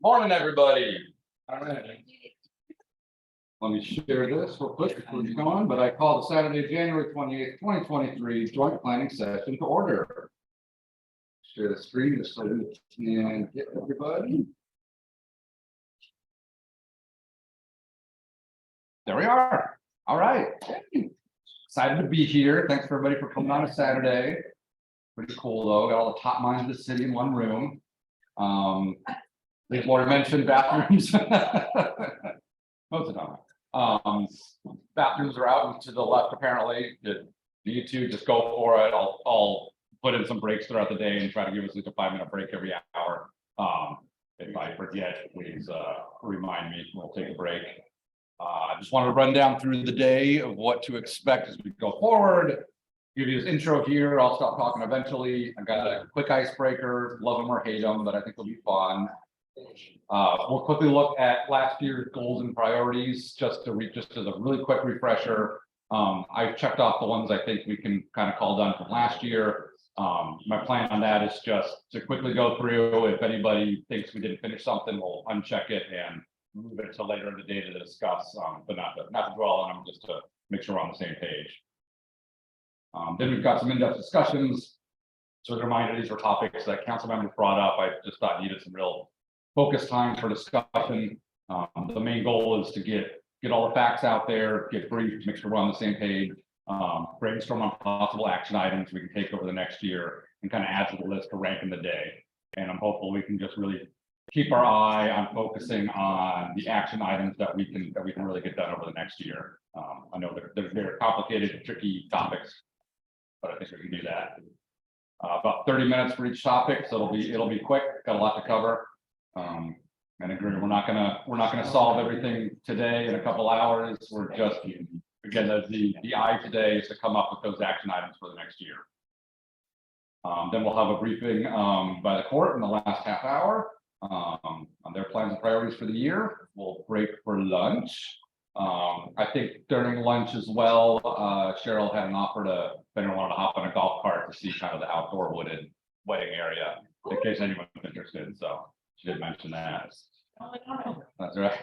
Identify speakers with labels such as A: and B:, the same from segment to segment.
A: Morning, everybody. All right. Let me share this real quick before we go on, but I call the Saturday, January 28th, 2023 joint planning session to order. Share the screen just so we can get everybody. There we are. All right. Excited to be here. Thanks for everybody for coming on a Saturday. Pretty cool though. Got all the top minds of the city in one room. They've already mentioned bathrooms. Most of the time. Bathrooms are out and to the left apparently. If you need to just go for it. I'll put in some breaks throughout the day and try to give us like a 5-minute break every hour. If I forget, please remind me. We'll take a break. I just want to run down through the day of what to expect as we go forward. Give you this intro here. I'll stop talking eventually. I got a quick icebreaker, love them or hate them, but I think it'll be fun. We'll quickly look at last year's goals and priorities, just as a really quick refresher. I've checked off the ones I think we can kind of call done from last year. My plan on that is just to quickly go through. If anybody thinks we didn't finish something, we'll uncheck it and move it to later in the day to discuss, but not to dwell on them, just to make sure we're on the same page. Then we've got some in-depth discussions. So as a reminder, these were topics that council members brought up. I just thought needed some real focus time for discussion. The main goal is to get all the facts out there, get briefed, make sure we're on the same page, brainstorm on possible action items we can take over the next year and kind of add to the list to rank in the day. And I'm hopeful we can just really keep our eye on focusing on the action items that we can really get done over the next year. I know they're complicated, tricky topics, but I think we can do that. About 30 minutes for each topic, so it'll be quick. Got a lot to cover. And agree, we're not gonna solve everything today in a couple hours. We're just, again, the eye today is to come up with those action items for the next year. Then we'll have a briefing by the court in the last half hour on their plans and priorities for the year. We'll break for lunch. I think during lunch as well, Cheryl had an offer to, if anyone wanted to hop on a golf cart to see kind of the outdoor wooded wedding area, in case anyone's interested. So she did mention that. That's right.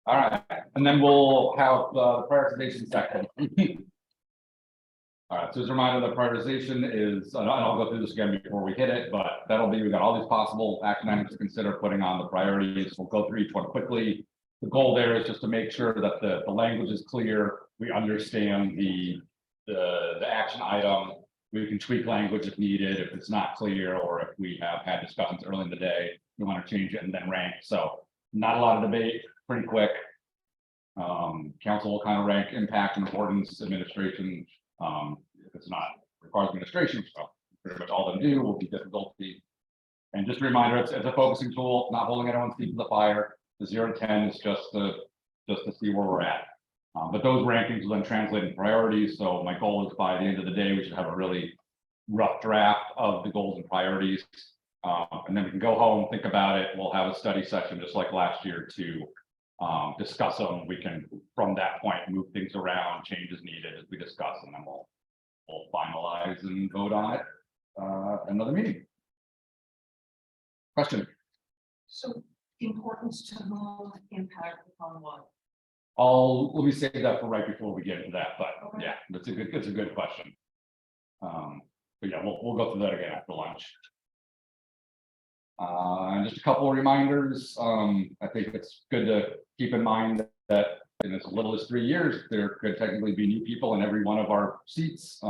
A: All right, and then we'll have the prioritization section. All right, so as a reminder, the prioritization is, and I'll go through this again before we hit it, but that'll be, we got all these possible action items to consider putting on the priorities. We'll go through each one quickly. The goal there is just to make sure that the language is clear. We understand the action item. We can tweak language if needed, if it's not clear, or if we have had discussions early in the day, we want to change it and then rank. So not a lot of debate, pretty quick. Council will kind of rank impact and importance, administration. If it's not requires administration, so pretty much all of them do will be difficulty. And just a reminder, it's a focusing tool, not holding anyone's feet to the fire. The 0 to 10 is just to see where we're at. But those rankings will then translate into priorities. So my goal is by the end of the day, we should have a really rough draft of the goals and priorities. And then we can go home, think about it. We'll have a study session just like last year to discuss them. We can, from that point, move things around, changes needed as we discuss, and then we'll finalize and vote on it another meeting. Question?
B: So importance to whom, impact upon what?
A: Let me save that for right before we get into that, but okay. Yeah, that's a good question. But yeah, we'll go through that again after lunch. And just a couple of reminders. I think it's good to keep in mind that in as little as 3 years, there could technically be new people in every one of our seats.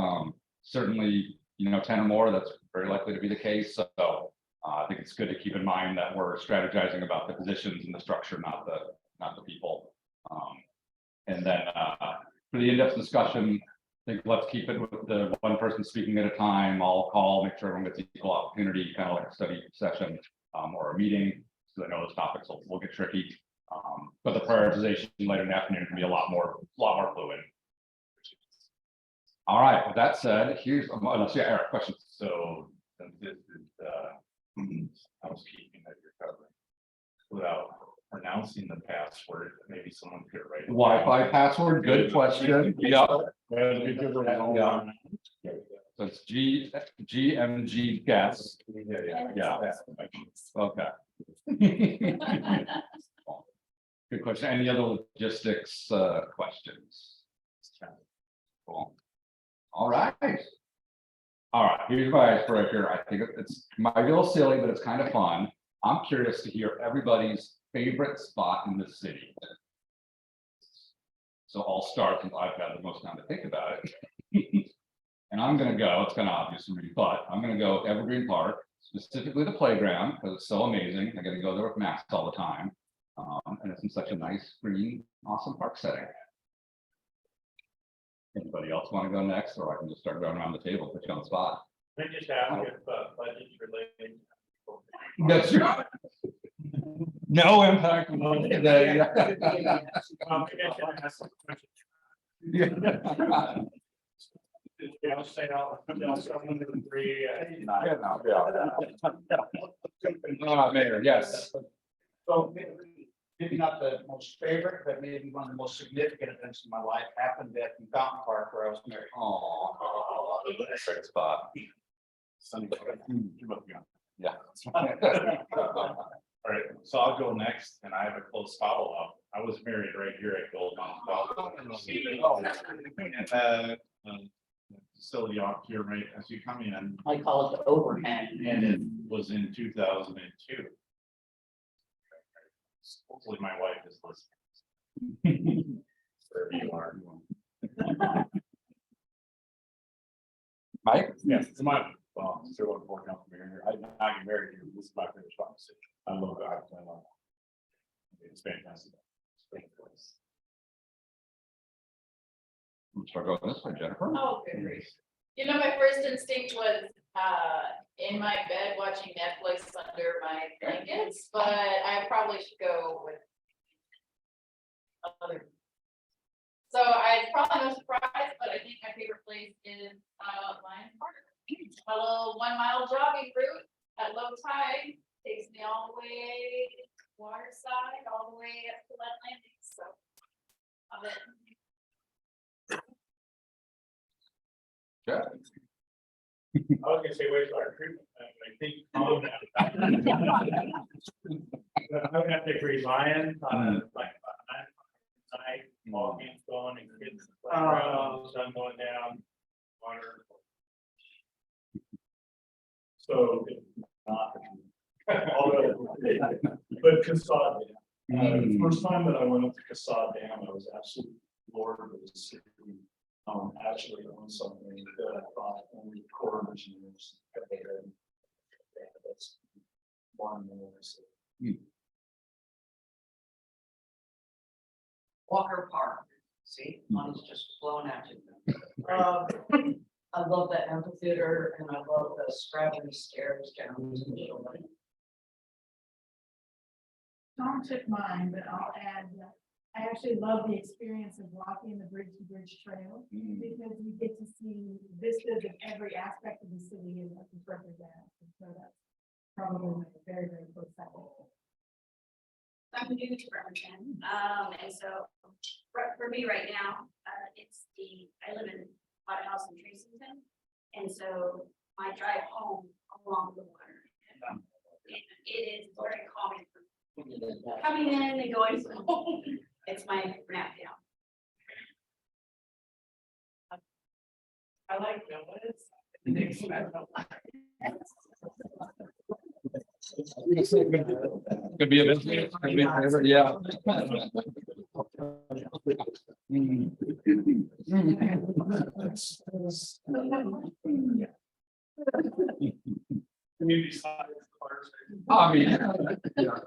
A: Certainly, 10 or more, that's very likely to be the case. So I think it's good to keep in mind that we're strategizing about the positions and the structure, not the people. And then for the in-depth discussion, I think let's keep it with the one person speaking at a time. I'll call, make sure everyone gets equal opportunity, kind of like a study session or a meeting. So I know those topics will get tricky. But the prioritization later in the afternoon can be a lot more fluid. All right, with that said, here's let's see, Eric, questions.
C: So since this is housekeeping that you're covering, without pronouncing the password, maybe someone could write
A: Wi-Fi password, good question. Yeah. So it's GMG guess. Yeah. Okay. Good question. Any other logistics questions? Cool. All right. All right, here's my icebreaker. I think it's might be a little silly, but it's kind of fun. I'm curious to hear everybody's favorite spot in the city. So I'll start since I've had the most time to think about it. And I'm gonna go, it's kind of obvious for me, but I'm gonna go with Evergreen Park, specifically the playground, because it's so amazing. I gotta go there with Max all the time. And it's in such a nice, green, awesome park setting. Anybody else want to go next, or I can just start going around the table, put you on the spot?
C: I just ask if budget's related.
A: That's true. No impact on today. Yeah.
C: I'll say I'll someone to agree.
A: Mayor, yes.
D: So maybe not the most favorite, but maybe one of the most significant events in my life happened at the Fountain Park where I was married.
A: Oh, great spot. Yeah.
C: All right, so I'll go next, and I have a close follow up. I was married right here at Gold Mountain. And facility off here, right, as you come in,
D: I call it the overhang.
C: and it was in 2002. Hopefully my wife is listening. Wherever you are.
A: Mike?
E: Yes, it's my, still on board council here. I get married here. This is my favorite spot in the city. I love it. It's fantastic. It's a great place.
A: Start going this way, Jennifer.
F: Oh, good grief. You know, my first instinct was in my bed watching Netflix under my blankets, but I probably should go with other. So it's probably no surprise, but I think my favorite place is Lions Park. A little 1 mile jogging route at low tide takes me all the way water side, all the way up to that landing. So love it.
A: Yeah.
C: I was gonna say, where's our treatment? I think I would have to agree, Lion, like, night, walking, going, and kids, sun going down, water. So, not. But Casad, the first time that I went up to Casad Dam, I was absolutely floored with the city. Actually on something that I thought only Corps of Engineers. That's one more.
D: Walker Park, see, one's just blown at you.
G: I love the amphitheater and I love the scrabbly stairs down to the middle.
B: Tom took mine, but I'll add, that I actually love the experience of walking the bridge to bridge trail because you get to see vistas of every aspect of the city and what it represents. And so that's probably my very, very close second.
H: I'm new to Bremerton, and so for me right now, I live in a house in Tracyton, and so my drive home along the water. It is very calming for me. Coming in and going home, it's my nap down.
F: I like villas.
A: Could be a business. Yeah.
C: Community size cars.
A: I mean, yeah.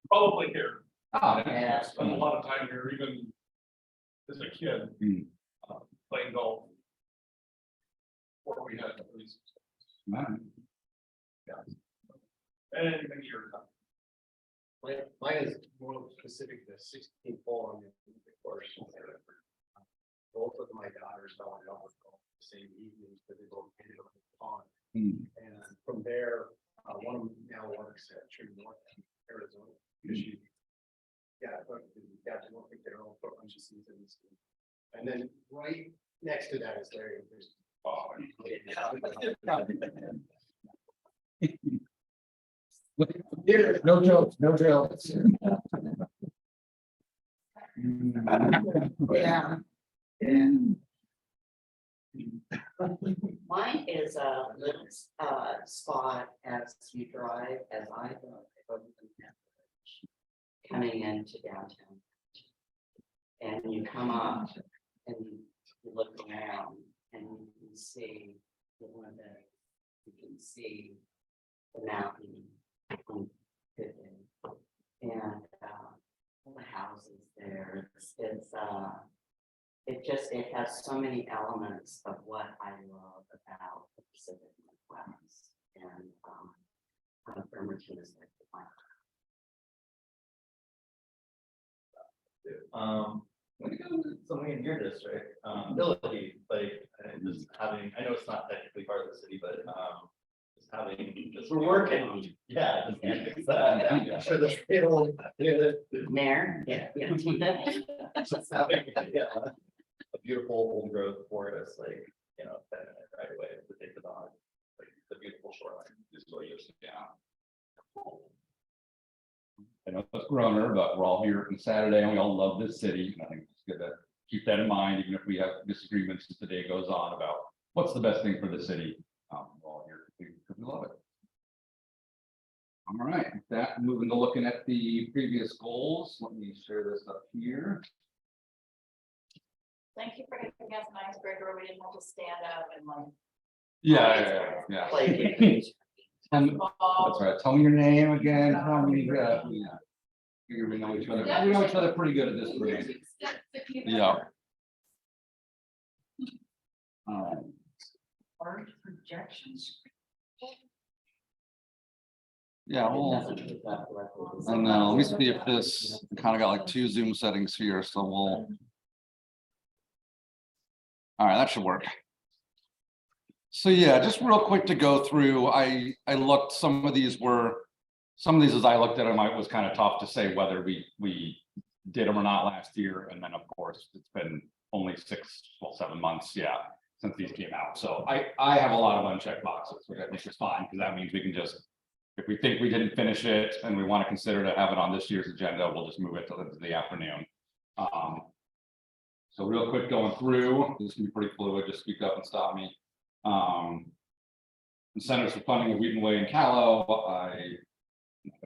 C: Probably here.
A: Oh,
C: I spent a lot of time here, even as a kid, playing golf. Before we had the police. And many years.
E: Mine is more specific to 16 fall on the course. Both of my daughters fell in love with golf the same evening because they both ended up in the pond. And from there, one of them now works at True North, Arizona. Because she got to work with their own for a bunch of seasons. And then right next to that is Larry. There's
A: No jokes, no jokes.
G: Yeah. Mine is a little spot as you drive, as I go over the bridge, coming into downtown. And you come up and you look around and you can see the window, you can see the mountain. And all the houses there, it has so many elements of what I love about the Pacific Northwest, and Bremerton is like the
I: When it comes to something in your district, ability, like, just having, I know it's not technically part of the city, but, just having.
D: We're working.
I: Yeah, just can't fix that. I'm sure the state will do it.
G: mayor. Yeah.
I: Just having, yeah, a beautiful old growth forest, like, 10-minute right away to take the dog, like the beautiful shoreline.
A: Just what you said, yeah. I know it's Groner, but we're all here on Saturday and we all love this city. And I think it's good to keep that in mind, even if we have disagreements as the day goes on about what's the best thing for the city. We're all here because we love it. All right, with that, moving to looking at the previous goals. Let me share this up here.
F: Thank you for giving us an icebreaker. We didn't have to stand up and like.
A: Yeah.
G: Play.
A: That's right. Tell me your name again. Tell me, yeah. We know each other. We know each other pretty good at this point. Yeah. All right.
G: Art projections.
A: Yeah, well, and let me see if this kind of got like two Zoom settings here, so we'll. All right, that should work. So yeah, just real quick to go through, I looked, some of these as I looked at them, it was kind of tough to say whether we did them or not last year. And then of course, it's been only 7 months, yeah, since these came out. So I have a lot of unchecked boxes, which I think is fine, because that means we can just, if we think we didn't finish it and we want to consider to have it on this year's agenda, we'll just move it to the afternoon. So real quick going through, this can be pretty fluid, just speak up and stop me. Incentives for funding of Wheaton Way and Callow,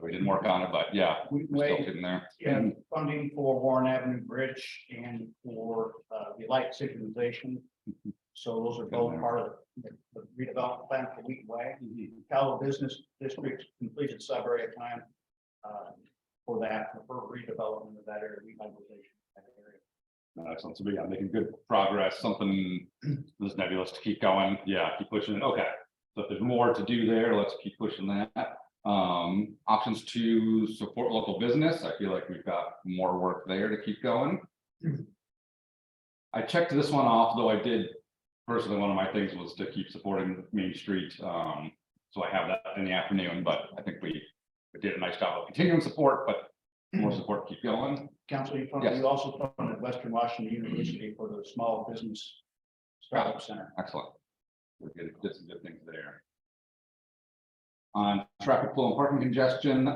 A: we didn't work on it, but yeah, we're still getting there.
D: Yeah, funding for Warren Avenue Bridge and for the light signalization. So those are both part of the redevelopment plan for Wheaton Way. Callow Business District completed sub-area plan for that, for redevelopment of that area, revitalization of that area.
A: Excellent. So we are making good progress, something that's nebulous to keep going. Yeah, keep pushing it. Okay. So if there's more to do there, let's keep pushing that. Options to support local business. I feel like we've got more work there to keep going. I checked this one off, though I did personally, one of my things was to keep supporting Main Street. So I have that in the afternoon, but I think we did a nice job of continuing support, but more support to keep going.
D: Council, you
A: Yes.
D: also funded Western Washington University for the small business startup center.
A: Excellent. We did some good things there. On traffic flow and parking congestion,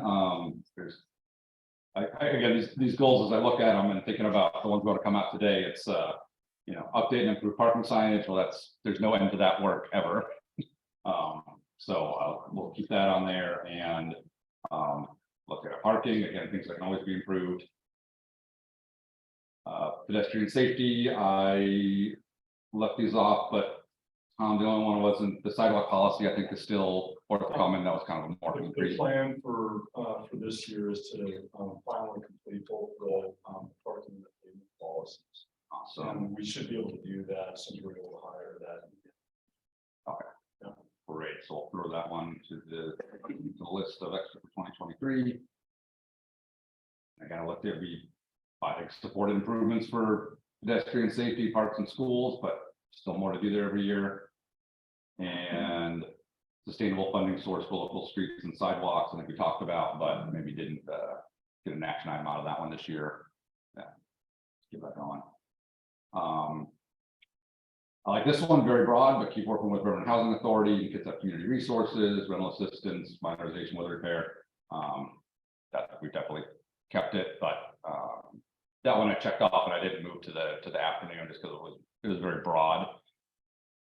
A: again, these goals, as I look at them and thinking about the ones going to come out today, it's update and improve parking signage. Well, there's no end to that work ever. So we'll keep that on there and look at parking, again, things that can always be improved. Pedestrian safety, I left these off, but the only one wasn't the sidewalk policy. I think is still forthcoming. That was kind of a more
C: The
A: concrete.
C: plan for this year is to finally complete both the parking and pavement policies.
A: So
C: We should be able to do that since we're able to hire that.
A: great. So we'll throw that one to the list of extra for 2023. I gotta let there be support improvements for pedestrian safety, parks and schools, but still more to do there every year. And sustainable funding source for local streets and sidewalks, I think we talked about, but maybe didn't get an action item out of that one this year. Yeah, keep that going. I like this one, very broad, but keep working with Bremerton Housing Authority, get that community resources, rental assistance, modernization with repair. That we definitely kept it, but that one I checked off and I didn't move to the afternoon just because it was very broad.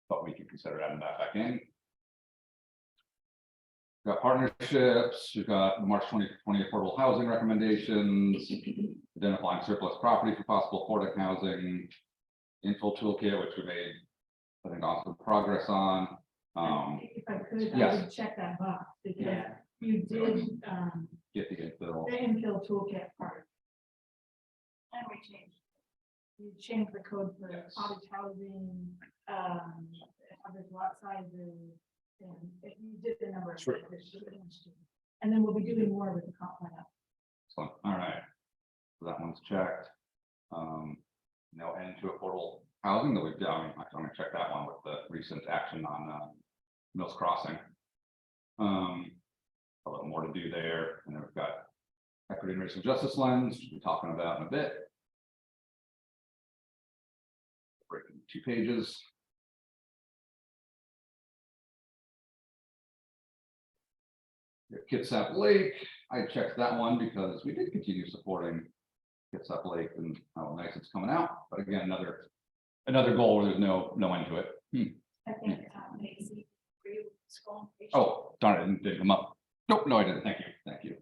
A: But we can consider adding that back in. Got partnerships, we've got March 2020 affordable housing recommendations, identifying surplus property for possible affordable housing, info toolkit, which we made, I think, awesome progress on.
B: If I could, I
A: yes.
B: would check that box, because
G: Yeah.
B: you did,
A: Get the infill.
B: the infill toolkit part.
F: And we changed.
B: You changed the code for
A: Yes.
B: cottage housing, average lot sizes, and if you did the number. of
A: Sure.
B: things, and then we'll be doing more with the comp plan.
A: So, all right. So that one's checked. No end to affordable housing that we've done. I'm gonna check that one with the recent action on Mills Crossing. A little more to do there, and then we've got equity and racial justice lens, we'll be talking about in a bit. Breaking 2 pages. Kitsap Lake, I checked that one because we did continue supporting Kitsap Lake and how nice it's coming out, but again, another goal where there's no end to it.
H: I think, Macy, for you, school.
A: Oh, darn it, didn't come up. Nope, no, I didn't. Thank you.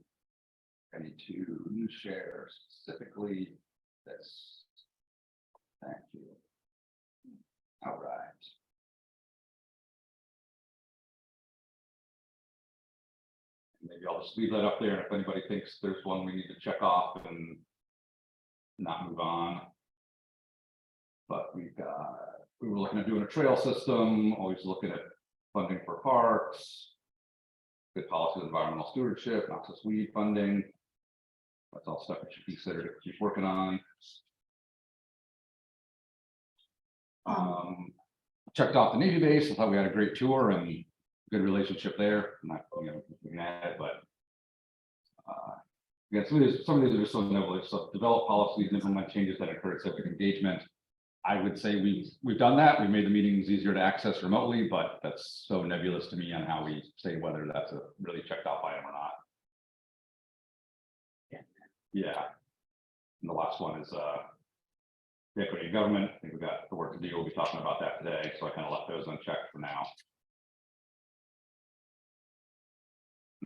A: I need to share specifically this. Thank you. All right. Maybe I'll just leave that up there. If anybody thinks there's one we need to check off and not move on. But we were looking at doing a trail system, always looking at funding for parks. Good policy of environmental stewardship, not just weed funding. That's all stuff that you consider to keep working on. Checked off the Navy base. I thought we had a great tour and good relationship there. Not, mad, but yeah, some of these are just so noble. So develop policies and implement changes that encourage civic engagement. I would say we've done that. We made the meetings easier to access remotely, but that's so nebulous to me on how we say whether that's a really checked off item or not. Yeah. And the last one is the equity in government. I think we've got the work to do. We'll be talking about that today. So I kind of left those unchecked for now.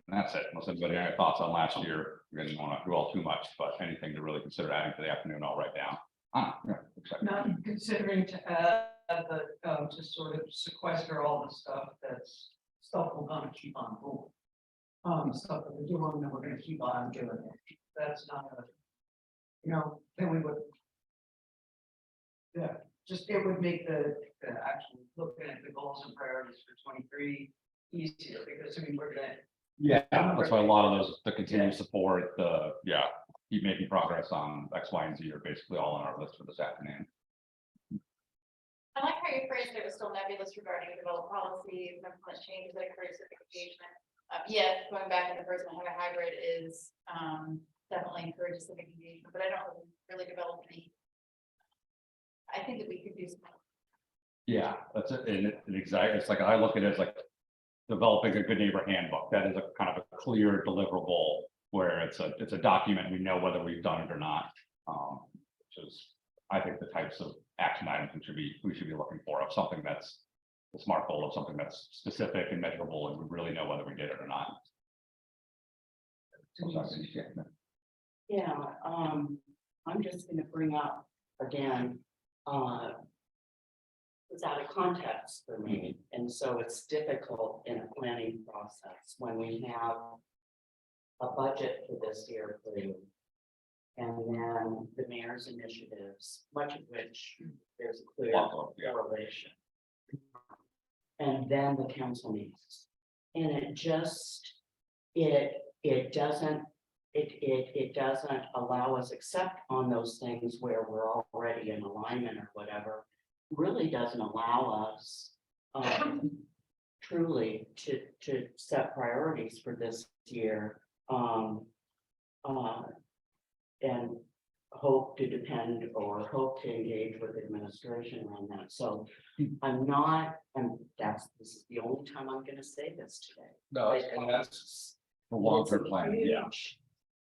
A: And that's it. Unless anybody had any thoughts on last year, we didn't want to dwell too much, but anything to really consider adding to the afternoon, I'll write down. Yeah, exactly.
J: Not considering to add the, to sort of sequester all the stuff that's stuff we're gonna keep on going. Stuff that we're doing, that we're gonna keep on doing it. That's not a, then we would. Yeah, just, it would make the actual looking at the goals and priorities for 23 easier, because we're gonna.
A: Yeah, that's why a lot of those, the continued support, keep making progress on X, Y, and Z are basically all on our list for this afternoon.
F: I like how you phrased it was still nebulous regarding developed policies, implement changes that encourage civic engagement. Yes, going back into person, having a hybrid is definitely encourages civic engagement, but I don't really develop any. I think that we could do some.
A: Yeah, that's it. And exactly, it's like I look at it as like developing a good neighbor handbook. That is a kind of a clear deliverable where it's a document. We know whether we've done it or not. Which is, I think, the types of action items we should be looking for, of something that's a SMART goal, of something that's specific and measurable, and we really know whether we did it or not.
G: Yeah, I'm just gonna bring up again, it's out of context for me, and so it's difficult in a planning process when we have a budget for this year, please. And then the mayor's initiatives, much of which there's a clear correlation. And then the council meetings. And it just, it doesn't allow us, except on those things where we're already in alignment or whatever, really doesn't allow us truly to set priorities for this year. And hope to depend or hope to engage with administration on that. So I'm not, and this is the only time I'm gonna say this today.
A: No, that's a long-term plan, yeah.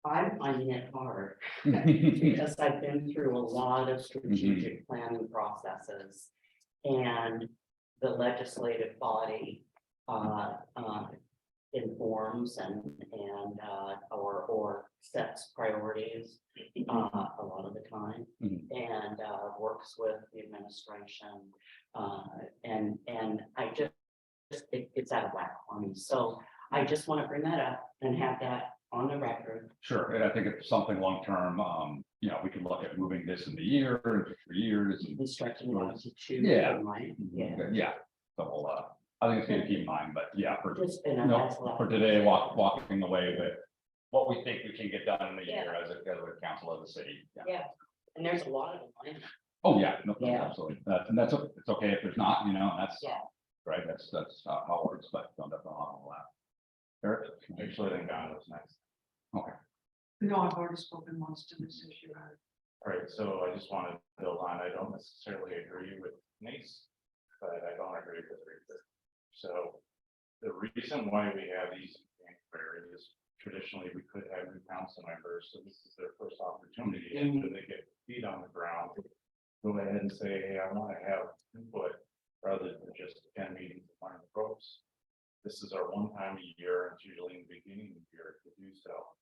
G: I'm finding it hard because I've been through a lot of strategic planning processes. And the legislative body informs or sets priorities a lot of the time. And works with the administration. And I just, it's out of whack for me. So I just want to bring that up and have that on the record.
A: Sure, and I think it's something long-term, you know, we can look at moving this in the year, into 3 years.
G: Even stretching it out to 2.
A: Yeah.
G: Yeah.
A: Yeah, so, I think it's good to keep in mind, but yeah, for,
G: Just,
A: you
G: and
A: know,
G: that's a lot.
A: for today, walking away with what we think we can get done in the year as a council of the city. Yeah.
G: Yeah, and there's a lot of them.
A: Oh, yeah, no,
G: Yeah.
A: absolutely, that's, it's okay if there's not, you know, and that's,
G: Yeah.
A: right, that's how it works, but don't have to that. Eric?
C: Actually, I think that was nice.
A: Okay.
J: No, I've already spoken once to this issue.
C: All right, so I just wanted to build on, I don't necessarily agree with Nace, but I don't agree with Rita. So the reason why we have these is traditionally we could have new council members, so this is their first opportunity, and when they get feet on the ground, go ahead and say, hey, I want to have input rather than just 10 meetings to find the ropes. This is our one time a year, and it's usually in the beginning of the year to do so.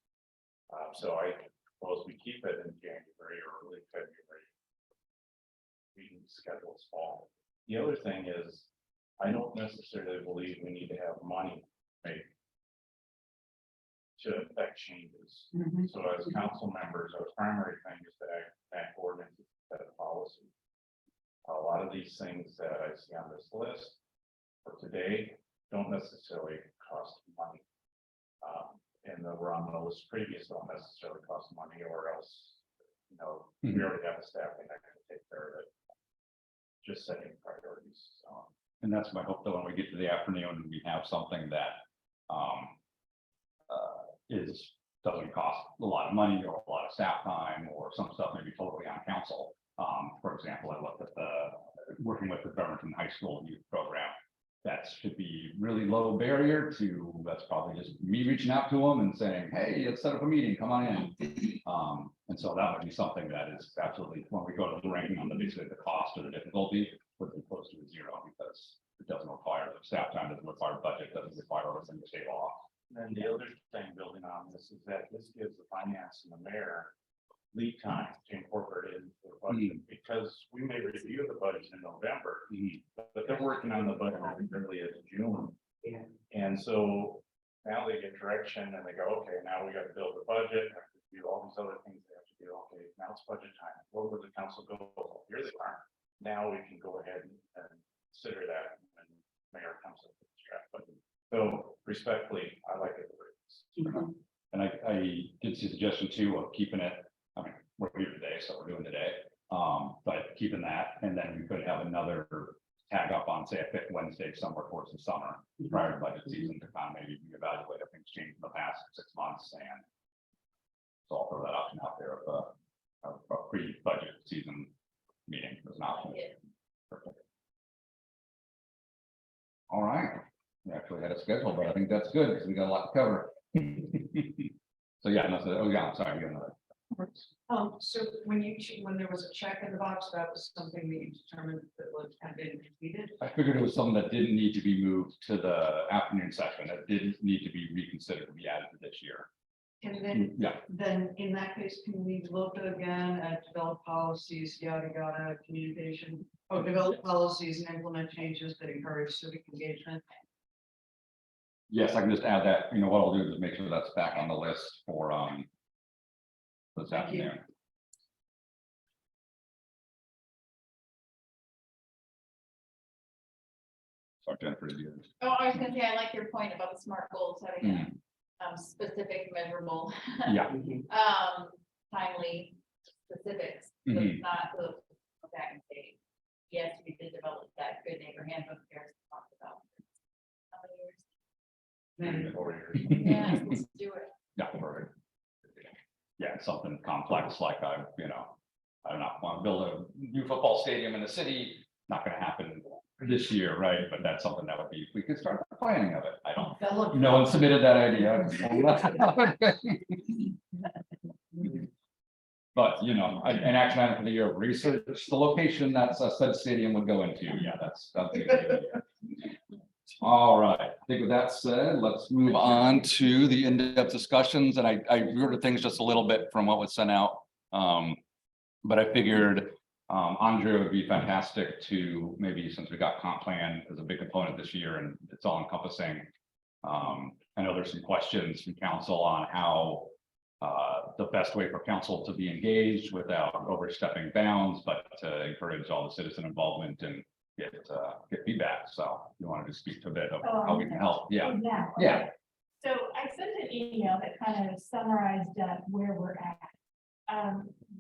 C: So I suppose we keep it in January or early February. Meeting schedules fall. The other thing is, I don't necessarily believe we need to have money made to affect changes. So as council members, our primary thing is to act ordinances, set policy. A lot of these things that I see on this list for today don't necessarily cost money. And the were on the list previous don't necessarily cost money, or else, you know, we already have a staff that can take care of it. Just setting priorities.
A: And that's my hope that when we get to the afternoon, we have something that doesn't cost a lot of money or a lot of staff time, or some stuff maybe totally on council. For example, I looked at working with the Bremerton High School youth program. That should be really low barrier to, that's probably just me reaching out to them and saying, hey, let's set up a meeting, come on in. And so that would be something that is absolutely, when we go to the ranking on the basically the cost or the difficulty, would be close to 0, because it doesn't require the staff time, doesn't require budget, doesn't require everything to state law.
C: And then the other thing building on this is that this gives the finance and the mayor lead time to incorporate it into the budget, because we may review the budget in November, but they're working on the budget as early as June.
G: Yeah.
C: And so now they get direction and they go, okay, now we got to build the budget, have to do all these other things they have to do. Okay, now it's budget time. Where would the council go? Here they are. Now we can go ahead and consider that when mayor comes up with the draft budget. So respectfully, I like it.
A: And I did see a suggestion too of keeping it, I mean, we're here today, so we're doing today. But keeping that, and then we could have another tag up on, say, a fifth Wednesday somewhere towards the summer, prior to budget season, to kind of maybe evaluate if things changed in the past 6 months. And so I'll throw that option out there of a pre-budget season meeting as an option. Perfect. All right, we actually had a schedule, but I think that's good because we got a lot to cover. So yeah, I'm sorry, you got another.
J: So when there was a check in the box, that was something that you determined that was had been completed?
A: I figured it was something that didn't need to be moved to the afternoon session, that didn't need to be reconsidered to be added to this year.
J: And
A: Yeah,
J: then in that case, can we look again at develop policies, yada, yada, communication? Oh, develop policies and implement changes that encourage civic engagement.
A: yes, I can just add that, you know, what I'll do is make sure that's back on the list for this
J: Thank you.
A: afternoon. Sorry, Jennifer, did you?
F: Oh, I was gonna say, I like your point about the SMART goals having specific, measurable,
A: Yeah.
F: timely specifics. So
A: Mhm.
F: it's not the go back and say, yes, we did develop that good neighbor handbook Harris talked about. How many years?
C: Maybe 4 years.
F: Yes, let's do it.
A: Yeah, perfect. yeah, something complex like I don't know, want to build a new football stadium in the city, not gonna happen this year, right? But that's something that would be, we could start the planning of it. I don't, no one submitted that idea. But, an action item for the year, research the location that said stadium would go into. Yeah, that's a good idea. All right, I think with that said, let's move on to the in-depth discussions, and I reordered things just a little bit from what was sent out. But I figured Andrea would be fantastic to maybe, since we got comp plan as a big component this year and it's all encompassing. I know there's some questions from council on how the best way for council to be engaged without overstepping bounds, but to encourage all the citizen involvement and get feedback. So you wanted to speak to a bit of how we can help. Yeah. Yeah.
B: So I sent an email that kind of summarized where we're at.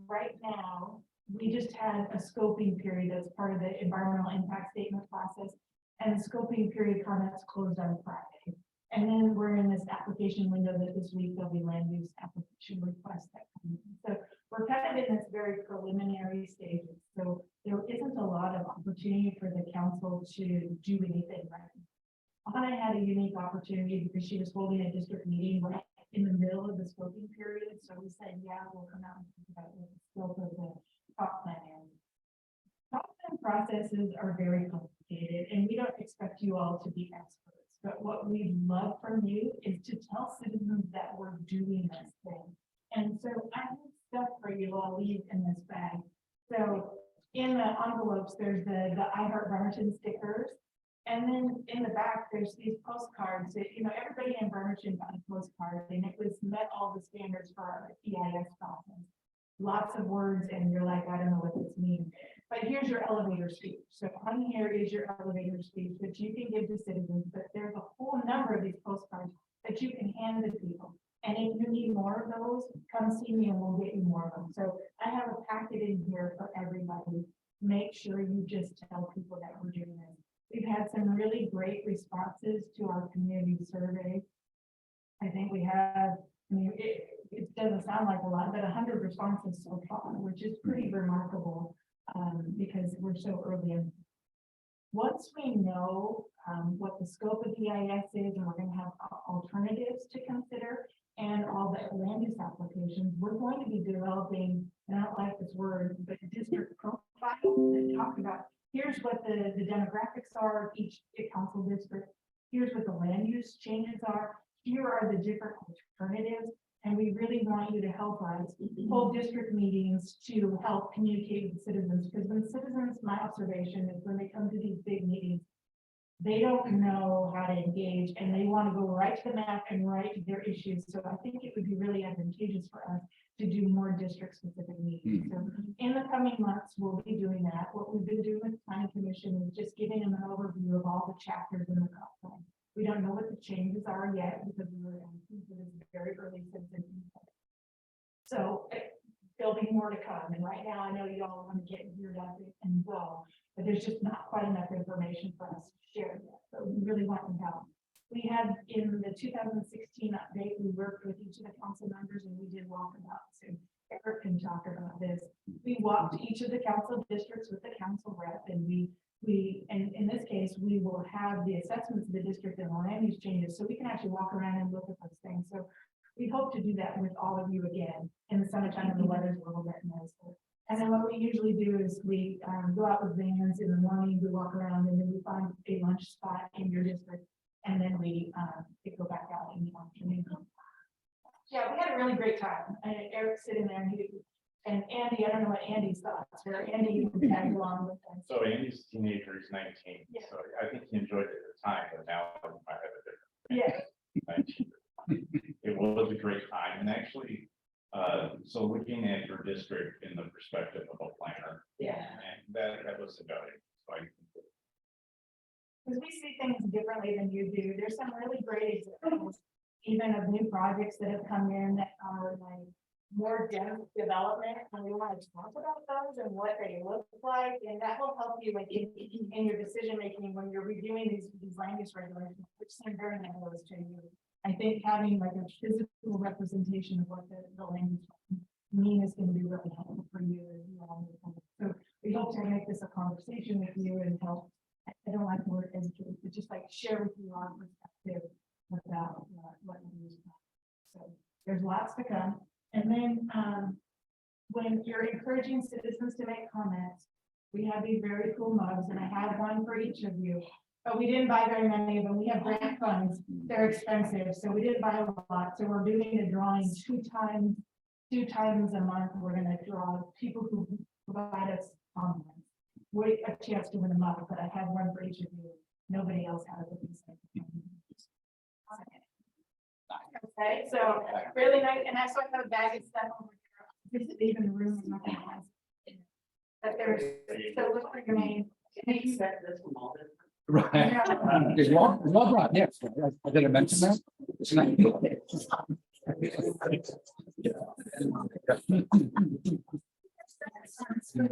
B: Right now, we just had a scoping period as part of the environmental impact statement process. And the scoping period comments closed on Friday. And then we're in this application window that this week there'll be land use application requests that come in. So we're kind of in this very preliminary stages. So there isn't a lot of opportunity for the council to do anything right. Anna had a unique opportunity because she was holding a district meeting right in the middle of the scoping period. So we said, yeah, we'll come out and talk about what the scope of the comp plan is. Comp plan processes are very complicated and we don't expect you all to be experts. But what we'd love from you is to tell citizens that we're doing this thing. And so I have stuff for you all leave in this bag. So in the envelopes, there's the I Heart Bremerton stickers. And then in the back, there's these postcards that, everybody in Bremerton got a postcard and it was met all the standards for our EIS process. Lots of words and you're like, I don't know what this means. But here's your elevator speech. So on here is your elevator speech that you can give to citizens, but there's a whole number of these postcards that you can hand to people. And if you need more of those, come see me and we'll get you more of them. So I have a packet in here for everybody. Make sure you just tell people that we're doing this. We've had some really great responses to our community survey. I think we have, it doesn't sound like a lot, but 100 responses so far, which is pretty remarkable because we're so early in. Once we know what the scope of the EIS is, and we're going to have alternatives to consider and all the land use applications, we're going to be developing, and I don't like this word, but district profiles that talk about here's what the demographics are of each council district. Here's what the land use changes are. Here are the different alternatives. And we really want you to help us hold district meetings to help communicate with citizens. Because when citizens, my observation is when they come to these big meetings, they don't know how to engage and they want to go right to the map and right to their issues. So I think it would be really advantageous for us to do more district specific meetings. So in the coming months, we'll be doing that. What we've been doing with the planning commission is just giving them an overview of all the chapters in the comp plan. We don't know what the changes are yet because we were very early citizen input. So there'll be more to come. And right now I know you all want to get geared up and go, but there's just not quite enough information for us to share yet. So we really want to help. We had in the 2016 update, we worked with each of the council members and we did walkabouts. So Eric can talk about this. We walked each of the council districts with the council rep and and in this case, we will have the assessments of the district and the land use changes, so we can actually walk around and look at those things. So we hope to do that with all of you again in the summertime when the weather's a little bit nicer. And then what we usually do is we go out with vans in the morning, we walk around, and then we find a lunch spot in your district, and then we go back out in the afternoon. Yeah, we had a really great time. Eric's sitting there and Andy, I don't know what Andy's thoughts were. Andy tagged along with us.
C: So Andy's teenager is 19,
B: Yeah.
C: so I think he enjoyed it at the time, but now I have a
B: Yeah.
C: different. It was a great time, and actually, so looking at your district in the perspective of a planner,
B: Yeah.
C: and that was about it. So
B: Because we see things differently than you do. There's some really great examples, even of new projects that have come in that are like more dense development, and we want to talk about those and what they look like, and that will help you like in your decision making when you're reviewing these land use regulations, which seem very nebulous to you. I think having like a physical representation of what the land use Nina's gonna be really helpful for you as well. So we hope to make this a conversation with you and help. I don't like the word educate, but just like share with you our perspective about what we do. So there's lots to come. And then when you're encouraging citizens to make comments, we have these very cool mugs, and I have one for each of you. But we didn't buy very many of them. We have grant funds. They're expensive, so we didn't buy a lot. So we're doing a drawing two times a month. We're gonna draw people who provide us comments. Wait a chance to win a mug, but I have one for each of you. Nobody else has it. Okay, so really nice, and I also have a bag of stuff over here. This is even room. Nothing else. But there's, so look for your name.
G: Can you set this from all this?
A: Right.
B: Yeah.
A: Is well done, yes, I didn't mention that.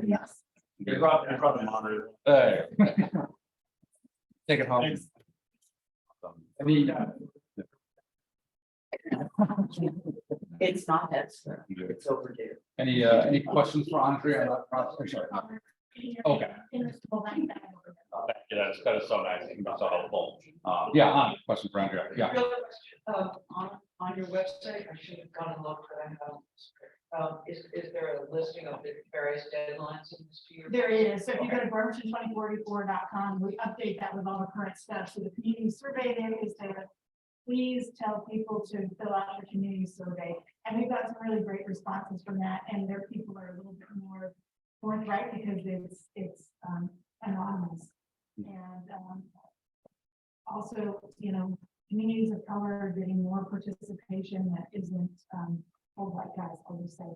B: Yes.
C: You brought the monitor.
A: Hey. Take it home. Any,
G: It's not that, sir. It's overdue.
A: any questions for Andrea? Sorry. Okay.
C: Yeah, that is so nice, and so helpful.
A: Yeah, question for Andrea, yeah.
J: Real question, on your website, I should have gone and looked, but I have. Is there a listing of the various deadlines in this year?
B: There is. So if you go to Bremerton2044.com, we update that with all the current stuff. So the community survey there is there. Please tell people to fill out the community survey. And we've got some really great responses from that. And their people are a little bit more forthright because it's anonymous. And also, communities of color are getting more participation that isn't old white guys, I'll just say.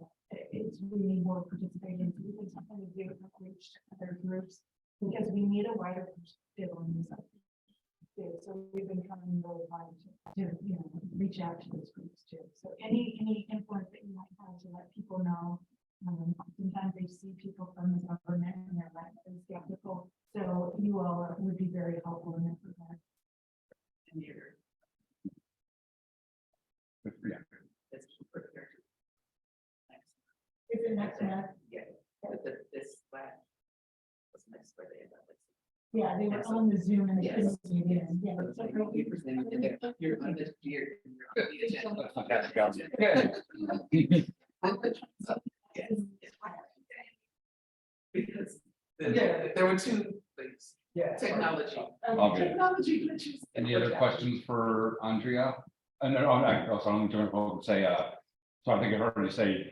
B: It's we need more participation. We need something to do with reach other groups because we need a wider perspective on this. So we've been trying really hard to reach out to those groups too. So any influence that you might have to let people know. Sometimes they see people from the government and they're like skeptical. So you all would be very helpful in that regard.
A: Yeah.
B: Is it next month?
G: Yeah. This way. Was next where they end up.
B: Yeah, they were on the Zoom and they
G: Yes.
B: couldn't see it. Yeah. it's like-
G: You presented it. You're on this year. Because there were two things.
J: Yeah.
G: Technology.
A: Okay.
B: Technology glitches.
A: Any other questions for Andrea? And also I'm going to say, so I think I heard you say,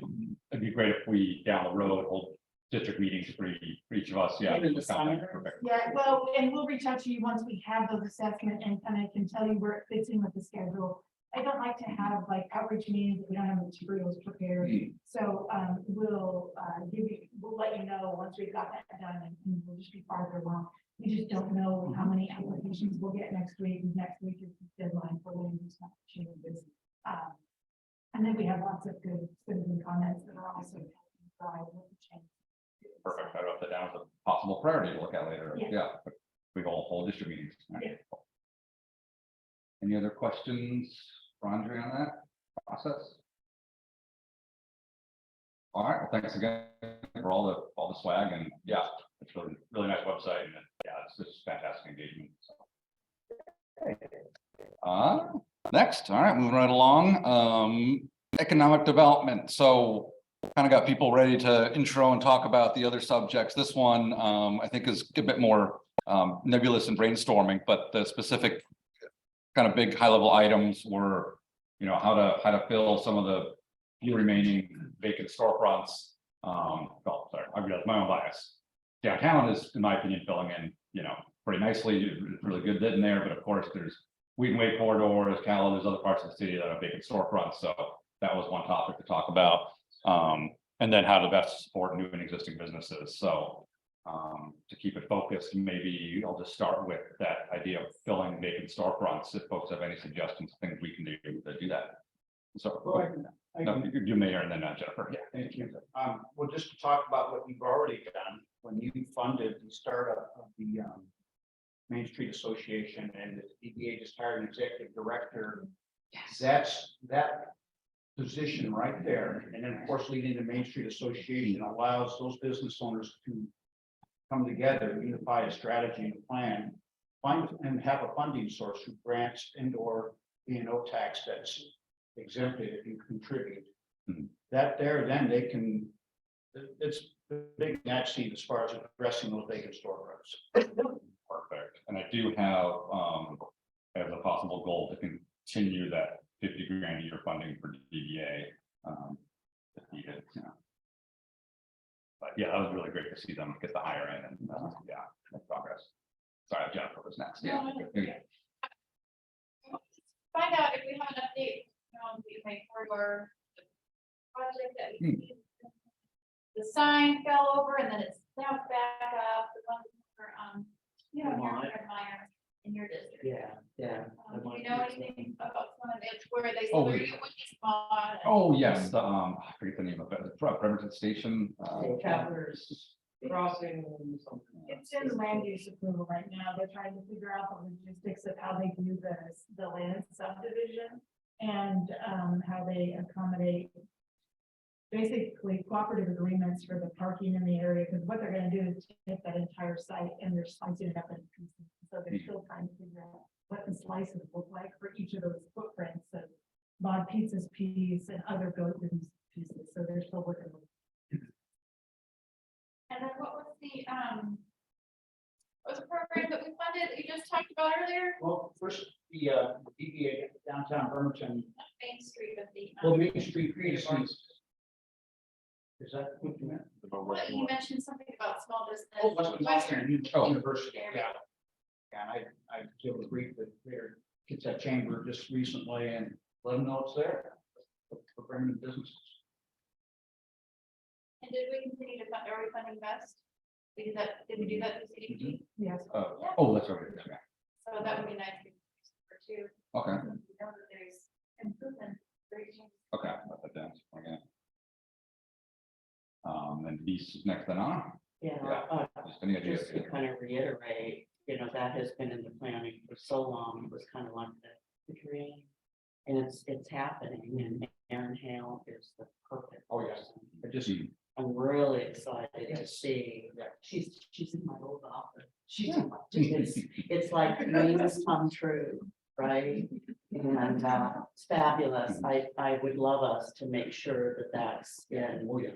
A: it'd be great if we down the road hold district meetings for each of us, yeah.
G: Even the
A: just kind of
G: summer?
A: perfect.
B: Yeah, well, and we'll reach out to you once we have those assessments and kind of can tell you where it fits in with the schedule. I don't like to have like outreach meetings if we don't have materials prepared. So we'll let you know once we've got that done and we'll just be farther along. We just don't know how many applications we'll get next week. Next week is the deadline for when we start changes. And then we have lots of good citizen comments that are also drive what the change.
A: Perfect, I wrote that down as a possible priority to look at later,
B: Yeah.
A: yeah. We whole district meetings.
B: Yeah.
A: Any other questions for Andrea on that process? All right, well, thanks again for all the swag and yeah, it's really nice website and yeah, it's just fantastic engagement. So. Next, all right, moving right along, economic development. So kind of got people ready to intro and talk about the other subjects. This one, I think is a bit more nebulous and brainstorming, but the specific kind of big high level items were, how to fill some of the few remaining vacant storefronts. Well, sorry, I realize my own bias. Downtown is, in my opinion, filling in, pretty nicely. It's really good in there, but of course there's Wheat and Way corridors, Cala, there's other parts of the city that have vacant storefronts. So that was one topic to talk about. And then how to best support new and existing businesses. So to keep it focused, maybe I'll just start with that idea of filling vacant storefronts. If folks have any suggestions, things we can do to do that. So you Mayor and then Jennifer.
D: Yeah, thank you. Well, just to talk about what you've already done, when you funded the startup of the Main Street Association and the DDA just hired an executive director. That position right there. And then, of course, leading to Main Street Association allows those business owners to come together, unify a strategy and a plan, find and have a funding source through grants and or B&O tax that's exempted if you contribute.
A: Mhm.
D: That there, then they can, it's the big match seat as far as addressing those vacant storefronts.
A: Perfect. And I do have, as a possible goal to continue that 50 grand a year funding for DDA. If needed, you know. But yeah, that was really great to see them get the higher end and, yeah, make progress. Sorry, Jennifer was next. Yeah.
F: Find out if we have an update, we make for project that we. The sign fell over and then it's now back up, the one for, you know, Meyer in your district.
G: Yeah.
F: Do you know anything about some of it, where they
A: Oh,
F: where you would spot?
A: Oh, yes, the, I forget the name of it, the Bremerton Station.
J: Chapters, crossing, something.
B: It's in land use approval right now. They're trying to figure out the logistics of how they do the land subdivision and how they accommodate basically cooperative agreements for the parking in the area, because what they're gonna do is take that entire site and they're slicing it up in pieces. So they're still trying to figure out what the slices look like for each of those footprints of Bob Pizza's piece and other goat pieces. So they're still working with.
F: And then what was the program that we funded that you just talked about earlier?
D: Well, first, the DDA downtown Bremerton,
F: Not Main Street, but the.
D: well, Main Street previously. Is that what you meant?
F: What, you mentioned something about small business.
D: Oh, Western University,
F: There we
D: yeah. And I was able to brief the their kids at chamber just recently and let them know it's there for Bremerton businesses.
F: And did we continue to fund, are we funding best? We did that, did we do that through CDBG?
B: Yes.
A: Oh, that's right. Yeah.
F: So that would be nice for two.
A: Okay,
F: We know that there's improvement, great change.
A: okay, I'll put that down. Okay. And Beast is next then on.
G: Yeah,
A: Just any ideas?
G: just to kind of reiterate, you know, that has been in the planning for so long, it was kind of like the dream. And it's happening, and Erin Hale is the perfect.
D: Oh, yes.
G: person.
D: I just,
G: I'm really excited to
D: Yes.
G: see, she's in my old office. It's like dreams come true, right? And it's fabulous. I would love us to make sure that that's in
D: oh, yeah.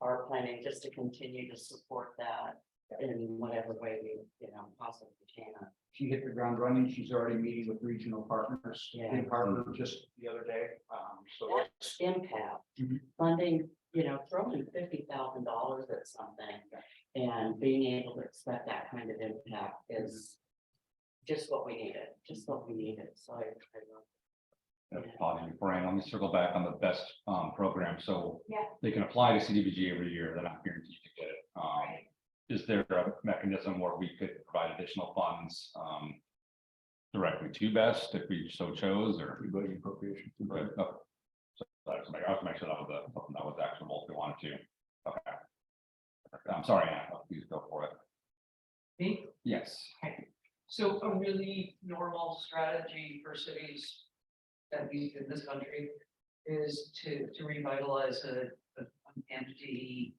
G: our planning, just to continue to support that in whatever way we, you know, possibly can.
D: She hit the ground running. She's already meeting with regional partners
G: Yeah.
D: in Harvard just the other day. So
G: That's impact,
D: Mhm.
G: funding, you know, throwing $50,000 at something and being able to expect that kind of impact is just what we needed, So I love
A: Pausing before I, let me circle back on the best program. So
F: Yeah.
A: they can apply to CDBG every year. They're not guaranteed to get it. Is there a mechanism where we could provide additional funds directly to best if we so chose, or? Appropriation. Right. Oh. So I was make sure that was something that was actionable if we wanted to. Okay. I'm sorry, Anna, please go for it.
J: Me?
A: Yes.
J: So a really normal strategy for cities, at least in this country, is to revitalize an empty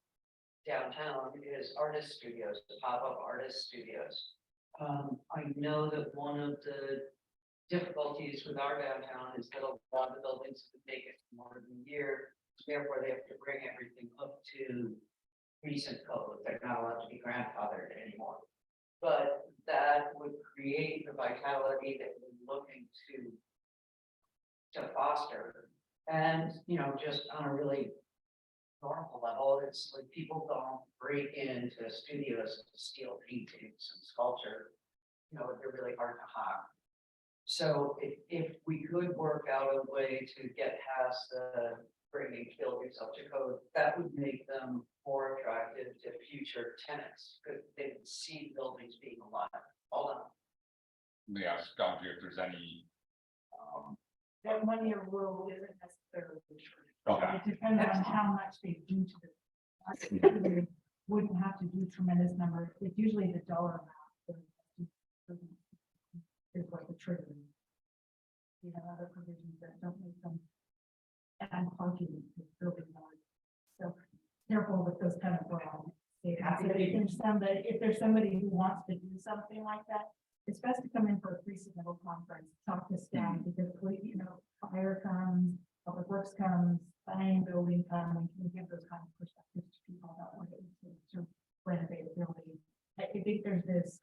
J: downtown is artist studios, the pop-up artist studios. I know that one of the difficulties with our downtown is that a lot of the buildings have been vacant for more than a year, therefore they have to bring everything up to recent code. They're not allowed to be grandfathered anymore. But that would create the vitality that we're looking to foster. And, you know, just on a really normal level, it's like people don't break into studios to steal paintings and sculpture. You know, they're really hard to hide. So if we could work out a way to get past the bringing buildings up to code, that would make them more attractive to future tenants, because they would see buildings being alive. Hold on.
A: Yeah, Scott, if there's any.
B: That 1 year rule isn't necessarily true.
A: Okay.
B: It depends on how much they do to the. They wouldn't have to do tremendous number. It's usually the dollar amount. Is what the trigger. You have other provisions that don't make them and parking. Is really hard. So careful with those kind of broad statements. If there's somebody who wants to do something like that, it's best to come in for a pre-submittal conference, talk to staff, because fire comes, public works comes, planning, building comes, and can give those kind of perspectives to people about what it is to renovate a building. I think there's this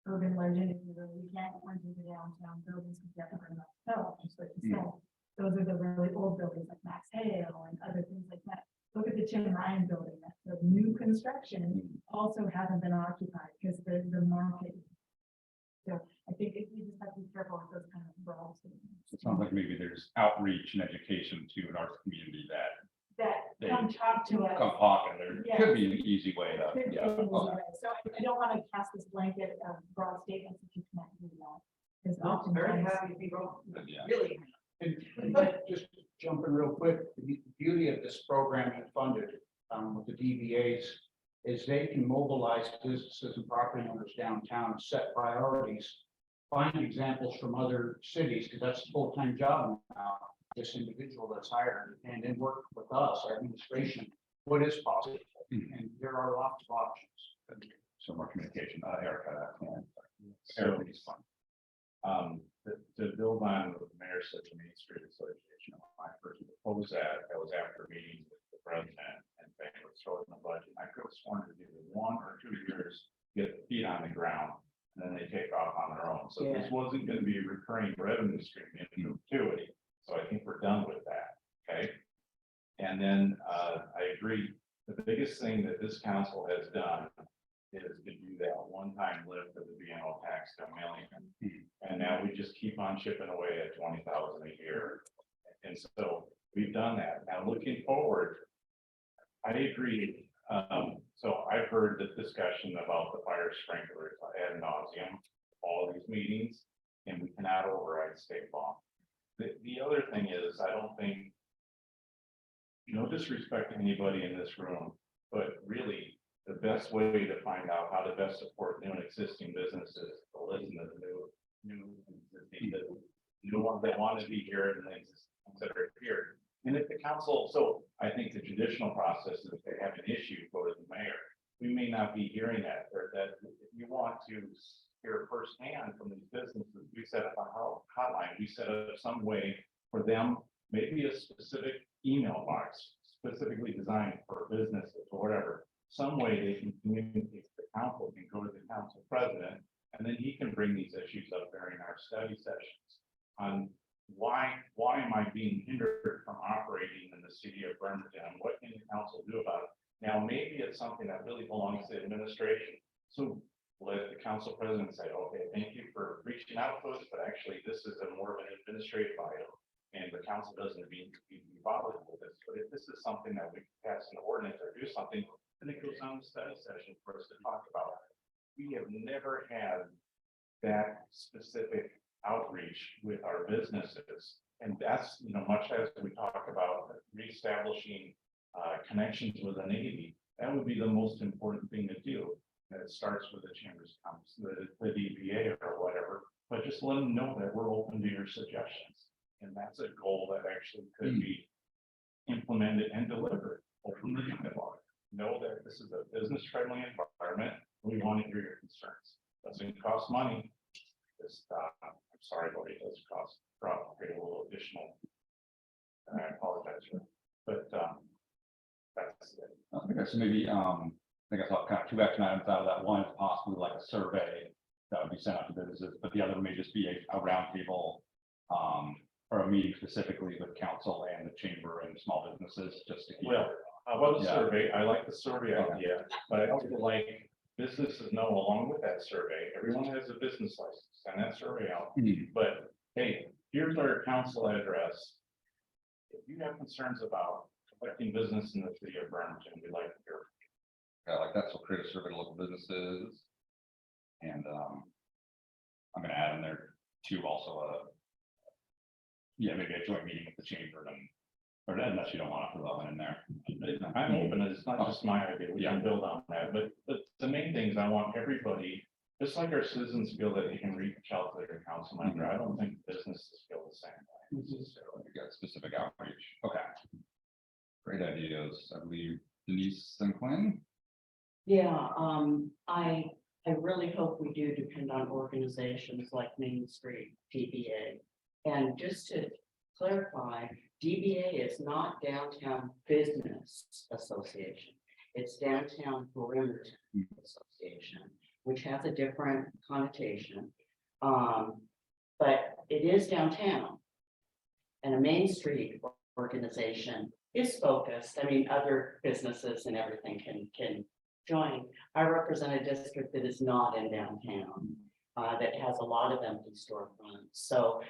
B: urban legend, if you really can't rent into downtown buildings, because you have to bring up stuff, just like you said. Those are the really old buildings like Max Hale and other things like that. Look at the Tim Ryan building, that's the new construction, also hasn't been occupied because the market. So I think we just have to be careful with those kind of broad statements.
A: It sounds like maybe there's outreach and education to an arts community that
B: That come talk to us.
A: come talk, and there
B: Yeah.
A: could be an easy way to,
B: Could be
A: yeah.
B: an easy
A: okay.
B: way. So I don't want to cast this blanket of broad statements if you can't do that. Because
J: I'm very
B: oftentimes-
J: happy to be wrong.
A: Yeah.
J: Really.
D: And just jump in real quick, the beauty of this program you funded with the DBAs is they can mobilize businesses and property owners downtown, set priorities, find examples from other cities, because that's a full-time job now, this individual that's hired, and then work with us, our administration, what is possible, and there are lots of options.
A: So more communication, Erica,
C: So,
A: everybody's fun.
C: to build on what the mayor said to Main Street Association, when I first proposed that was after meeting with the president and they were short in the budget. I could have sworn to do 1 or 2 years, get the feet on the ground, and then they take off on their own. So this wasn't gonna be a recurring revenue stream in perpetuity. So I think we're done with that, okay? And then, I agree, the biggest thing that this council has done is to do that one-time lift of the BNO tax to $1 million. And now we just keep on chipping away at 20,000 a year. And so we've done that. Now, looking forward, I agree. So I've heard the discussion about the fire sprinklers ad nauseum, all these meetings, and we cannot override state law. The other thing is, I don't think, no disrespect to anybody in this room, but really, the best way to find out how to best support new and existing businesses, to listen to the new and existing businesses, new ones that want to be here and the existing ones that are here. And if the council, so I think the judicial process is if they have an issue, go to the mayor. We may not be hearing that, or that if you want to hear firsthand from these businesses, we set up a hotline, we set up some way for them, maybe a specific email box specifically designed for businesses or whatever. Some way they can communicate to the council, can go to the council president, and then he can bring these issues up during our study sessions on why am I being hindered from operating in the city of Bremerton? What can the council do about it? Now, maybe it's something that really belongs to administration. So let the council president say, okay, thank you for reaching out to us, but actually this is a more of an administrative item. And the council doesn't be bothered with this. But if this is something that we pass an ordinance or do something, then it goes on the study session for us to talk about. We have never had that specific outreach with our businesses. And that's, much as we talk about reestablishing connections with the Navy, that would be the most important thing to do. And it starts with the chambers, the DBA or whatever, but just let them know that we're open to your suggestions. And that's a goal that actually could be implemented and delivered. Open the dialogue. Know that this is a business-friendly environment. We want to hear your concerns. Doesn't cost money. Just, I'm sorry, but it does cost probably a little additional. And I apologize for that. But that's it.
A: Okay, so maybe, I think I saw kind of 2 action items out of that. One is possibly like a survey that would be sent out to businesses, but the other may just be a roundtable, or a meeting specifically with council and the chamber and small businesses, just to keep.
C: Well, how about a
A: Yeah.
C: survey? I like the survey idea, but I also like businesses know along with that survey, everyone has a business license, send that survey out. But hey, here's our council address. If you have concerns about collecting business in the city of Bremerton, we'd like to hear.
A: Yeah, like that's what create a survey to local businesses. And I'm gonna add in there too, also maybe a joint meeting with the chamber or unless you don't want to put that one in there.
C: I'm open, it's not just my idea, we can build on that, but the main things, I want everybody, just like our citizens feel that they can reach out to their council member, I don't think businesses feel the same way.
A: So I guess specific outreach. Okay. Great ideas. I believe Denise and Quinn.
G: Yeah, I really hope we do depend on organizations like Main Street, DBA. And just to clarify, DBA is not Downtown Business Association. It's Downtown Bremerton Association, which has a different connotation. But it is downtown. And a Main Street organization is focused. I mean, other businesses and everything can join. I represent a district that is not in downtown, that has a lot of empty storefronts. So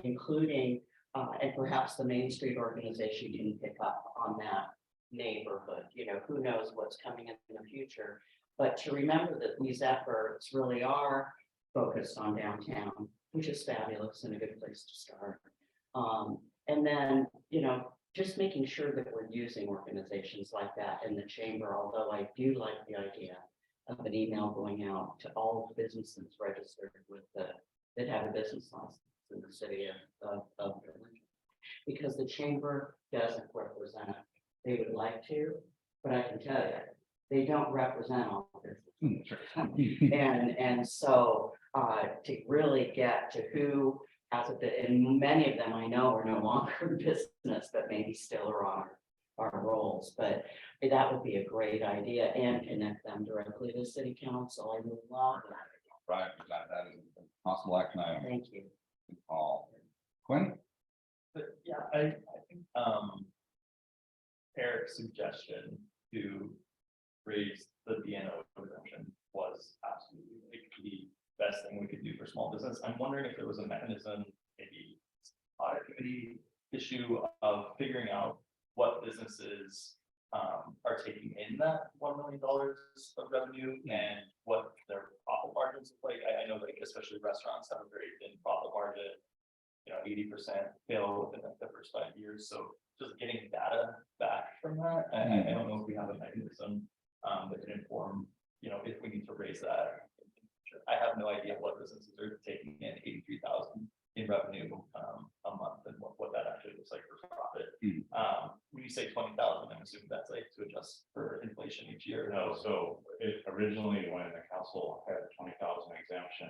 G: including, and perhaps the Main Street organization can pick up on that neighborhood. You know, who knows what's coming in the future. But to remember that these efforts really are focused on downtown, which is fabulous and a good place to start. And then, you know, just making sure that we're using organizations like that in the chamber, although I do like the idea of an email going out to all businesses registered with that have a business license in the city of Bremerton. Because the chamber doesn't represent, they would like to, but I can tell you, they don't represent all businesses. And so to really get to who has a bit, and many of them I know are no longer in business, but maybe still are on our roles. But that would be a great idea and connect them directly to City Council. I would love that.
A: Right, that is a possible action item.
G: Thank you.
A: All. Quinn?
I: But yeah, I think Eric's suggestion to raise the BNO exemption was absolutely like the best thing we could do for small business. I'm wondering if there was a mechanism, maybe audit committee issue of figuring out what businesses are taking in that $1 million of revenue and what their profit margins look like. I know like especially restaurants have a very thin profit margin, you know, 80% fail within the first 5 years. So just getting data back from that, I don't know if we have a mechanism that can inform, you know, if we need to raise that. I have no idea what businesses are taking in 83,000 in revenue a month and what that actually looks like for profit. When you say 20,000, I'm assuming that's like to adjust for inflation each year.
C: No, so it originally, when the council had a 20,000 exemption,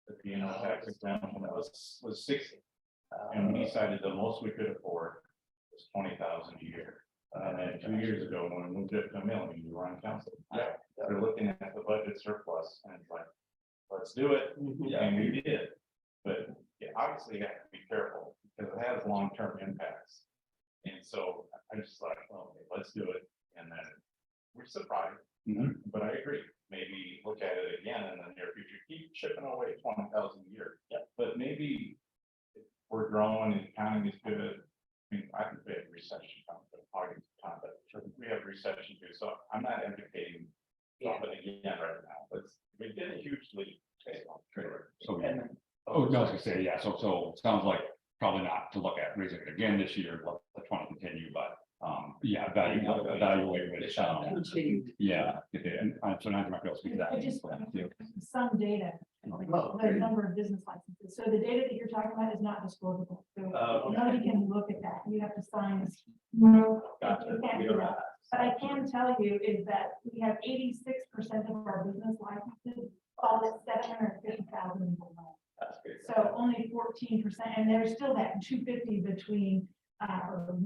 C: the BNO tax exemption was 60. And we decided the most we could afford was 20,000 a year. And then 2 years ago, when we moved it to $1 million, we were on council. They're looking at the budget surplus and it's like, let's do it. And we did. But you obviously have to be careful because it has long-term impacts. And so I just thought, well, okay, let's do it. And then we're surprised. But I agree. Maybe look at it again in the near future. Keep chipping away 20,000 a year. But maybe if we're growing and the economy is good. I mean, I think we have recession coming, but we have recession too. So I'm not advocating something again right now, but we did a huge leap.
A: So, oh, no, I was gonna say, yeah, so it sounds like probably not to look at raising it again this year, let the 20 continue, but yeah, evaluate it. Yeah, and so now I might be able to speak to that.
B: I just, some data, like the number of business licenses. So the data that you're talking about is not disclosable. So nobody can look at that. You have to sign this.
I: Gotcha.
B: You can't do that. But I can tell you is that we have 86% of our business licenses fall at 750,000.
I: That's great.
B: So only 14%, and there's still that 250 between, or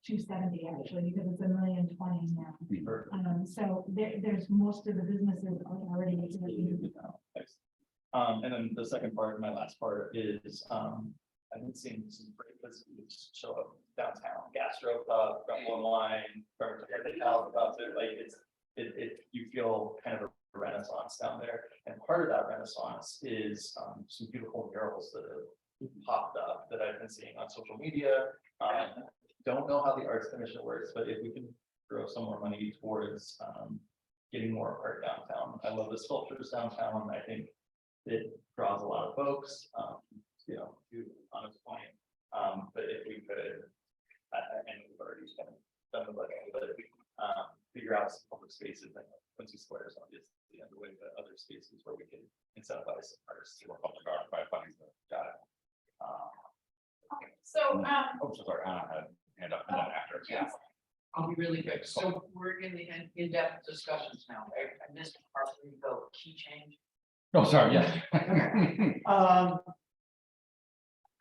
B: 270 actually, because it's 1,020,000 now. So there's most of the businesses are already.
I: Thanks. And then the second part, my last part is, I've been seeing some great businesses show up downtown, Gastro Pub, Grumble Wine, about it, like you feel kind of a renaissance down there. And part of that renaissance is some beautiful murals that have popped up that I've been seeing on social media. Don't know how the Arts Commission works, but if we can throw some more money towards getting more art downtown. I love the sculptures downtown. I think it draws a lot of folks, you know, to Anna's point. But if we could, and we've already kind of done the budget, but if we figure out some public spaces like Quincy Square is obviously underway, but other spaces where we can incentivize artists to work on the art by funding them. Got it.
F: So,
A: Oh, so sorry, Anna had hand up and then after, yeah.
J: I'll be really quick. So we're in the in-depth discussions now, right? I missed the part where you go key change.
A: Oh, sorry, yeah.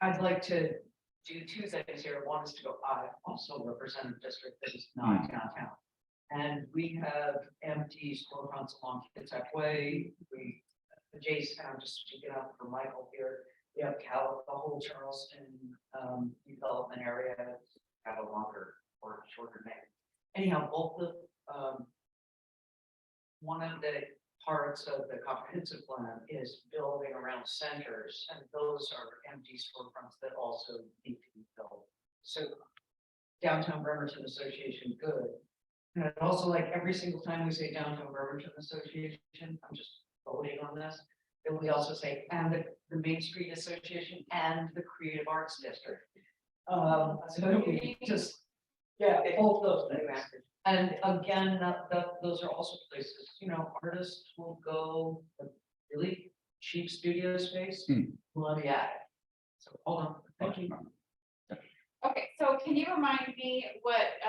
J: I'd like to do two things here. One is to go, I also represent a district that is not downtown. And we have empty storefronts along Kitsap Way. We, adjacent, I'm just speaking up for Michael here. We have the whole Charleston development area have a longer or shorter name. Anyhow, both of one of the parts of the comprehensive plan is building around centers, and those are empty storefronts that also need to be built. So downtown Bremerton Association, good. And I'd also like every single time we say downtown Bremerton Association, I'm just voting on this. Then we also say, and the Main Street Association and the Creative Arts District. So we just, yeah, both those things. And again, those are also places, you know, artists will go a really cheap studio space, let me at it. So hold on, thank you.
F: okay, so can you remind me what,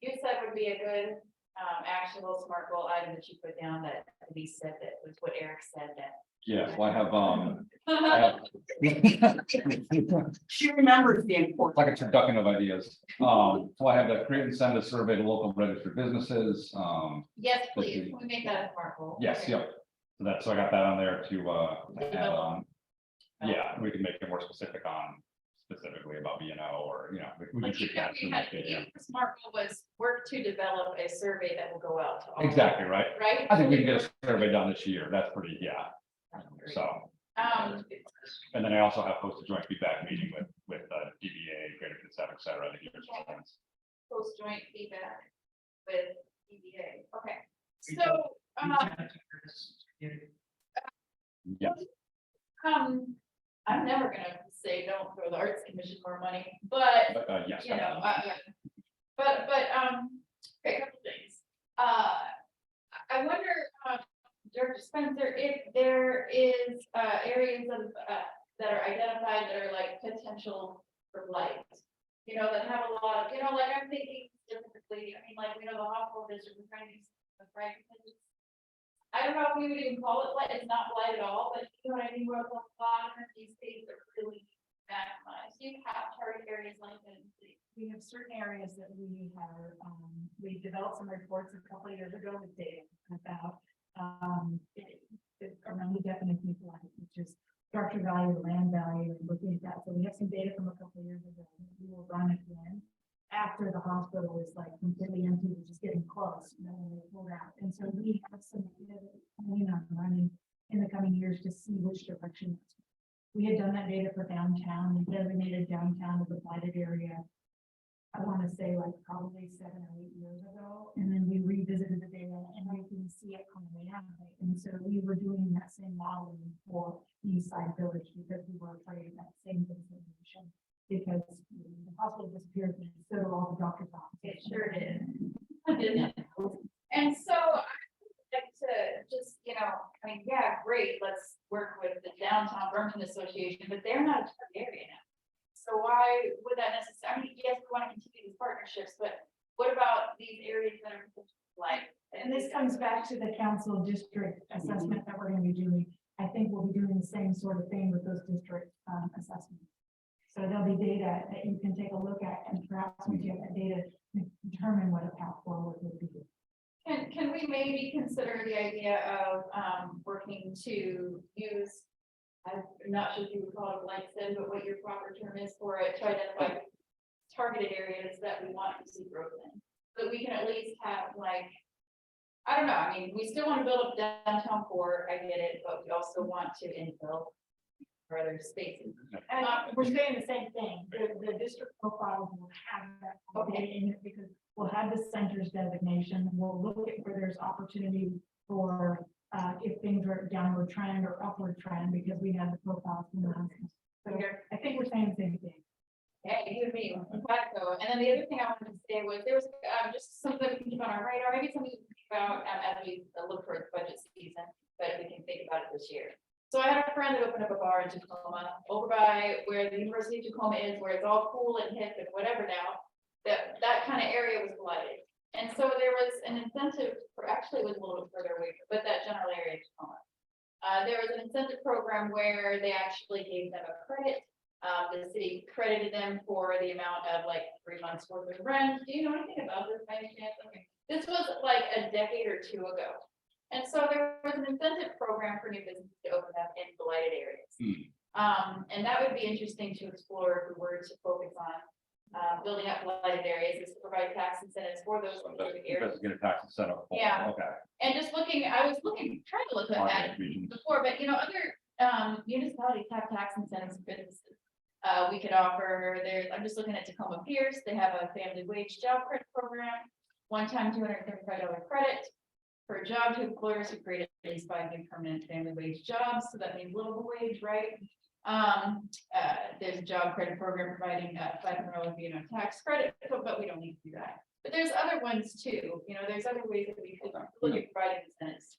F: you said would be a good, actionable SMART goal item that you put down that we said that was what Eric said that.
A: Yes, well, I have,
G: She remembers the important.
A: like a turducken of ideas. So I have the create and send a survey to local registered businesses.
F: Yes, please, can we make that a SMART goal?
A: Yes,
F: Okay.
A: yep. So I got that on there to add on. Yeah, we can make it more specific on specifically about B&O or, you know, we can
F: Like,
A: see
F: even if
A: that.
F: we had, even if SMART goal was work to develop a survey that will go out to all.
A: Exactly, right?
F: Right?
A: I think we can get a survey done this year. That's pretty, yeah. So, and then I also have posted joint feedback meeting with DBA, Greater Kitsap, et cetera. to hear some things.
F: Post joint feedback with EBA, okay, so,
A: Yeah,
F: I'm never gonna say don't throw the Arts Commission more money, but
A: but yes.
F: you know, but, okay, a couple things. I wonder, Director Spencer, if there is, areas of, that are identified that are like potential for blight. You know, that have a lot of, you know, like I'm thinking specifically, I mean, like, we know the hospital district, we're trying to, I don't know if we would even call it blight, it's not blight at all, but you know what I mean, where a lot of these things are really maximized. You have target areas like that.
B: We have certain areas that we have, we developed some reports a couple of years ago with data about, around the definition of land, which is structure value, land value, and looking at that. So we have some data from a couple of years ago. We will run it again after the hospital is like completely empty, which is getting close, you know, when we pull out. And so we have some data coming up and running in the coming years to see which direction. We had done that data for downtown. We designated downtown as a blighted area. I want to say like probably 7 or 8 years ago, and then we revisited the data and we can see it coming out. And so we were doing that same modeling for East Side Village because we were afraid of that same situation. Because the hospital disappeared and so did all the doctor's offices.
F: It sure did. Didn't it? And so I would like to just, you know, I mean, yeah, great, let's work with the Downtown Bremerton Association, but they're not a target area now. So why would that necessarily, I mean, yes, we want to continue these partnerships, but what about these areas that are like?
B: And this comes back to the council district assessment that we're going to be doing. I think we'll be doing the same sort of thing with those district assessments. So there'll be data that you can take a look at, and perhaps we have that data to determine what a path forward would be.
F: Can we maybe consider the idea of working to use, I'm not sure if you would call it like said, but what your proper term is for it, to identify targeted areas that we want to see growth in. So we can at least have like, I don't know, I mean, we still want to build up downtown core, I get it, but we also want to infill further spaces.
B: And we're saying the same thing. The district profiles will have that data in it because we'll have the centers designation. We'll look at where there's opportunity for if things are downward trend or upward trend because we have the profiles. So I think we're saying the same thing.
F: Yeah, you and me, so. And then the other thing I wanted to say was there was just something we can keep on our radar, maybe something we can think about as we look towards budget season, but we can think about it this year. So I had a friend that opened up a bar in Tacoma, over by where the University of Tacoma is, where it's all cool and hip and whatever now. That kind of area was blighted. And so there was an incentive, or actually it was a little bit further away, but that general area of Tacoma. There was an incentive program where they actually gave them a credit. The city credited them for the amount of like 3 months worth of rent. Do you know anything about this by any chance? Okay. This was like a decade or two ago. And so there was an incentive program for new businesses to open up in blighted areas. And that would be interesting to explore if we were to focus on building up blighted areas, is to provide tax incentives for those specific areas.
A: Get a tax incentive.
F: Yeah.
A: Okay.
F: And just looking, I was trying to look at that before, but you know, other municipalities have tax incentives for businesses. We could offer, I'm just looking at Tacoma Pierce, they have a family wage job credit program, one-time $235 credit for a job to employers who create at least 5 new permanent family wage jobs, so that means livable wage, right? There's a job credit program providing $500 tax credit, but we don't need to do that. But there's other ones too, you know, there's other ways that we could look at providing incentives.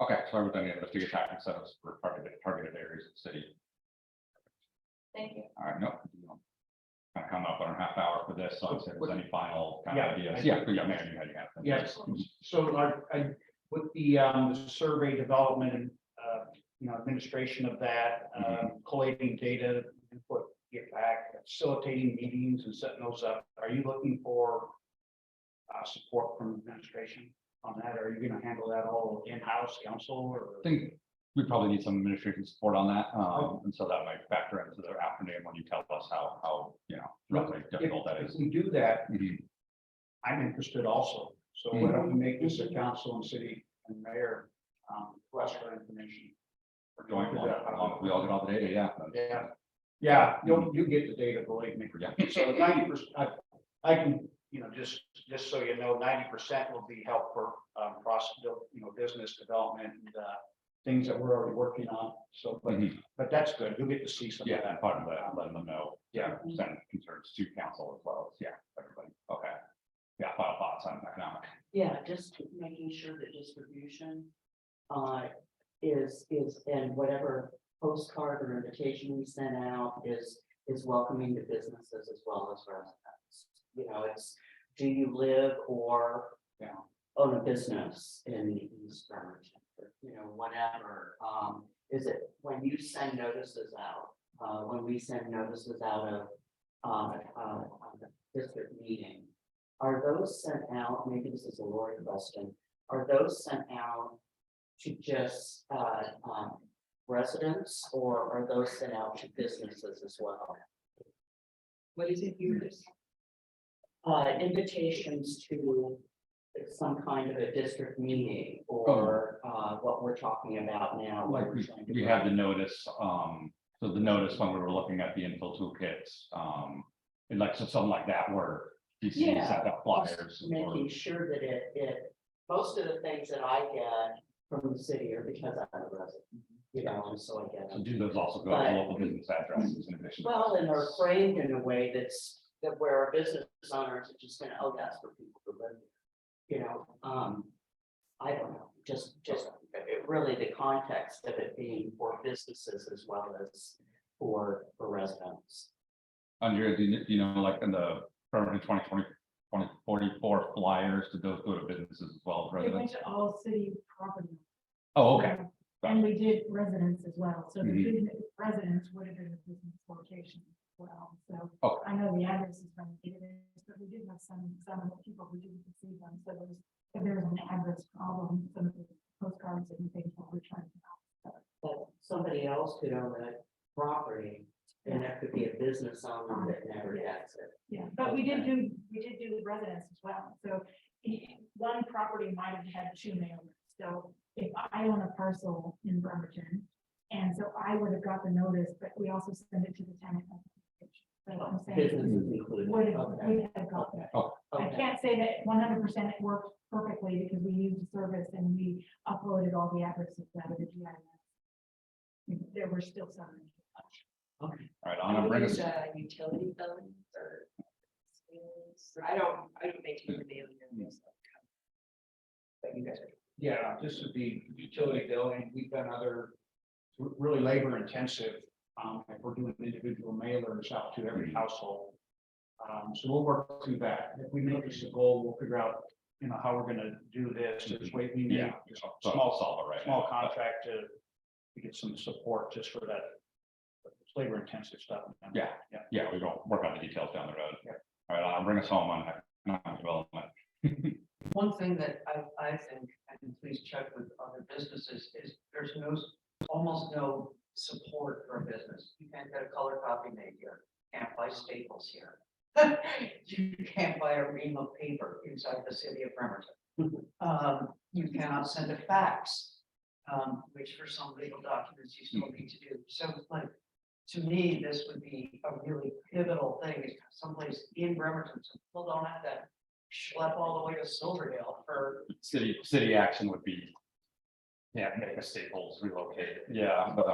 A: Okay, so everything investigate tax incentives for targeted areas of the city.
F: Thank you.
A: All right, no. Kind of come up on a half hour for this, so if there's any final kind of
D: Yeah,
A: ideas. Yeah, man, you had your hand.
D: Yes, so I, with the survey development and, administration of that, collating data, input, get back, facilitating meetings and setting those up, are you looking for support from administration on that? Or are you gonna handle that all in-house council or?
A: I think we probably need some administration support on that, and so that might factor into the afternoon when you tell us how roughly difficult that
D: If
A: is.
D: we do that,
A: Mhm.
D: I'm interested also. So why don't we make this a council and city and mayor request for information?
A: Joint, we all get all the data, yeah.
D: Yeah, you get the data, believe me.
A: Yeah.
D: So 90%, I can, just so you know, 90% will be help for business development and things that we're already working on. So, but that's good. You'll get to see some of
A: Yeah,
D: that.
A: part of that, letting them know,
D: Yeah.
A: send concerns to council as well as, everybody, okay. Yeah, final thoughts on economic.
G: Yeah, just making sure that distribution is, and whatever postcard or invitation we send out is welcoming to businesses as well as residents. It's, do you live or, own a business in East Bremerton, whatever. Is it when you send notices out, when we send notices out of a district meeting, are those sent out, maybe this is a Lori question, are those sent out to just residents, or are those sent out to businesses as well?
J: What is it, yours?
G: Invitations to some kind of a district meeting, or what we're talking about now.
A: Like we had the notice, so the notice when we were looking at the infill toolkits, and like, so something like that where BCC sent out flyers.
G: Making sure that it, most of the things that I get from the city are because I'm a resident, and so I get
A: So
G: them.
A: do those also go to local business addresses in addition?
G: Well, and they're framed in a way that where our business owners are just gonna, that's for people to live here. I don't know, just really the context of it being for businesses as well as for residents.
A: Andrea, do you know, like in the Bremerton 2044 flyers, did those go to businesses as well as
B: It went
A: residents?
B: to all city property.
A: Oh, okay.
B: And we did residents as well, so the
A: Mhm.
B: business residents would have been a business location as well, so.
A: Okay.
B: I know the address is from the database, but we did have some of the people who didn't receive them, so if there was an address problem, some of the postcards and things that we're trying to help.
G: But somebody else could own that property, and there could be a business owner that never gets it.
B: Yeah, but we did do residents as well, so one property might have had 2 mailers, so if I own a parcel in Bremerton, and so I would have got the notice, but we also send it to the tenant. So I'm saying,
G: Businesses included.
B: would
G: Okay.
B: have got that.
A: Oh,
B: I
G: Okay.
B: can't say that 100% it worked perfectly because we used the service and we uploaded all the addresses out of the GIS. There were still some.
A: all right, I'm gonna bring us.
J: Utility billings or. I don't make you mail your stuff. But you guys are.
D: Yeah, this would be utility billing. We've done other really labor intensive, if we're doing individual mailers out to every household. So we'll work through that. If we make this a goal, we'll figure out, you know, how we're gonna do this. There's way we need just a small
A: solve it right
D: small
A: now.
D: contract to get some support just for that labor intensive stuff.
A: Yeah.
D: Yeah.
A: Yeah, we don't work on the details down the road.
D: Yeah.
A: All right, I'll bring us home on economic development.
J: One thing that I think, and please check with other businesses, is there's almost no support for a business. You can't get a color copy made here, can't buy staples here. You can't buy a ream of paper inside the city of Bremerton. You cannot send a fax, which for some legal documents you still need to do. So like, to me, this would be a really pivotal thing, is someplace in Bremerton, so people don't have to schlep all the way to Silverdale for.
A: City action would be. Yeah, make a Staples relocate. Yeah, but.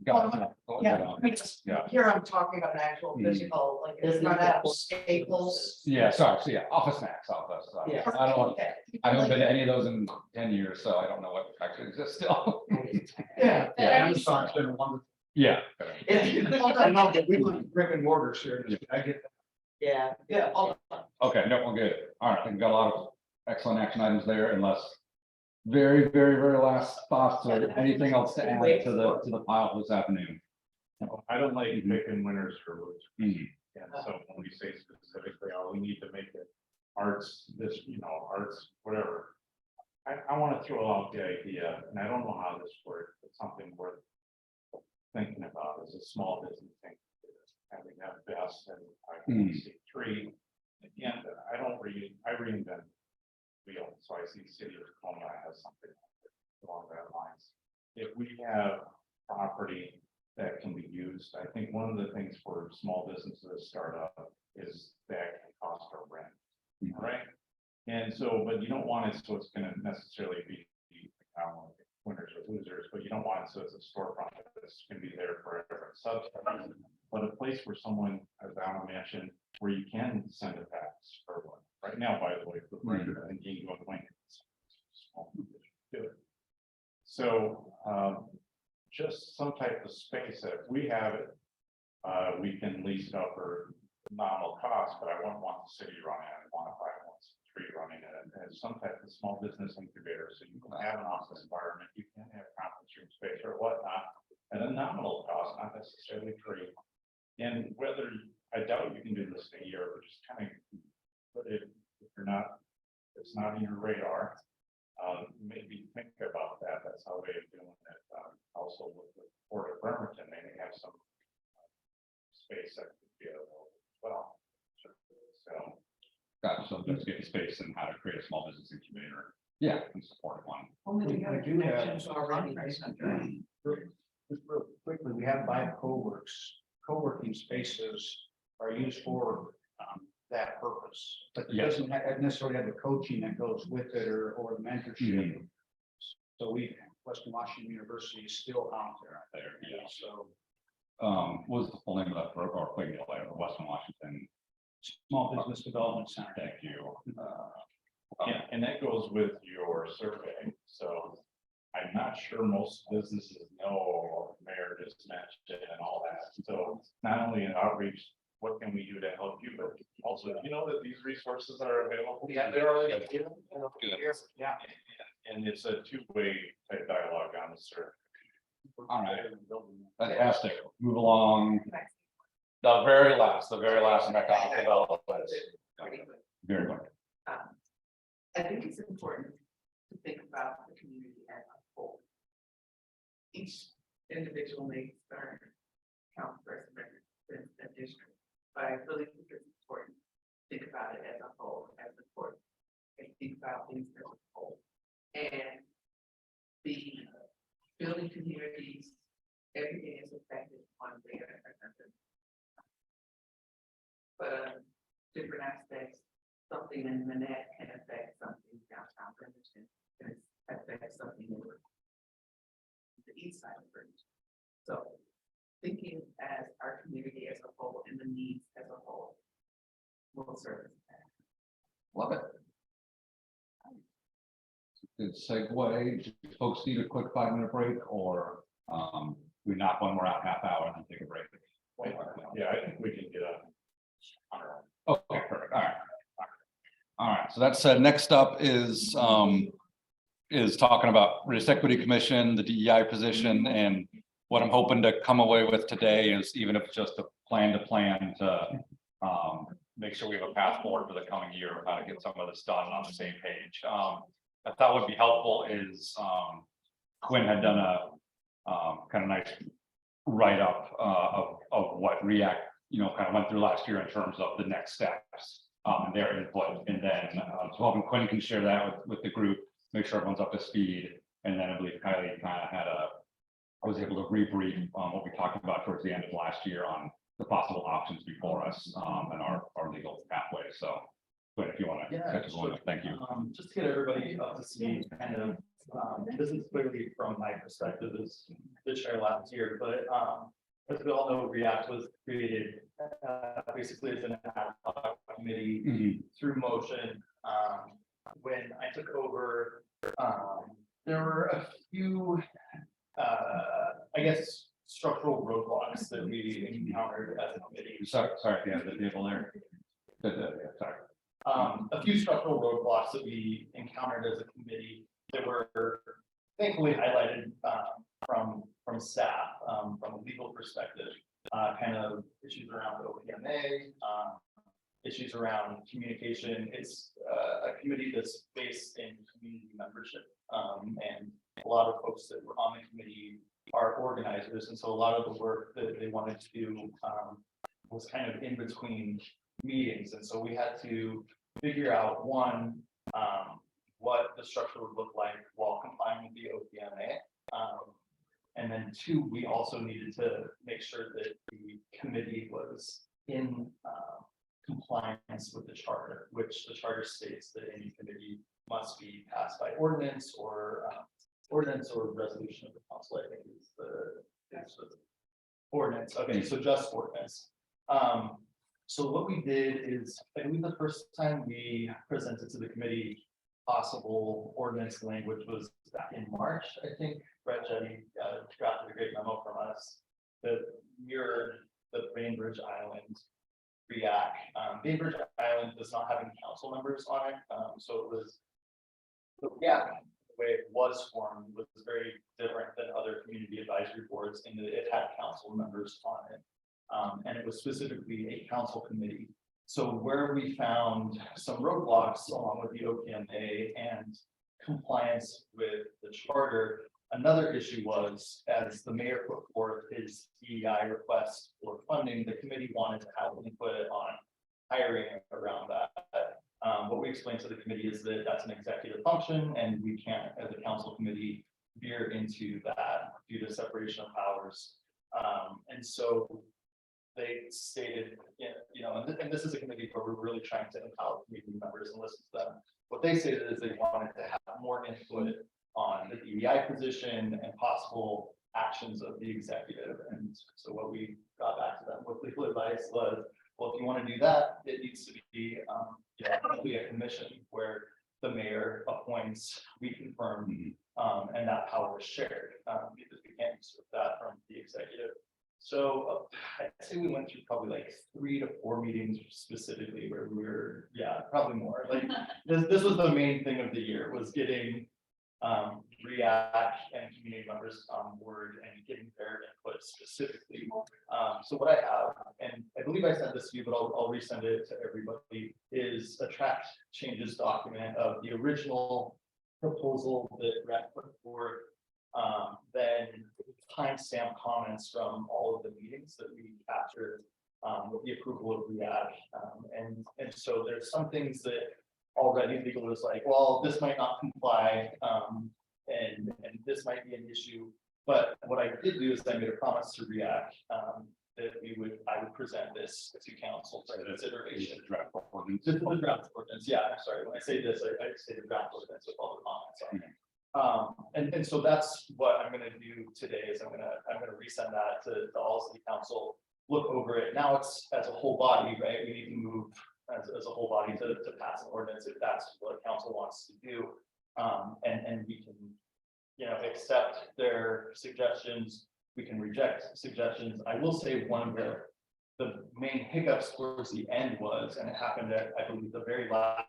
A: Yeah.
J: Here I'm talking about an actual physical, like, it's not out Staples.
A: Yeah, sorry, so yeah, office snacks, office.
J: Yeah.
A: I don't, I haven't been to any of those in 10 years, so I don't know what actually exists still.
J: Yeah.
A: Yeah.
D: Amazon's been a wonderful.
A: Yeah.
D: I know that we want brick and mortars here. I get that.
G: Yeah.
J: Yeah, all done.
A: Okay, no, we're good. All right, we've got a lot of excellent action items there, unless very, very, very last thoughts or anything else to add to the pile this afternoon.
C: I don't like picking winners for losers.
A: Mhm.
C: And so when we say specifically, oh, we need to make it arts, this, you know, arts, whatever. I want to throw out the idea, and I don't know how this works, but something worth thinking about is a small business thing. Having that best and I see three. Again, I reinvent wheel, so I see city of Tacoma has something along that lines. If we have property that can be used, I think one of the things for small businesses to start up is that can cost a rent, right? And so, but you don't want it so it's gonna necessarily be, I don't know, winners or losers, but you don't want it so it's a storefront that's gonna be there forever. Subsidies, but a place where someone, as Alan mentioned, where you can send a fax or what. Right now, by the way, for Bremerton, I think you can go to do it. So, just some type of space that if we have it, we can lease it out for nominal cost, but I wouldn't want the city running it. I want to buy one, three running it, and some type of small business incubator, so you can have an office environment, you can have conference room space or whatnot, at a nominal cost, not necessarily free. And whether, I doubt you can do this in a year, but just kind of, but if you're not, it's not in your radar, maybe think about that. That's how they're doing it. Also with the Port of Bremerton, they may have some space that could be available as well. So.
A: Gotcha, so let's get the space and how to create a small business incubator. Yeah, and support one.
J: Only we got
D: We do have-
J: connections already.
D: Just real quickly, we have 5 co-working spaces are used for that purpose. But it
A: Yes.
D: doesn't necessarily have the coaching that goes with it or the mentorship. So Western Washington University is still out there.
A: Yeah.
D: So
A: What was the full name of that, or quick, Western Washington?
D: Small Business Development Center.
A: Thank you.
C: Yeah, and that goes with your survey, so I'm not sure most businesses know Mayor just mentioned and all that. So not only in outreach, what can we do to help you, but also, you know, that these resources are available.
E: Yeah, they're already.
C: Yeah, and it's a two-way type dialogue on the survey.
A: All right, fantastic. Move along. The very last economic development. Very good.
K: I think it's important to think about the community as a whole. Each individual may concern count for a district, but I really think it's important to think about it as a whole, as a court, and think about things as a whole. And the building communities, everything is affected one way or another. But different aspects, something in Manette can affect something downtown Bremerton, can affect something in the east side of Bremerton. So thinking as our community as a whole and the needs as a whole will serve as that.
A: Love it. good segue. Do folks need a quick 5-minute break or we knock one more out half hour and then take a break?
C: Yeah, I think we can get up.
A: Okay, perfect. All right. All right. So that said, next up is talking about Race Equity Commission, the DEI position, and what I'm hoping to come away with today is, even if it's just a plan to make sure we have a path forward for the coming year of how to get some of this done on the same page. I thought would be helpful is Quinn had done a kind of nice write-up of what REAC, kind of went through last year in terms of the next steps and their input. And then so hoping Quinn can share that with the group, make sure everyone's up to speed. And then I believe Kylie kind of I was able to rebrief what we talked about towards the end of last year on the possible options before us and our legal pathway. So, Quinn, if you want to catch us along, thank you.
I: Just to get everybody up to speed, kind of, this is clearly from my perspective as the chair last year, but as we all know, REACT was created basically as an ad hoc committee through motion. When I took over, there were a few, I guess, structural roadblocks that we encountered as a committee.
A: Sorry, yeah, the table there. Sorry.
I: A few structural roadblocks that we encountered as a committee that were thankfully highlighted from staff, from a legal perspective, kind of issues around OPMA, issues around communication. It's a committee that's based in community membership, and a lot of folks that were on the committee are organizers, and so a lot of the work that they wanted to do was kind of in between meetings, and so we had to figure out one, what the structure would look like while complying with the OPMA, and then two, we also needed to make sure that the committee was in compliance with the charter, which the charter states that any committee must be passed by ordinance or resolution of the council. I think is the ordinance. Okay, so just ordinance. So what we did is, I believe the first time we presented to the committee possible ordinance language was back in March. I think Brett Jetty drafted a great memo from us that mirrored the Bainbridge Island REAC. Bainbridge Island does not have any council members on it, so it was the way it was formed was very different than other community advisory boards in that it had council members on it. And it was specifically a council committee. So where we found some roadblocks along with the OPMA and compliance with the charter, another issue was, as the mayor put forth his DEI request for funding, the committee wanted to have input on hiring around that. What we explained to the committee is that that's an executive function and we can't, as a council committee, veer into that due to separation of powers. And so they stated, and this is a committee where we're really trying to empower community members and listen to them. What they stated is they wanted to have more input on the DEI position and possible actions of the executive. And so what we got back to them with legal advice was, well, if you want to do that, it needs to be a commission where the mayor appoints, we confirm, and that power is shared, because we can't usurp that from the executive. So I'd say we went through probably like 3 to 4 meetings specifically where we were, probably more. Like this was the main thing of the year, was getting REAC and community members on board and getting their input specifically. So what I have, and I believe I sent this to you, but I'll resend it to everybody, is a track changes document of the original proposal that REAC put forward. Then timestamp comments from all of the meetings that we captured with the approval of REAC. And so there's some things that already legal is like, well, this might not comply, and this might be an issue. But what I did do is I made a promise to REAC that I would present this to council for consideration.
A: Draft ordinance.
I: This is the draft ordinance. Yeah, I'm sorry. When I say this, I say the draft ordinance with all the comments on it. And so that's what I'm going to do today is I'm going to resend that to all city council, look over it. Now it's as a whole body, right? We need to move as a whole body to pass an ordinance if that's what council wants to do. And we can, accept their suggestions, we can reject suggestions. I will say one of the main hiccups towards the end was, and it happened at, I believe, the very last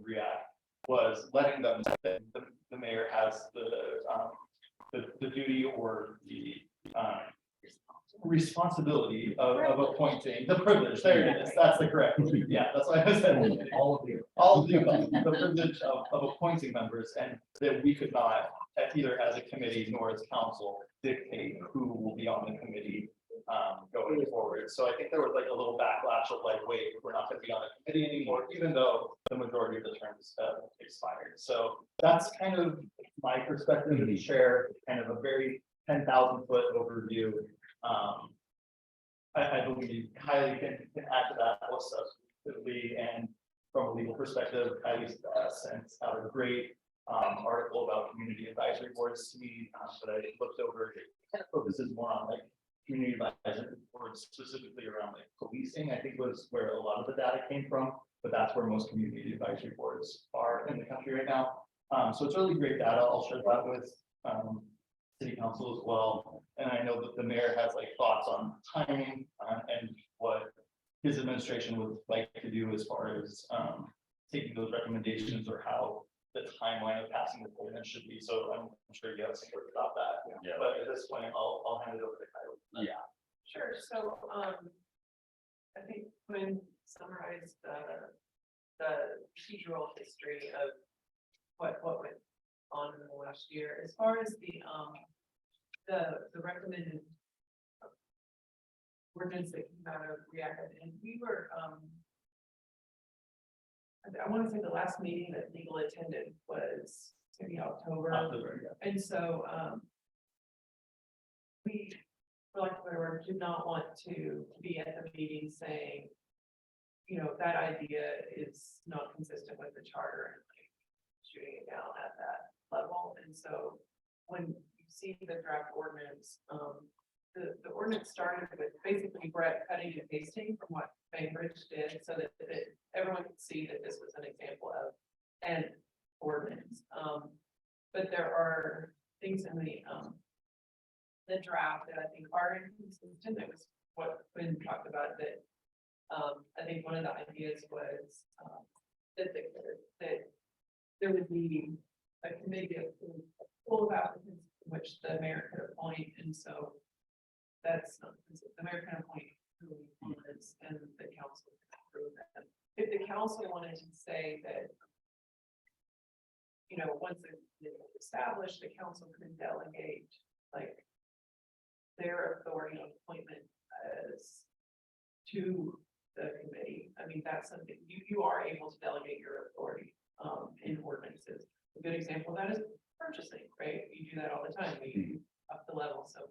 I: REAC, was letting them, the mayor has the duty or the responsibility of appointing, the privilege, there it is, that's the correct, yeah, that's what I said. All of the above, the privilege of appointing members, and that we could not, either as a committee nor as council, dictate who will be on the committee going forward. So I think there was like a little backlash of like, wait, we're not gonna be on a committee anymore, even though the majority of the terms expired. So that's kind of my perspective to share, kind of a very 10,000-foot overview. I believe Kylie can add to that also substantively, and from a legal perspective, Kylie sent out a great article about community advisory boards to me that I looked over. It kind of focuses more on like community advisory boards, specifically around like policing, I think was where a lot of the data came from, but that's where most community advisory boards are in the country right now. So it's really great data. I'll share that with City-Council as well. And I know that the mayor has like thoughts on timing and what his administration would like to do as far as taking those recommendations or how the timeline of passing the ordinance should be. So I'm sure you have some words about that.
A: Yeah.
I: But at this point, I'll hand it over to Kylie.
A: Yeah.
K: Sure, so, I think Quinn summarized the procedural history of what went on in the last year. As far as the recommended ordinance that came out of REAC, and we were, I want to say the last meeting that legal attended was maybe October. And so, we, for lack of a better word, did not want to be at the meeting saying, that idea is not consistent with the charter and like shooting it down at that level. And so when you see the draft ordinance, the ordinance started with basically Brett cutting and pasting from what Bainbridge did so that everyone could see that this was an example of an ordinance. But there are things in the draft that I think are inconsistent. That was what Quinn talked about, that I think one of the ideas was that there would be a committee of full of applicants which the mayor could appoint, and so that's not, the mayor can appoint who he wants and the council can approve them. If the council wanted to say that, once it's established, the council can delegate like their authority on appointment as to the committee. I mean, that's something you are able to delegate your authority in ordinances. A good example of that is purchasing, right? You do that all the time, you up the level. So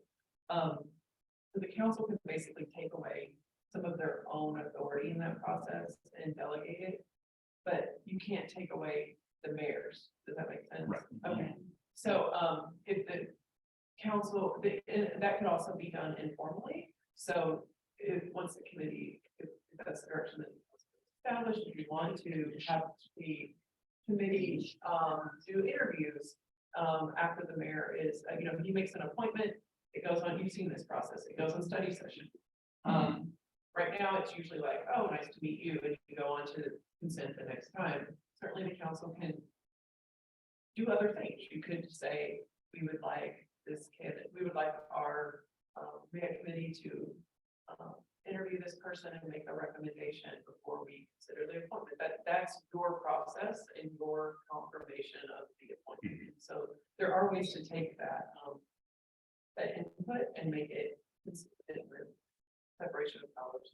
K: the council can basically take away some of their own authority in that process and delegate it, but you can't take away the mayor's. Does that make sense?
A: Right.
K: Okay. So if the council, that could also be done informally. So once the committee, if that's the direction that it's established, if you want to have the committee do interviews after the mayor is, he makes an appointment, it goes on, you've seen this process, it goes on study session. Right now, it's usually like, oh, nice to meet you, and you go on to consent the next time. Certainly the council can do other things. You could say, we would like this candidate, we would like our REAC committee to interview this person and make a recommendation before we consider the appointment. That's your process and your confirmation of the appointment. So there are ways to take that input and make it consistent with separation of powers.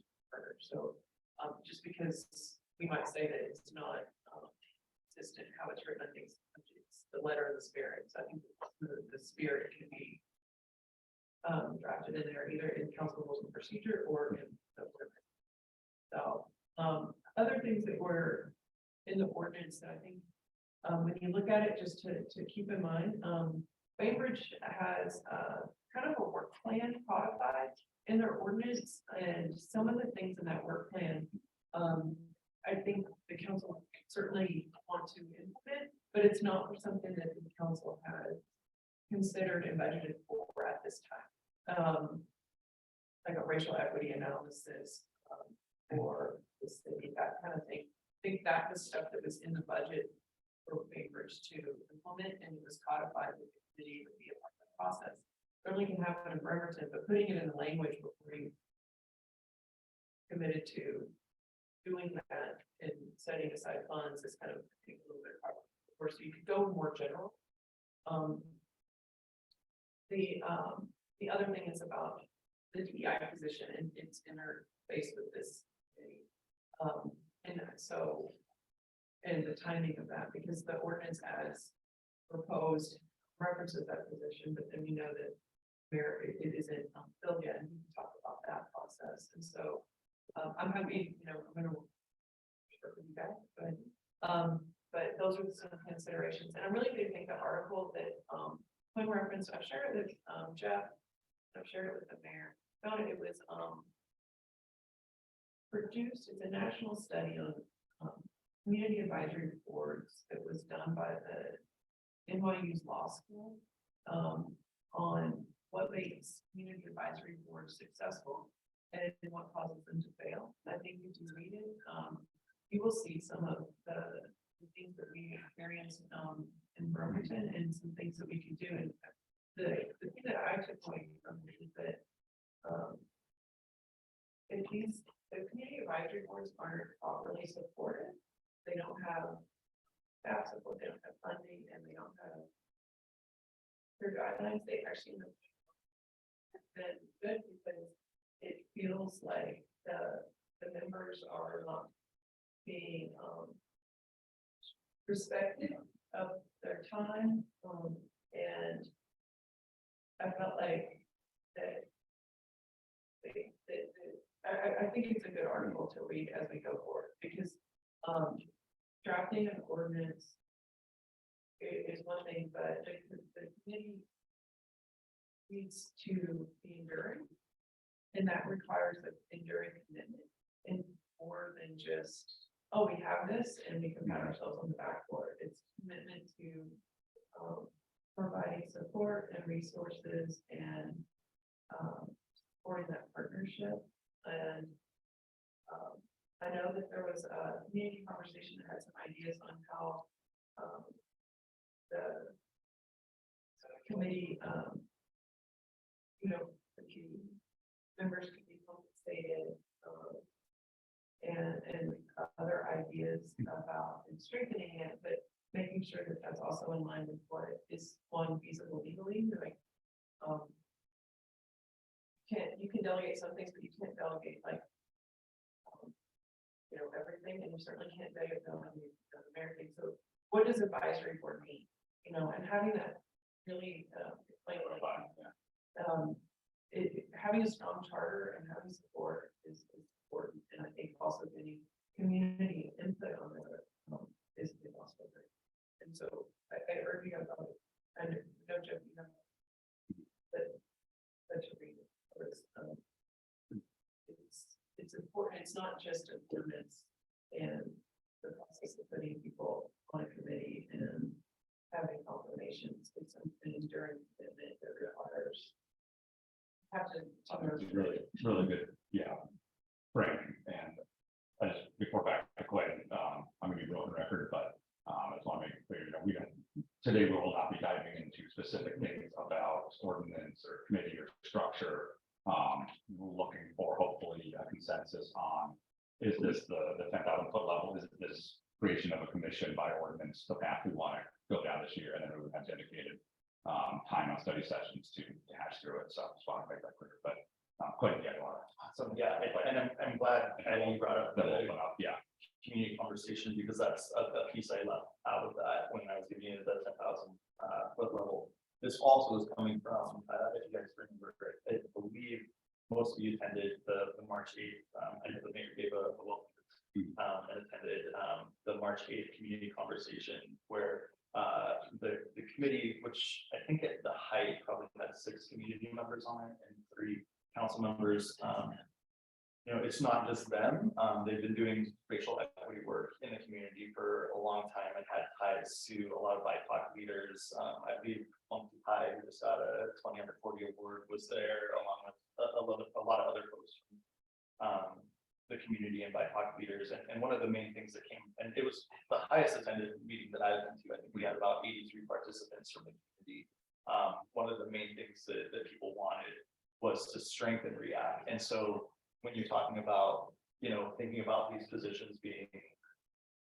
K: So just because we might say that it's not consistent how it's written, I think it's the letter of the spirit. So I think the spirit can be drafted in there either in council rules and procedure or in the ordinance. So other things that were in the ordinance that I think when you look at it, just to keep in mind, Bainbridge has kind of a work plan codified,
J: in their ordinance and some of the things in that work plan. I think the council certainly want to implement, but it's not something that the council has considered and budgeted for at this time. Like a racial equity analysis, for the city, that kind of thing. I think that was stuff that was in the budget for Bainbridge to implement, and it was codified with the committee to be a part of the process. Certainly can happen in Bremerton, but putting it in the language before you committed to doing that and setting aside funds is kind of, I think, a little bit hard. Of course, you could go more general. The other thing is about the DEI position and its interface with this committee. And so, and the timing of that, because the ordinance as proposed references that position, but then we know that where it isn't filled yet, and we can talk about that process. And so, I'm happy, I'm gonna work with you guys, but those are some considerations. And I really do think the article that, when referenced, I've shared it with, Jeff, I've shared it with the mayor, found it was, produced, it's a national study on, community advisory boards that was done by the NYU's law school, on what makes community advisory boards successful and what causes them to fail. I think if you read it, you will see some of the things that we experienced, in Bremerton and some things that we can do. And the thing that I took away from it is that, if the community advisory boards aren't properly supported, they don't have staff support, they don't have funding, and they don't have their guidelines, they actually have been good because it feels like the members are not being respected of their time, and I felt like that I think it's a good article to read as we go forward, because drafting an ordinance is one thing, but the committee needs to be enduring, and that requires an enduring commitment, and more than just, oh, we have this and we can pat ourselves on the back for it. It's commitment to providing support and resources and supporting that partnership. And I know that there was a community conversation that had some ideas on how the committee, the members could be compensated, and other ideas about and strengthening it, but making sure that that's also in line with what is one feasible legally. Like, you can delegate some things, but you can't delegate like, everything, and you certainly can't delegate the American. So what does advisory board mean? And having that really explain having a strong charter and having support is important. And I think also getting community input on it is also great. And so I urge you about it. And no joke, that should read it. It's important. It's not just a ordinance and the process of putting people on a committee and having confirmations. It's an enduring commitment that requires
A: Really good, framing. And I just, before back to Quinn, I'm gonna be broken record, but I just want to make it clear, today we will not be diving into specific things about ordinance or committee or structure. We're looking for hopefully a consensus on, is this the 10,000 foot level? Is this creation of a commission by ordinance the path we want to go down this year? And then we would have dedicated time on study sessions to hash through it. So I just want to make that clear. But Quinn, yeah,
I: So and I'm glad you brought up
A: that
I: the
A: will open up. Yeah.
I: community conversation, because that's a piece I left out of that when I was giving you the 10,000 foot level. This also is coming from, if you guys remember, I believe most of you attended the March 8th. I know the mayor gave a welcome and attended the March 8th community conversation, where the committee, which I think at the height probably had 6 community members on it and 3 council council members, you know, it's not just them. They've been doing racial equity work in the community for a long time and had ties to a lot of BIPOC leaders. I believe Monkey Pie, who just got a 20 under 40 award, was there along with a lot of other folks from the community and BIPOC leaders. And one of the main things that came, and it was the highest attended meeting that I've been to. I think we had about 83 participants from the community. One of the main things that people wanted was to strengthen REAC. And so when you're talking about, you know, thinking about these positions being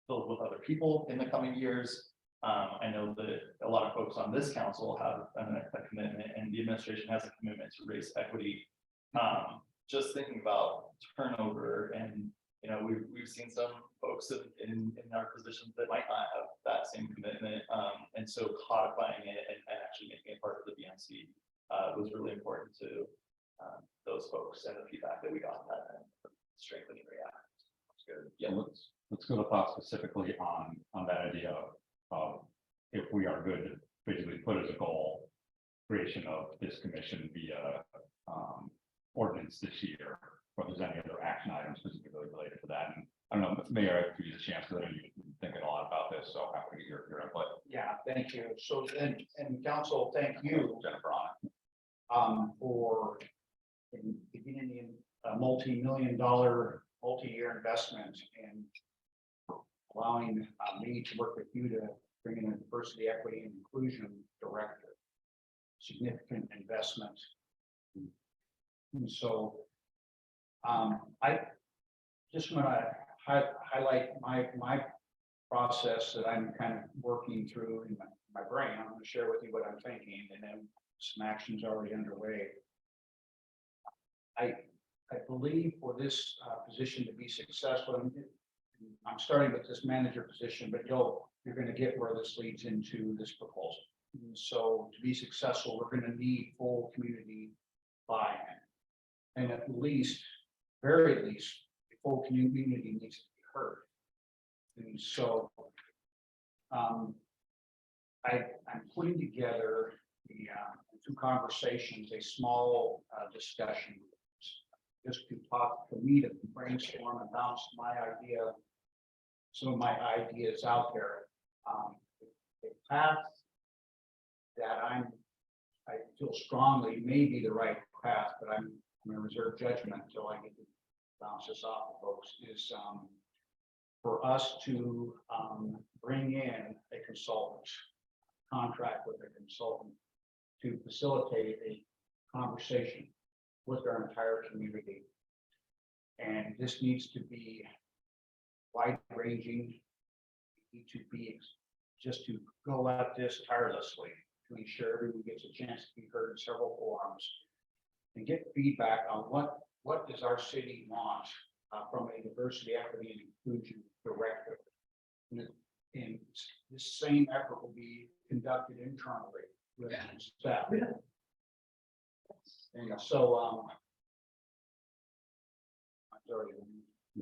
I: filled with other people in the coming years, I know that a lot of folks on this council have a commitment, and the administration has a commitment to race equity. Just thinking about turnover, and you know, we've seen some folks in our positions that might not have that same commitment, and so codifying it and actually making it part of the BNC was really important to those folks, and the feedback that we got that and strengthening REAC. That's good.
A: Yeah, let's go to thought specifically on that idea of if we are good to basically put as a goal creation of this commission via ordinance this year, or if there's any other action items specifically related to that. And I don't know, Mayor, I give you the chance because I know you've been thinking a lot about this, so happy to hear your input.
D: Yeah, thank you. So, and council, thank you,
A: Jennifer, on it.
D: for beginning a multi-million-dollar, multi-year investment and allowing me to work with you to bring in a diversity, equity, and inclusion director. Significant investment. And so I just want to highlight my process that I'm kind of working through in my brain. I'm going to share with you what I'm thinking, and then some actions already underway. I believe for this position to be successful, and I'm starting with this manager position, but you're going to get where this leads into this proposal. And so to be successful, we're going to need full community buy-in, and at least, very least, the full community needs to be heard. And so I'm putting together the two conversations, a small discussion, just to talk, to meet and brainstorm and bounce some of my ideas out there. The path that I feel strongly may be the right path, but I'm going to reserve judgment until I get to bounce this off of folks, is for us to bring in a consultant, contract with a consultant to facilitate a conversation with our entire community. And this needs to be wide-ranging. We need to be just to go at this tirelessly to ensure everyone gets a chance to be heard in several forums and get feedback on what does our city want from a diversity, equity, and inclusion directive. And this same effort will be conducted internally with staff. And so all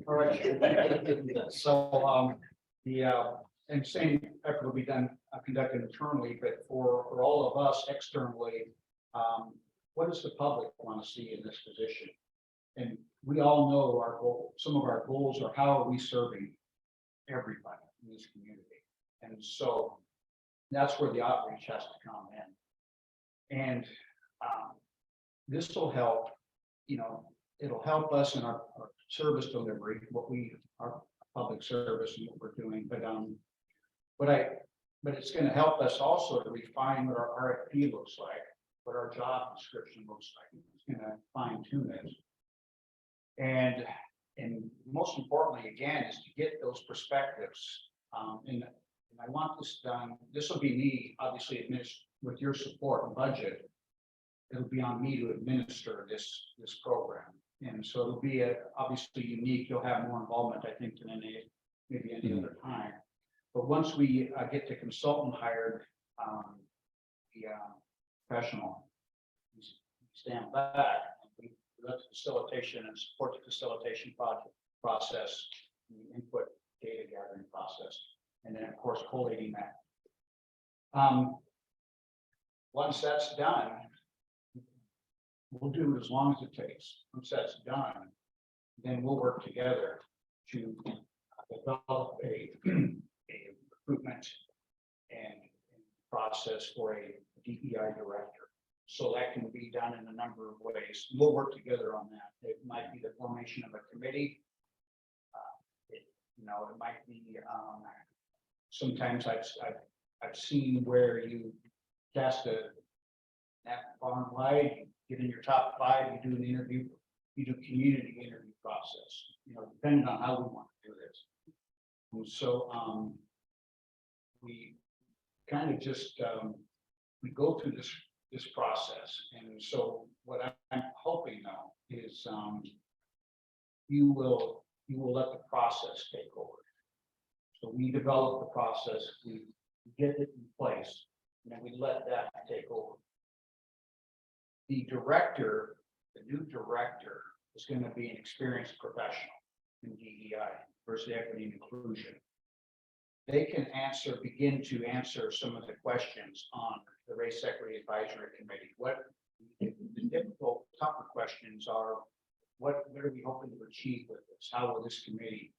D: right. So and same effort will be done, conducted internally, but for all of us externally, what does the public want to see in this position? And we all know our goal, some of our goals are how are we serving everybody in this community? And so that's where the outreach has to come in. And this will help, it'll help us in our service delivery, our public service and what we're doing. But it's going to help us also to refine what our RFP looks like, what our job description looks like. It's going to fine tune it. And most importantly, again, is to get those perspectives. And I want this done. This will be me, obviously, with your support and budget. It'll be on me to administer this program. And so it'll be obviously unique. You'll have more involvement, I think, than maybe any other time. But once we get the consultant hired, the professional, we stand back. We let the facilitation and support the facilitation process, the input data gathering process, and then of course collating that. Once that's done, we'll do it as long as it takes. Once that's done, then we'll work together to develop a recruitment and process for a DEI director. So that can be done in a number of ways. We'll work together on that. It might be the formation of a committee. It might be, sometimes I've seen where you cast a net far and wide, get in your top 5, you do an interview, you do community interview process, depending on how we want to do this. And so, we kind of just, we go through this process. And so what I'm hoping now is, you will let the process take over. So we develop the process, we get it in place, and then we let that take over. The director, the new director, is going to be an experienced professional in DEI, diversity, equity, and inclusion. They can begin to answer some of the questions on the Race Equity Advisory Committee. What the difficult, tougher questions are, what are we hoping to achieve with this? How will this committee,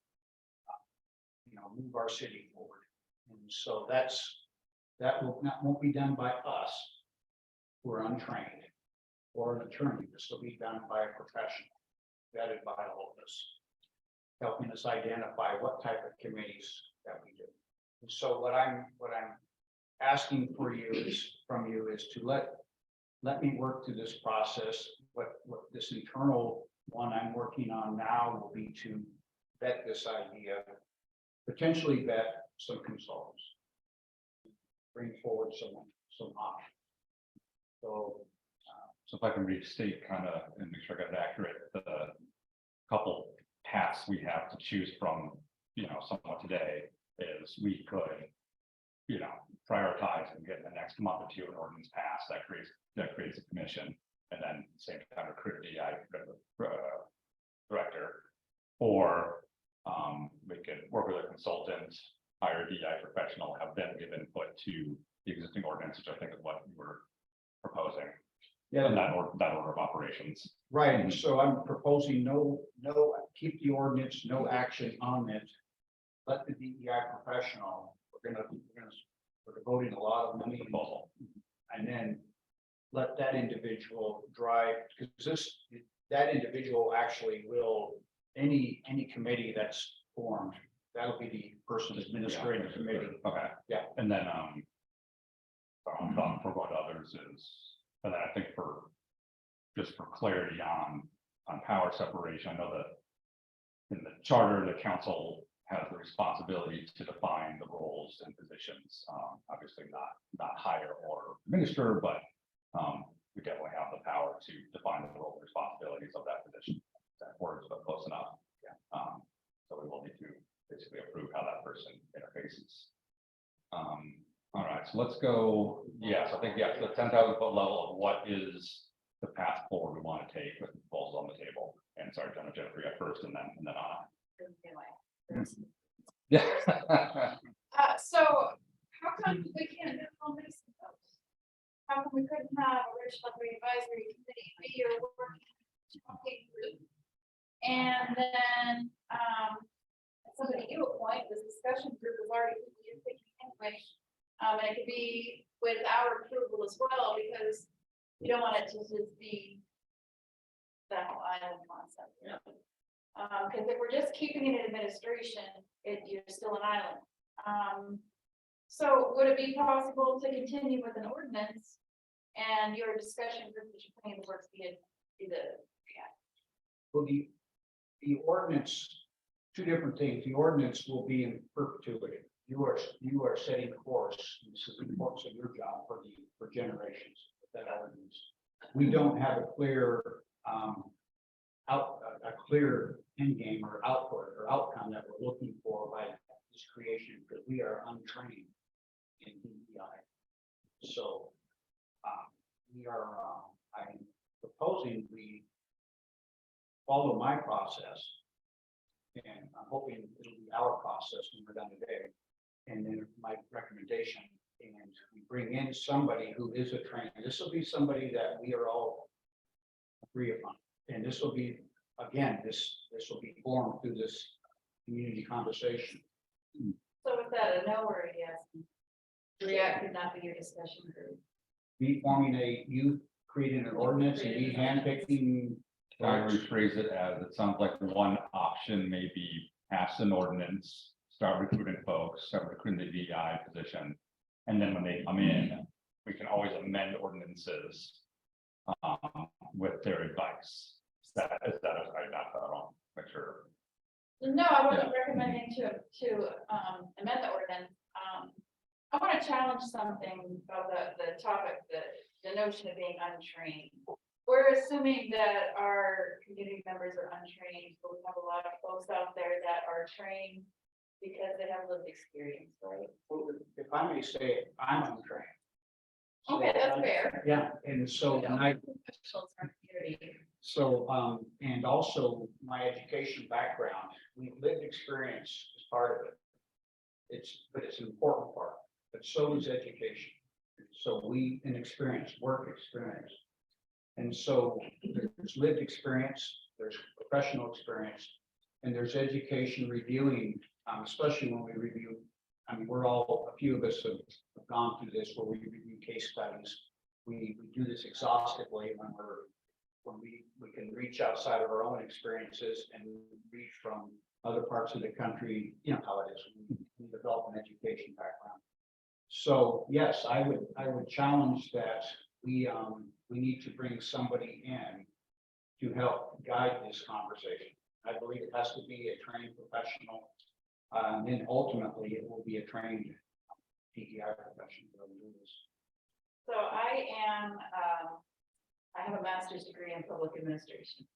D: move our city forward? And so that won't be done by us who are untrained, or an attorney. This will be done by a professional, vetted by all of us, helping us identify what type of committees that we do. And so what I'm asking from you is to let me work through this process. What this internal one I'm working on now will be to vet this idea, potentially vet some consultants, bring forward some options. So
A: if I can restate kind of and make sure I got it accurate, the couple paths we have to choose from, somewhat today is we could, prioritize and get in the next month or two an ordinance passed that creates a commission, and then same time recruit a DI director, or we could work with a consultant, hire a DI professional, have them give input to the existing ordinance, which I think is what you were proposing.
D: yeah,
A: In that order of operations.
D: right. And so I'm proposing no, keep the ordinance, no action on it. Let the DEI professional, we're devoting a lot of money,
A: Proposal.
D: and then let that individual drive, because that individual actually will, any committee that's formed, that'll be the person administrating the committee.
A: Okay.
D: Yeah.
A: And then, for what others is, and then I think just for clarity on power separation, I know that in the charter, the council has the responsibility to define the roles and positions. Obviously not hire or administer, but we definitely have the power to define the role and responsibilities of that position. That word is close enough. Yeah. So we will need to basically approve how that person interfaces. All right, so let's go. Yes, I think the 10,000 foot level of what is the path forward we want to take with the proposals on the table. And sorry, Jennifer, at first, and then on. Yeah.
F: So how come we can't do Homelessness goals? How come we couldn't have a rich luxury advisory committee be your working group? And then, somebody you appoint, this discussion group is already thinking anyway. And it could be with our approval as well, because you don't want it to just be that whole island concept. Because if we're just keeping it in administration, you're still an island. So would it be possible to continue with an ordinance and your discussion group, which you're putting in the works, be the
D: Well, the ordinance, two different things. The ordinance will be in perpetuity. You are setting course. This is the course of your job for generations. That ordinance. We don't have a clear clear end game or output or outcome that we're looking for by this creation, because we are untrained in DEI. So I'm proposing we follow my process, and I'm hoping it'll be our process when we're done today. And then my recommendation, and we bring in somebody who is a trainer. This will be somebody that we are all agree upon. And this will be, again, this will be formed through this community conversation.
F: So with that, a no or a yes? REAC could not be your discussion group.
D: Me forming you creating an ordinance and me handpicking.
A: I rephrase it as, it sounds like one option may be pass an ordinance, start recruiting folks, start recruiting the DEI position. And then when they come in, we can always amend ordinances with their advice. Is that, I got that wrong, make sure.
F: No, I wasn't recommending to amend the ordinance. I want to challenge something about the topic, the notion of being untrained. We're assuming that our community members are untrained, but we have a lot of folks out there that are trained because they have lived experience, right?
D: If I may say, I'm untrained.
F: Okay, that's fair.
D: Yeah, and so, and I,
F: Professionals in our community.
D: so, and also my education background, lived experience is part of it. But it's an important part, but so is education. So an experience, work experience. And so there's lived experience, there's professional experience, and there's education reviewing, especially when we review. I mean, a few of us have gone through this where we review case studies. We do this exhaustively when we can reach outside of our own experiences and reach from other parts of the country, you know how it is, we develop an education background. So yes, I would challenge that we need to bring somebody in to help guide this conversation. I believe it has to be a trained professional. Then ultimately it will be a trained DEI professional that will do this.
F: So I have a master's degree in public administration.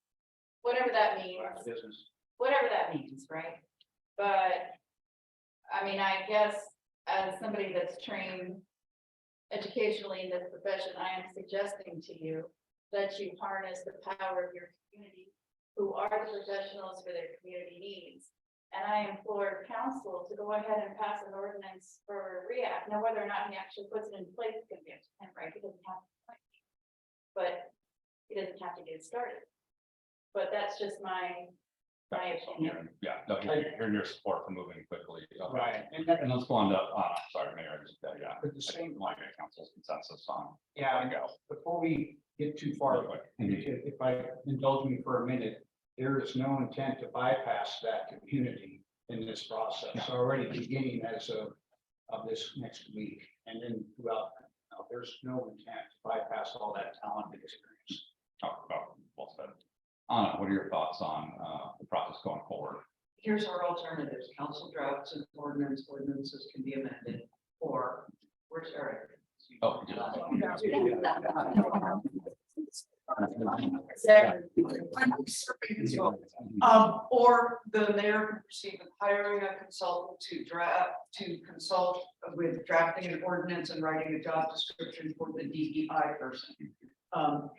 F: Whatever that means.
D: Business.
F: Whatever that means, right? But, I mean, I guess as somebody that's trained educationally in this profession, I am suggesting to you that you harness the power of your community, who are the professionals for their community needs. And I implore council to go ahead and pass an ordinance for REAC. Now, whether or not he actually puts it in place, it's gonna be up to him, right? He doesn't have to. But he doesn't have to get it started. But that's just my opinion.
A: Yeah, no, you're in your support for moving quickly.
D: Right.
A: And let's go on to, sorry, Mayor, yeah.
D: But the same,
A: Like a council's consensus on.
D: yeah,
A: Go.
D: before we get too far, if I indulge me for a minute, there is no intent to bypass that community in this process, already beginning as of this next week. And then throughout, there's no intent to bypass all that talent and experience.
A: Well said. Anna, what are your thoughts on the process going forward?
J: Here's our alternatives. Council drafts an ordinance, ordinances can be amended, or where's Eric?
A: Oh,
J: Or the mayor can proceed with hiring a consultant to consult with drafting an ordinance and writing a job description for the DEI person.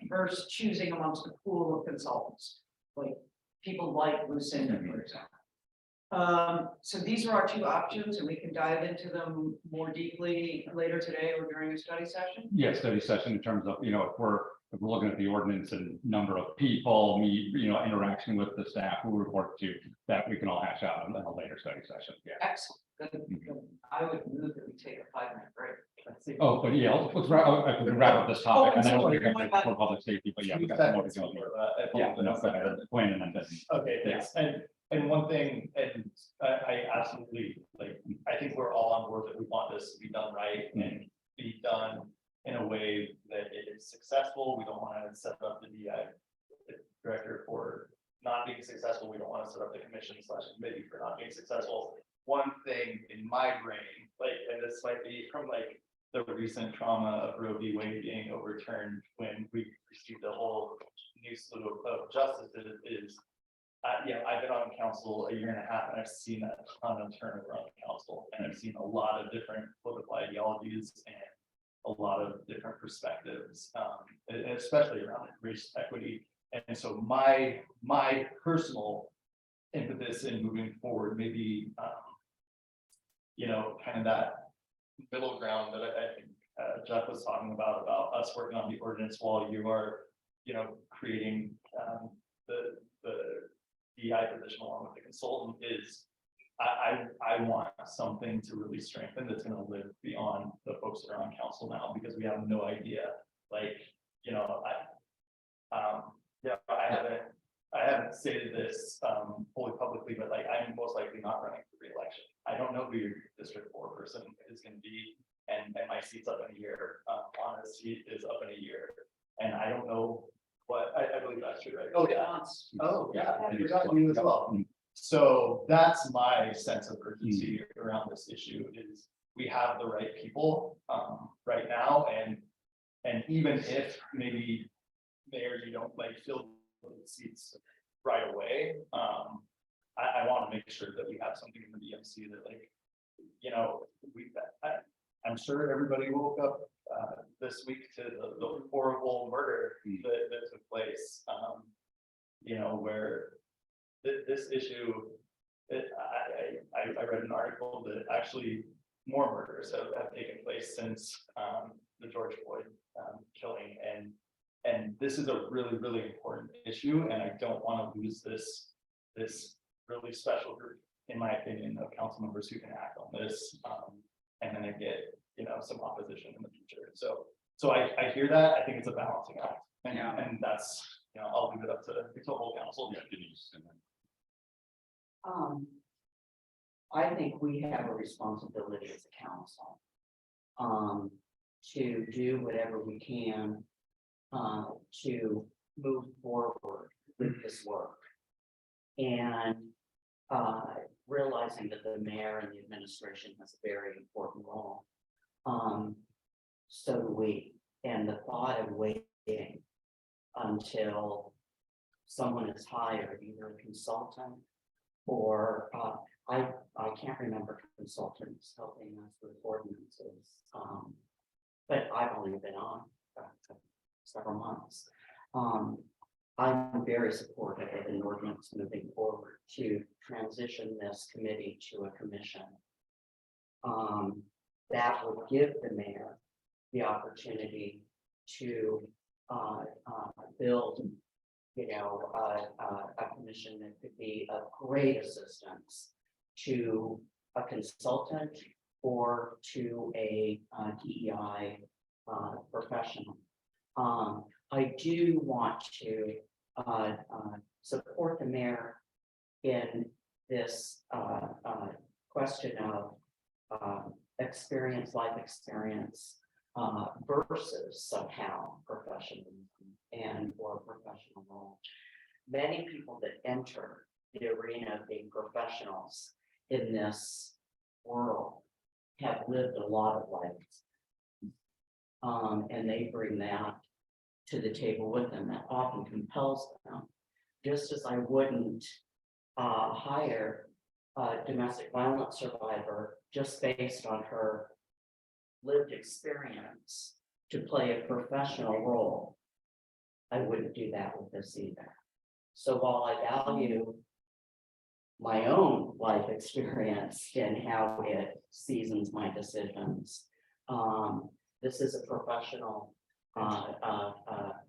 J: Versus choosing amongst a pool of consultants, like people like Lucinda, for example. So these are our two options, and we can dive into them more deeply later today or during a study session.
A: Yeah, study session in terms of, if we're looking at the ordinance and number of people, interaction with the staff who report to, that we can all hash out in a later study session. Yeah.
J: Excellent. Then I would move that we take a 5-minute break.
A: Oh, but yeah, let's wrap up this topic and then we'll get back to public safety, but yeah, we got some more to go here. Yeah, no, go ahead, Quinn, and then.
I: Okay, thanks. And one thing, and I absolutely, I think we're all on board that we want this to be done right and be done in a way that it is successful. We don't want to set up the DI director for not being successful. We don't want to set up the commission/committee for not being successful. One thing in my brain, and this might be from the recent trauma of Roe v. Wade being overturned when we received a whole new slew of justices is, I've been on council a year and a half and I've seen a ton of turnover on the council, and I've seen a lot of different political ideologies and a lot of different perspectives, and especially around race equity. And so my personal impetus in moving forward, maybe, kind of that middle ground that I think Jeff was talking about us working on the ordinance while you are creating, the DI position along with the consultant is, I want something to really strengthen that's gonna live beyond the folks that are on council now, because we have no idea, like, I haven't stated this, fully publicly, but like, I'm most likely not running for re-election. I don't know who your District 4 person is gonna be, and my seat's up in a year, Lana's seat is up in a year, and I don't know what, I believe that's true, right? Oh, yeah. Oh, yeah, I forgot you as well. So that's my sense of urgency around this issue is we have the right people right now, and even if maybe Mayor, you don't like fill the seats right away, I want to make sure that we have something in the BMC that like, I'm sure everybody woke up this week to the horrible murder that took place, where this issue, I read an article that actually more murders have taken place since the George Floyd killing, and this is a really, really important issue, and I don't want to lose this really special group, in my opinion, of council members who can act on this, and then I get some opposition in the future. So I hear that. I think it's a balancing act, and that's I'll leave it up to the whole council.
G: I think we have a responsibility as a council to do whatever we can to move forward with this work. And realizing that the mayor and the administration has a very important role. So do we, and the thought of waiting until someone is hired, either a consultant or I can't remember consultants helping us with ordinances, but I've only been on several months. I'm very supportive of an ordinance moving forward to transition this committee to a commission. That would give the mayor the opportunity to build, a commission that could be of great assistance to a consultant or to a DEI professional. I do want to support the mayor in this question of life experience versus somehow professionalism and or professional role. Many people that enter the arena of being professionals in this world have lived a lot of lives. And they bring that to the table with them. That often compels them. Just as I wouldn't hire a domestic violence survivor just based on her lived experience to play a professional role, I wouldn't do that with this either. So while I value my own life experience and how it seasons my decisions, this is a professional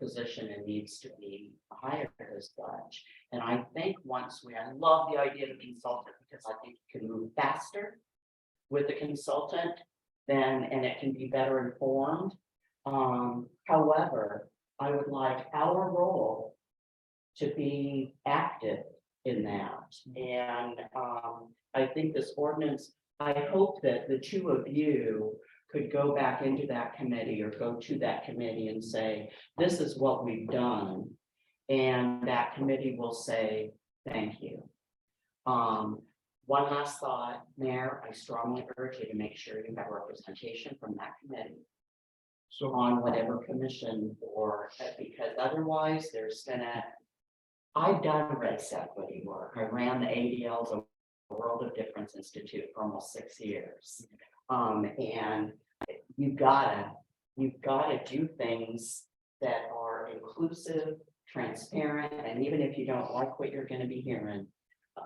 G: position and needs to be hired as such. And I think I love the idea of a consultant because I think you can move faster with a consultant and it can be better informed. However, I would like our role to be active in that. And I think this ordinance, I hope that the two of you could go back into that committee or go to that committee and say, this is what we've done. And that committee will say, thank you. One last thought, Mayor, I strongly urge you to make sure you have representation from that committee. So on whatever commission or, because otherwise I've done race equity work. I ran the ADL's a World of Difference Institute for almost 6 years. And you've gotta do things that are inclusive, transparent, and even if you don't like what you're gonna be hearing,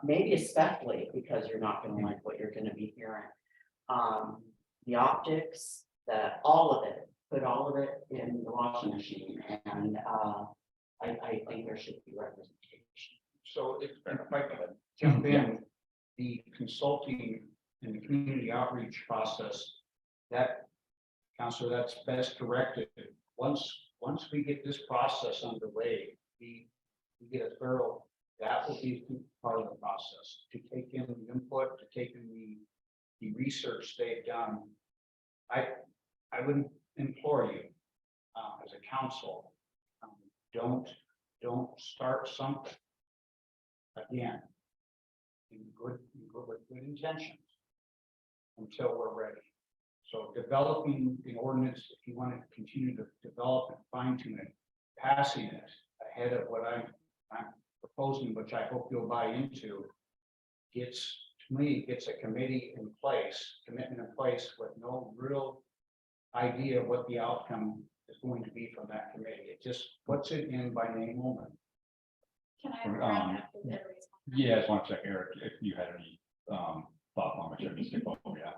G: maybe especially because you're not gonna like what you're gonna be hearing. The optics, all of it, put all of it in the washing machine and I think there should be representation.
D: So if I could jump in, the consulting and the community outreach process, that, Counselor, that's best directed. Once we get this process underway, we get a thorough, that will be part of the process, to take in the input, to take in the research they've done. I would implore you, as a council, don't start something again with good intentions until we're ready. So developing the ordinance, if you want to continue to develop and fine tune it, passing it ahead of what I'm proposing, which I hope you'll buy into, gets a committee in place, commitment in place with no real idea of what the outcome is going to be from that committee. It just puts it in by name only.
F: Can I? bring up the everybody's-
A: Yeah, I just want to check, Eric, if you had any thoughts on which I just skip over, yeah.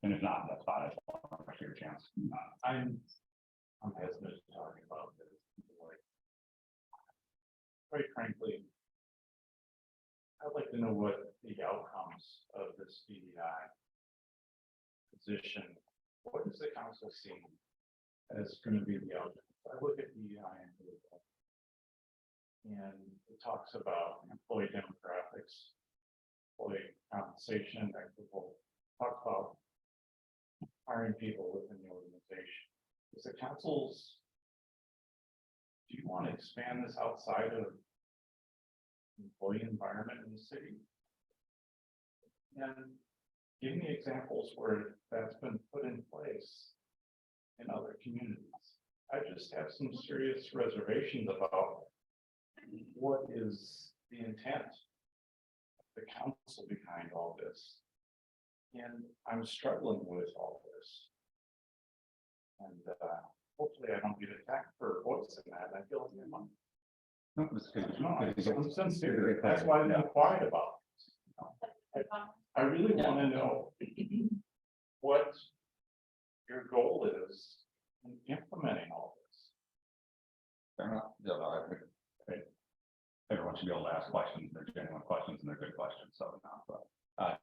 A: And if not, that's fine. I just want to hear your chance.
C: I'm hesitant to talk about this. Like, quite frankly, I'd like to know what the outcomes of this DEI position, what does the council see as going to be the outcome? I look at DEI and it talks about employee demographics, employee compensation, equitable, talks about hiring people within the organization. Is the council's, do you want to expand this outside of employee environment in the city? And give me examples where that's been put in place in other communities. I just have some serious reservations about what is the intent of the council behind all this. And I'm struggling with all this. And hopefully I don't get attacked for voicing that. I feel like I'm on.
A: No, it's good.
C: No, I'm sincere. That's why I'm quiet about it. I really want to know what your goal is in implementing all this.
A: Fair enough. Yeah, no, I think everyone should be able to ask questions. They're genuine questions and they're good questions. So,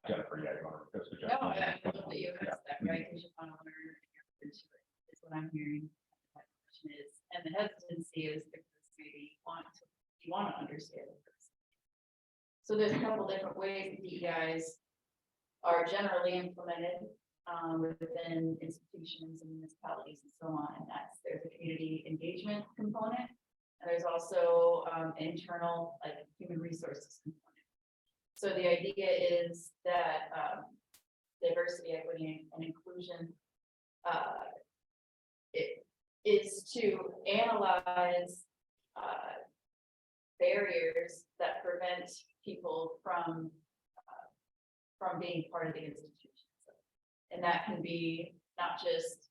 A: Jennifer, yeah, you want to go suggest?
F: No, I love that you asked that, right? Because you want to learn and you're open to it, is what I'm hearing. My question is, and the hesitancy is because maybe you want to understand it first. So there's a couple different ways the DEIs are generally implemented within institutions and municipalities and so on. And there's a community engagement component. And there's also internal, like, human resources component. So the idea is that diversity, equity, and inclusion it is to analyze barriers that prevent people from being part of the institution. And that can be not just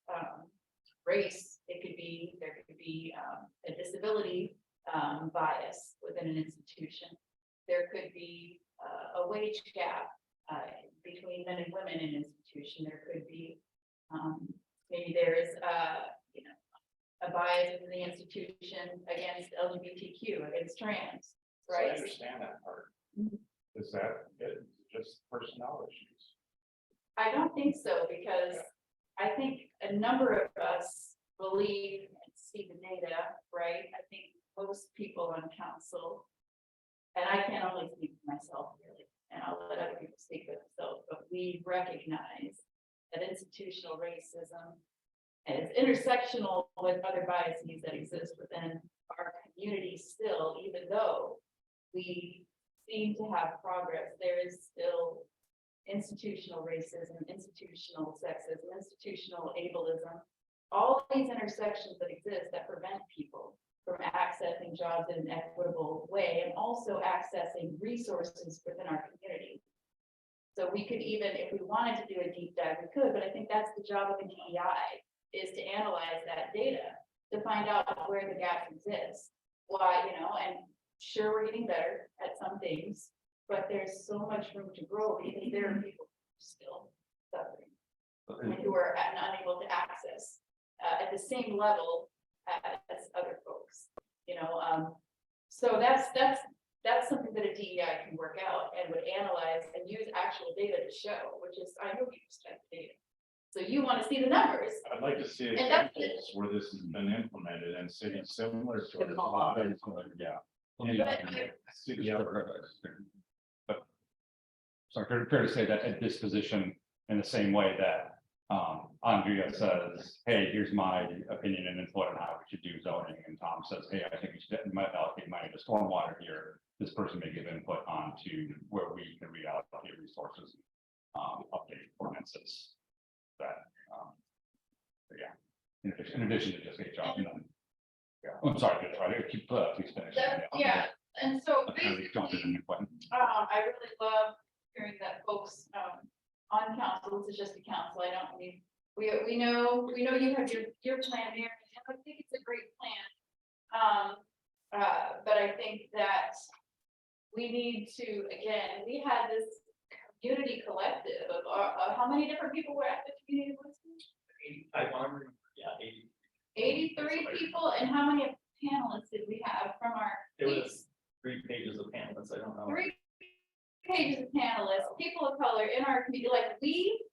F: race, there could be a disability bias within an institution. There could be a wage gap between men and women in an institution. There could be maybe there's a bias in the institution against LGBTQ, against trans,
C: So I
F: right?
C: understand that part.
F: Mhm.
C: Is that it? Just personnel issues?
F: I don't think so, because I think a number of us believe and see the data, right? I think most people on council, and I can only speak for myself really, and I'll let other people speak for themselves, but we recognize that institutional racism is intersectional with other biases that exist within our community still, even though we seem to have progress, there is still institutional racism, institutional sexism, institutional ableism, all these intersections that exist that prevent people from accessing jobs in an equitable way and also accessing resources within our community. So we could even, if we wanted to do a deep dive, we could, but I think that's the job of the DEI, is to analyze that data, to find out where the gaps exist. Why, and sure, we're getting better at some things, but there's so much room to grow because there are people still suffering and who are unable to access at the same level as other folks, you know, so that's something that a DEI can work out and would analyze and use actual data to show, which is, I know you just have data. So you want to see the numbers,
C: I'd like to see
F: And that's-
C: examples where this has been implemented in cities similar to.
A: Yeah. But. So fair to say that at this position, in the same way that, Andrea says, hey, here's my opinion and input on how we should do zoning, and Tom says, hey, I think we should allocate money to stormwater here. This person may give input on to where we can reallocate resources, update ordinances. That, but yeah, in addition to just HR, and then, yeah, I'm sorry, to try to keep, please finish.
F: yeah, and so
A: I'm kind of jumping
F: basically,
A: in quick.
F: I really love hearing that folks, on council, this is just a council, I don't mean, we know you have your plan there, and I think it's a great plan. But I think that we need to, again, we had this community collective of, how many different people were at the community listening?
I: 85, yeah, 80.
F: 83 people, and how many panelists did we have from our?
I: It was 3 pages of panelists, I don't know.
F: 3 pages of panelists, people of color in our community,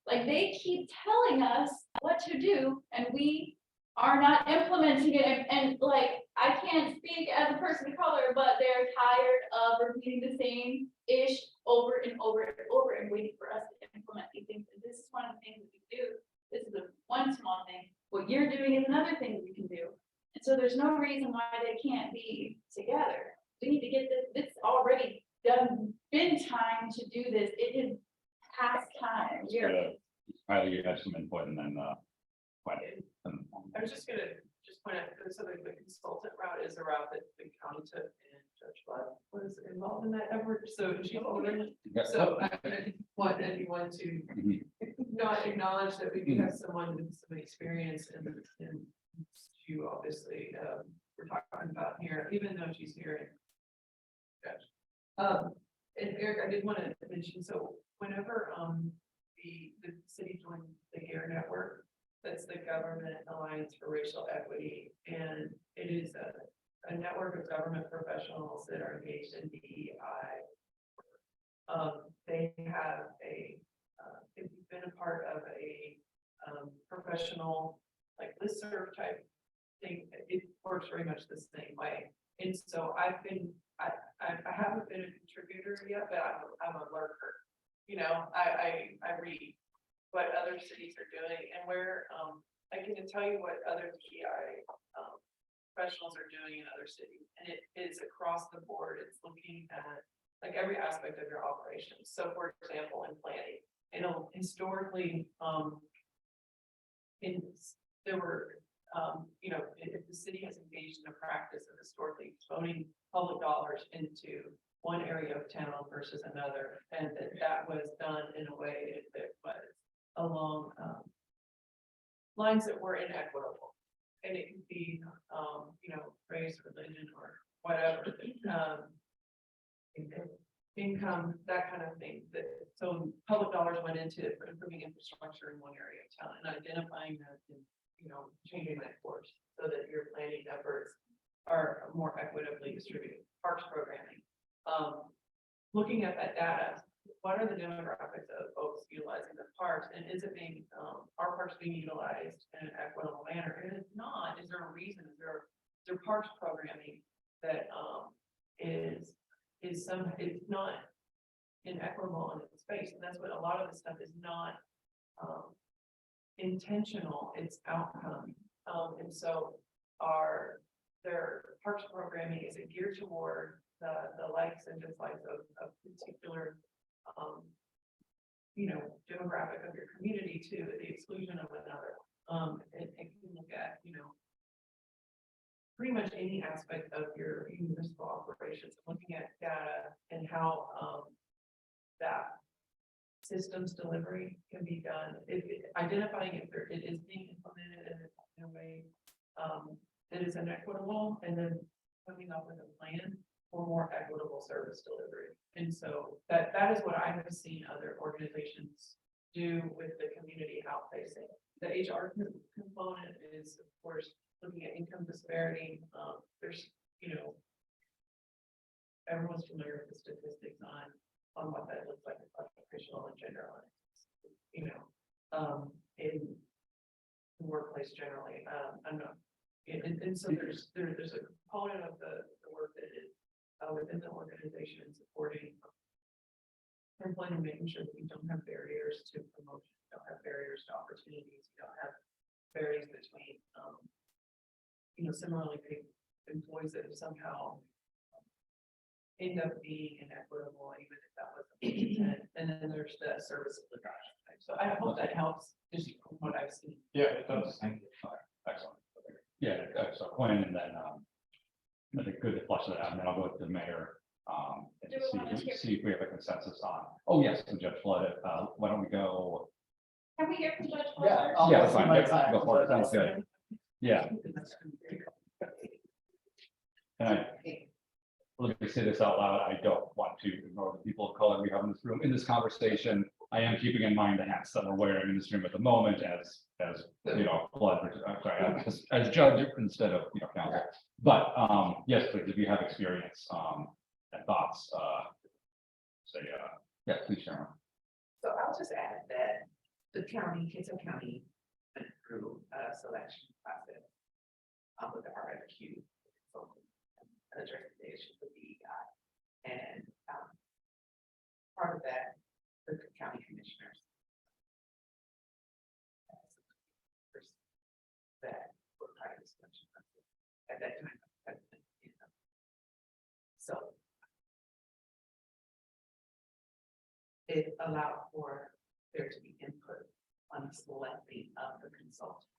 F: like they keep telling us what to do, and we are not implementing it, and like, I can't speak as a person of color, but they're tired of repeating the same ish over and over and over and waiting for us to implement these things, and this is one of the things that we do. This is the one small thing, what you're doing is another thing that we can do, and so there's no reason why they can't be together. We need to get this, it's already done, been time to do this, it is past time.
A: Tyler, you had some input, and then,
K: I was just gonna point out, so the consultant route is a route that the county took, and Judge Flood was involved in that effort, so she's already. So I didn't want anyone to not acknowledge that we do have someone with some experience and you obviously, we're talking about here, even though she's here. And Eric, I did want to mention, so whenever, the city joined the GARE network, that's the Government Alliance for Racial Equity, and it is a network of government professionals that are engaged in DEI. They have if you've been a part of a professional, like listserv type thing, it works very much the same way. And so I haven't been a contributor yet, but I'm a lurker. You know, I read what other cities are doing, and where I can tell you what other DEI professionals are doing in other cities, and it is across the board. It's looking at like every aspect of your operations. So for example, in planning, historically, there were, if the city has engaged in a practice of historically voting public dollars into one area of town versus another, and that was done in a way that was along lines that were inequitable, and it could be, race, religion, or whatever, income, that kind of thing. So public dollars went into improving infrastructure in one area of town and identifying that and, changing that course so that your planning efforts are more equitably distributed. Parks programming, looking at that data, what are the demographics of folks utilizing the parks, and is it being, are parks being utilized in an equitable manner? And if not, is there a reason? Is there parks programming that is not inequitable in its space? And that's what a lot of the stuff is not intentional, it's outcome. And so their parks programming is geared toward the likes and dislikes of particular demographic of your community to the exclusion of another. And you can look at, pretty much any aspect of your municipal operations, looking at data and how that systems delivery can be done. Identifying if it is being implemented in a way that is inequitable, and then coming up with a plan for more equitable service delivery. And so that is what I have seen other organizations do with the community outfacing. the HR component is, of course, looking at income disparity. There's, you know, everyone's familiar with the statistics on what that looks like across occupational and gender lines. You know, in the workplace generally, I'm not, and so there's a component of the work that is within the organization supporting employment, making sure that we don't have barriers to promotion, don't have barriers to opportunities, we don't have barriers between, you know, similarly paid employees that have somehow end up being inequitable, even if that wasn't the intent. And then there's the service of the project. So I hope that helps, just from what I've seen.
C: Yeah, it does, thank you.
A: Excellent. Yeah, so Quinn, and then, I think good to flush that out, and then I'll go with the mayor. And
F: Do we want to hear-
A: see if we have a consensus on, oh, yes, and Judge Flood, why don't we go?
F: Can we hear from Judge?
D: Yeah.
F: Floyd?
A: Yeah, that's fine. Yep, go for it. Sounds good. Yeah, and let me say this out loud, I don't want to ignore the people of color we have in this room, in this conversation. I am keeping in mind the hats that we're wearing in this room at the moment as, you know, as judge instead of, you know, counsel. But, yes, please, if you have experience, and thoughts, say, yeah, please share them.
K: So I'll just add that the county, Kitson County, went through a selection process with the RFQ. So address the issues with DEI. And part of that, the county commissioners. That were part of the selection process at that time. So it allowed for there to be input on the selecting of the consultant.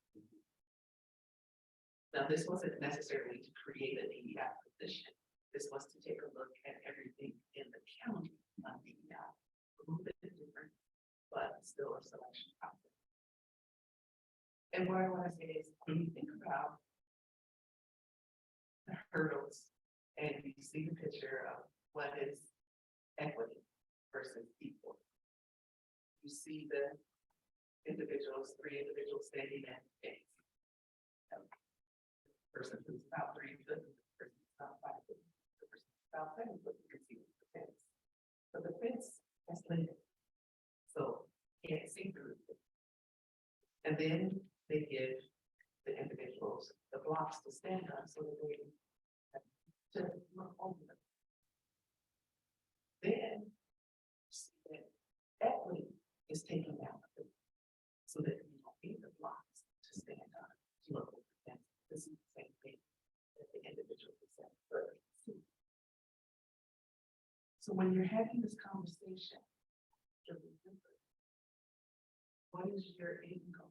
K: Now, this wasn't necessarily to create a DEI position. This was to take a look at everything in the county on DEI. A little bit different, but still a selection process. And what I want to say is, when you think about the hurdles and you see the picture of what is equity versus equal, you see the individuals, three individuals standing at the face. Person who's about 3 foot, the person who's about 5 foot, the person who's about 7 foot, you can see the fence. So the fence has limited. So can't see through it. And then they give the individuals the blocks to stand on so that they to look over them. Then see that equity is taken out of it so that you don't need the blocks to stand on to look over them. This is the same thing that the individual is at first. So when you're having this conversation, remember, what is your income?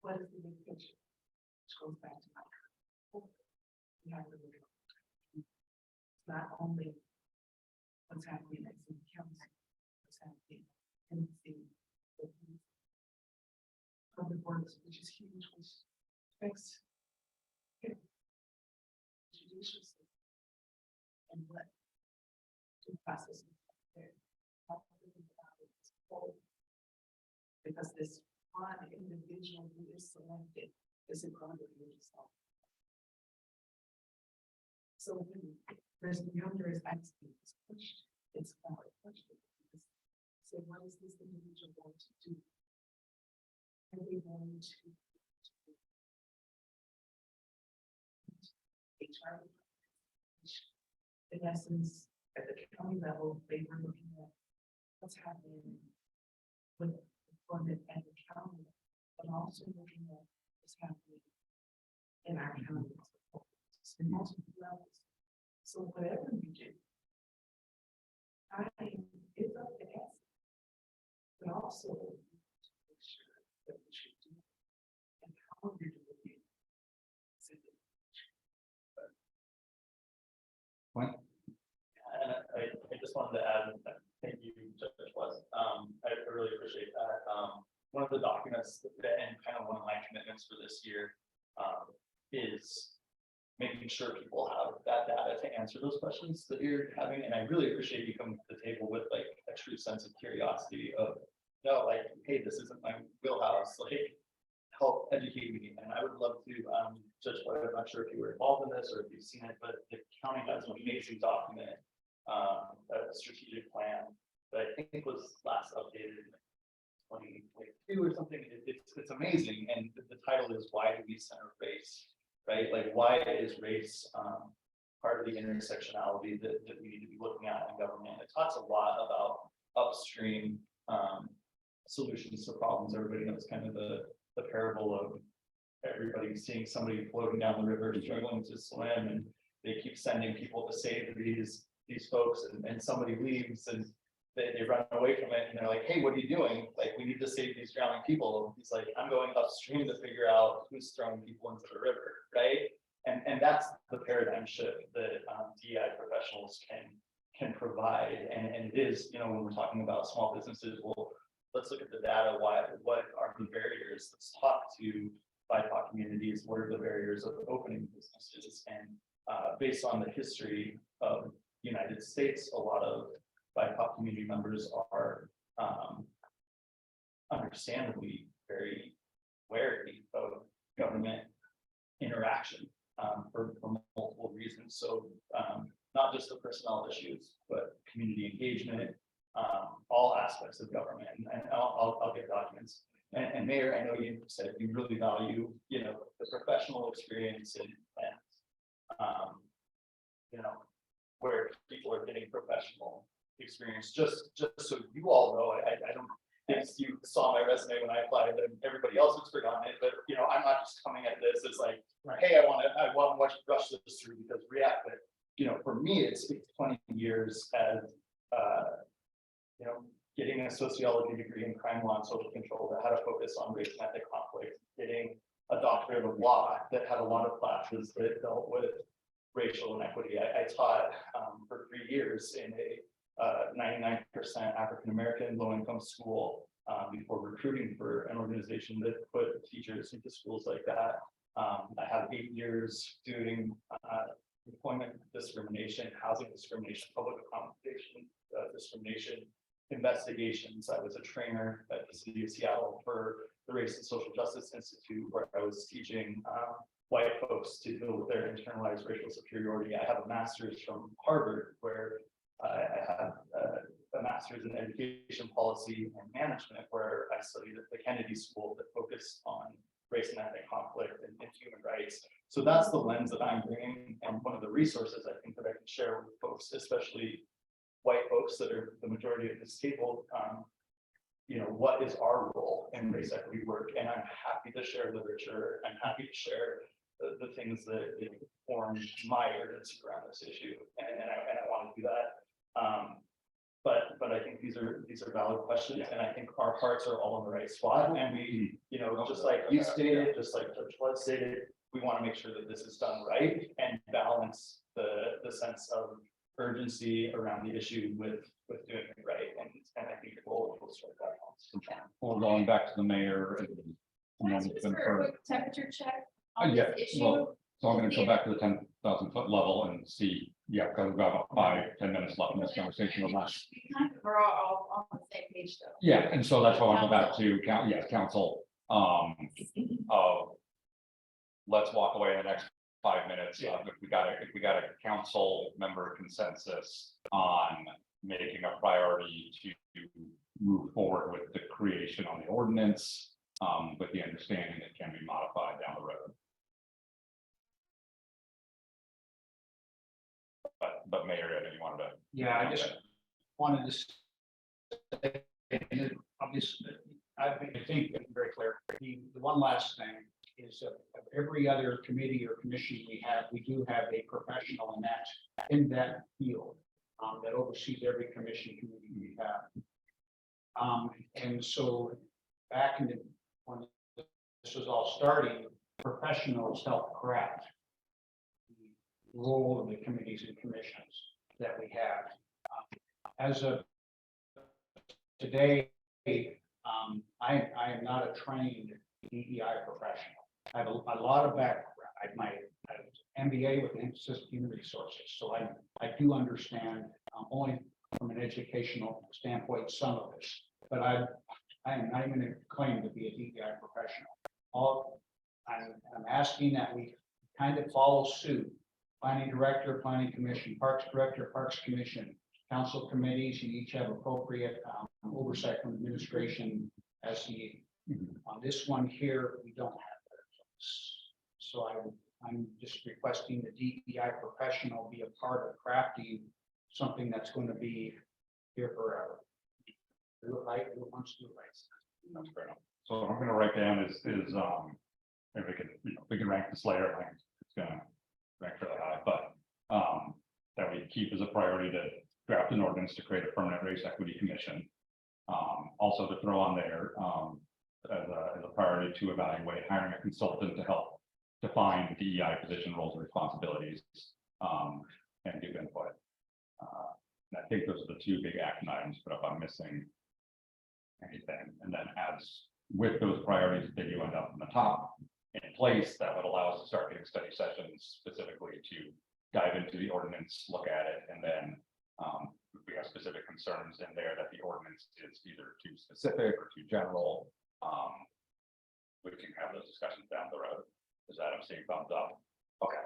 K: What is the big picture? Which goes back to my comment. We have to look at it's not only what's happening at city council, what's happening in the city, public works, which is huge, which affects judicial system and what the process is there. Because this one individual who is selected isn't going to be yourself. So when there's younger is asking this question, it's about a question. So what is this individual going to do? Are they going to HR? In essence, at the county level, they were looking at what's happening with employment at the county, but also looking at what's happening in our county. In multiple levels. So whatever you do, it's up to us. But also to make sure that what you do and how you're doing it.
I: I just wanted to add, thank you, Judge West. I really appreciate that. One of the documents and kind of one of my commitments for this year is making sure people have that data to answer those questions that you're having. And I really appreciate you coming to the table with like a true sense of curiosity of no, like, hey, this isn't my wheelhouse, like, help educate me, and I would love to, Judge White, I'm not sure if you were involved in this or if you've seen it, but the county has an amazing document, a strategic plan that I think was last updated in 2022 or something. It's amazing, and the title is "Why Do We Center Race?" Right? Like, why is race part of the intersectionality that we need to be looking at in government? It talks a lot about upstream solutions to problems. Everybody knows kind of the parable of everybody seeing somebody floating down the river struggling to swim, and they keep sending people to save these folks, and somebody leaves and they run away from it, and they're like, hey, what are you doing? Like, we need to save these drowning people. He's like, I'm going upstream to figure out who's throwing people into the river, right? And that's the paradigm shift that DEI professionals can provide. And it is, when we're talking about small businesses, well, let's look at the data. What are the barriers? Let's talk to BIPOC communities. What are the barriers of opening businesses? And based on the history of the United States, a lot of BIPOC community members are understandably very wary of government interaction for multiple reasons. So not just the personnel issues, but community engagement, all aspects of government. And I'll get documents. And Mayor, I know you said you really value, the professional experience and where people are getting professional experience. Just so you all know, I don't think you saw my resume when I applied, and everybody else has forgotten it. But I'm not just coming at this as like, hey, I want to rush this through because REAC. But for me, it's 20 years as getting a sociology degree in crime law and social control that had a focus on race and ethnic conflict, getting a doctorate of law that had a lot of classes that dealt with racial inequity. I taught for 3 years in a 99% African-American low-income school before recruiting for an organization that put teachers into schools like that. I have 8 years doing employment discrimination, housing discrimination, public accommodation discrimination investigations. I was a trainer at the City of Seattle for the Race and Social Justice Institute, where I was teaching white folks to deal with their internalized racial superiority. I have a master's from Harvard, where I have a master's in education policy and management, where I studied at the Kennedy School that focused on race and ethnic conflict and human rights. So that's the lens that I'm bringing, and one of the resources I think that I can share with folks, especially white folks that are the majority of this table. What is our role in race equity work? And I'm happy to share literature. I'm happy to share the things that form my urgency around this issue, and I want to do that. But I think these are valid questions, and I think our hearts are all in the right spot. And we, just like you stated, just like Judge Flood stated, we want to make sure that this is done right and balance the sense of urgency around the issue with doing it right. And I think we'll start that balance.
A: Well, going back to the mayor.
F: Can I ask just for a quick temperature check on
A: Yeah,
F: this issue?
A: well, so I'm going to go back to the 10,000 foot level and see, because we've got about 5-10 minutes left in this conversation.
F: We're all on the same page though.
A: Yeah, and so that's why I want to go back to council. Let's walk away in the next 5 minutes. If we got a council member consensus on making a priority to move forward with the creation on the ordinance, with the understanding that can be modified down the road. But Mayor, I know you wanted to.
D: Yeah, I just wanted to say, obviously, I think it's very clear. The one last thing is of every other committee or commission we do have a professional in that field that oversees every commission committee we have. And so back when this was all starting, professionals helped craft the role of the committees and commissions that we have. As of today, I am not a trained DEI professional. I have a lot of background. I have my MBA with emphasis in human resources, so I do understand only from an educational standpoint some of this. But I am not even gonna claim to be a DEI professional. I'm asking that we kind of follow suit. Planning director, planning commission, parks director, parks commission, council committees, you each have appropriate oversight from administration as the, on this one here, we don't have that. So I'm just requesting the DEI professional be a part of crafting something that's going to be here forever. Do it right, do it once, do it right.
A: That's fair enough. So what I'm gonna write down is, if we can, we can rank this later, like, it's gonna rank fairly high, but, that we keep as a priority to draft an ordinance to create a permanent race equity commission. Also to throw on there, as a priority to evaluate hiring a consultant to help define DEI position roles and responsibilities, and give input. And I think those are the two big action items, but if I'm missing anything, and then as with those priorities, they do end up in the top in place, that would allow us to start getting study sessions specifically to dive into the ordinance, look at it, and then if we have specific concerns in there that the ordinance is either too specific or too general, we can have those discussions down the road. Is that I'm seeing thumbs up? Okay.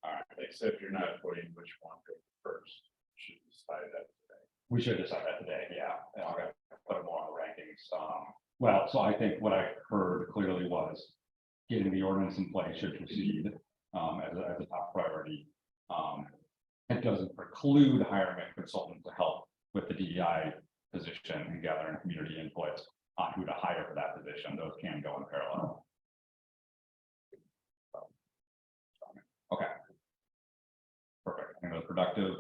A: All right.
C: Except you're not putting which one goes first. Should decide that today.
A: We should decide that today, yeah. And I'll put it more on the rankings. Well, so I think what I heard clearly was getting the ordinance in place should proceed as a top priority. It doesn't preclude hiring a consultant to help with the DEI position and gathering community input on who to hire for that position. Those can go in parallel. Okay. Perfect. I think that's productive.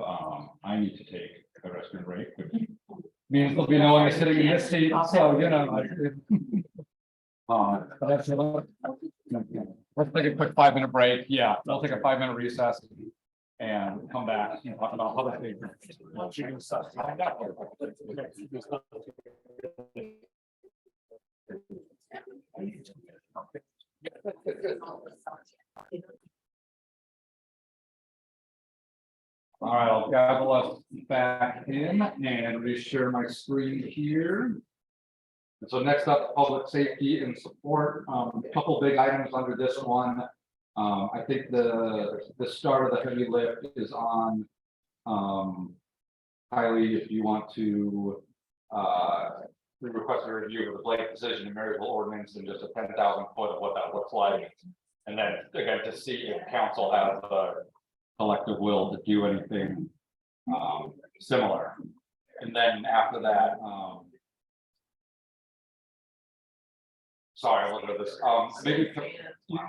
A: I need to take a restroom break, which means there'll be no one sitting in this seat, so you know. But that's let's take a quick 5-minute break. Yeah, I'll take a 5-minute recess and come back and talk about how that. All right, I'll gavel us back in and reshare my screen here. And so next up, public safety and support. A couple big items under this one. I think the start of the heavy lift is on Kylie, if you want to we request a review of the Blake decision in Marysville ordinance and just a 10,000 foot of what that looks like. And then again, to see if council has the collective will to do anything similar. And then after that, sorry, I'll look at this. Maybe,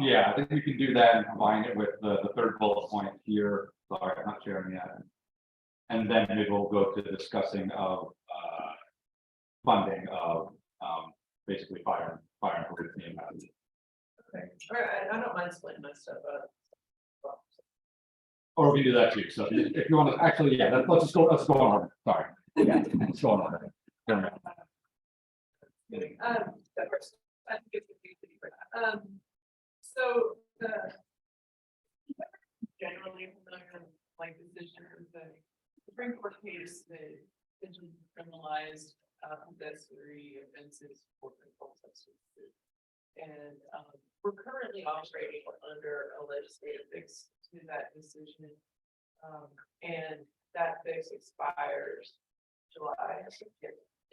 A: yeah, I think we can do that and combine it with the third bullet point here. Sorry, I'm not sharing yet. And then maybe we'll go to discussing of funding of basically fire and police.
K: Okay, all right, I don't mind splitting my stuff up.
A: Or we do that too. So if you want to actually, yeah, let's just go. Let's go on order. Sorry. Yeah, let's go on order.
K: That first, I think it's confusing for that. So the generally familiar with like decision of the Supreme Court case that criminalized possessory offenses for controlled substances. And we're currently operating under a legislative fix to that decision. And that fix expires July.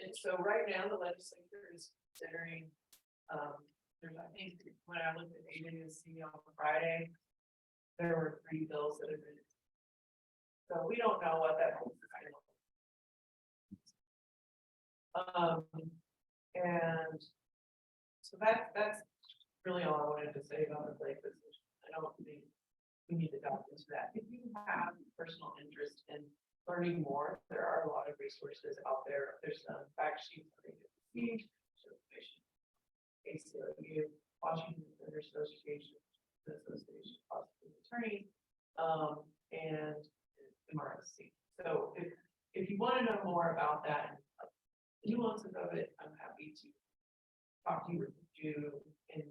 K: And so right now the legislature is considering, there's, I think, when I looked at ADC on Friday, there were 3 bills that have been. So we don't know what that holds. And so that's really all I wanted to say about the Blake decision. I don't think we need to dive into that. If you have personal interest in learning more, there are a lot of resources out there. There's some fact sheets, ACLU, Washington Centers Association, the Association of Attorney, and MRSC. So if you want to know more about that, nuances of it, I'm happy to talk to you in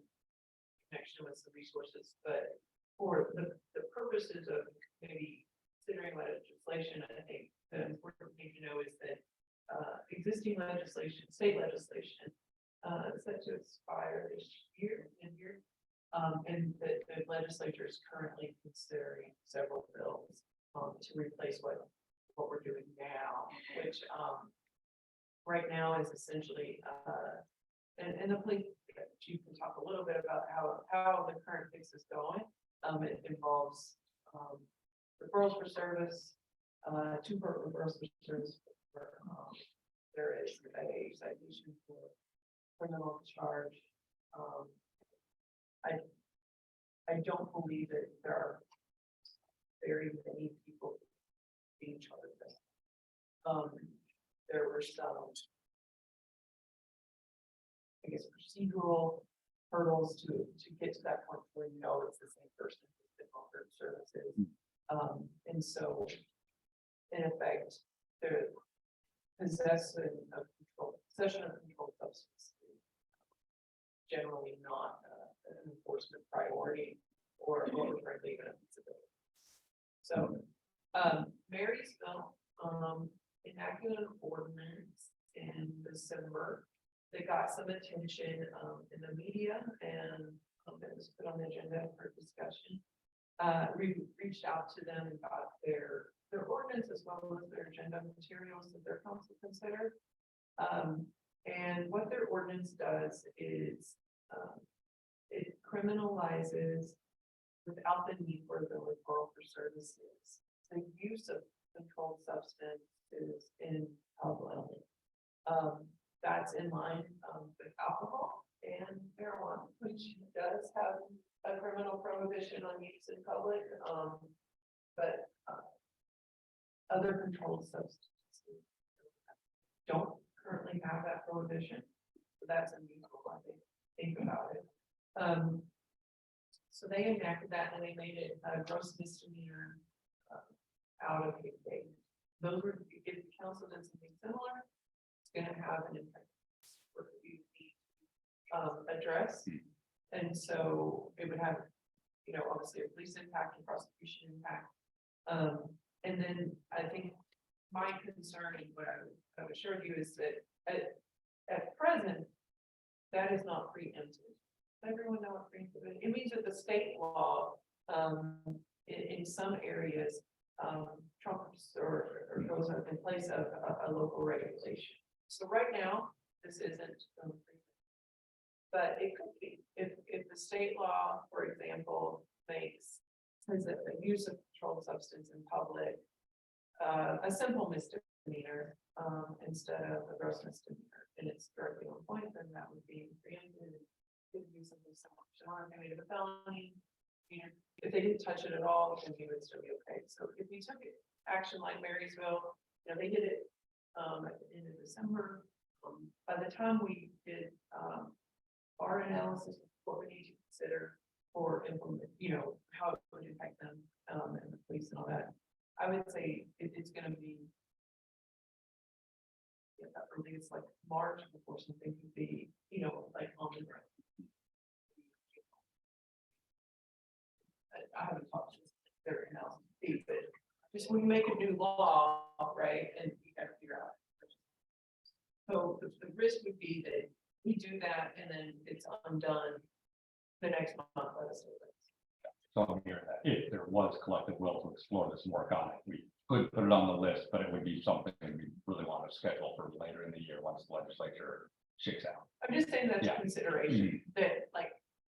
K: connection with some resources. But for the purposes of maybe considering legislation, I think the important thing to know is that existing legislation, state legislation, set to expire this year, and the legislature is currently considering several bills, to replace what we're doing now, which, right now is essentially, and the police chief can talk a little bit about how the current fix is going. It involves, referrals for service, two referrals for service. There is a citation for criminal charge. I don't believe that there are very many people being charged. There were some, I guess, procedural hurdles to get to that point where you know it's the same person who's been offered services. And so, in effect, the possession of controlled substance is generally not an enforcement priority or frankly even a feasibility. So, Marysville enacted an ordinance in December. They got some attention in the media, and it was put on the agenda for discussion. We reached out to them and got their ordinance as well as their agenda materials that their council considered. And what their ordinance does is it criminalizes, without the need for the referral for services, the use of controlled substances in public. That's in line with alcohol and marijuana, which does have a criminal prohibition on use in public, but other controlled substances don't currently have that prohibition. So that's unusual, I think about it. So they enacted that and they made it a gross misdemeanor out of a date. Those were, if the council does something similar, it's going to have an impact for you address. And so it would have, you know, obviously a police impact and prosecution impact. And then I think my concern and what I would assure you is that at present, that is not preempted. Everyone know what preemptive is? It means that the state law in some areas trumps or goes up in place of a local regulation. So right now, this isn't, but it could be if the state law, for example, says that the use of controlled substance in public a simple misdemeanor instead of a gross misdemeanor, and it's directly on point, then that would be preempted. Could be something similar to made a felony. You know, if they didn't touch it at all, then you would still be okay. So if you took it action like Marysville, you know, they did it at the end of December. By the time we did our analysis of what we need to consider for implement, you know, how it would impact them and the police and all that, I would say it's going to be early. It's like March before something could be, you know, like on the ground. I haven't talked to their analysis, but just when you make a new law, right, and you got to figure out. So the risk would be that we do that and then it's undone the next month.
A: So I'm hearing that if there was collective will to explore this and work on it, we could put it on the list, but it would be something we really want to schedule for later in the year once the legislature shakes out.
K: I'm just saying that's
A: Yeah.
K: a consideration that, like,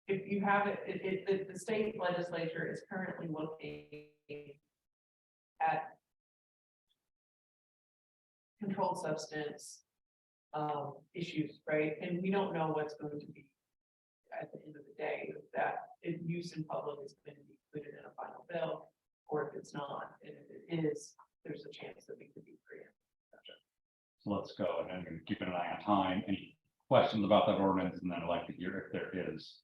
K: if you have it, the state legislature is currently looking at controlled substance issues, right? And we don't know what's going to be at the end of the day, if that use in public is going to be included in a final bill, or if it's not, and if it is, there's a chance that we could be free.
A: So let's go and then keeping an eye on time. Any questions about that ordinance? And then I'd like to hear if there is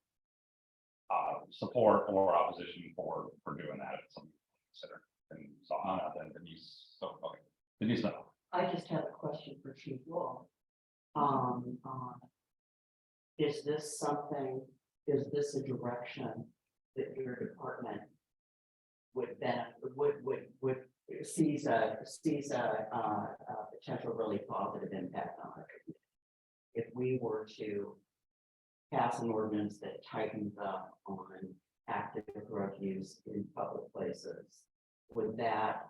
A: support or opposition for doing that. It's something to consider. And so then Denise, so okay. Denise, no.
G: I just have a question for Chief Law. Is this a direction that your department would benefit, would sees a potential really positive impact on our community. If we were to pass an ordinance that tightens up on active drug use in public places, would that,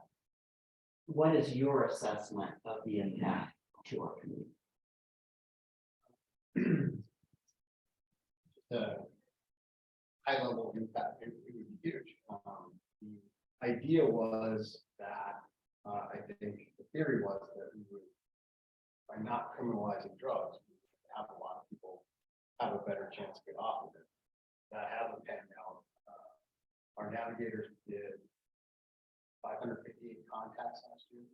G: what is your assessment of the impact to our community?
E: The high level impact, it would be huge. The idea was that, I think the theory was that we would, by not criminalizing drugs, we would have a lot of people have a better chance to get off of it. That hasn't panned out. Our navigators did 558 contacts last year.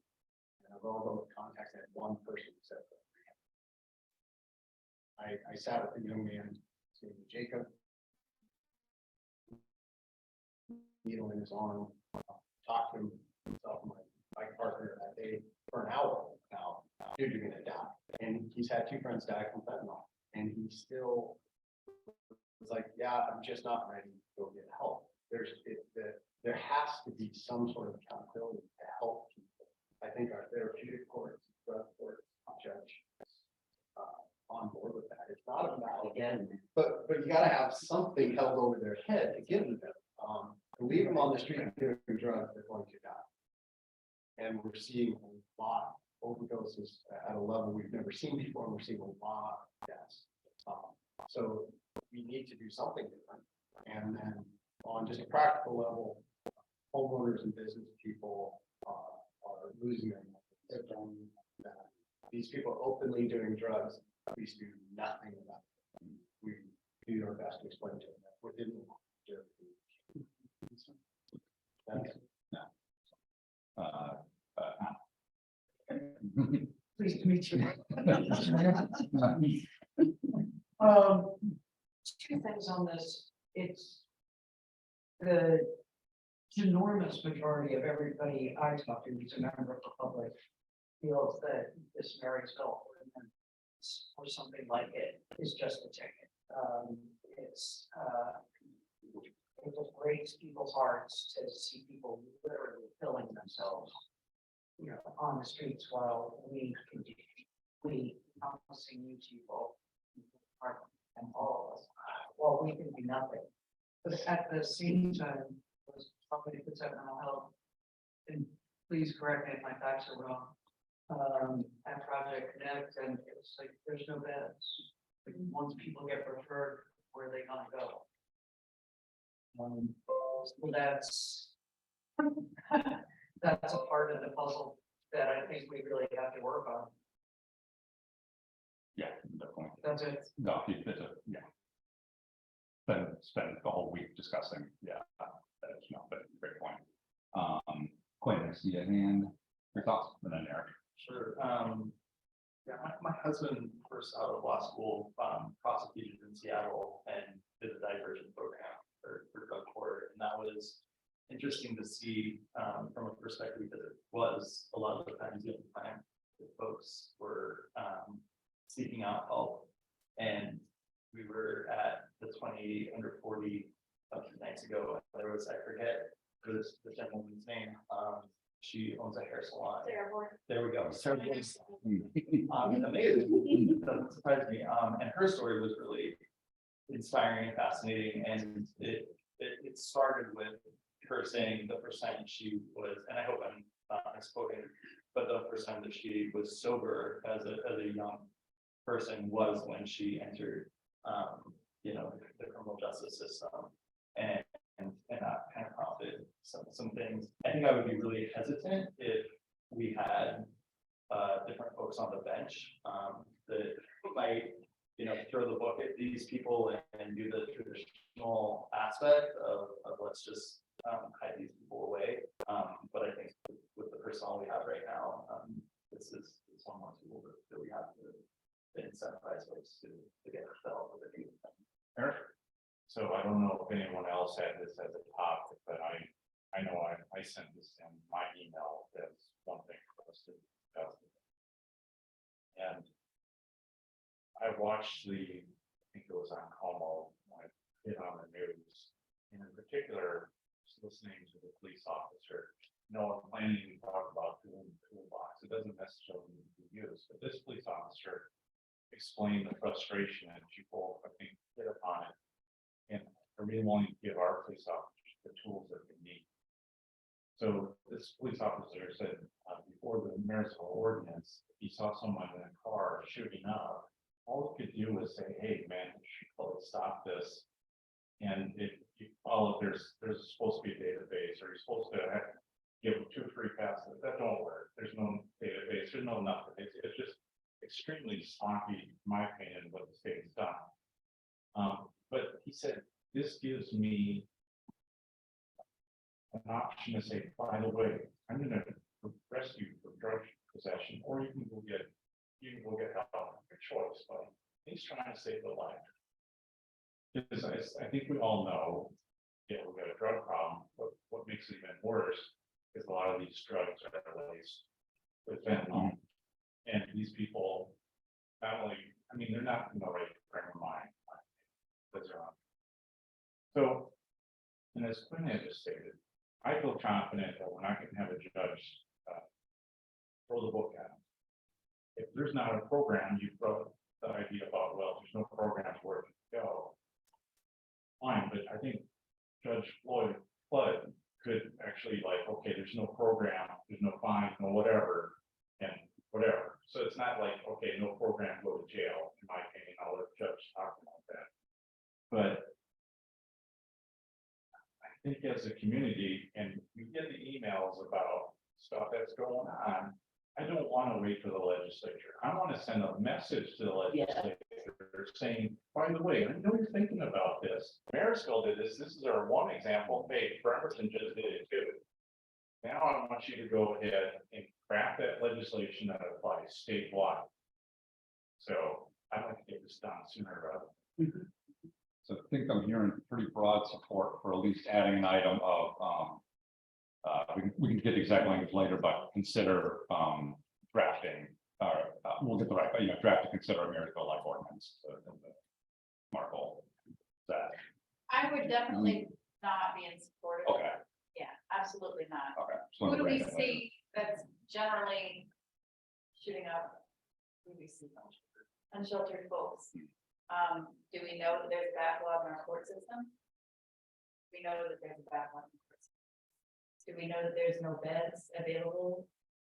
E: And of all those contacts, I had one person who said that. I sat with a young man named Jacob. Needle in his arm, talked to himself, my bike partner that day for an hour. Now, dude, you're gonna die. And he's had 2 friends die from fentanyl. And he still was like, yeah, I'm just not ready to go get help. There has to be some sort of accountability to help people. I think our therapeutic courts, drug courts, judge on board with that. It's not about,
G: Again,
E: but you gotta have something held over their head to give them. To leave them on the street doing drugs, they're going to die. And we're seeing a lot of overdoses at a level we've never seen before, and we're seeing a lot of deaths. So we need to do something different. And then on just a practical level, homeowners and business people are losing their minds. These people are openly doing drugs, please do nothing about it. We do our best to explain to them that within the law.
J: Pleased to meet you. Two things on this. It's the enormous majority of everybody I talk to who's a member of the public feels that this Marysville ordinance or something like it is just a ticket. It just breaks people's hearts to see people literally killing themselves, you know, on the streets while we promising you people and all of us, well, we can do nothing. But at the same time, was somebody puts out mental health, and please correct me if my facts are wrong. At Project Connect, and it's like there's no beds. Like, once people get referred, where are they gonna go? So that's a part of the puzzle that I think we really have to work on.
A: Yeah, definitely.
J: That's it.
A: No, it's a, yeah. Spend the whole week discussing, yeah, that is, no, but great point. Quinn, I see a hand, your thoughts, and then Eric.
I: Sure. Yeah, my husband first out of law school, prosecuted in Seattle and did a diversion program for drug court, and that was interesting to see from a perspective that it was a lot of the times the time that folks were seeking out help, and we were at the 20 under 40 a few nights ago. There was, I forget the gentleman's name. She owns a hair salon. There we go. Amazing. Doesn't surprise me. And her story was really inspiring and fascinating. And it started with her saying the first time she was, and I hope I'm not misquoting, but the first time that she was sober as a young person was when she entered, you know, the criminal justice system, and that kind of prompted some things. I think I would be really hesitant if we had different folks on the bench that might, you know, throw the book at these people and do the traditional aspect of let's just hide these people away. But I think with the personnel we have right now, this is one more tool that we have to incentivize folks to get help with it.
C: Eric? So I don't know if anyone else had this as a topic, but I know I sent this in my email as one thing for us to discuss. And I watched I think it was on Como, when I hit on the news, and in particular, just listening to the police officer in planning, we talk about toolbox, it doesn't necessarily need to be used, but this police officer explained the frustration and people, I think, hit upon it. And are really wanting to give our police officers the tools that they need. So this police officer said, before the Marysville ordinance, if he saw someone in a car shooting up, all he could do was say, hey, man, you should probably stop this. And if you follow, there's supposed to be a database, or you're supposed to give them 2 free passes. That don't work. There's no database, there's no nothing. It's just extremely sloppy, in my opinion, what the state has done. But he said, this gives me an option to say, by the way, I'm gonna arrest you for drug possession, or you can go get help, your choice, but he's trying to save the life. Because I think we all know, yeah, we've got a drug problem, but what makes it even worse is a lot of these drugs are laced with fentanyl. And these people, not only, I mean, they're not in the right frame of mind. That's wrong. So, and as Quinn had just stated, I feel confident that when I can have a judge throw the book at him. If there's not a program, you throw the idea about, well, there's no program where it can go. Fine, but I think Judge Floyd could actually okay, there's no program, there's no fine, no whatever, and whatever. So it's not like, okay, no program, go to jail, in my opinion. I'll let the judge talk about that. But I think as a community, and we get the emails about stuff that's going on, I don't want to wait for the legislature. I want to send a message to the legislature saying, by the way, I know you're thinking about this. Marysville did this. This is our one example. Hey, Bremerton just did it too. Now I want you to go ahead and craft that legislation that applies statewide. So I'd like to get this done sooner rather than later.
A: So I think I'm hearing pretty broad support for at least adding an item of, we can get the exact language later, but consider drafting, we'll get the right, draft to consider a Marysville life ordinance. Markle that.
F: I would definitely not be in support of it.
A: Okay,
F: Yeah, absolutely not.
A: okay. Just
F: Who
A: wanted
F: do
A: to
F: we
A: bring that later.
F: see that's generally shooting up? Who do we see? Unsheltered folks. Do we know that there's a backlog in our court system? We know that there's a backlog in the court system. Do we know that there's no beds available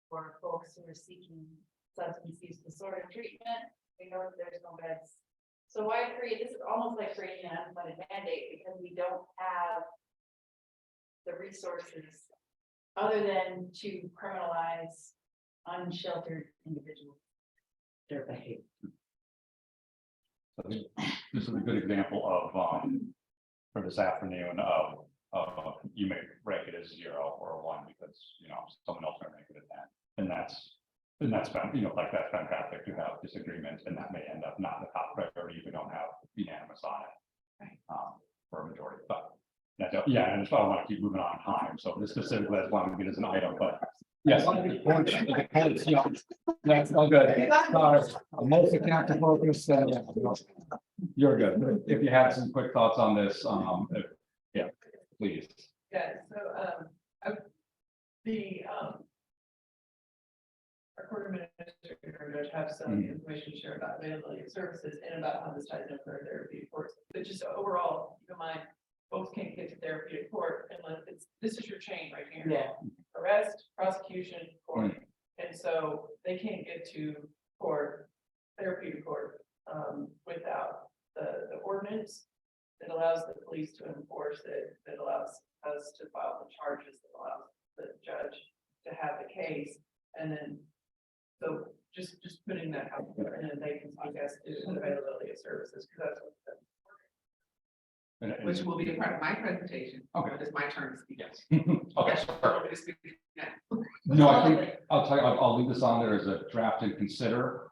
F: for folks who are seeking substance use disorder treatment? We know that there's no beds. So why create, this is almost like creating an unfunded mandate because we don't have the resources other than to criminalize unsheltered individuals.
G: Their behavior.
A: So this is a good example of, for this afternoon, you may rank it as 0 or a 1 because, someone else may rank it as 10. And that's been, that's fantastic to have disagreements, and that may end up not the top priority if we don't have unanimous on it. For a majority, but that's, yeah, and that's why I want to keep moving on time. So this specifically, that's why I'm gonna get as an item, but yes. That's all good. I'm mostly connected focus. You're good. If you have some quick thoughts on this, yeah, please.
K: Yeah, so, our court administrator does have some information to share about availability of services and about how this ties into our therapy courts. But just overall, keep in mind, folks can't get to therapy at court unless this is your chain right here.
G: Yeah.
K: Arrest, prosecution, court. And so they can't get to court, therapeutic court, without the ordinance that allows the police to enforce it, that allows us to file the charges, that allows the judge to have the case. And then, so just putting that out there, and then they can, I guess, do the availability of services, because that's what. Which will be a part of my presentation.
A: Okay.
K: It's my turn to speak.
A: Yes. Okay.
K: Yes, I'm gonna speak now.
A: No, I think I'll tell you, I'll leave this on there as a draft and consider.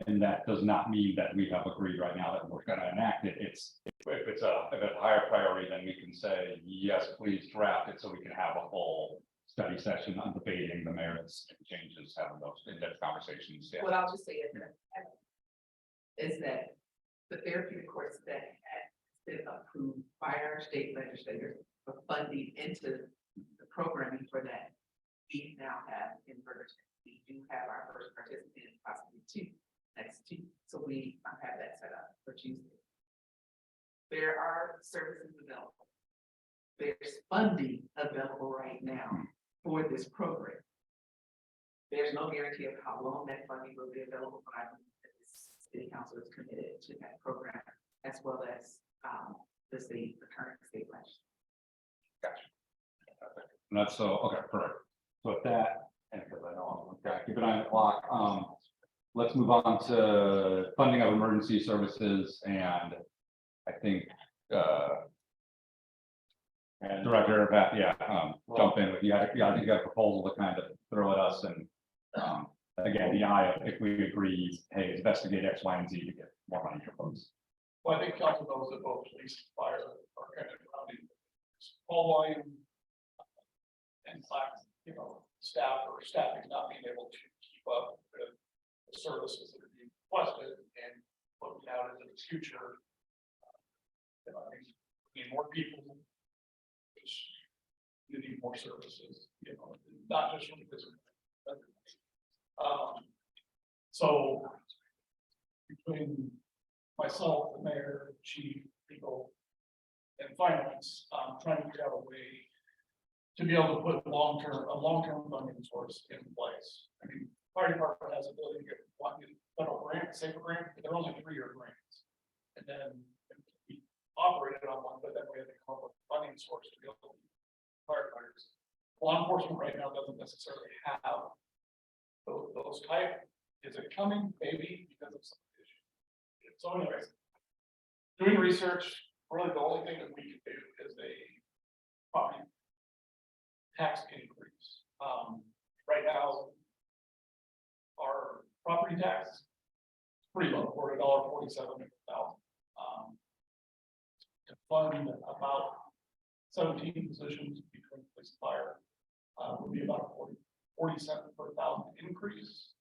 A: And that does not mean that we have agreed right now that we're gonna enact it. If it's a higher priority, then we can say, yes, please draft it so we can have a full study session on debating the merits and changes, having those in-depth conversations. Yeah.
K: What I'll just say is that the therapeutic courts that have been approved by our state legislators for funding into the programming for that, we now have in Bremerton. We do have our first participant, possibly two, next two, so we have that set up for Tuesday. There are services available. There's funding available right now for this program. There's no guarantee of how long that funding will be available, but I believe that this city council is committed to that program as well as the current state legislature.
A: And that's so, okay, perfect. So with that, and because I know I'm, okay, keep an eye on the clock. Let's move on to funding of emergency services, and I think,
I: And
A: Director, jump in with, I think you got a proposal to kind of throw at us, and, again, if we agree, hey, investigate X, Y, and Z to get more money for folks.
L: Well, I think council knows that both police and fire are kind of running call volume. And staff or staffing not being able to keep up with the services that are being requested and looking out into the future. I need more people. You need more services, not just from physical. So between myself, the mayor, chief, legal, and finance, trying to figure out a way to be able to put a long-term funding source in place. I mean, fire department has the ability to get one federal grant, safer grant, but they're only 3-year grants. And then we operated on one, but then we had to come up with a funding source to be able to firefighters. Law enforcement right now doesn't necessarily have those type. Is it coming? Maybe because of some issue. So anyways, doing research, really the only thing that we can do is a property tax increase. Right now, our property tax is pretty low, we're $1.47 to fund about 17 positions between police and fire, would be about 40 cents per 1,000 increase.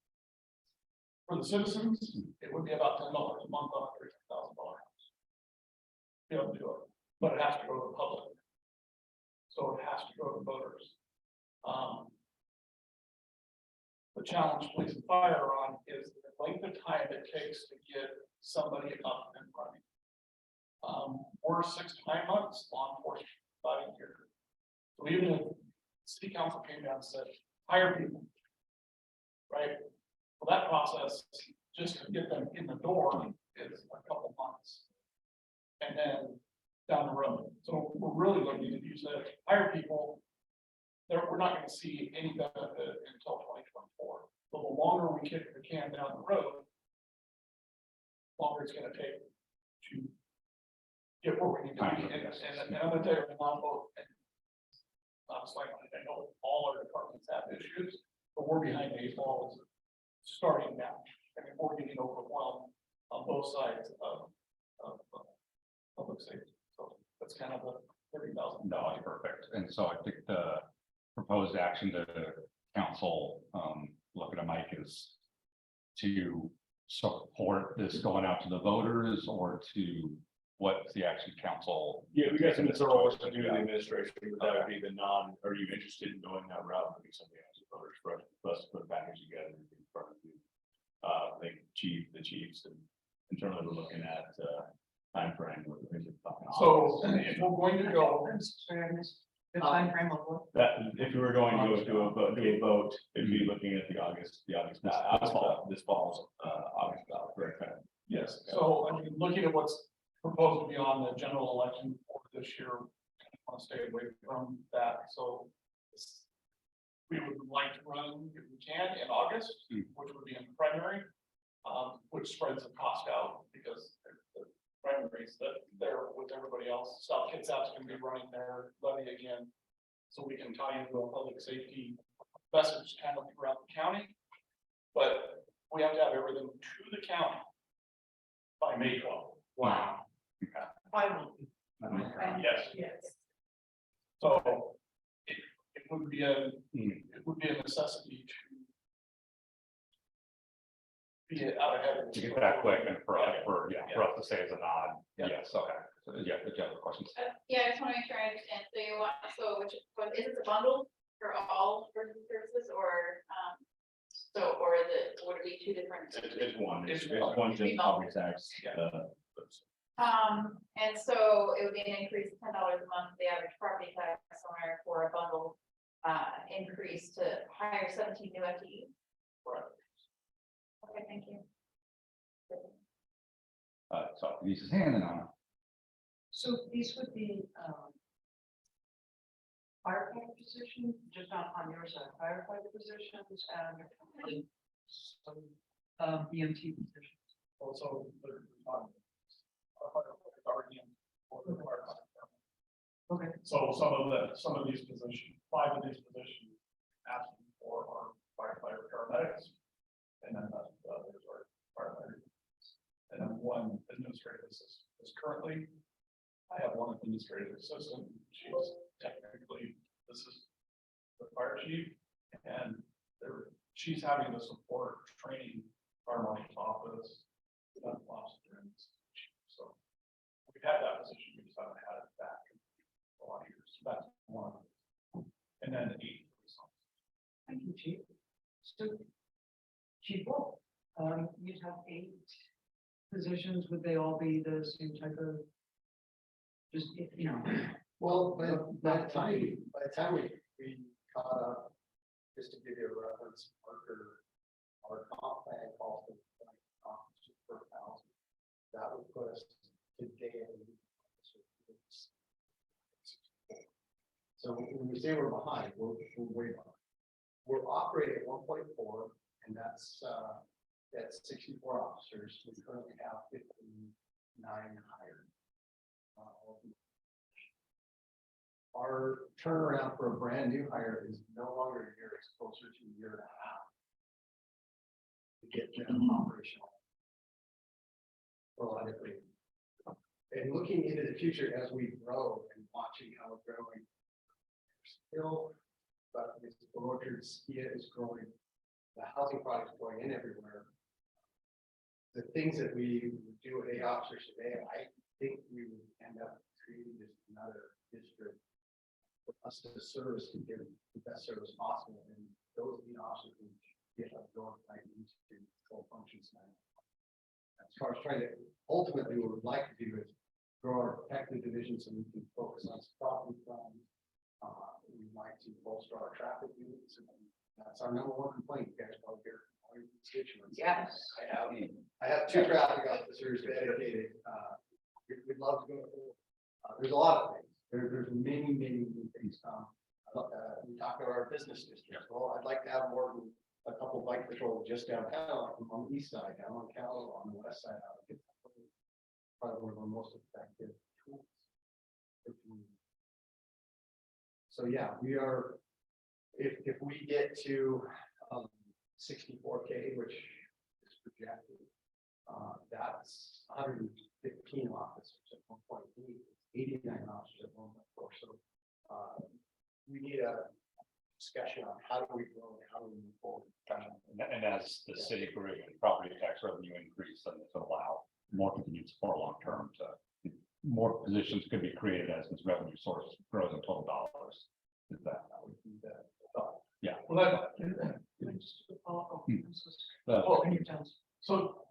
L: For the citizens, it would be about $10 a month on a $3,000 house. Be able to do it, but it has to go to the public. So it has to go to voters. The challenge police and fire are on is the length of time it takes to get somebody up and running. We're 6 to 9 months, law enforcement about a year. So even if city council came down and said, hire people, right? Well, that process, just to get them in the door is a couple months. And then down the road. So we're really looking to use that, hire people. We're not going to see any benefit until 2024. So the longer we kick the can down the road, longer it's going to take to get where we need to be. And I'm going to tell you, I know all our departments have issues, but we're behind the 8 ball starting now. I mean, we're getting overwhelmed on both sides of public safety. So that's kind of the $30,000.
A: No, perfect. And so I think the proposed action to council, looking at Mike, is to support this going out to the voters, or to what's the action council?
M: Yeah, we got some referrals to do the administration, but that would be the are you interested in going that route? Maybe something else voters for us to put a package together in front of you. I think the chiefs and internally we're looking at timeframe.
L: So if we're going to go,
J: The timeframe of what?
M: That if we were going to do a vote, it'd be looking at the August this fall's August ballot, correct?
L: yes, so I mean, looking at what's proposed to be on the general election for this year, I want to stay away from that, so we would like to run, if we can, in August, which would be in the primary, which spreads the cost out, because the primaries that they're with everybody else. South Kitsap's going to be running their levy again, so we can tie into a public safety message kind of throughout the county. But we have to have everything to the county by May 12th.
G: Wow.
L: Yes.
K: Yes.
L: So it would be a necessity to be out ahead.
A: To get that quick, and for us to say as a nod,
L: Yeah.
A: yes, okay. So, yeah, did you have questions?
F: Yeah, I just want to make sure I understand. So you want, so which one is this a bundle for all emergency services or, or is it, would it be two different?
M: It's one, it's
L: It's one.
M: one just property tax.
F: And so it would be an increase of $10 a month, the average property tax somewhere for a bundle, increase to hire 17 new FTEs. Okay, thank you.
A: So Lisa's hand and on.
J: So these would be, firefighter positions, just on your side, firefighter positions and some, BMT positions.
L: Also, they're on. Already in. For the fire department.
J: Okay.
L: So some of these positions, 5 of these positions asking for our firefighter paramedics. And then the others are firefighters. And then one administrative assistant, because currently I have one administrative assistant, she's technically, this is the fire chief. And she's having to support training our money's office. So we've had that position, we just haven't had it back in a lot of years. So that's one. And then 8.
J: Thank you, Chief. So, Chief, you'd have 8 positions, would they all be the same type of? Just,
E: Well, by the time we caught up, just to give you a reference, our comp plan calls for per thousand. That would put us today. So when we say we're behind, we're way behind. We're operating at 1.4, and that's 64 officers. We currently have 59 hired. Our turnaround for a brand new hire is no longer a year, it's closer to a year and a half to get them operational. Well, and looking into the future as we grow and watching how we're growing, still, but this orchard skia is growing, the housing projects going in everywhere. The things that we do with 8 officers today, I think we would end up creating just another district for us to service, to give the best service possible, and those 8 officers can get up going right into control functions now. As far as trying to, ultimately, what we'd like to do is grow our protective division so we can focus on property crimes. We'd like to bolster our traffic units, and that's our #1 complaint. You guys probably hear from all your constituents.
J: Yes.
E: I have 2 traffic officers dedicated. We'd love to go. There's a lot of things. There's many things. We talked about our business district. Well, I'd like to have more than a couple bike patrols just downtown, on the east side, down on Cal, on the west side. Probably one of our most effective tools. So yeah, we are. If we get to 64K, which is projected, that's 115 officers at 1.8, 89 officers at 1.4. So we need a discussion on how do we grow and how do we move forward.
A: And as the city grew and property tax revenue increased, then it's allow more continued support long term to more positions could be created as this revenue source grows in total dollars. Is that would be the thought? Yeah.
L: Well, so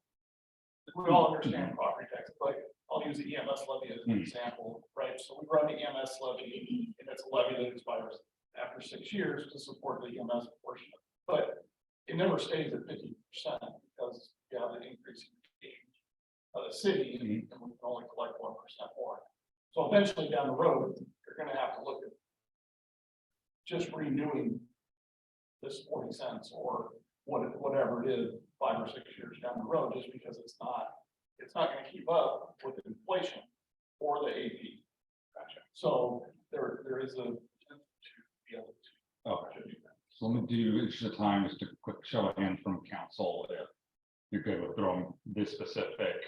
L: we all understand property tax, but I'll use the EMS levy as an example, right? So we run the EMS levy, and it's a levy that expires after 6 years to support the EMS portion. But it never stays at 50% because you have an increase of the city, and we can only collect 1% more. So eventually down the road, you're going to have to look at just renewing this 40 cents or whatever it is 5 or 6 years down the road, just because it's not going to keep up with inflation or the AP. Gotcha. So there is a to be able to.
A: Okay. So let me do each of the time, just a quick show of hands from council if you're good with throwing this specific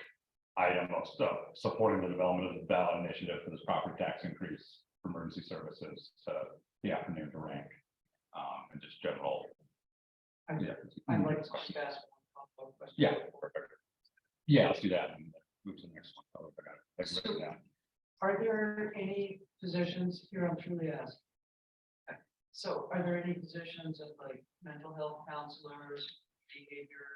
A: item of stuff, supporting the development of the ballot initiative for this property tax increase for emergency services to the afternoon to rank, and just general.
J: I'd like to just ask one question.
A: Yeah. Yeah, let's do that and move to the next one. Oh, I got it. That's written down.
J: Are there any positions here? I'm truly asking. So are there any positions of like mental health counselors, behavior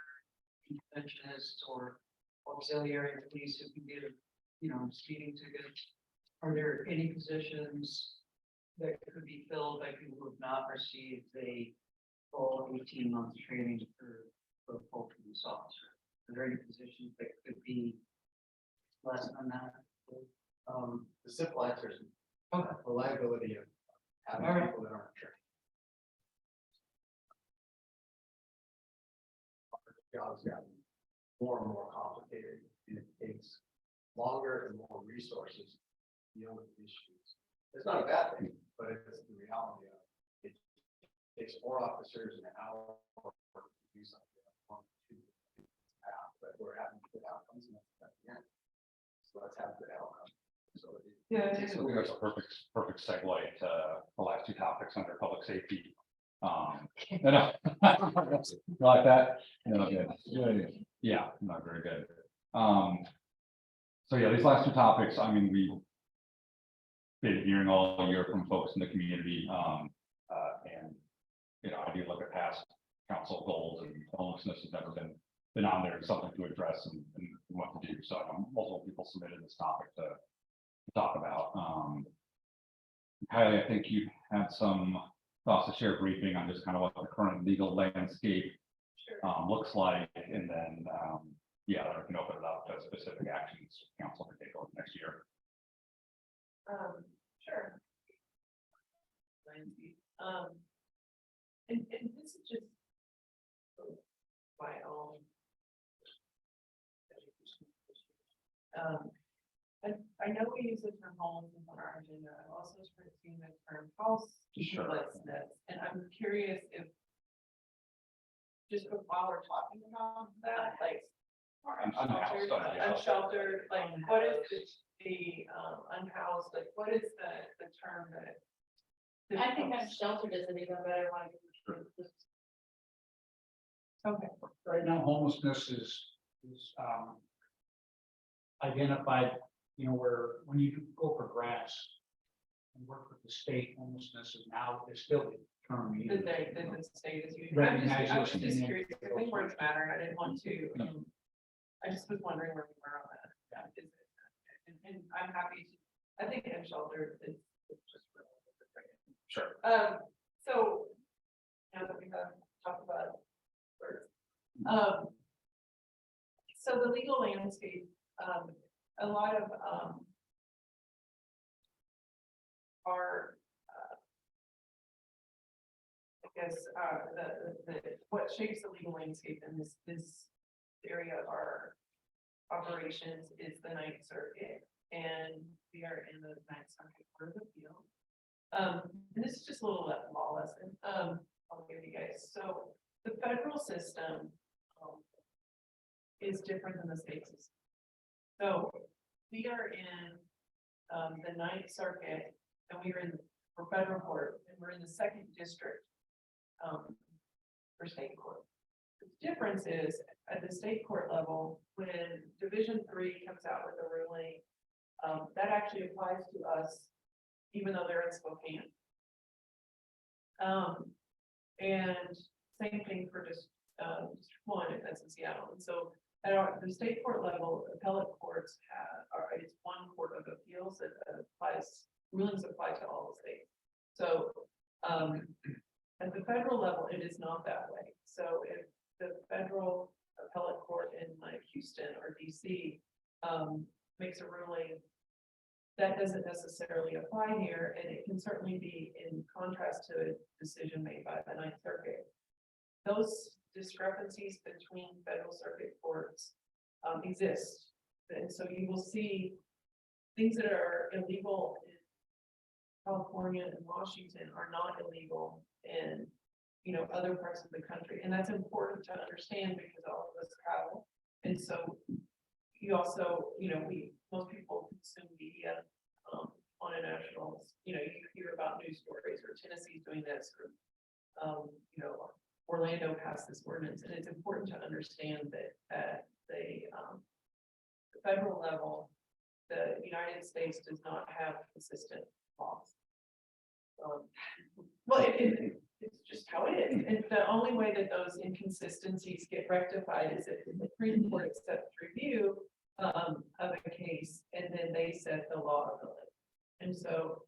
J: interventionists, or auxiliary police who can give, speeding tickets? Are there any positions that could be filled by people who have not received a full 18-month training for full police officer? Are there any positions that could be less than that?
E: The simple answer is
J: Okay.
E: reliability of having
J: All right.
E: people that aren't trained. Our job's gotten more and more complicated, and it takes longer and more resources to deal with issues. It's not a bad thing, but it's the reality of it. It takes 4 officers an hour to do something. But we're having good outcomes, and that's the end. So let's have good outcomes. So
J: Yeah.
A: I think that's a perfect segue to the last 2 topics under public safety. No, you like that? No, good. Yeah, not very good. So yeah, these last 2 topics, I mean, we've been hearing all year from folks in the community, and I do look at past council goals, and homelessness has never been on there, something to address and what to do. So multiple people submitted this topic to talk about. Kylie, I think you had some thoughts to share briefing on just kind of what the current legal landscape looks like, and then yeah, I can open it up to specific actions council can take over next year.
K: Sure. And this is just my own. I know we use the term homelessness on our agenda. I've also seen the term homelessness, and I'm curious if just while we're talking about that, like unsheltered, like what is the unhoused, like what is the term that?
F: I think unsheltered is an even better one.
K: Okay.
D: Right now, homelessness is identified, where when you go for grants and work with the state, homelessness is still the term.
K: The state is using.
D: Recognize
K: I was
D: this
K: just
D: and-
K: curious, I think words matter, I didn't want to, I just was wondering where we were on that. Yeah, is it, and I'm happy to, I think unsheltered is just.
A: Sure.
K: So, now that we have talked about words. So the legal landscape, a lot of, our, I guess, what shapes the legal landscape in this area of our operations is the Ninth Circuit, and we are in the Ninth Circuit Court of Appeal. And this is just a little law lesson, I'll give you guys. So the federal system is different than the state system. So we are in the Ninth Circuit, and we are in for federal court, and we're in the 2nd district for state court. The difference is at the state court level, when Division 3 comes out with a ruling, that actually applies to us, even though they're in Spokane. And same thing for just District 1, if that's in Seattle. And so at the state court level, appellate courts it's one court of appeals that rulings apply to all the states. So at the federal level, it is not that way. So if the federal appellate court in like Houston or DC makes a ruling, that doesn't necessarily apply here, and it can certainly be in contrast to a decision made by the Ninth Circuit. Those discrepancies between federal circuit courts exist, and so you will see things that are illegal in California and Washington are not illegal in other parts of the country, and that's important to understand because all of us travel, and so you also most people consume media on a national, you hear about news stories or Tennessee's doing this, or Orlando passed this ordinance, and it's important to understand that at the federal level, the United States does not have consistent laws. Well, it's just how it is, and the only way that those inconsistencies get rectified is if the Supreme Court accepts review of a case, and then they set the law of the land. And so,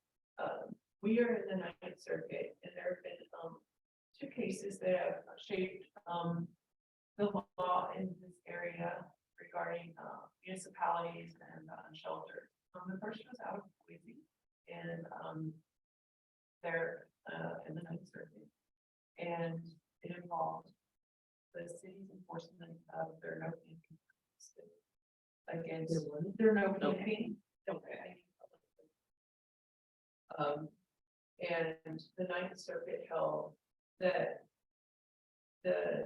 K: we are in the Ninth Circuit, and there have been, 2 cases that have shaped, the law in this area regarding, municipalities and shelters. The first was out of Boise, and, they're, in the Ninth Circuit. And it involved the city's enforcement of their no camping against their no camping. And the Ninth Circuit held that the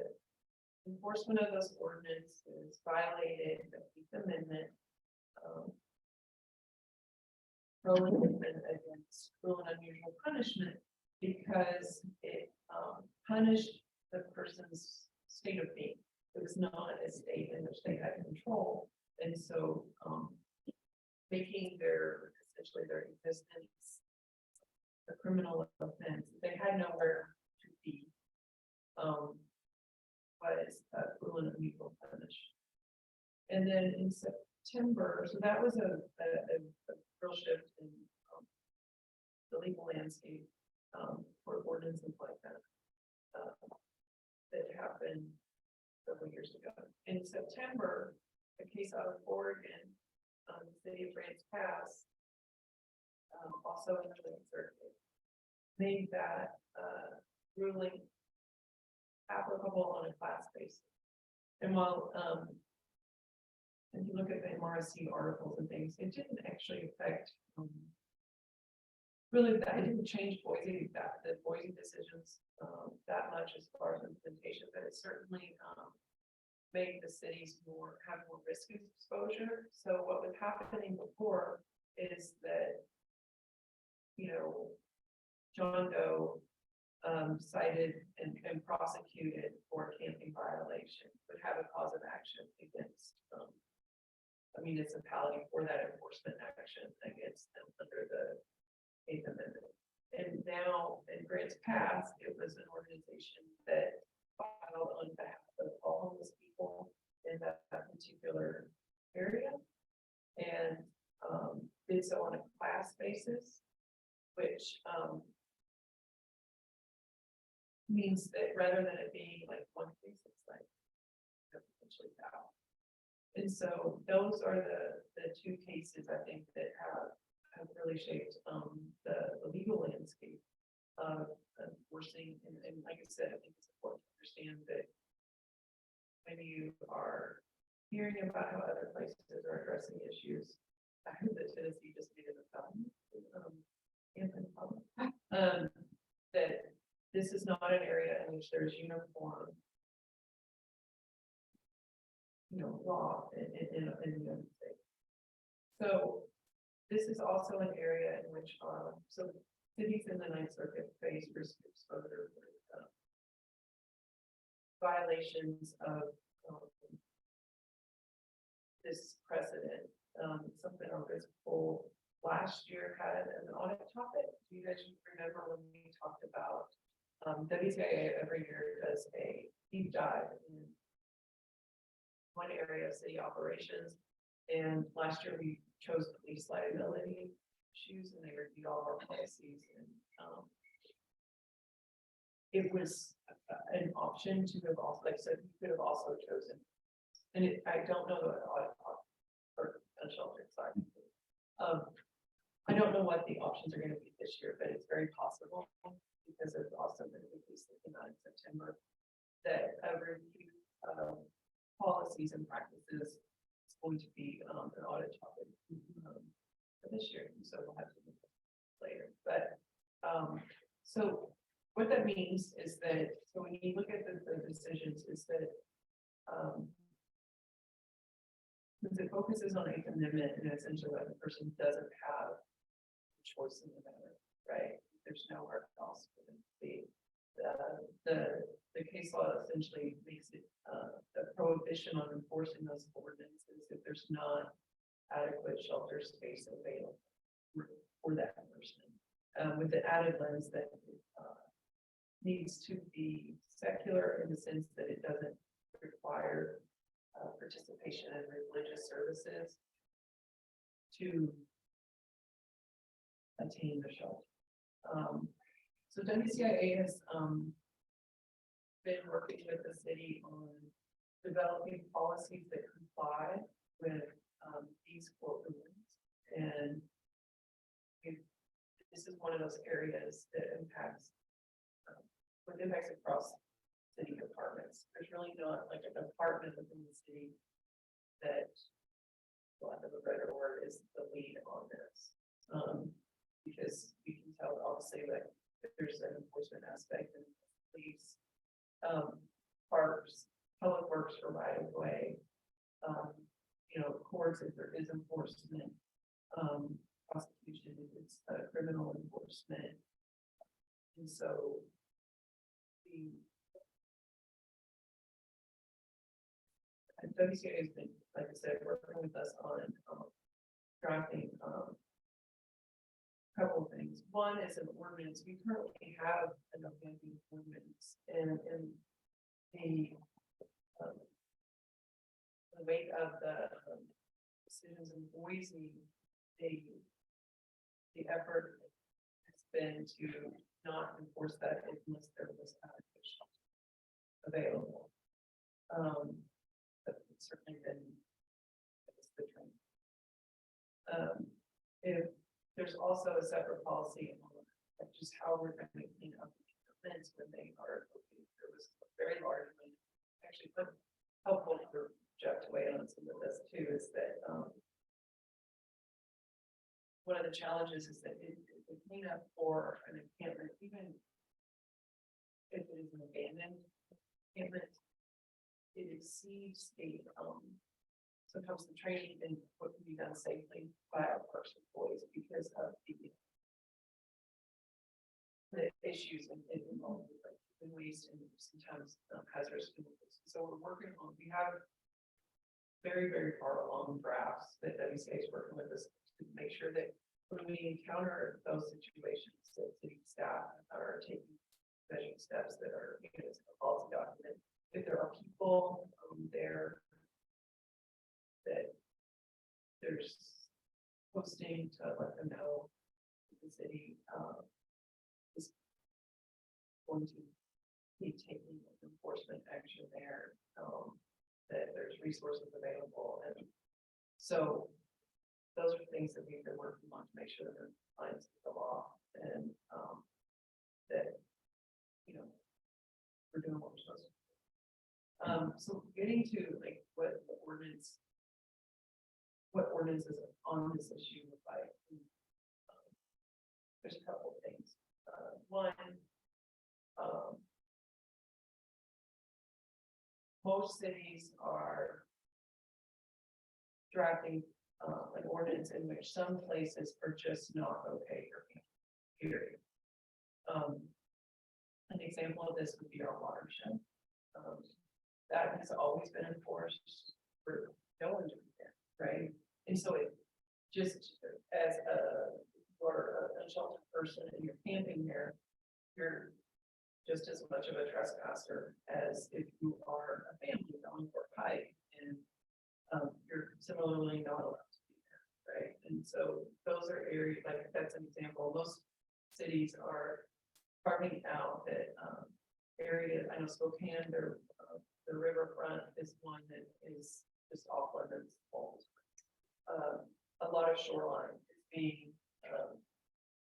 K: enforcement of those ordinances violated the Eighth Amendment, prohibition against cruel and unusual punishment, because it punished the person's state of being. It was not a state in which they had control, and so making their essentially their existence a criminal offense. They had nowhere to be. Was cruel and unusual punishment. And then in September, so that was a real shift in the legal landscape for ordinances like that that happened several years ago. In September, a case out of Oregon, the city of Grants Pass, also in the Ninth Circuit, made that ruling applicable on a class basis. And while if you look at the MRSC articles and things, it didn't actually affect really that it didn't change Boise the Boise decisions that much as far as implementation, but it certainly made the cities have more risk exposure. So what was happening before is that, you know, John Doe cited and prosecuted for camping violation would have a cause of action against a municipality for that enforcement action against them under the Eighth Amendment. And now in Grants Pass, it was an organization that filed on behalf of all homeless people in that particular area, and did so on a class basis, which means that rather than it being like one case, it's like potentially thousands. And so those are the 2 cases I think that have really shaped the legal landscape of enforcing. And like I said, I think it's important to understand that when you are hearing about how other places are addressing issues, I heard that Tennessee just made it a felony. That this is not an area in which there's uniform, law in the United States. So this is also an area in which so cities in the Ninth Circuit face risk exposure with violations of this precedent. Something our risk pool last year had an audit topic. Do you guys remember when we talked about WCIA every year does a deep dive in one area of city operations, and last year we chose police liability issues, and they reviewed all of our policies, and it was an option to have also, like I said, you could have also chosen, and I don't know the audit or a shelter side. I don't know what the options are going to be this year, but it's very possible, because of also the release that came out in September, that a review of policies and practices is going to be an audit topic for this year. So we'll have to do that later. But so what that means is that, so when you look at the decisions, is that since it focuses on Eighth Amendment, and essentially that the person doesn't have a choice in the matter, right? There's nowhere else for them to be. The case law essentially makes it a prohibition on enforcing those ordinances if there's not adequate shelter space available for that person. with the added lens that needs to be secular in the sense that it doesn't require participation in religious services to attain the shelter. So WCIA has been working with the city on developing policies that comply with these court rulings. And this is one of those areas that impacts with impacts across city departments. There's really not like a department within the city that, for lack of a better word, is the lead on this. Because we can tell obviously that there's an enforcement aspect and police, parks, public works for right of way, courts if there is enforcement, prosecution if it's criminal enforcement. And so and WCA has been, like I said, working with us on drafting a couple of things. One is an ordinance. We currently have an abandoned ordinance, and in the wake of the decisions in Boise, the effort has been to not enforce that unless there was adequate shelter available. But it's certainly been the trend. If there's also a separate policy on just how we're going to clean up events when they are located. There was a very large one, actually helpful for Jeff to weigh on some of this too, is that one of the challenges is that the cleanup for an encampment, even if it is an abandoned encampment, it exceeds the sometimes the training and what can be done safely by our parks employees because of the issues involved with like waste and sometimes hazardous chemicals. So we're working on, we have very, very far along drafts that WCA is working with us to make sure that when we encounter those situations, that city staff are taking measuring steps that are, it's a policy document. If there are people there that there's posting to let them know the city is going to be taking enforcement action there, that there's resources available. And so those are things that we've been working on to make sure that they're in compliance with the law and that, we're doing what we're supposed to do. So getting to like what ordinances on this issue look like. There's a couple of things. One, most cities are drafting an ordinance in which some places are just not okay for people, period. An example of this would be our watershed. That has always been enforced for no one to be there, right? And so it just as for a sheltered person and you're camping there, you're just as much of a trespasser as if you are a family going for a hike and you're similarly not allowed to be there, right? And so those are areas like that's an example. Most cities are carving out that area. I know Spokane, the riverfront is one that is just off limits. A lot of shoreline is being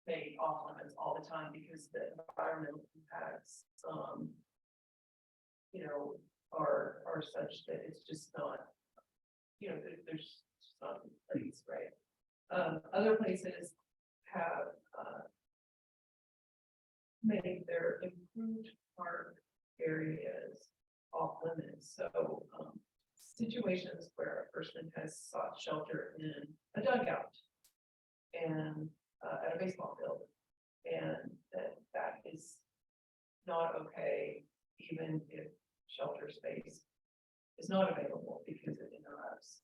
K: made off limits all the time because the environmental impacts, are such that it's just not, there's just not a place, right? Other places have made their improved park areas off limits. So situations where a person has sought shelter in a dugout and at a baseball field, and that is not okay, even if shelter space is not available because it interrupts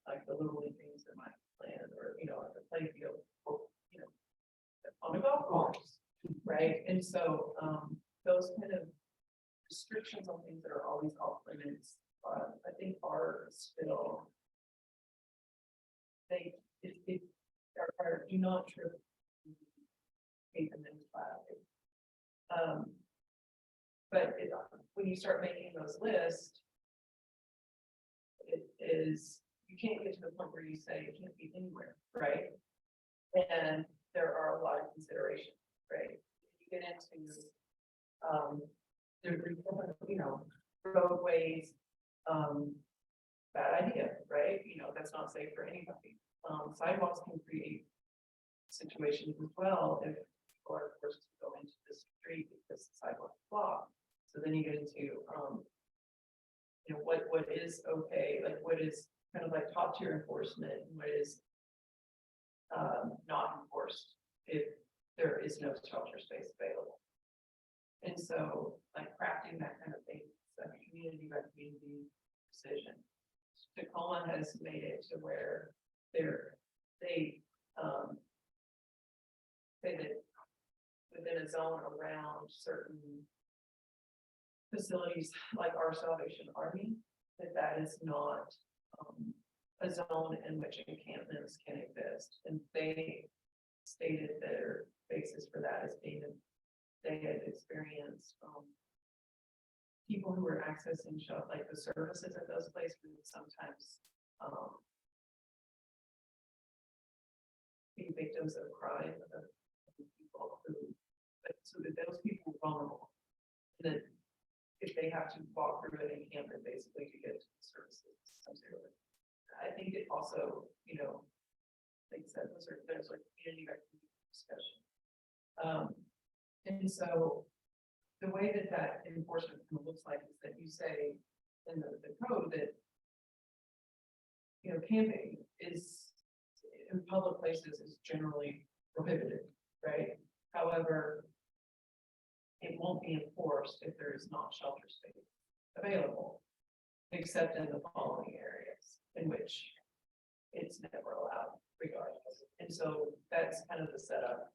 K: like the little league games that might be planned or at the play field or on a golf course, right? And so, those kind of restrictions on things that are always off limits, I think are still. It are do not trip. And then file. But when you start making those lists. It is, you can't get to the point where you say it can't be anywhere, right? And there are a lot of considerations, right? You get into, roadways, bad idea, right? That's not safe for anybody. Sidewalks can create situations as well if people are forced to go into the street because the sidewalk is blocked. So then you get into, what is okay, like what is kind of like top tier enforcement, and what is not enforced if there is no shelter space available. And so like crafting that kind of thing, it's a community by community decision. Tacoma has made it to where they say that within a zone around certain facilities like our Salvation Army, that is not a zone in which encampments can exist. And they stated their basis for that as being that they had experienced people who were accessing like the services at those places sometimes be victims of crime of people who, so that those people were vulnerable. That if they have to walk through an encampment basically to get to the services. I think it also, like I said, there's like community discussion. And so the way that enforcement looks like is that you say in the code that camping is in public places is generally prohibited, right? However, it won't be enforced if there is not shelter space available, except in the following areas in which it's never allowed regardless. And so that's kind of the setup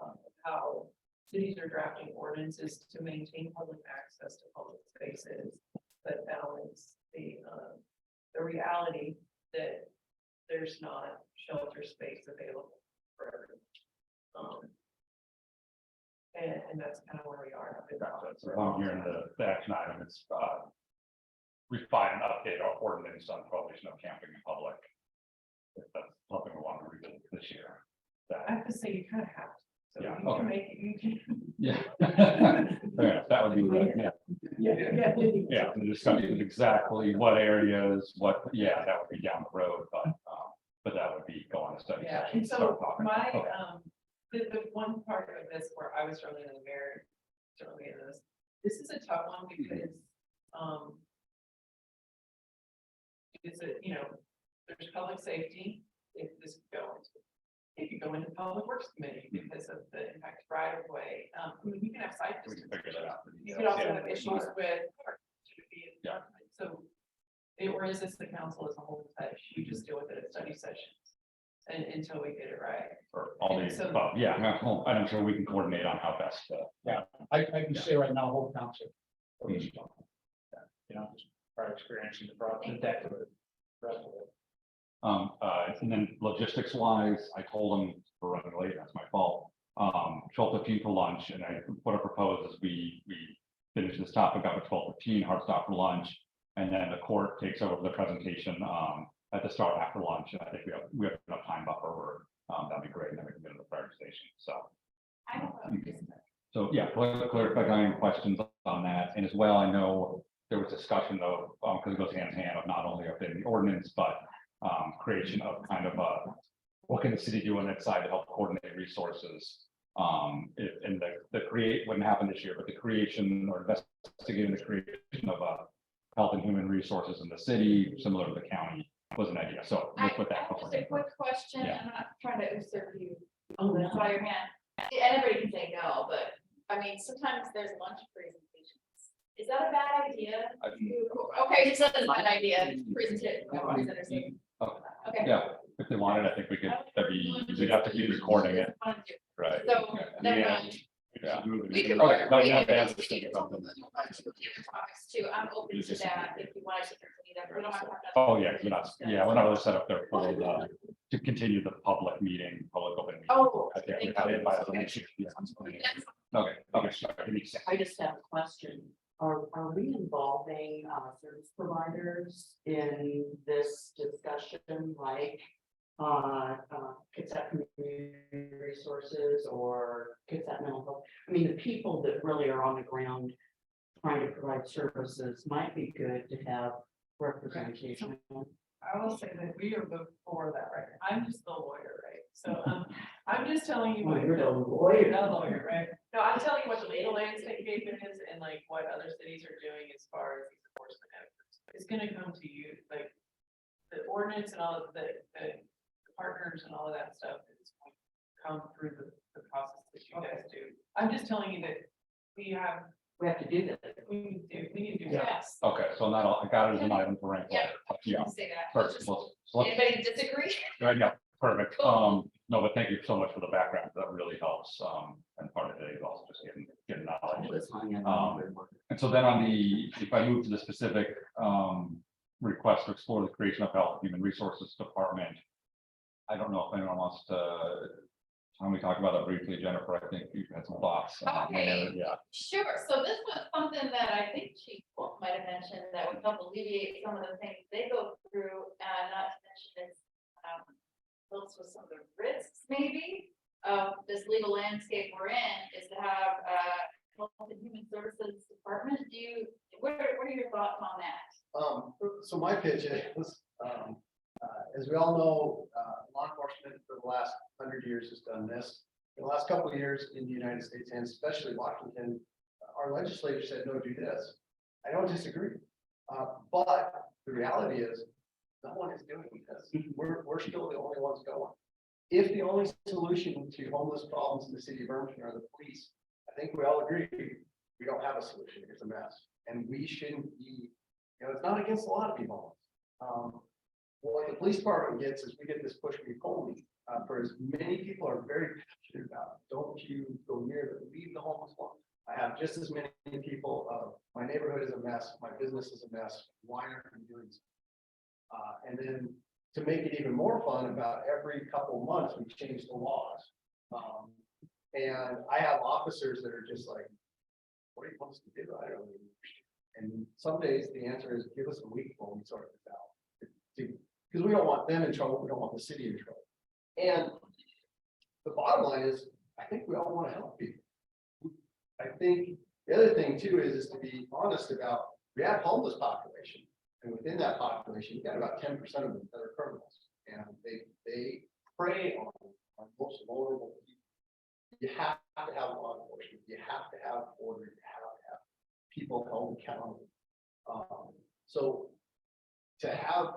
K: of how cities are drafting ordinances to maintain public access to public spaces, but balance the reality that there's not shelter space available for everyone. And that's kind of where we are.
A: So I'm hearing the action item, it's refine and update our ordinance on prohibition of camping in public. If that's something we want to revisit this year.
K: I have to say, you kind of have to. So
A: Yeah,
K: you
A: okay.
K: can make it, you can.
A: Yeah. Yeah, that would be good, yeah. Yeah, the discussion of exactly what areas, that would be down the road, but that would be go on a study
K: Yeah,
A: session.
K: and
A: start
K: so
A: talking.
K: my,
A: Okay.
K: the one part of this where I was struggling in the mayor, struggling in this is a tough one because, it's there's public safety, if this could go into. It could go into public works committee because of the impact right of way. You can have site
A: We can
K: distance.
A: figure that out.
K: You could also
A: Yeah.
K: have issues with.
A: Yeah.
K: So, or is this the council as a whole, that you just deal with it at study sessions? And until we get it right.
A: For all these,
K: So-
A: but yeah, no, I'm sure we can coordinate on how best to.
D: I can say right now, whole council.
A: Mhm.
D: Just our experience in the process, that could.
A: And then logistics wise, I told them we're running late, that's my fault. 12:15 for lunch, and what I propose is we finish this topic up at 12:15, hard stop for lunch. And then the court takes over the presentation, at the start after lunch, and I think we have enough time buffer where, that'd be great, and then we can get into the prioritization, so.
F: I don't know.
A: So, yeah, clarifying questions on that, and as well, I know there was discussion of, because it goes hand in hand of not only within the ordinance, but creation of kind of what can the city do on that side to help coordinate resources? And the create wouldn't happen this year, but the creation or investigating the creation of health and human resources in the city, similar to the county, was an idea. So
F: I
A: let's put that.
F: have just a quick question,
A: Yeah.
F: I'm not trying to usurp you on the side of your hand. Anybody can say no, but I mean, sometimes there's lunch presentations. Is that a bad idea? Okay, it's not a bad idea, presentation.
A: Yeah, if they wanted, I think we could, we'd have to keep recording it, right?
F: So, never
M: Yeah.
F: mind.
A: Yeah.
F: We can.
A: Okay, no,
F: we
A: yeah,
F: can-
A: that's
F: we
A: just
F: can-
A: something.
F: topics too, I'm open to that if you wanted to continue that. We don't have to have that.
A: Oh, yeah, we're not really set up there for the, to continue the public meeting, public open. meeting.
F: Oh.
A: I think we have it by the next year. Yeah. Okay, sorry, give me a second.
G: I just have a question. Are we involving service providers in this discussion, like Kitsap Community Resources or Kitsap Mental Health? I mean, the people that really are on the ground trying to provide services might be good to have representation.
K: I will say that we are before that, right? I'm just the lawyer, right? So, I'm just telling you. what
G: You're the
K: You're
G: lawyer.
K: not a lawyer, right? No, I'm telling you what the legal landscape is and like what other cities are doing as far as these enforcement efforts. It's gonna come to you, like, the ordinance and all of the partners and all of that stuff is going to come through the process that you guys do. I'm just telling you that we have
G: to do that.
K: we need to do.
F: Yes.
A: Okay, so not all, I got it as an item for rank.
F: Yeah.
A: Yeah,
F: Say that.
A: perfect. So let's-
F: Anybody disagree?
A: Yeah, perfect.
F: Cool.
A: No, but thank you so much for the background. That really helps. And part of it is also just getting knowledge. And so then on the, if I move to the specific request to explore the creation of Health and Human Resources Department. I don't know if anyone wants to, when we talk about that briefly, Jennifer, I think you had some thoughts.
F: Okay.
A: Yeah.
F: Sure, so this was something that I think Chief Wolf might have mentioned that would help alleviate some of the things they go through, not to mention it's helps with some of the risks maybe of this legal landscape we're in, is to have Health and Human Services Department. What are your thoughts on that?
E: So my pitch is, as we all know, law enforcement for the last 100 years has done this. In the last couple of years in the United States and especially Washington, our legislature said, no, do this. I don't disagree. But the reality is, no one is doing this. We're still the only ones going. If the only solution to homeless problems in the city of Bremerton are the police, I think we all agree, we don't have a solution. It's a mess. And we shouldn't be, it's not against the law to be homeless. What the police department gets is we get this push me pull me. For as many people are very passionate about, don't you go near them, leave the homeless one. I have just as many people of my neighborhood is a mess, my business is a mess. Why aren't we doing so? And then to make it even more fun, about every couple of months, we change the laws. And I have officers that are just like, what do you want us to do? I don't know. And some days the answer is give us a week while we sort this out. Because we don't want them in trouble, we don't want the city in trouble. And the bottom line is, I think we all want to help people. I think the other thing too is to be honest about, we have homeless population. And within that population, you got about 10% of them that are criminals. And they prey on most vulnerable people. You have to have law enforcement, you have to have order, you have to have people held accountable. So to have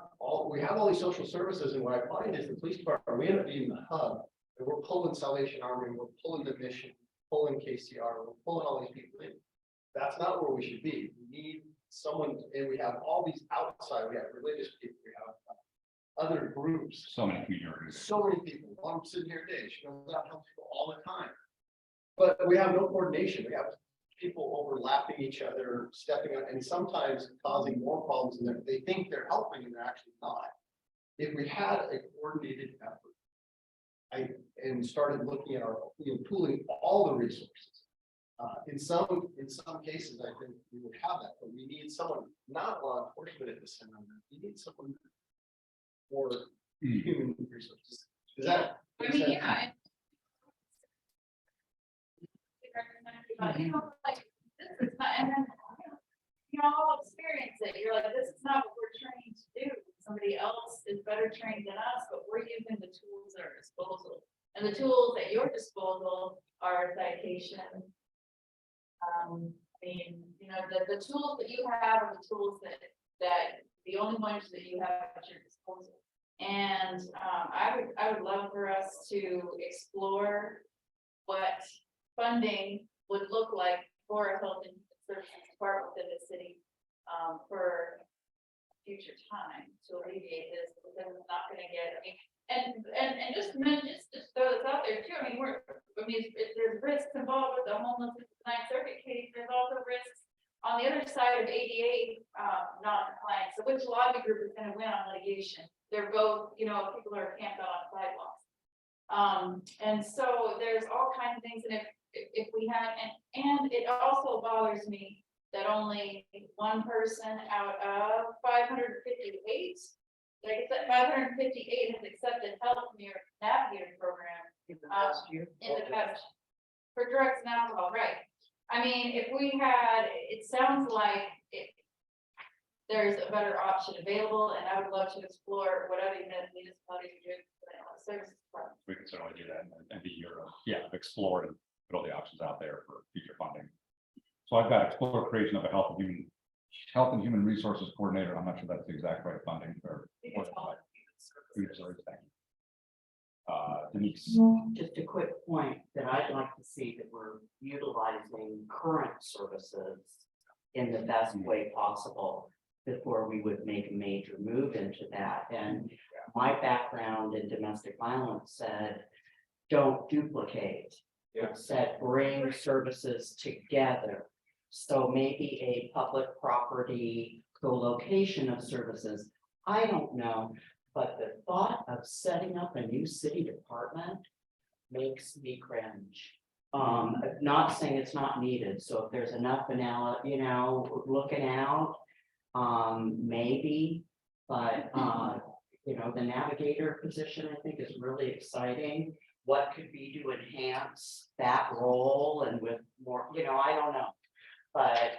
E: we have all these social services, and what I find is the police department, we end up being the hub, and we're pulling Salvation Army, we're pulling the mission, pulling KCR, we're pulling all these people in. That's not where we should be. We need someone, and we have all these outside, we have religious people, we have other groups.
A: So many communities.
E: So many people. I'm sitting here today, she knows that helps people all the time. But we have no coordination. We have people overlapping each other, stepping on, and sometimes causing more problems than they think they're helping and they're actually not. If we had a coordinated effort, and started looking at our, pooling all the resources. In some cases, I think we would have that, but we need someone, not law enforcement at the center of it. We need someone more human resources. Is that?
F: I mean, yeah. Like, this is not, and then, all experience it. You're like, this is not what we're trained to do. Somebody else is better trained than us, but we're using the tools at our disposal. And the tools at your disposal are citation. I mean, the tools that you have are the tools that the only ones that you have at your disposal. And I would love for us to explore what funding would look like for a health and services department within the city for future time to alleviate this, because it's not going to get, And just throw this out there too, I mean, if there's risks involved with the homelessness Ninth Circuit case, there's also risks on the other side of ADA, non-compliance, so which lobby group is gonna win on litigation? They're both, people are camped out on sidewalks. And so there's all kinds of things, and if we had, and it also bothers me that only one person out of 558, like I said, 558 has accepted help from your navigator program in the past, for drugs and alcohol, right? I mean, if we had, it sounds like there's a better option available, and I would love to explore what other municipalities are doing for the services.
A: We can certainly do that and be your, explore and put all the options out there for future funding. So I've got explore creation of a health and human resources coordinator. I'm not sure that's the exact right funding for. Denise.
G: Just a quick point that I'd like to see that we're utilizing current services in the best way possible before we would make a major move into that. And my background in domestic violence said, don't duplicate. It said, bring services together. So maybe a public property co-location of services. I don't know, but the thought of setting up a new city department makes me cringe. Not saying it's not needed. So if there's enough vanilla, looking out, maybe, but the navigator position, I think, is really exciting. What could be to enhance that role and with more, I don't know. But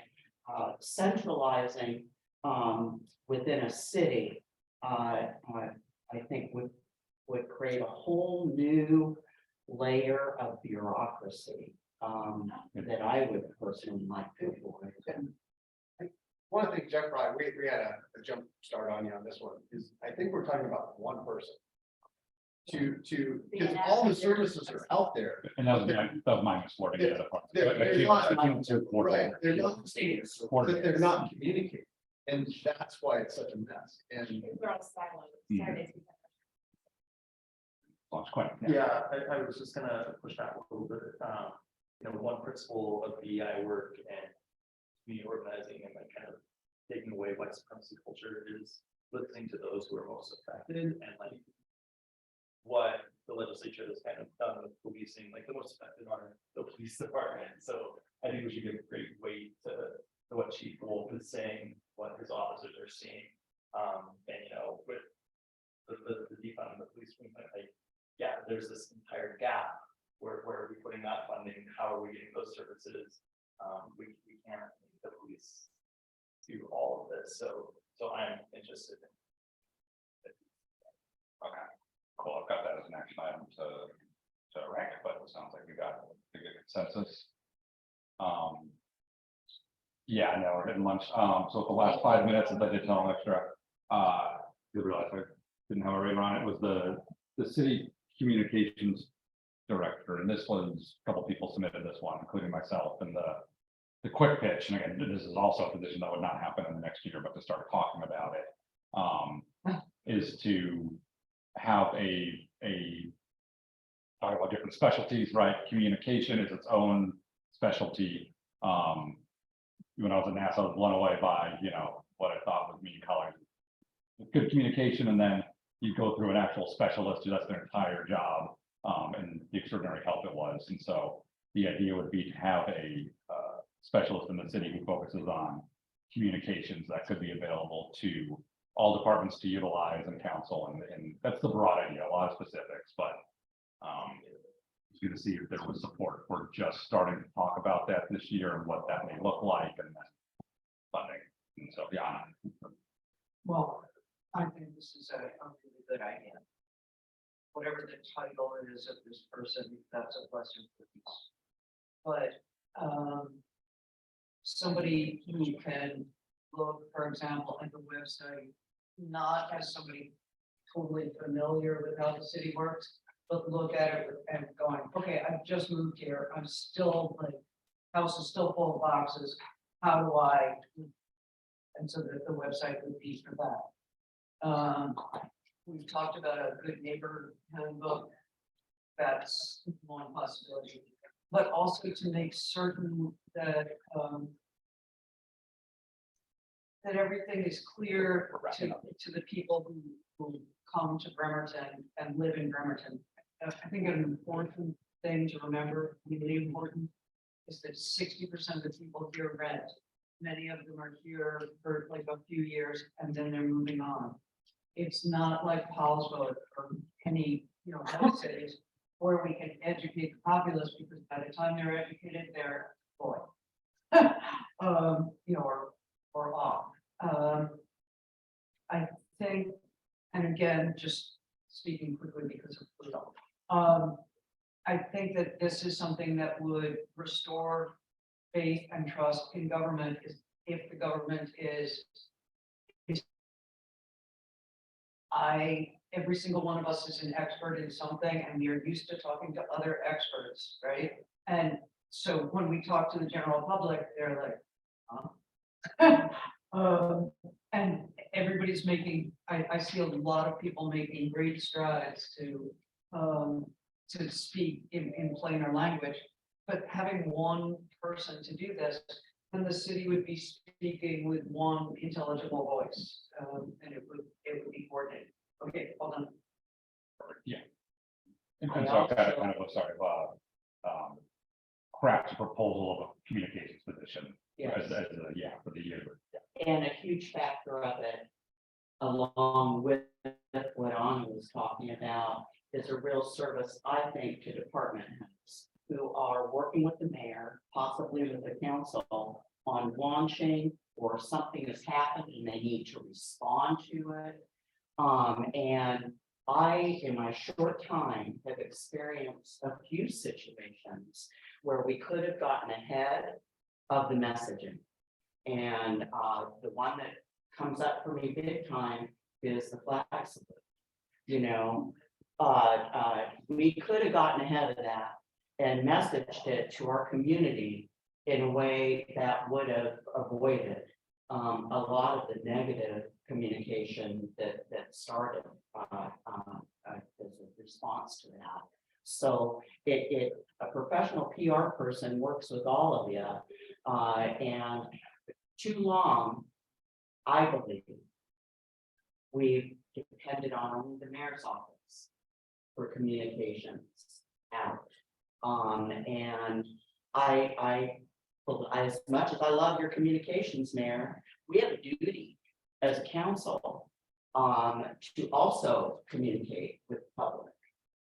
G: centralizing within a city, I think would create a whole new layer of bureaucracy that I would personally like to avoid.
E: One of the things Jeff brought, we had a jump start on you on this one, is I think we're talking about one person. Because all the services are out there.
A: And that was my miswording.
E: They're They're not communicating, and that's why it's such a mess, and.
B: We're all siloed.
I: Yeah, I was just gonna push back a little bit. One principle of BEI work and community organizing and like kind of taking away white supremacy culture is listening to those who are most affected and like what the legislature has kind of done with policing, like the most affected are the police department. So I think we should give great weight to what Chief Wolf is saying, what his officers are seeing. With the defund of the police, there's this entire gap. Where are we putting that funding? How are we getting those services? We can't make the police do all of this. So I'm interested in.
A: Okay, cool. I've got that as an action item to rank, but it sounds like we got a good consensus. Yeah, I know we're getting lunch. So the last 5 minutes, as I did tell them extra, you realize I didn't have a radar on it, was the city communications director, and this was a couple people submitted this one, including myself, and the quick pitch, and again, this is also a position that would not happen in the next year, but to start talking about it, is to have talk about different specialties, right? Communication is its own specialty. When I was at NASA, I was blown away by, what I thought was mean colors. Good communication, and then you go through an actual specialist who that's their entire job, and the extraordinary help it was. And so the idea would be to have a specialist in the city who focuses on communications that could be available to all departments to utilize and council, and that's the broad idea, a lot of specifics, but it's good to see if there was support for just starting to talk about that this year and what that may look like, and then funding. And so, yeah.
J: Well, I think this is a really good idea. Whatever the title is of this person, that's a blessing for us. But somebody who can look, for example, at the website, not as somebody totally familiar with how the city works, but look at it and going, okay, I've just moved here. I'm still like, house is still full of boxes. How do I? And so that the website would be for that. we've talked about a good neighbor handbook. That's one possibility, but also to make certain that, that everything is clear to the people who come to Bremerton and live in Bremerton. I think an important thing to remember, really important, is that 60% of the people here rent. Many of them are here for like a few years and then they're moving on. It's not like Paulsville or any, other cities where we can educate the populace, because by the time they're educated, they're boy. Or off. I think, and again, just speaking quickly because of Pluto. I think that this is something that would restore faith and trust in government if the government is every single one of us is an expert in something and we are used to talking to other experts, right? And so when we talk to the general public, they're like, and everybody's making, I see a lot of people making great strides to speak in plainer language, but having one person to do this, then the city would be speaking with one intelligible voice, and it would be coordinated. Okay, hold on.
A: And so I've had kind of craft a proposal of a communications position.
G: Yes.
A: For the year.
G: And a huge factor of it, along with what Anna was talking about, is a real service, I think, to department heads who are working with the mayor, possibly with the council, on launching, or something has happened and they need to respond to it. And I, in my short time, have experienced a few situations where we could have gotten ahead of the messaging. And the one that comes up for me big time is the flag salute. We could have gotten ahead of that and messaged it to our community in a way that would have avoided a lot of the negative communication that started as a response to that. So a professional PR person works with all of you, and too long, I believe, we've depended on only the mayor's office for communications out. And I, as much as I love your communications, Mayor, we have a duty as a council to also communicate with the public.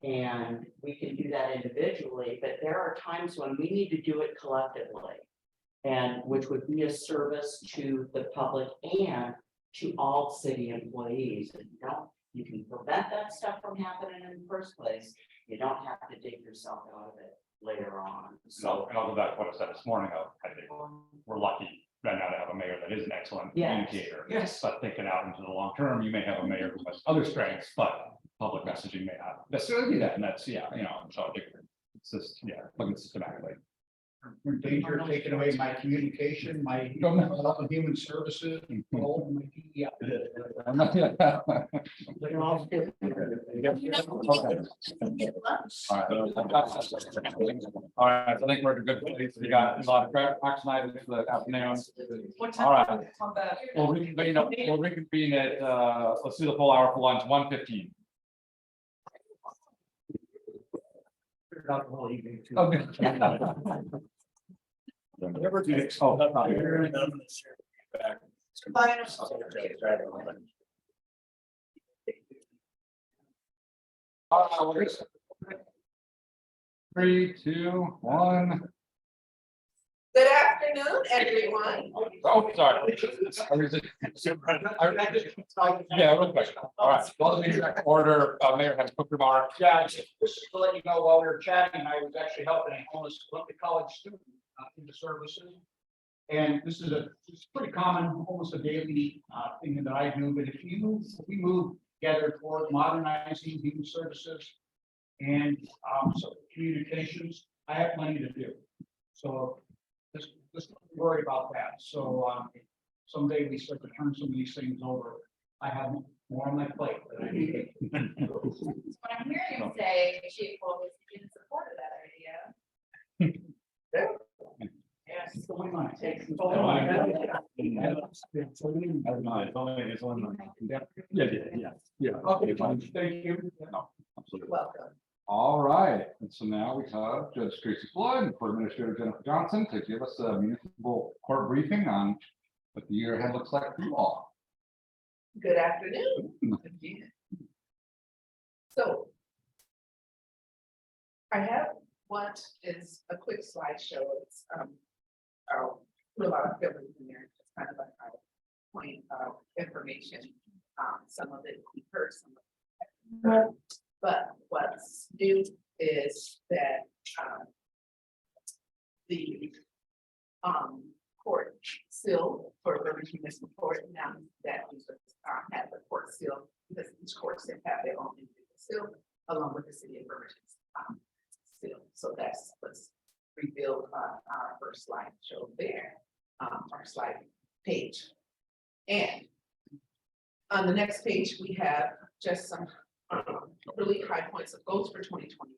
G: And we can do that individually, but there are times when we need to do it collectively, and which would be a service to the public and to all city employees. And you can prevent that stuff from happening in the first place. You don't have to dig yourself out of it later on.
A: So, and I'll go back to what I said this morning. I think we're lucky right now to have a mayor that is an excellent communicator.
J: Yes.
A: But thinking out into the long term, you may have a mayor who has other strengths, but public messaging may not necessarily be that. And that's, so I think it's just, looking systematically.
D: We're in danger of taking away my communication, my human services, all my PEI.
A: I'm not yet.
G: They're all still-
A: All right, so I think we're at a good place. We got a lot of action items for the afternoon.
J: What
A: All right.
J: time? Come back.
A: We'll reconvene at, let's do the full hour for lunch, 1:15. Okay.
M: Never do it.
A: Oh, Three, two, one.
K: Good afternoon, everyone.
A: Oh, sorry. Yeah, real quick. All right. Well, the meeting order, Mayor has a quick remark.
D: Yeah, just to let you know, while we were chatting, I was actually helping a homeless college student in the services. And this is it's pretty common, almost a daily thing that I do, but if we move together toward modernizing human services and so communications, I have plenty to do. So just don't worry about that. So someday we start to turn some of these things over. I have more on my plate. But I need it.
F: So what I'm hearing you say, Chief, well, is in support of that idea.
D: Yes, so we might take some.
A: Yeah.
D: Okay, fine. Thank you.
A: No, absolutely.
K: Welcome.
A: All right, and so now we have Judge Tracy Flood and Court Administrator Jennifer Johnson to give us a municipal court briefing on what the year ahead looks like for you all.
K: Good afternoon. Again. So. I have what is a quick slideshow. It's, I'll put a lot of fillers in there, just kind of like a point of information. Some of it we heard, some of it. haven't heard. But what's new is that, the, court seal for Bremerton Municipal Court now that we have the court seal, because each court have their own individual seal, along with the city of Bremerton's seal. So that's, let's rebuild our first slide show there, our slide page. And on the next page, we have just some really high points of goals for 2020.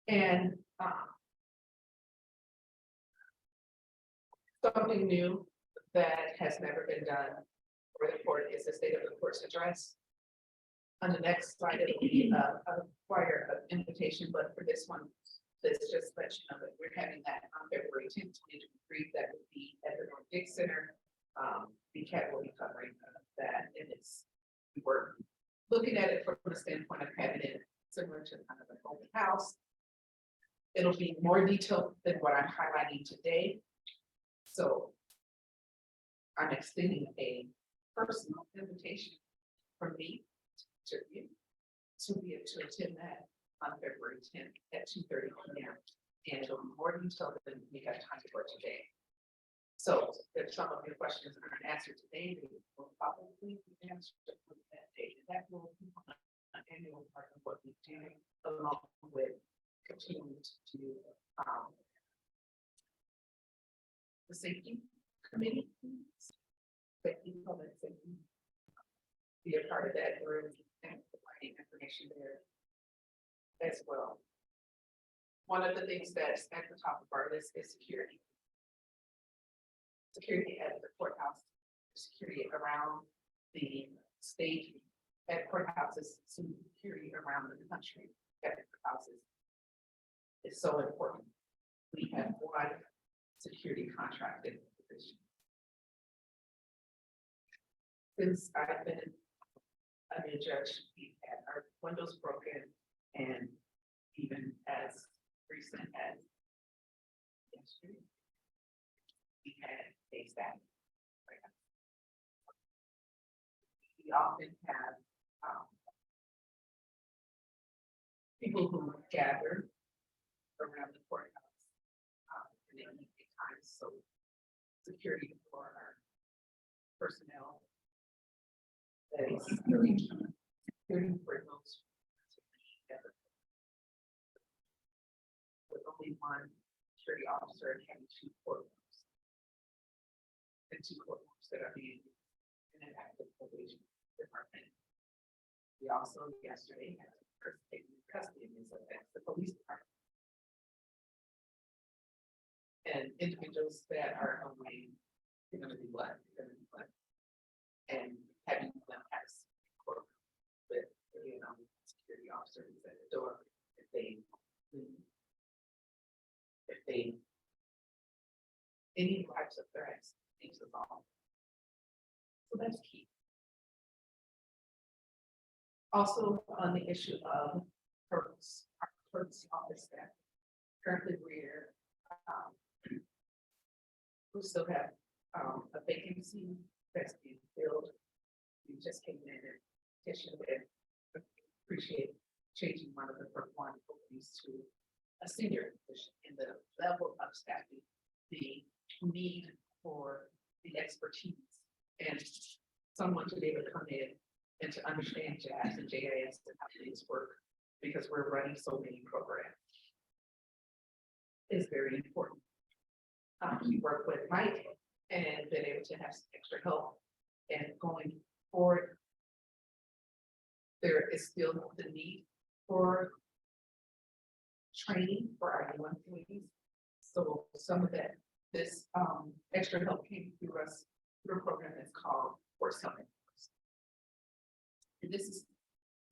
K: And something new that has never been done for the court is the state of the court's address. On the next slide, it'll be a require of invitation, but for this one, let's just let you know that we're having that on February 10th, 2023. That would be at the North Dick Center. BCAT will be covering that, and it's, we were looking at it from the standpoint of having it similar to kind of an open house. It'll be more detailed than what I'm highlighting today. So I'm extending a personal invitation from me to you to be able to attend that on February 10th at 2:30 p.m. And it'll be more detailed than we have time for today. So if some of your questions aren't answered today, they will probably be answered on that day. And that will be an annual part of what we do, along with continuing to do the safety committee. Safety, public safety. Be a part of that group and providing information there as well. One of the things that's at the top of our list is security. Security at the courthouse, security around the state at courthouses, security around the country at courthouses is so important. We have one security contracted position. Since I've been a new judge, we've had our windows broken, and even as recent as yesterday, we had a staff. We often have people who gather around the courthouse in the evening times, so security for our personnel. That is really key. Security for those together. With only one security officer having two courtrooms. And two courtrooms that are being in an active probation department. We also yesterday had the first taken custody of these events, the police department. And individuals that are away, they're gonna be what? They're gonna be what? And having them as court with, you know, security officers at the door if they any types of threats, things of all. So that's key. Also on the issue of perks, our perks office staff. Currently we're we still have a vacancy that's being filled. We just came in and petitioned and appreciate changing one of the perk one openings to a senior position in the level of staffing, the need for the expertise and someone to be able to come in and to understand JAS and JIS and how things work, because we're running so many programs. Is very important. We work with Mike and been able to have some extra help and going forward. there is still the need for training for our new employees. So some of that, this extra help came through us through a program that's called Course Help. And this is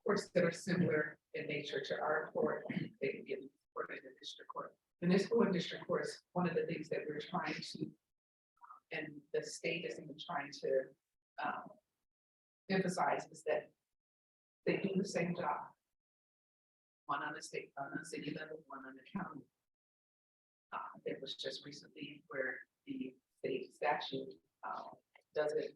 K: courts that are similar in nature to our court. They can get support in the district court. In this court, district courts, one of the things that we're trying to, and the state is even trying to emphasize is that they do the same job. One on the state, on the city level, one on the county. It was just recently where the state statute doesn't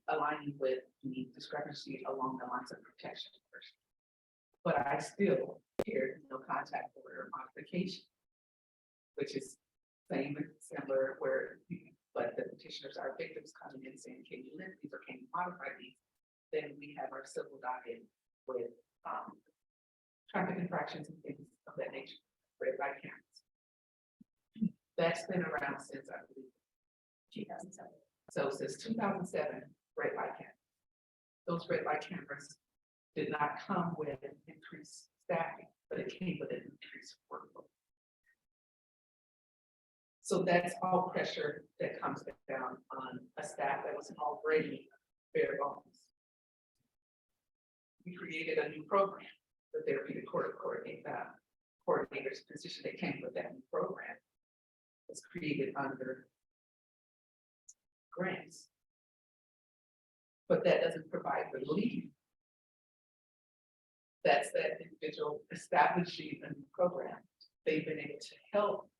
K: aligning with the discrepancy along the lines of protection first. But I still hear no contact order modification, which is same and similar where, but the petitioners are victims coming in saying, can you lift these or can you modify these? Then we have our civil docket with traffic infractions and things of that nature, red light cameras. That's been around since I believe 2007. So since 2007, red light cameras. Those red light cameras did not come with increased staffing, but it came with an increased workload. So that's all pressure that comes down on a staff that was already bare bones. We created a new program, the therapeutic coordinator's position that came with that new program. Was created under grants. But that doesn't provide relief. That's that individual establishing a new program. They've been able to help.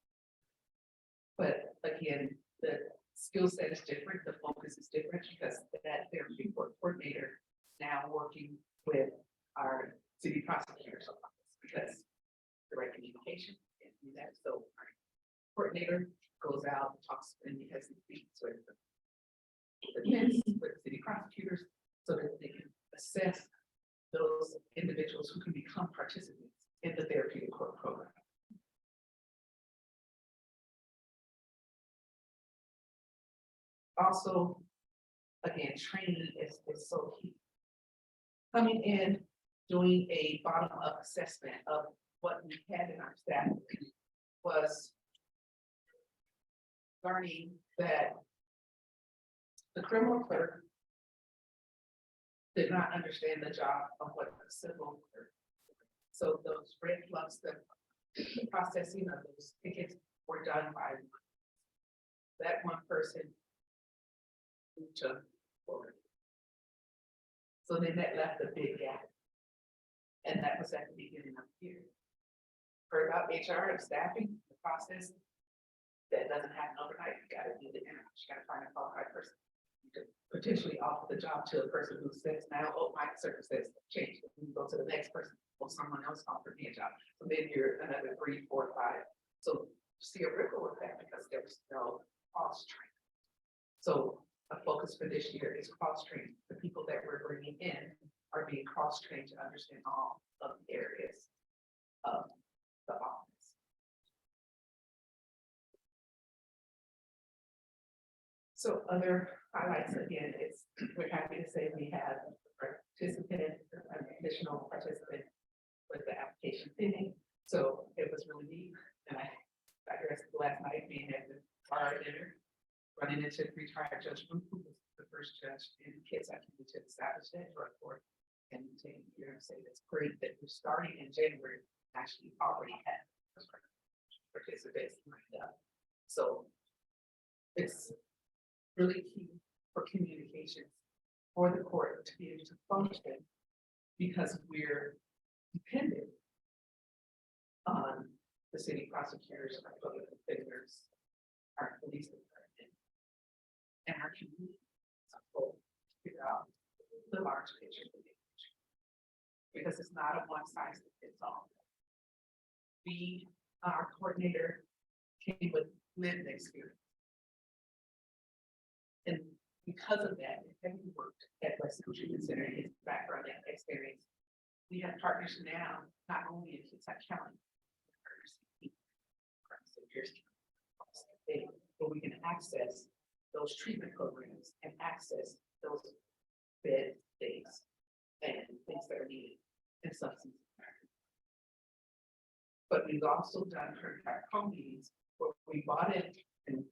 K: But again, the skill set is different, the focus is different because that therapeutic coordinator now working with our city prosecutor's office because the right communication and do that. So our coordinator goes out, talks, and he has meetings with the city prosecutors so that they can assess those individuals who can become participants in the therapeutic court program. Also, again, training is so key. Coming in, doing a bottom-up assessment of what we had in our staff was learning that the criminal clerk did not understand the job of what the civil clerk. So those red flags, the processing of those tickets were done by that one person moved to forward. So then that left a big gap. And that was at the beginning of the year. Heard about HR and staffing, the process that doesn't happen overnight. You gotta do the interview, you gotta find a qualified person. You could potentially offer the job to a person who says now, oh, my circumstances have changed. You go to the next person, or someone else offered me a job. So then you're another 3, 4, 5. So see a ripple effect because there was no cross training. So a focus for this year is cross training. The people that we're bringing in are being cross trained to understand all of the areas of the office. So other highlights again is we're happy to say we have a participant, an additional participant with the application pending. So it was really neat. And I digressed last night being at the bar dinner, running into retired Judge Booth, who was the first judge in kids actually to establish that drug court. And you're gonna say that's great that we're starting in January, actually already had participants lined up. So it's really key for communications for the court to be able to function because we're dependent on the city prosecutors, our public defenders, our police department, and our community to figure out the large picture. Because it's not a one size fits all. Our coordinator came with lived experience. And because of that, having worked at West Treatment Center, his background and experience, we have partners now, not only in Kentucky County, but we can access those treatment programs and access those bed days and things that are needed in substance. But we've also done meetings where we bought it and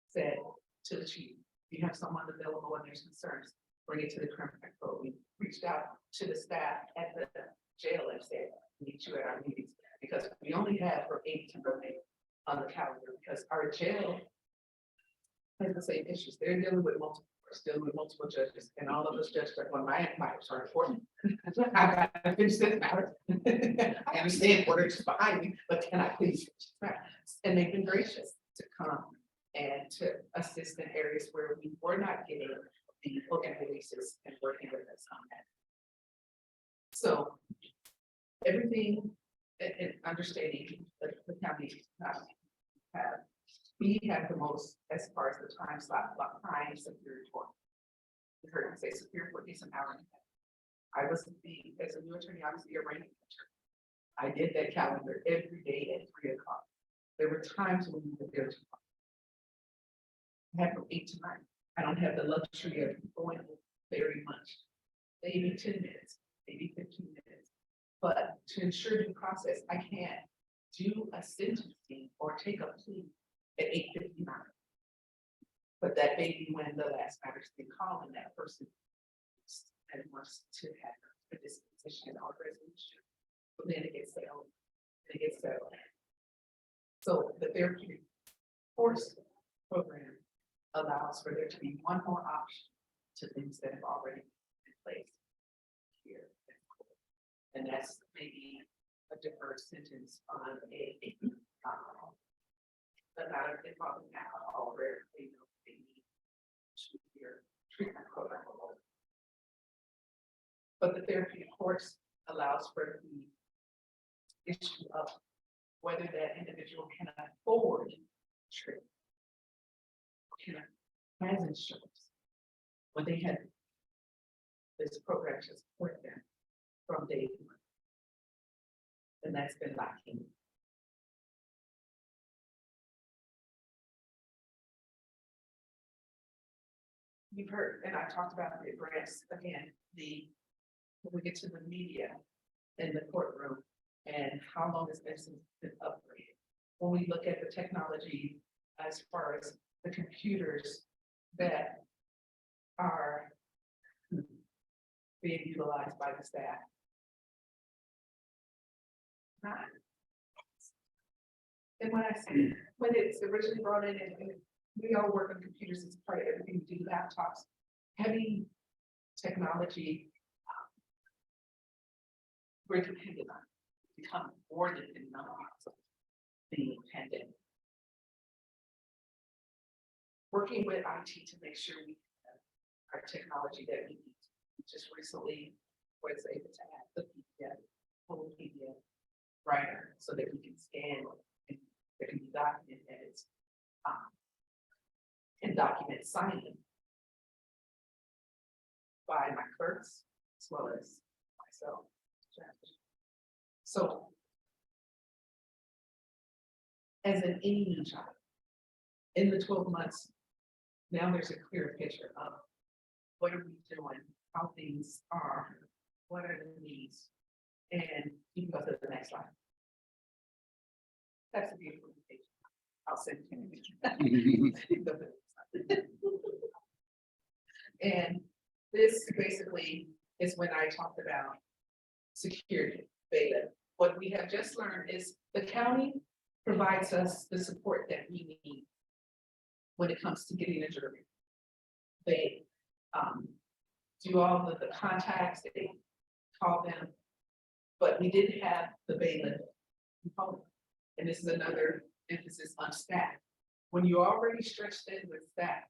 K: said to the chief, you have someone available and there's concerns, bring it to the current code. We reached out to the staff at the jail and said, meet you at our meetings, because we only have from 8 to 9 on the calendar, because our jail has the same issues. They're dealing with multiple judges, and all of those judges are when my matters are important. I gotta finish this matter. I understand orders behind me, but can I please finish this matter? And they've been gracious to come and to assist in areas where we were not getting the open releases and working with us on that. So everything and understanding that the county have, we have the most as far as the time slot behind Superior Court. You heard me say Superior Court needs an hour and a half. I was as a new attorney, I was the arraignment attorney. I did that calendar every day at 3 o'clock. There were times when we were there to I have from 8 to 9. I don't have the luxury of going very much, maybe 10 minutes, maybe 15 minutes. But to ensure due process, I can't do a sentencing or take a plea at 8:59. But that may be when the last matter's been called and that person and wants to have a disposition or resolution. But then it gets settled. So the therapeutic course program allows for there to be one more option to things that have already been in place here. And that's maybe a deferred sentence on a matter involving alcohol where they know they need to hear treatment program. But the therapeutic course allows for the issue of whether that individual can afford treatment. Has insurance. When they had this program to support them from day one. And that's been lacking. You've heard, and I talked about the grants again, when we get to the media in the courtroom and how long has been since it's been upgraded. When we look at the technology as far as the computers that are being utilized by the staff. And when it's originally brought in, and we all work on computers as part of everything we do, laptops, heavy technology, we're dependent on, become more dependent on the pandemic. Working with IT to make sure we have our technology that we need. We just recently was able to add the PDF, full PDF writer so that we can scan and there can be document edits and document signing by my clerks as well as myself. So as in any new child, in the 12 months, now there's a clear picture of what are we doing, how things are, what are the needs, and you can go to the next slide. That's a beautiful page. I'll send it to you. And this basically is when I talked about security data. What we have just learned is the county provides us the support that we need when it comes to getting a jury. They do all of the contacts, they call them, but we didn't have the bailiff component. And this is another emphasis on staff. When you're already stretched in with staff,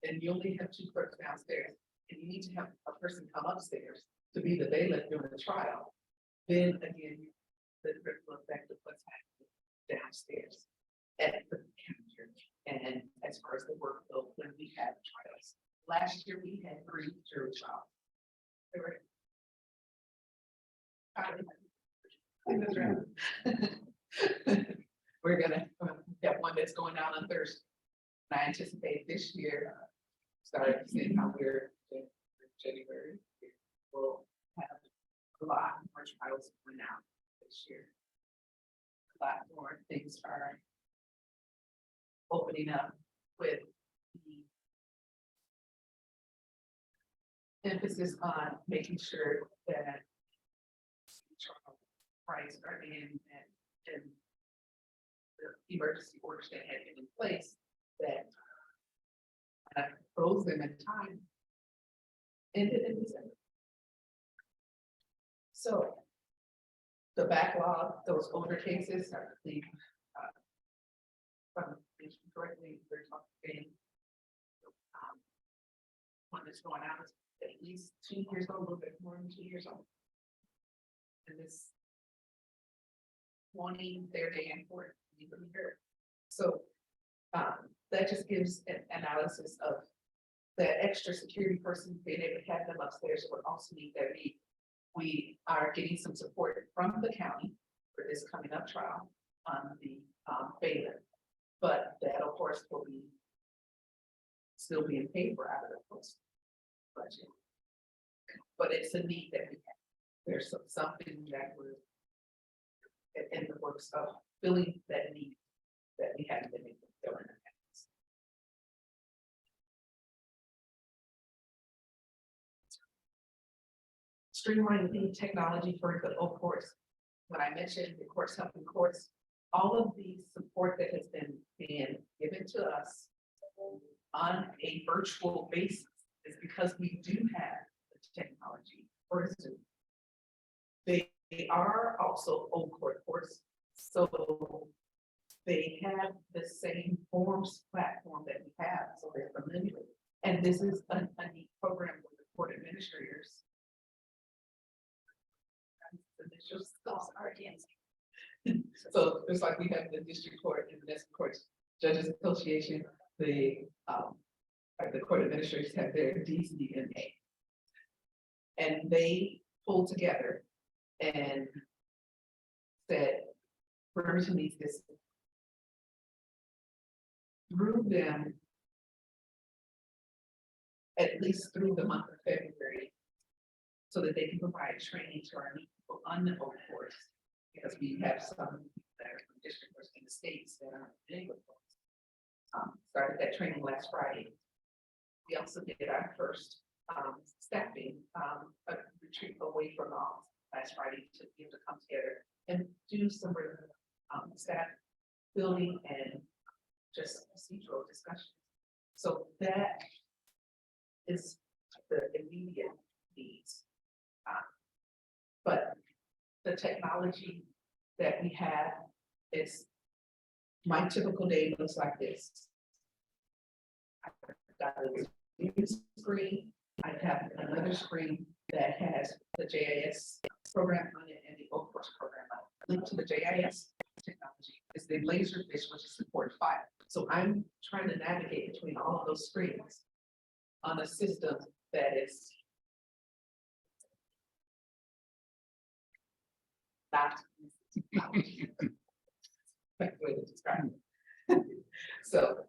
K: and you only have 2 clerks downstairs, and you need to have a person come upstairs to be the bailiff during the trial, then again, the ripple effect of what's happening downstairs at the counter. And as far as the workload, when we had trials, last year we had 3 jury trials. They were we're gonna have one that's going down on Thursday. And I anticipate this year, start seeing how we're in January, we'll have a lot more trials went out this year. A lot more things are opening up with the emphasis on making sure that rights are and the emergency orders that had been in place that froze them in time ended in December. So the backlog, those older cases, I believe, from correctly, we're talking one that's going out is at least 2 years old, a little bit more than 2 years old. And this wanting their day in court, even here. So that just gives an analysis of the extra security person being able to have them upstairs would also need their need. We are getting some support from the county for this coming up trial on the bailiff, but that of course will be still being paid for out of the post budget. But it's a need that we have. There's something that we're in the works of filling that need that we haven't been able to fill in the past. Streamlining the technology for the courts. When I mentioned the courts helping courts, all of the support that has been given to us on a virtual basis is because we do have the technology for Zoom. They are also old court courts, so they have the same forms platform that we have, so they're familiar with it. And this is a neat program with the court administrators. So it's like we have the district court and the municipal courts judges association, the court administrators have their DCMA. And they pulled together and said, Bremerton needs this. Through them, at least through the month of February, so that they can provide training to our people on the old course, because we have some that are from district courts in the states that are in the courts. Started that training last Friday. We also did our first staffing a retreat away from all last Friday to be able to come together and do some staff building and just procedural discussion. So that is the immediate needs. But the technology that we have is, my typical day looks like this. I've got a screen, I have another screen that has the JIS program on it and the Oak Course program on it. Link to the JIS technology is the Laserfish, which is support 5. So I'm trying to navigate between all of those screens on a system that is not the way to describe it. So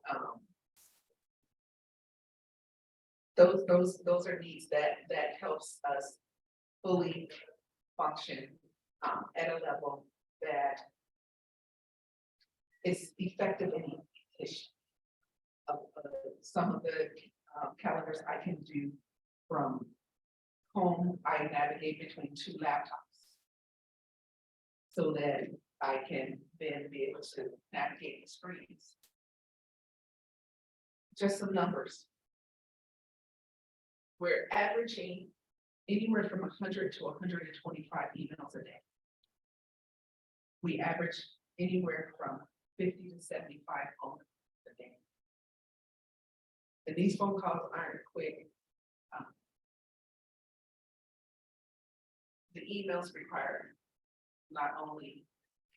K: those are needs that helps us fully function at a level that is effective and efficient. Some of the calendars I can do from home, I navigate between 2 laptops so that I can then be able to navigate the screens. Just some numbers. We're averaging anywhere from 100 to 125 emails a day. We average anywhere from 50 to 75 phone calls a day. And these phone calls aren't quick. The emails require not only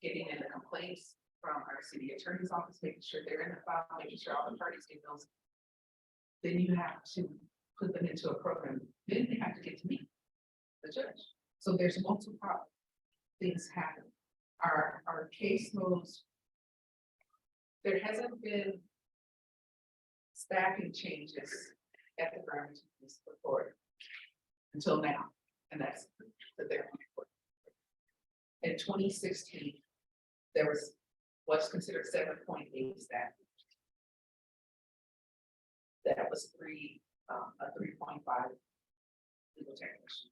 K: getting in the complaints from our city attorney's office, making sure they're in the file, making sure all the parties get those. Then you have to put them into a program. Then they have to get to me, the judge. So there's multiple things happen. Our caseloads, there hasn't been staffing changes at the Bremerton Municipal Court until now. And that's the there. In 2016, there was what's considered 7.8 staff. That was a 3.5 legal technician.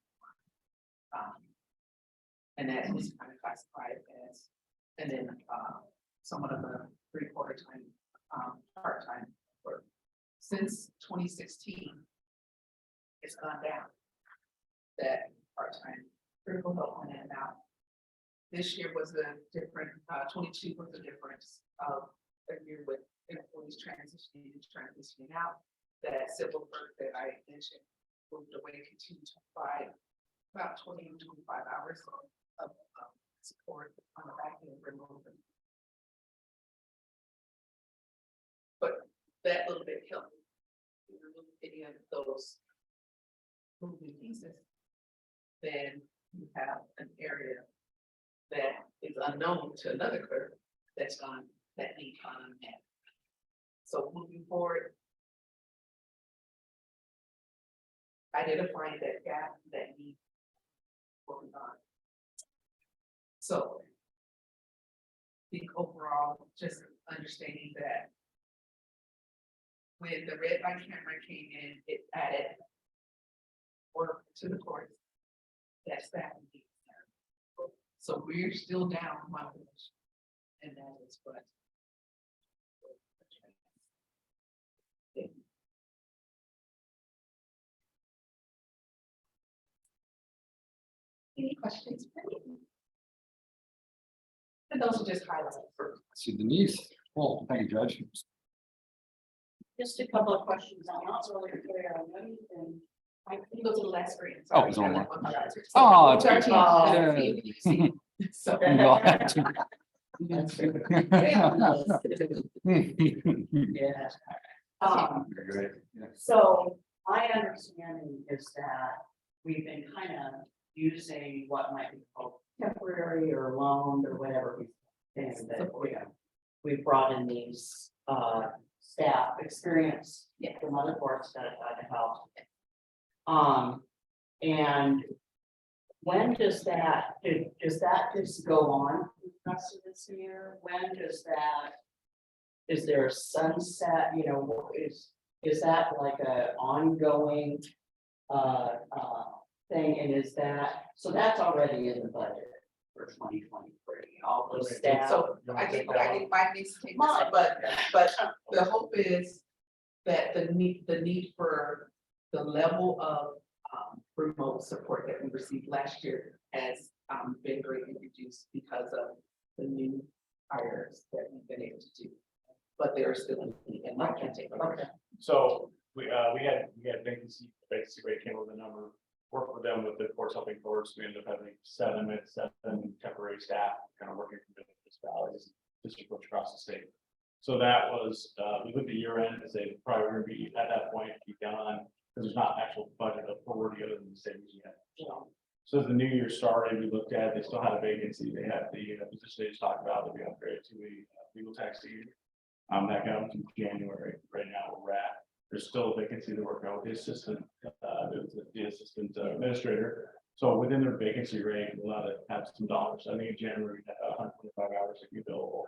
K: And that was kind of classified as, and then somewhat of a 3/4 time, part-time work. Since 2016, it's gone down. That part-time critical help went in and out. This year was a different, 22 was a difference of a year with employees transitioning out. That civil work that I mentioned moved away, continued to provide about 20 to 25 hours of support on the back end remotely. But that little bit helped. If you remove any of those moving pieces, then you have an area that is unknown to another clerk that's gone, that needs unmet. So moving forward, identifying that gap that needs working on. So I think overall, just understanding that when the red light camera came in, it added work to the courts. That's that. So we're still down one position, and that is what. Any questions for me? And those are just highlights.
A: See Denise. Well, thank you, Judge.
H: Just a couple of questions. I'm not really clear on anything.
K: I can go to the last screen.
A: Oh, it's on
K: Sorry.
A: there.
K: So,
A: Oh, it's
K: it's
A: good.
K: our
A: Yeah.
K: team. So.
G: That's
J: Yeah. So my understanding is that we've been kind of using what might be called temporary or loaned or whatever we think that we brought in these staff experience from other boards that have helped. And when does that just go on for the rest of this year? When does that, is there a sunset, you know, is that like a ongoing thing, and is that, so that's already in the budget for 2023, all those staff.
K: So I think Mike needs to take this, but the hope is that the need for the level of remote support that we received last year has been greatly reduced because of the new hires that we've been able to do. But there are still a need, and Mike can take over.
C: So we had vacancy rate came with a number, worked with them with the courts helping courts. We ended up having seven temporary staff kind of working from municipalities, district courts across the state. So that was, we looked at year end as a priority at that point, keep down, because there's not actual budget authority other than the savings yet. So as the new year started, we looked at, they still had a vacancy. They had the position they just talked about that we upgraded to a legal tax lead. That got up to January. Right now we're at, there's still a vacancy to work out with the assistant, administrator. So within their vacancy rate, we'll allowed to have some dollars. I think in January, we had 125 hours that be available.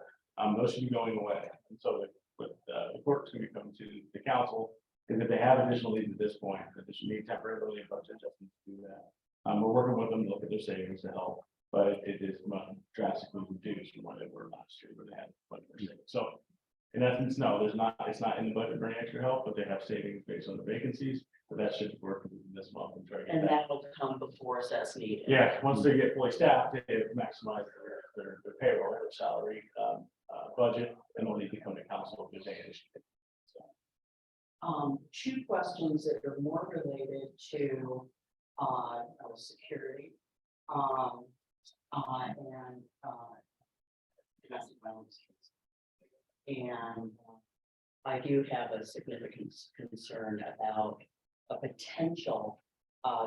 C: Those should be going away. And so with the court's going to come to the council, and if they have additional needs at this point, that they should need temporarily a budget adjustment to do that. We're working with them to look at their savings to help, but it is drastically reduced from what they were last year, where they had 20%. So in essence, no, it's not in the budget for any extra help, but they have savings based on the vacancies, but that should work this month and try to get
G: And
C: that.
G: that'll come before us as needed.
C: Yeah, once they get fully staffed, they maximize their payroll, their salary, budget, and they'll need to come to council if there's any issue.
G: Two questions that are more related to security and domestic violence. And I do have a significant concern about a potential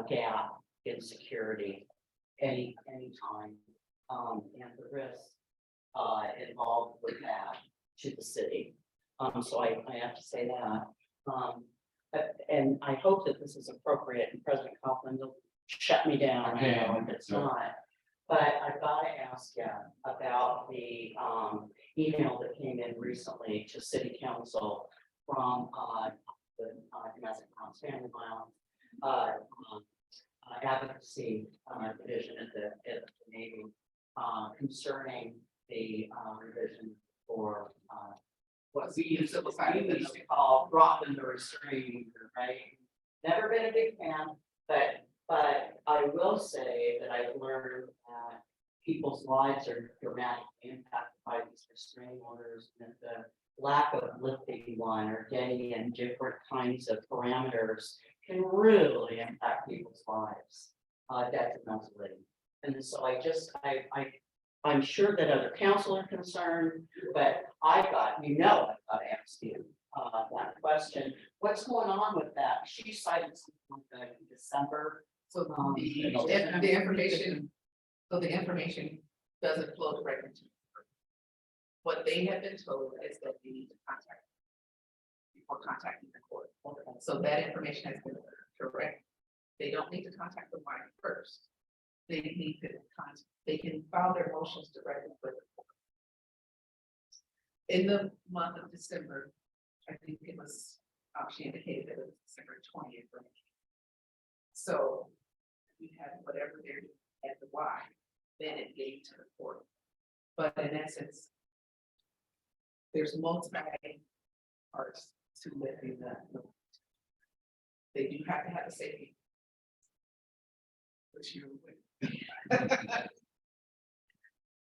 G: gap in security anytime, and the risk involved with that to the city. So I have to say that. And I hope that this is appropriate, and President Coughlin, shut me down, I know
A: Okay.
G: if it's not. But I've got to ask you about the email that came in recently to City-Council from the domestic violence, family violence advocacy division at the Navy concerning the revision for what we used to call drop in the restraining, right? Never been a big fan, but I will say that I've learned that people's lives are dramatically impacted by these restraining orders, and the lack of lifting one or getting in different kinds of parameters can really impact people's lives detrimentally. And so I'm sure that other council are concerned, but I've got to ask you that question. What's going on with that? She cited something like December.
K: So the information, so the information doesn't flow directly to. What they have been told is that they need to contact before contacting the court. So that information has been correct. They don't need to contact the wife first. They need to they can file their motions directly with the court. In the month of December, I think it was, she indicated that it was December 20th. So we had whatever they're at the Y, then it gave to the court. But in essence, there's multiple parts to living that. They do have to have a safety. Which you would.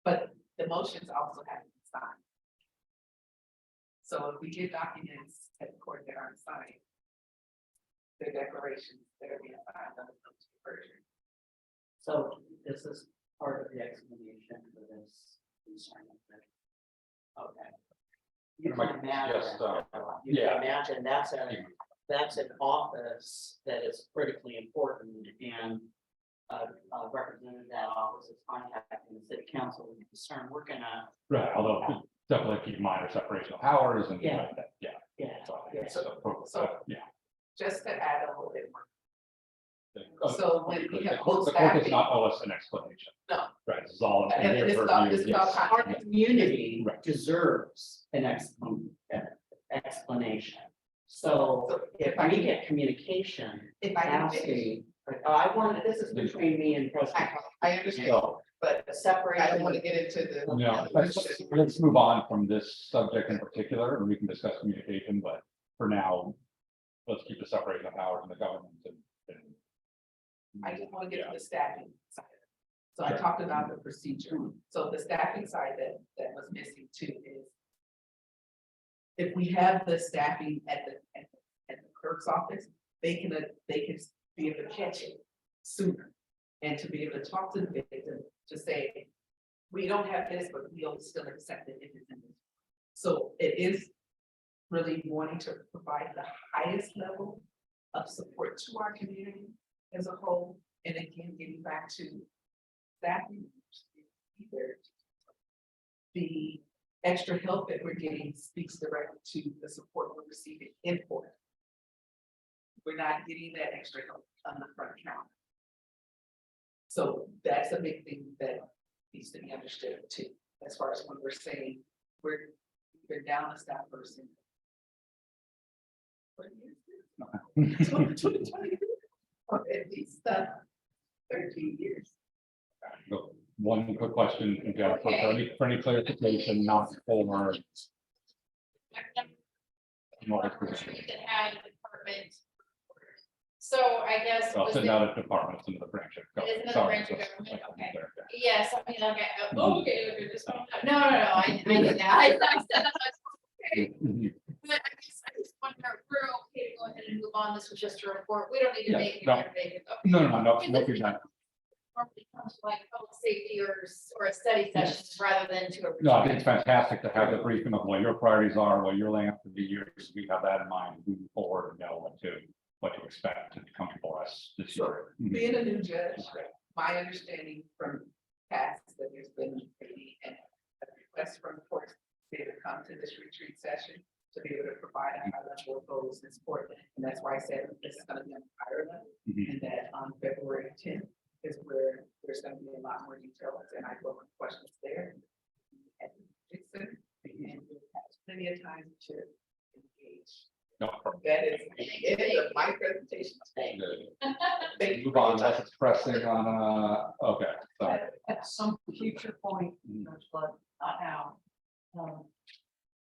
K: But the motions also have to be signed. So if we get documents at the court that aren't signed, the declarations that are being signed on the version.
G: So this is part of the explanation for this concern. Okay. You
A: If I
G: can
A: could
G: imagine,
A: just,
G: you
A: yeah.
G: can imagine that's an office that is critically important, and representing that office is contacting the city council with concern. We're gonna.
A: Right, although definitely keep in mind our separation of powers and.
G: Yeah.
A: like that, Yeah.
G: Yeah.
K: So
A: Yeah.
K: just to add a little bit more.
A: Oh,
K: So when we
A: The
K: have
A: court
K: full
A: the court does
K: staffing-
A: not owe us an explanation.
K: No.
A: Right, this is all. in
K: And
A: their
K: this is
A: purview,
K: this is all
A: yes.
G: Our community
A: Right.
G: deserves an explanation. So if we get communication
K: If I can finish,
G: asking, I wanted, this is between me and President.
K: I understand,
A: So,
K: but I
G: Separation.
K: don't want to get into the.
A: no, let's move on from this subject in particular, and we can discuss communication, but for now, let's keep the separation of powers in the government and.
K: I just want to get to the staffing side. So I
A: Sure.
K: talked about the procedure. So the staffing side that was missing too is if we have the staffing at the clerk's office, they can be able to catch it sooner. And to be able to talk to the victim to say, we don't have this, but we'll still accept it if it's in this. So it is really wanting to provide the highest level of support to our community as a whole, and again, getting back to staffing. Either the extra help that we're getting speaks directly to the support we're receiving in court. We're not getting that extra help on the front counter. So that's a big thing that needs to be understood too, as far as when we're saying we're down a staff person. What year is this? 20, or at least 13 years.
A: Go. One quick question, again, for any clarification, not for.
F: That had department. So I guess.
A: Well,
F: was
A: sitting
F: it-
A: out of departments into the branch of
F: It is
A: government.
F: another
A: Sorry,
F: branch of
A: that's-
F: government,
A: that's
F: okay.
A: there, yeah.
F: Yes, I mean, okay, just, no, I did that, I said that. Okay.
A: Mhm.
F: But I just wonder, we're okay to go ahead and move on, this was just a report, we don't need to
A: Yeah,
F: make it.
A: no.
F: make it, okay.
A: No, no, you're not.
F: Normally comes to like public safety or a study session rather than to a.
A: No, I think it's fantastic to have the briefing of what your priorities are, what you're laying out for the years. We have that in mind moving forward and know what to expect to come before us this year. Mhm.
K: Being a new judge, my understanding from past that there's been a request from courts to be able to come to this retreat session. to be able to provide a high level of goals and support. And that's why I said this is gonna be on a higher level, and that on February 10th is where there's gonna be a lot more details, and I will have questions there. And we'll have plenty of time to engage.
A: No problem.
K: That is the end of my presentation today.
A: Good.
K: Thank you.
A: Move on, that's expressing on, okay, sorry.
J: At some future point, but not now.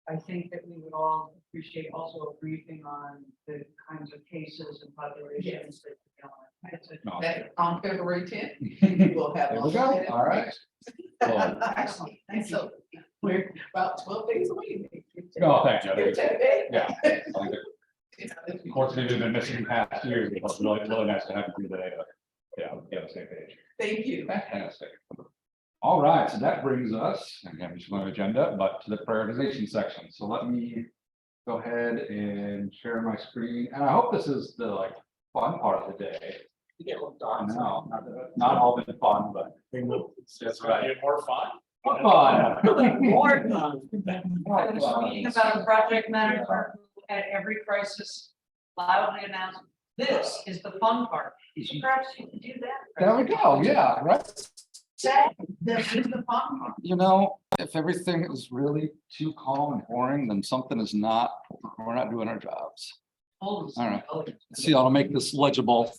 J: I think that we would all appreciate also a briefing on the kinds of cases and populations that you're dealing with. It's a-
A: No.
K: That on February 10th, we'll have.
A: There we go, all right. Well,
K: Excellent, and so we're about 12 days away.
A: No, thank you.
K: Give 10 days.
A: Yeah. I think the Courts have been missing past years, it was really nice to have you here today to, yeah, get on the same page.
K: Thank you.
A: Fantastic. All right, so that brings us, again, we should on agenda, but to the prioritization section. So let me go ahead and share my screen. And I hope this is the like fun part of the day. No, not all been fun, but that's right.
M: More fun.
A: Fun.
J: More fun. I was reading about a project manager who at every crisis loudly announced, this is the fun part. So perhaps you can do that.
A: There we go, yeah, right.
J: Say, this is the fun part.
A: You know, if everything is really too calm and boring, then something is not, we're not doing our jobs.
J: All
A: right. See, I'll make this legible.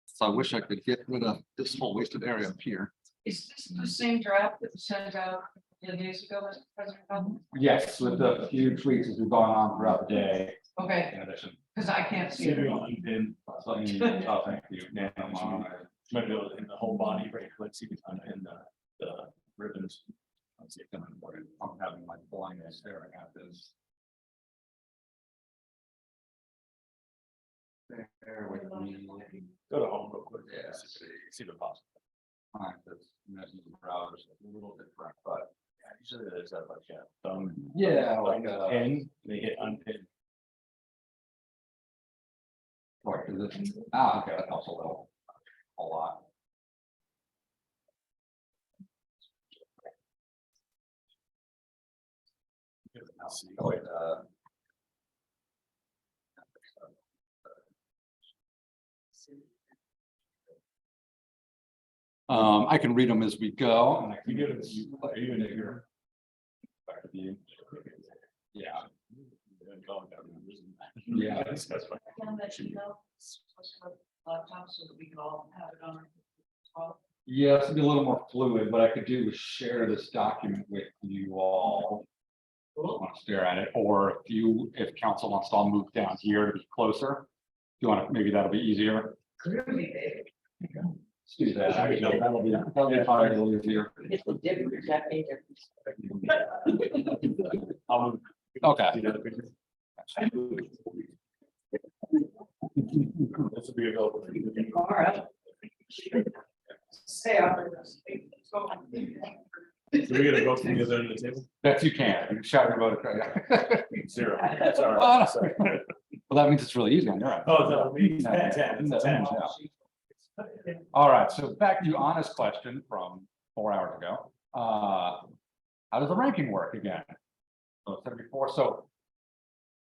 A: So I wish I could get rid of this whole wasted area up here.
J: Is this the same draft that was sent out a few days ago, Mr. President? Coughlin?
A: Yes, with a few tweaks as we've gone on throughout the day.
J: Okay,
A: In addition.
J: because I can't see it.
A: Oh, thank you. Yeah,
M: Might be able to, in the whole body, right, let's see, in the ribbons.
A: Let's see if I'm having my blindness staring at this. Bear with me.
M: Go to home real quick.
A: Yeah.
M: See the possible.
A: Fine, that's messing with browsers a little different, but
M: Yeah, usually there's that like, yeah.
A: yeah,
M: Like
A: like
M: pin, they hit unpin.
A: what is it? Okay, that helps a lot. Oh, wait, I can read them as we go, and I can give it to you, even if you're. Back to you. Yeah. Yeah.
J: Can let you know, laptop so that we can all have it on. our-
A: Yeah, it's gonna be a little more fluid. What I could do is share this document with you all. Want to stare at it, or if council wants to all move down here to be closer. Do you want to, maybe that'll be easier.
J: Clearly, David.
A: Let's do that. That'll be probably a little easier.
G: It's a difference, that made difference.
M: I'll move.
A: Okay.
M: See the other picture? This will be available.
J: All right. Stay out there.
M: So we're gonna go from the other end of the table?
A: That's you can shout your vote. Okay.
M: 0. That's all
A: Oh,
M: right.
A: no.
M: Sorry.
A: Well, that means it's really easy on your end.
M: Oh, no, we, 10,
A: Yeah.
M: 10, 10.
A: All right, so back to your honest question from 4 hours ago. How does the ranking work again? So I said it before, so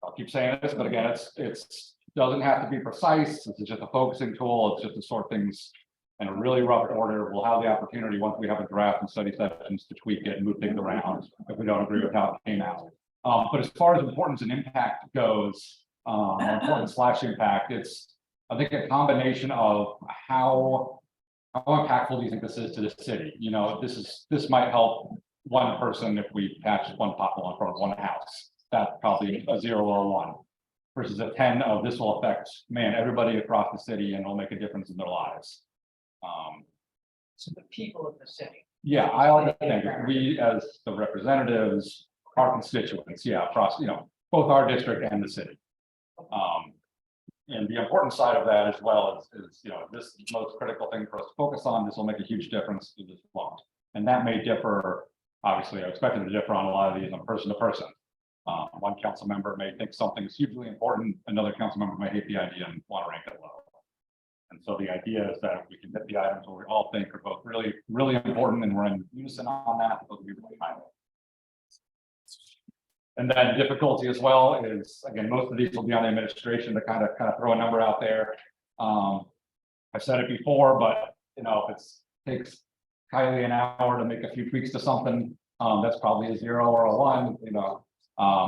A: I'll keep saying this, but again, it's doesn't have to be precise. This is just a focusing tool. It's just to sort things in a really rough order. We'll have the opportunity, once we have a draft and study sessions, to tweak it and move things around if we don't agree with how it came out. But as far as importance and impact goes, importance/impact, it's, I think, a combination of how impactful do you think this is to the city? You know, this might help one person if we patch one pothole in front of one house. That's probably a 0 or a 1. Versus a 10 of this will affect, man, everybody across the city, and it'll make a difference in their lives.
J: So the people of the city.
A: Yeah, I like to think we, as the representatives, our constituents, yeah, across, both our district and the city. And the important side of that as well is, this is the most critical thing for us to focus on. This will make a huge difference to this won't. And that may differ, obviously, I expect it to differ on a lot of these on person to person. One council member may think something is hugely important, another council member may hate the idea and want to rank it low. And so the idea is that we can hit the items where we all think are both really, really important, and we're in unison on that. Those would be really high. And then difficulty as well is, again, most of these will be on the administration to kind of throw a number out there. I've said it before, but you know, if it's takes Kylie an hour to make a few tweaks to something, that's probably a 0 or a 1, you know.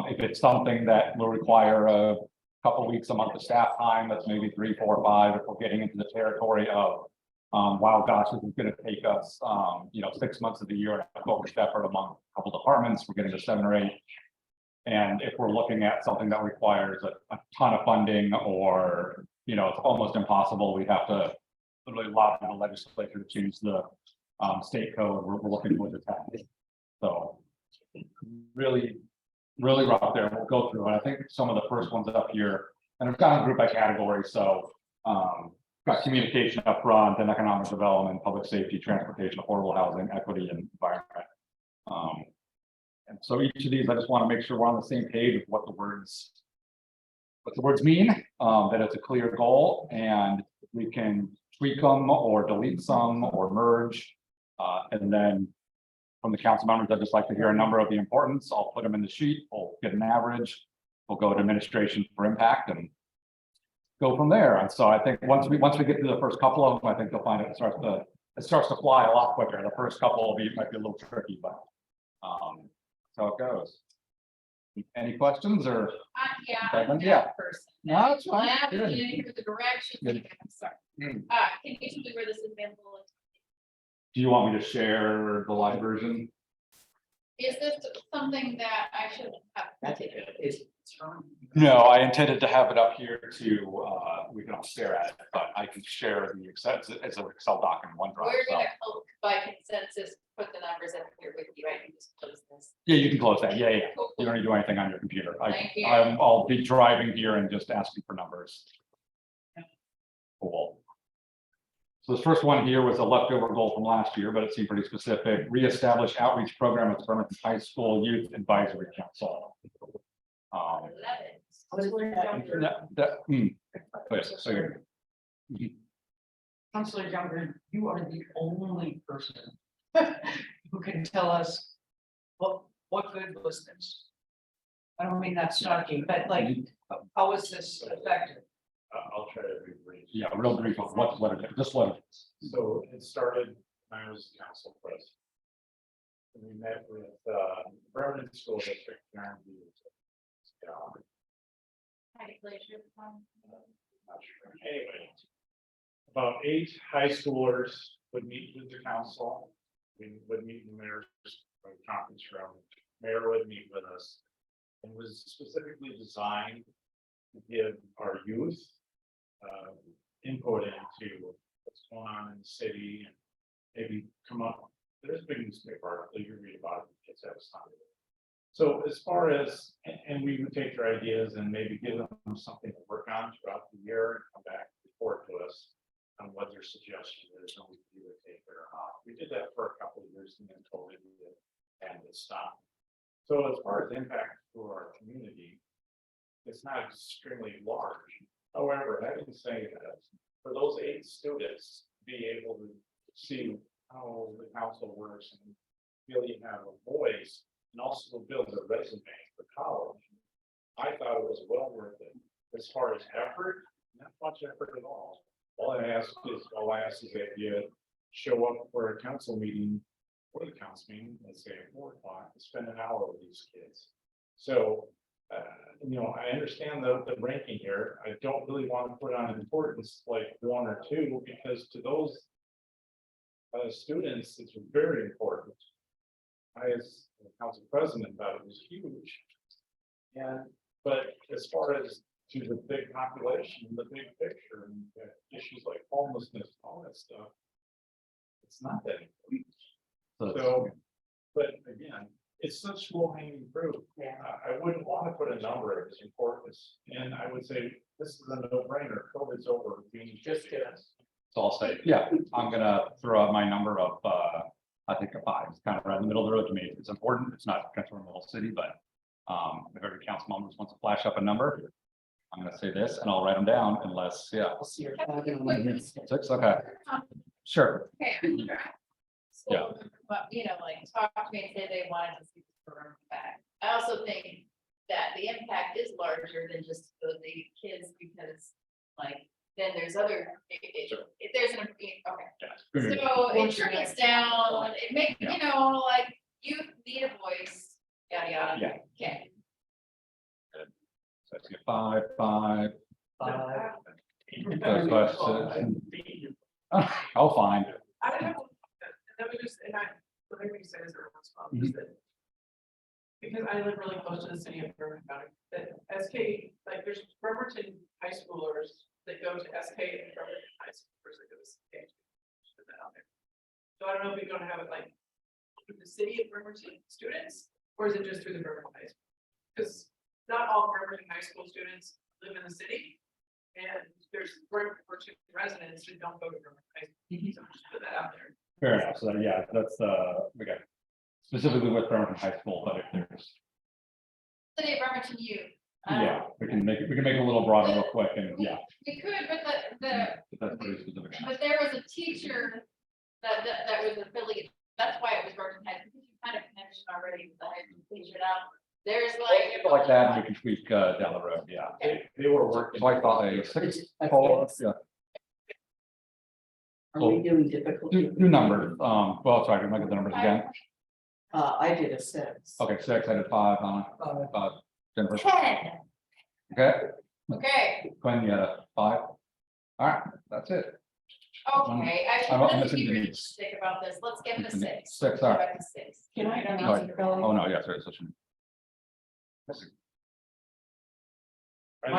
A: If it's something that will require a couple weeks, a month of staff time, that's maybe 3, 4, 5, if we're getting into the territory of, wow, gosh, this is gonna take us, you know, 6 months of the year, to focused effort among a couple departments, we're getting to 7 or 8. And if we're looking at something that requires a ton of funding, or, you know, it's almost impossible, we have to literally lobby the legislature to change the state code, we're looking for the tax. So really rough there, we'll go through, and I think some of the first ones up here, and it's kind of grouped by category, so got communication up front, then economic development, public safety, transportation, affordable housing, equity, and environment. And so each of these, I just want to make sure we're on the same page with what the words mean, that it's a clear goal, and we can tweak them or delete some or merge. And then from the council members, I'd just like to hear a number of the importance. I'll put them in the sheet, we'll get an average, we'll go to administration for impact and go from there. And so I think once we get through the first couple of them, I think you'll find it starts to fly a lot quicker. The first couple might be a little tricky, but so it goes. Any questions or?
F: Yeah.
A: Okay,
F: I'm
A: yeah.
F: that person.
A: No, it's fine.
F: I
A: Good.
F: didn't hear the directions.
A: Good.
F: I'm sorry.
A: Mm.
F: Can you tell me where this is available?
A: Do you want me to share the live version?
F: Is this something that I should have?
G: That's it. It's
A: No, I intended to have it up here to, we can all stare at it, but I can share the Excel, it's an Excel doc in OneDrive.
F: We're
A: So
F: gonna, by consensus, put the numbers up here with you. I can just close this.
A: yeah, you can close that. Yeah.
F: Cool.
A: You don't need to do anything on your computer.
F: Thank you.
A: I'll be driving here and just asking for numbers. Cool. So this first one here was a leftover goal from last year, but it seemed pretty specific. Reestablish outreach program with Bremerton High School Youth Advisory Council.
F: I love it.
A: So you're-
J: Counselor Younger, you are the only person who can tell us what good was this? I don't mean that snarky, but like, how is this effective?
C: I'll try to be brief.
A: Yeah, real brief of what it is, just what it is.
C: So it started when I was council president. And we met with Bremerton School District. Anyway, about 8 high schoolers would meet with the council. We would meet in the mayor's conference room. Mayor would meet with us. And was specifically designed to give our youth input into what's going on in the city, and maybe come up. There's a big newspaper article you read about it, kids have a Sunday. So as far as, and we would take their ideas and maybe give them something to work on throughout the year and come back and report to us on what their suggestion is, and we can either take it or not. We did that for a couple of years and then COVID hit and it stopped. So as far as impact to our community, it's not extremely large. However, having said that, for those 8 students, be able to see how the council works and really have a voice, and also build a resume for college, I thought it was well worth it. As far as effort, not much effort at all. All I ask is that you show up for a council meeting, or the council meeting, let's say at 4 o'clock, to spend an hour with these kids. So, you know, I understand the ranking here. I don't really want to put on importance like 1 or 2, because to those students, it's very important. I, as the council president, thought it was huge. But as far as to the big population, the big picture, and issues like homelessness, all that stuff, it's not that important. So, but again, it's such low hanging fruit. I wouldn't want to put a number of its importance, and I would say this is a no brainer. COVID's over. Just kids.
A: So I'll say, yeah, I'm gonna throw out my number of, I think a 5. It's kind of right in the middle of the road to me. It's important. It's not controlling the whole city, but if every council member just wants to flash up a number, I'm gonna say this and I'll write them down unless, yeah. 6, okay. Sure.
F: Okay, I'm sure.
A: Yeah.
F: But, you know, like, talk to me and say they wanted to see this program back. I also think that the impact is larger than just the kids, because like, then there's other, if there's an, okay. So it trickles down, it makes, you know, like, you need a voice, yada, yada.
A: Yeah.
F: Okay.
A: So let's get 5, 5. That's question. I'll find.
K: I don't know, let me just, and I, what everybody says are responsible, is that. Because I live really close to the city of Bremerton County, that SK, like, there's Bremerton high schoolers that go to SK and Bremerton high schoolers that go to SK. Put that out there. So I don't know if you're gonna have it like, through the city of Bremerton students, or is it just through the Bremerton high school? Because not all Bremerton high school students live in the city. And there's Bremerton residents who don't go to Bremerton high school, so just put that out there.
A: Fair enough. So yeah, that's we got specifically with Bremerton High School, but if there's,
F: City of Bremerton youth.
A: yeah, we can make it a little broader real quick, and yeah,
F: We could, but
A: but that's pretty specific.
F: but there was a teacher that was affiliated, that's why it was Bremerton High, because you kind of mentioned already the high school teacher now. There's like.
A: People like that, we can tweak down the road, yeah.
C: They were working.
A: So I thought a 6,
G: I
A: 4,
G: think-
A: yeah,
G: Are we doing difficulty?
A: do numbers, well, sorry, can I get the numbers again?
G: I did a 6.
A: Okay, 6, I did 5, Jennifer,
F: 10,
A: okay,
F: okay,
A: Quinn, you had a 5. All right, that's it.
F: okay,
A: I'm
F: I should
A: missing
F: be
A: the needs.
F: realistic about this, let's give it a 6.
A: 6,
F: Go
A: all right.
F: back to 6.
G: Can I
F: don't
G: ask
F: know.
A: Oh, no, yeah, sorry, such
C: I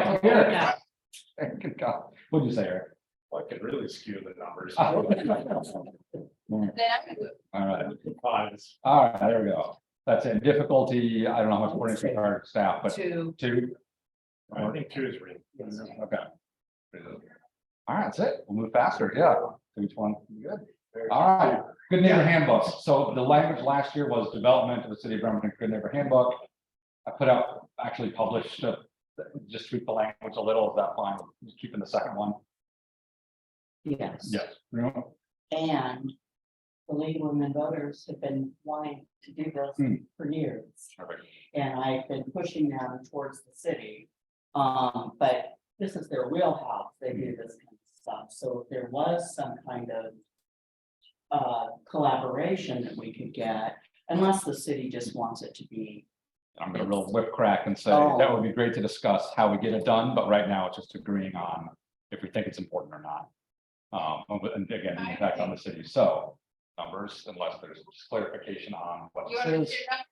C: think
A: a. What'd you say, Eric?
C: I could really skew the numbers.
A: All
F: Then I would,
A: right.
C: Fives.
A: All right, there we go. That's it. Difficulty, I don't know how much ordinance required staff, but
G: 2.
A: 2.
C: I think 2 is really.
A: Okay. All right, that's it. We'll move faster. Yeah. Each one. Good. All right. Good neighbor handbooks. So the language last year was development of the city of Bremerton Good Neighbor Handbook. I put out, actually published, just tweak the language a little. Is that fine? Just keeping the second one.
G: Yes.
A: Yes. No?
G: And the League of Women Voters have been wanting to do this for years.
A: Perfect.
G: And I've been pushing them towards the city. But this is their wheelhouse. They do this kind of stuff. So if there was some kind of collaboration that we could get, unless the city just wants it to be.
A: I'm gonna real whip crack and say
G: Oh.
A: that would be great to discuss how we get it done, but right now it's just agreeing on if we think it's important or not. And again, the impact on the city. So numbers, unless there's clarification on what
F: you
A: this
F: want to
A: is,
F: do that?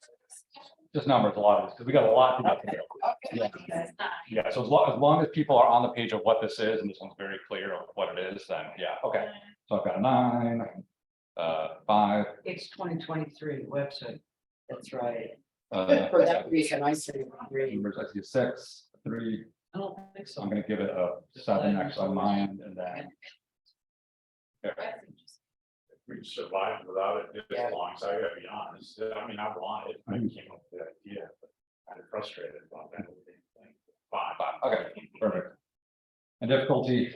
A: just numbers, a lot of this, because we got a lot to get to.
F: Okay,
A: Yeah.
F: that's not.
A: Yeah, so as long as people are on the page of what this is, and this one's very clear of what it is, then yeah, okay. So I've got a 9, 5.
J: It's 2023 website.
G: That's right.
A: For
G: that reason, I say 3.
A: Numbers, I see a 6, 3.
J: I don't think so.
A: I'm gonna give it a 7 actually on my end, and then. Okay.
F: That's interesting.
C: We survived without it
G: Yeah.
C: this long, so I gotta be honest. I mean, I want it. I came up with the idea, but I'm frustrated about that. Fine.
A: 5, okay, perfect. And difficulty,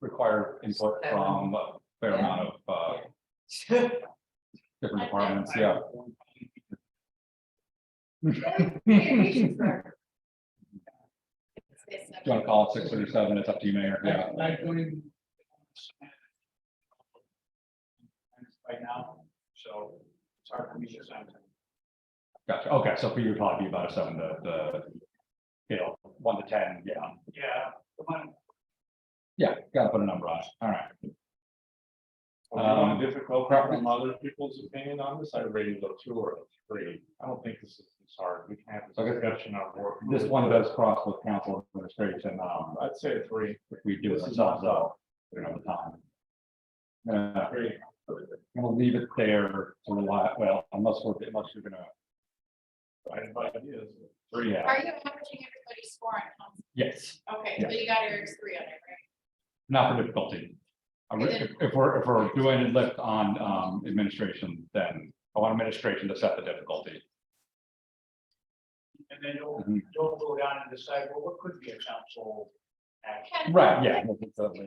A: require input from a fair amount of, different departments, yeah. Do you want to call it 6 or 7? It's up to you, Mayor. Yeah.
D: Right now, so it's hard for me to sign.
A: Gotcha. Okay, so for you, it'd probably be about a 7 to 1 to 10. Yeah.
D: Yeah, the one,
A: Yeah, gotta put a number on it. All right.
C: Well, you want a difficult from other people's opinion on this? I rated a 2 or a 3. I don't think this is hard. We can have this
A: Okay.
C: discussion of work.
A: This one does cross with council administration.
C: I'd say a 3.
A: If we do it
C: This is
A: ourselves,
C: not
A: though, we don't have the time.
C: 3.
A: I'm gonna leave it there to rely, well, unless you're gonna,
C: I invite ideas. 3.
A: yeah,
F: Are you averaging everybody's score on council?
A: yes,
F: Okay, so you got Eric's 3 on it, right?
A: not for difficulty. If we're doing a lift on administration, then I want administration to set the difficulty.
D: and then
A: Mm-hmm.
D: you'll go down and decide, well, what could be a council action?
A: Right, yeah.
F: Once we're not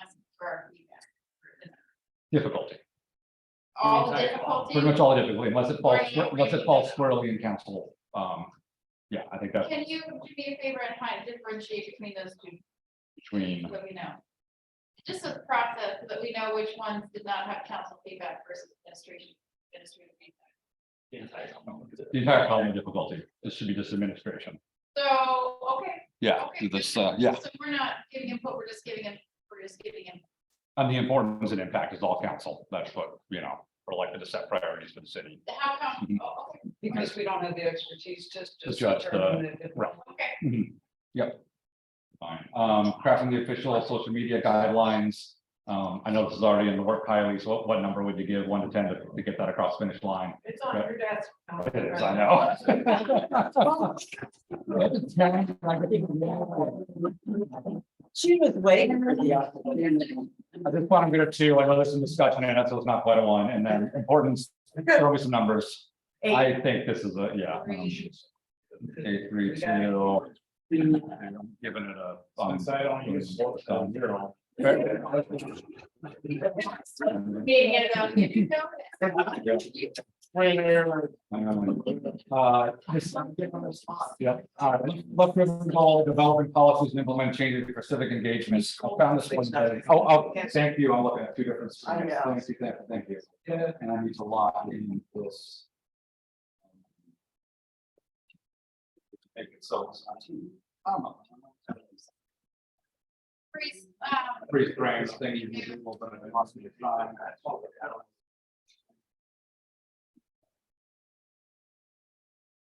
F: asking for our feedback.
A: Difficulty,
F: All the difficulty.
A: pretty much all the difficulty, unless it
F: Or you
A: falls squarely in council Yeah, I think that's
F: Can you do me a favor and kind of differentiate between those two,
A: between,
F: so that we know? Just a process, so that we know which ones did not have council feedback versus administrative feedback.
A: the entire column of difficulty. This should be just administration.
F: So, okay.
A: Yeah,
F: Okay,
A: this,
F: good.
A: yeah,
F: So we're not giving input, we're just giving in.
A: and the importance and impact is all council. That's what, we're elected to set priorities for the city.
F: How come?
A: Mhm.
F: Oh, okay,
J: Because we don't have the expertise just
A: Just,
J: determine it.
A: right.
F: okay.
A: Mhm. Yep. Fine. Crafting the official social media guidelines. I know this is already in the work, Kylie, so what number would you give, 1 to 10 to get that across the finish line?
K: It's on your desk.
A: It is, I know.
G: She was waiting for the.
A: At this point, I'm gonna 2. I know there's some discussion in it, so it's not quite a 1. And then importance, throw me some numbers. I think this is a, yeah. 3, 2. And I'm giving it a.
C: Inside on you, it's more than zero.
F: Maybe it about you know.
A: Yeah, look, all developing policies and implement changes for civic engagements. I found this one. Oh, thank you. I'm looking at 2 different. Screens. Thank you. And I need to lock in this. Make it so it's not too. Freeze frames, thing you can do, but it must be time.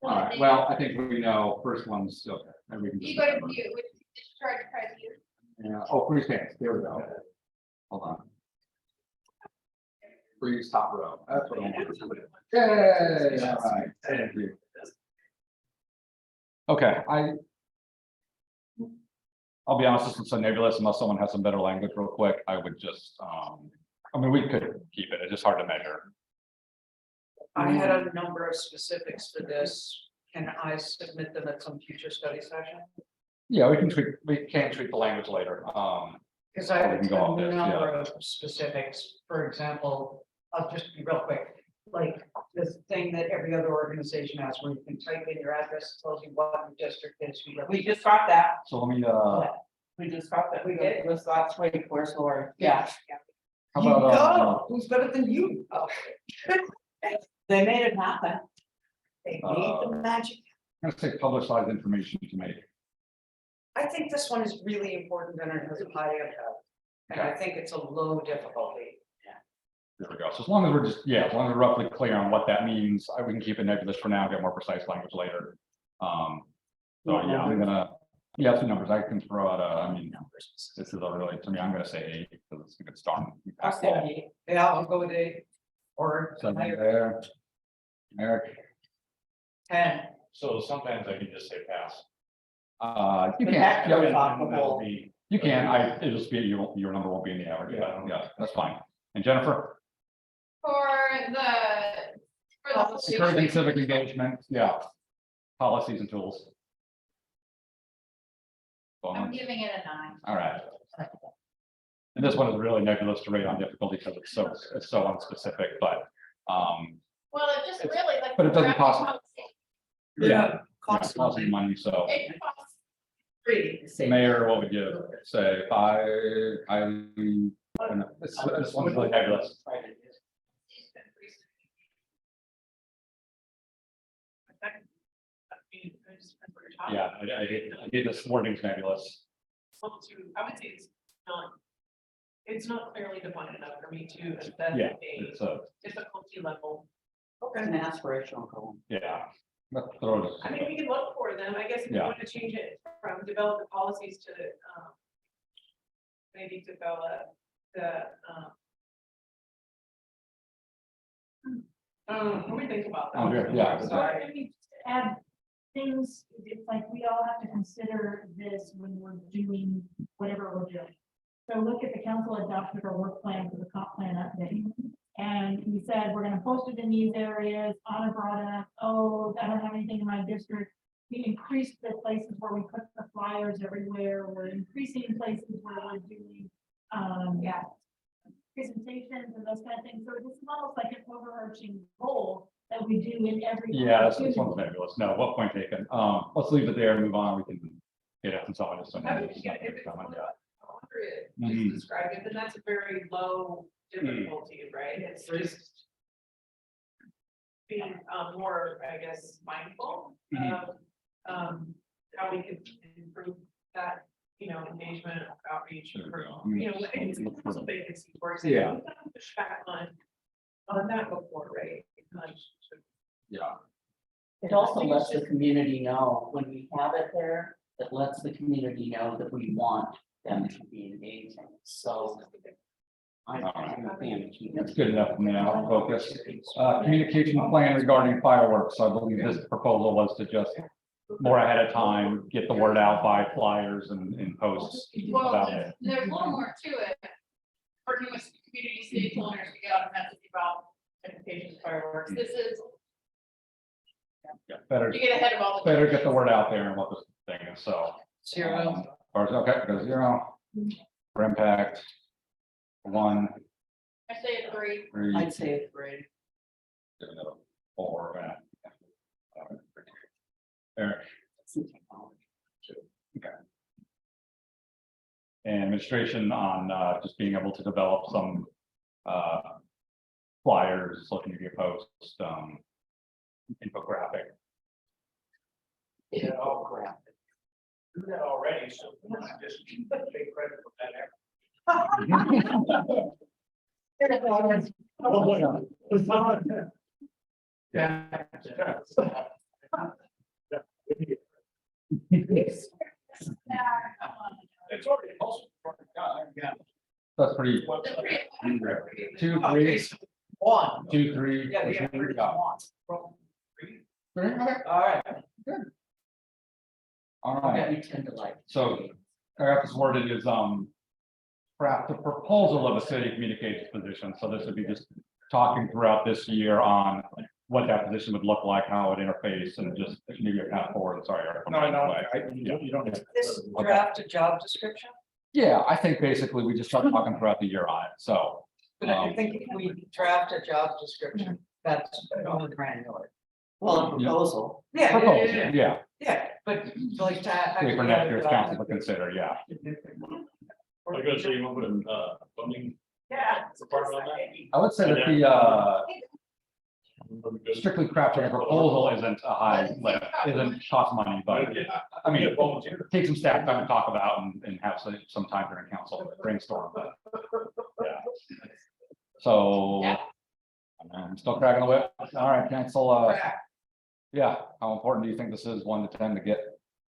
A: All right, well, I think we know first one's, okay. And we can
F: You
A: just-
F: go to view, which discharge price you.
A: Yeah, oh, freeze stands, there we go. Hold on. Freeze top row, that's what I want. Yay, all right, thank you. Okay, I'll be honest, this is so nebulous, unless someone has some better language real quick, I would just, I mean, we could keep it, it's just hard to measure.
J: I had a number of specifics for this. Can I submit them at some future study session?
A: Yeah, we can tweak the language later,
J: Because I have
A: We can go off
J: a
A: this,
J: number of specifics. For example, I'll just be real quick. Like this thing that every other organization has, where you can type in your address, tells you what your district is.
K: We just got that.
A: so let me,
K: We just got that.
J: We did?
K: It was last week, where's Lori? Yeah.
A: how
J: You
A: about,
J: go. Who's better than you? Oh,
K: They made it happen.
J: they made the magic.
A: I'm gonna say publicized information to make.
J: I think this one is really important and it has a high impact. And I think it's a low difficulty.
A: There we go. So as long as we're just, yeah, as long as we're roughly clear on what that means, we can keep it nebulous for now, get more precise language later. So yeah, I'm gonna, 2 numbers. I can throw out I mean, this is a really, to me, I'm gonna say 8 because it's a good start.
J: Yeah, I'll go with 8 or
A: So
J: higher,
A: there. Eric,
J: 10.
C: So sometimes I can just say pass.
A: you can,
K: That's
A: yeah,
K: really
C: And
K: thoughtful.
C: that'll be-
A: you can, it'll just be, your number won't be in the average, yeah, that's fine. And Jennifer,
F: For the.
A: encouraging civic engagement, yeah, policies and tools.
F: I'm giving it a 9.
A: All right. And this one is really nebulous to rate on difficulty because it's so unspecific, but,
F: Well, it just really like.
A: but it doesn't cost-
F: policy.
A: yeah.
J: Costs
A: Costs you money, so.
F: It costs.
A: Mayor, what would you say, 5, this one's really nebulous. Yeah, I did this wording's nebulous.
K: I would say it's not clearly defined enough for me to assess
A: Yeah,
K: a
A: it's a,
K: difficulty level.
G: An aspirational goal.
A: yeah. Let's throw it.
K: I mean, we can look for them, I guess if you
A: Yeah.
K: want to change it from develop the policies to, maybe develop the, let me think about that.
A: Oh, yeah.
B: So maybe just to add things, it's like we all have to consider this when we're doing whatever we're doing. So look at the council adopted our work plan for the comp plan update. And we said, we're gonna post it in these areas. Anna brought up, oh, I don't have anything in my district. We increased the places where we put the flyers everywhere. We're increasing places where we're doing, presentations and those kind of things. So this is almost like an overarching goal that we do in every.
A: Yeah, this one's
B: opportunity.
A: fabulous. No, what point taken? Let's leave it there and move on. We can get it and so on. Just so
K: I mean,
A: it's
K: yeah,
A: not
K: if it's
A: coming,
K: 100,
A: Mhm.
K: just describe it, then that's a very low difficulty, right? It's just being more, I guess, mindful of how we could improve that, engagement, outreach, it's a vacancy, for example.
A: Yeah.
K: We've done pushback on that before, right?
A: Yeah.
G: It also lets the community know when we have it there, it lets the community know that we want them to be engaging, so. I'm a fan of keeping
A: That's good enough for me. I'll focus. Communication plan regarding fireworks. I believe this proposal was to just more ahead of time, get the word out by flyers and posts
F: Well,
A: about it.
F: there's a little more to it. Working with community stakeholders to get out a message about education fireworks. This is,
A: Yeah, better,
F: you get ahead of all the.
A: better get the word out there and what this thing is, so.
J: Zero.
A: Or, okay, go 0. For impact. 1,
F: I say 3.
A: 3.
G: I'd say a grade.
A: 4. Eric. Okay. And administration on just being able to develop some flyers, social media posts, infographic.
D: Yeah, oh, crap. Do that already, so we're not just take credit for that effort.
L: It's already also.
D: Yeah.
A: That's pretty. 2, 3,
D: One.
A: 2, 3.
D: Yeah, we have
A: Yeah.
D: 31.
A: Okay.
D: All right.
A: All right.
G: We tend to like.
A: So, I got this worded as, craft a proposal of a city communications position, so this would be just talking throughout this year on what that position would look like, how it interface, and just maybe a path forward, sorry. Eric, I'm getting away.
D: You don't.
J: This draft a job description,
A: Yeah, I think basically we just start talking throughout the year on it, so.
J: but I think if we draft a job description, that's more granular.
G: Well, a proposal.
A: Proposal, yeah,
J: Yeah, but like that.
A: say for next year's council to consider, yeah.
M: I gotta say, you want to put funding
K: Yeah.
M: requirement on that?
A: I would say that the strictly crafting a proposal isn't a high lift, isn't cost money, but I mean, take some staff time to talk about and have some time during council to brainstorm, but. Yeah. So. I'm still cracking the whip. All right, council, yeah, how important do you think this is 1 to 10 to get?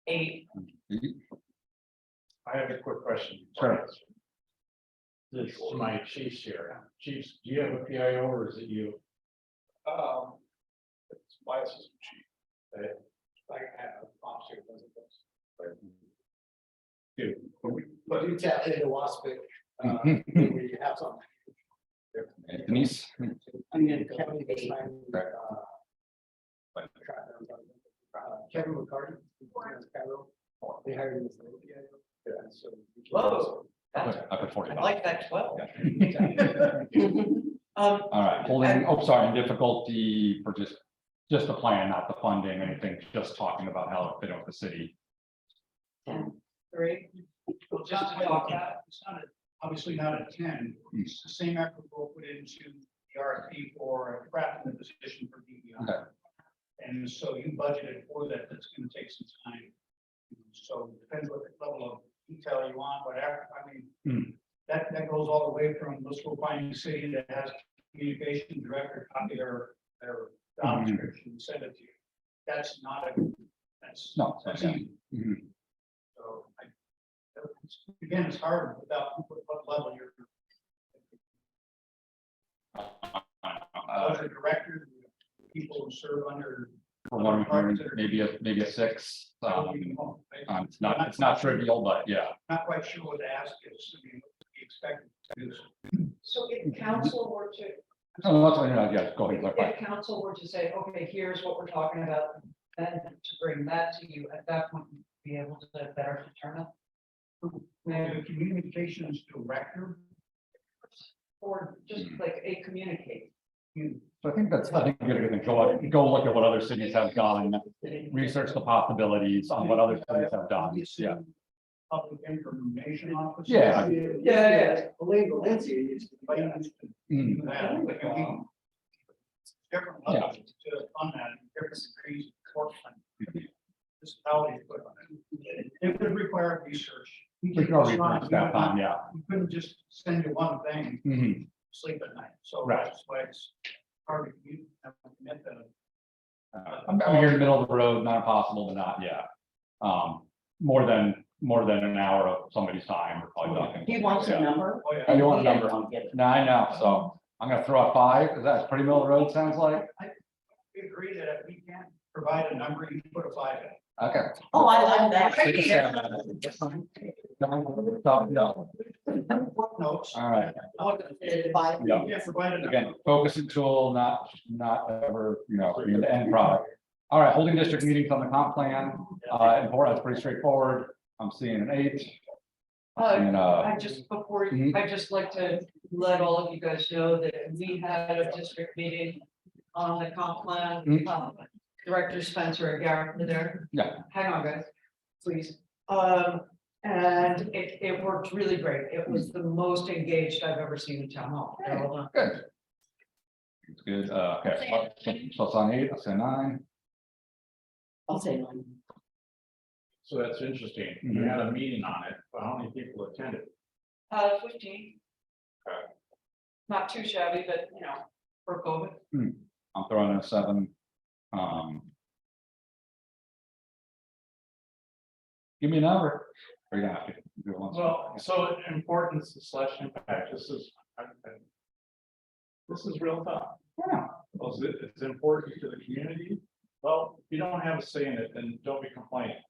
J: 8.
C: I have a quick question.
A: Sure.
C: This is my chief's here. Chiefs, do you have a PIO or is it you?
L: It's my assistant chief.
C: Okay.
L: I have officer does it.
C: Two.
E: But you tap into Waspic,
A: Mhm.
E: we have something.
A: Denise?
E: I'm gonna Kevin Kevin McCarty. They hired him as an API. Yeah, so.
J: Whoa.
A: I put 40.
J: I like that 12.
A: All right, holding, oh, sorry, and difficulty for just the plan, not the funding, anything, just talking about how it fit with the city.
J: 3.
D: Well, just to talk about, it's not obviously not a 10, it's the same effort we'll put into the RFP for crafting the position for DEI.
A: Okay.
D: And so you budgeted for that, that's gonna take some time. So it depends what level of detail you want, whatever, I mean, that goes all the way from, let's go find a city that has communication director, copy their job description, and send it to you. That's not a, that's.
A: No,
D: That's
A: okay.
D: easy.
A: Mhm.
D: So again, it's hard without what level you're. Those are directors, people who serve under.
A: For one, maybe a 6. It's not trivial, but yeah.
D: Not quite sure what to ask is, I mean, what we expect to do.
J: So if council were to,
A: No, that's what, yeah, go ahead.
J: if council were to say, okay, here's what we're talking about, then to bring that to you, at that point, you'd be able to better determine.
D: The communications director,
J: Or just like a communicate.
A: So I think you're gonna go look at what other cities have done, research the possibilities on what other cities have done, yeah.
D: Public information officer.
A: Yeah.
J: Believe Valencia used to.
A: Mm.
D: Different
A: Yeah.
D: levels to fund that, different degrees of enforcement. This is how they put on it. It would require research.
A: We can all research that time, yeah.
D: We couldn't just send you one thing,
A: Mhm.
D: sleep at night, so
A: Right.
D: that's why it's hard to commit to.
A: I'm here in the middle of the road, not impossible, but not yet. More than an hour of somebody's time, we're probably talking.
G: He wants a
A: Yeah.
G: number.
D: Oh, yeah.
A: Oh, you want a
G: Yeah,
A: number?
G: don't get it.
A: No, I know, so I'm gonna throw out 5, is that pretty middle of the road, sounds like?
D: We agree that if we can't provide a number, you put a 5 in.
A: Okay.
G: Oh, I love that.
A: No,
D: Notes.
A: all right, yeah.
D: Yeah, provide a number.
A: Again, focusing tool, not ever, the end product. All right, holding district meetings on the comp plan, important, that's pretty straightforward. I'm seeing an 8. And,
J: I just, before,
A: Mhm.
J: I just like to let all of you guys know that we had a district meeting on the comp plan.
A: Mhm.
J: Director Spencer and Garrett were there.
A: Yeah.
J: Hang on, guys, please. And it worked really great. It was the most engaged I've ever seen in town hall. They're all done.
A: Good. It's good, okay, so it's on 8, I'll say 9.
G: I'll say 9.
C: So that's interesting. You had a meeting on it, but how many people attended?
J: 15.
C: Okay.
J: Not too shabby, but for COVID.
A: I'm throwing in a 7. Give me a number. Or you gonna have to do it once.
C: Well, so importance / impact, this is real tough.
A: Yeah.
C: Well, it's important to the community. Well, if you don't have a say in it, then don't be complaining.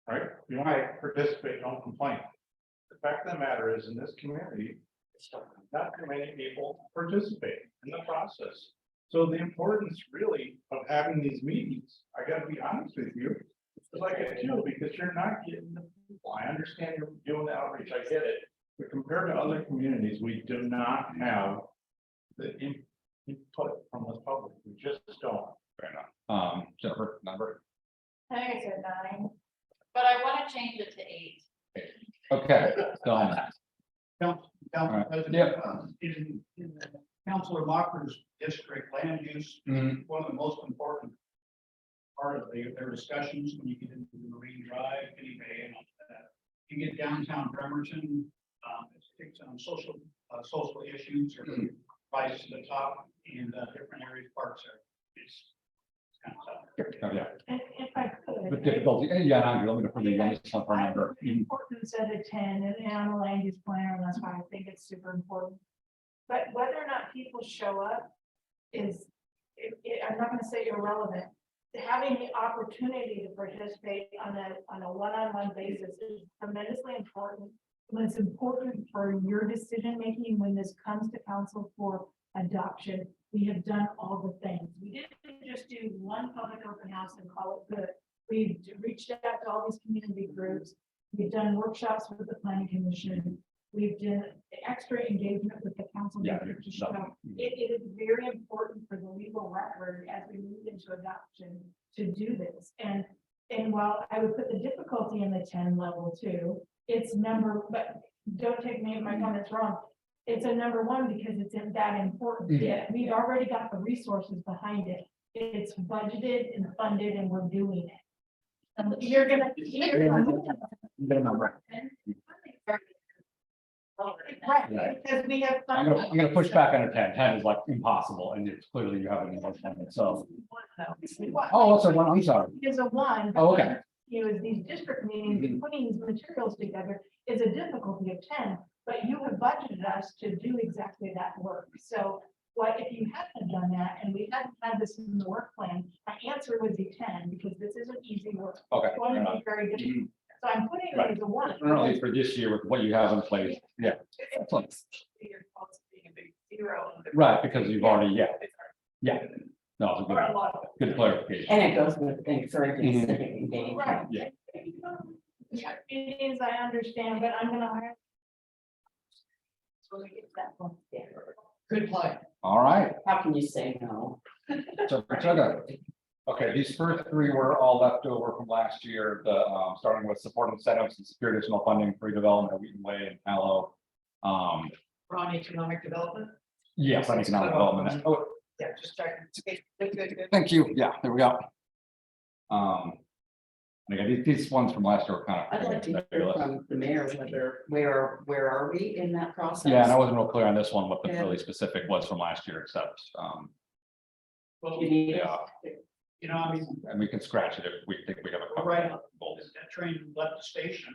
C: Right? If you want to participate, don't complain. The fact of the matter is, in this community, not too many people participate in the process. So the importance really of having these meetings, I gotta be honest with you, is like I do, because you're not getting the people. I understand you're doing the outreach, I get it. But compared to other communities, we do not have the input from the public. We just don't.
A: Fair enough. Jennifer, number.
B: I think I said 9.
F: But I want to change it to 8.
A: Okay, done.
D: Council
A: Alright.
D: President, in Councilor Mocker's district, land use,
A: Mhm.
D: one of the most important part of their discussions when you get into the Marine Drive, Penny Bay and all that. You get downtown Bremerton, it's on social issues or rise to the top in different areas, parks are, it's kind of tough.
A: Oh, yeah,
B: And if I could.
A: the difficulty, yeah, Andrew, let me put the youngest one for
B: I
A: number.
B: put the importance at a 10, and I'm a land use planner, and that's why I think it's super important. But whether or not people show up is, I'm not gonna say irrelevant. Having the opportunity to participate on a one-on-one basis is tremendously important. And it's important for your decision-making when this comes to council for adoption. We have done all the things. We didn't just do one public open house and call it good. We've reached out to all these community groups. We've done workshops with the planning commission. We've done extra engagement with the council.
A: Yeah,
B: member to show. It is very important for the legal record as we move into adoption to do this. And while I would put the difficulty in the 10 level too, it's but don't take me at my comments wrong. It's a number 1 because it's that important.
A: Mhm.
B: Yeah, we already got the resources behind it. It's budgeted and funded and we're doing it. You're gonna.
A: Get a number.
B: Right, because we have.
A: I'm gonna push back on a 10. 10 is like impossible, and it's clearly you have an emotion, so. Oh, it's a 1, I'm sorry.
B: Is a 1.
A: Oh, okay.
B: Is these district meetings and putting these materials together is a difficulty of 10, but you have budgeted us to do exactly that work. So what if you hadn't done that and we hadn't had this in the work plan, my answer was a 10 because this isn't easy work.
A: Okay.
B: It's going to be very difficult. So I'm putting it as a 1.
A: Currently for this year with what you have in place, yeah. Excellent. Right, because you've already, yeah. No, it's a good clarification.
G: And it goes with encouraging
A: Mhm.
G: civic engagement.
B: Right.
A: Yeah.
B: It is, I understand, but I'm gonna hire. So we get that one.
D: Good plan.
A: All right.
G: How can you say no?
A: So, okay, these first three were all left over from last year, starting with support incentives and secure additional funding for redevelopment of Wheaton Way and Mallow.
J: On economic development?
A: Yes, on economic development. Oh,
J: Yeah, just checking. Okay, good.
A: thank you. Yeah, there we go. And again, these ones from last year were kind of.
G: I'd like to hear from the mayor whether, where are we in that process?
A: Yeah, and I wasn't real clear on this one, what the
G: Yeah.
A: really specific was from last year, except,
D: Well,
G: You need,
A: yeah,
D: you know, I mean,
A: and we can scratch it if we think we have a couple.
D: right,
A: of goals.
D: that train left the station.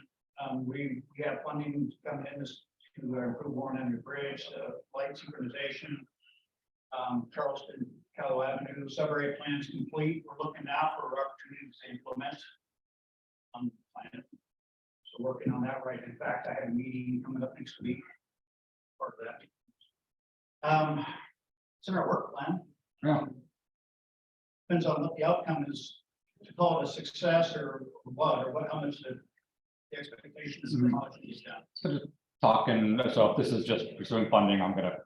D: We have funding coming in this to improve Warren Avenue Bridge, light synchronization. Charleston, Callow Avenue, sub-area plans complete. We're looking now for opportunities to implement. Plan. So working on that right. In fact, I have a meeting coming up next week. Part of that. It's in our work plan.
A: Yeah.
D: Depends on what the outcome is, to call it a success or what, how much the expectation is for how much it is done.
A: So just talking, so if this is just pursuing funding, I'm gonna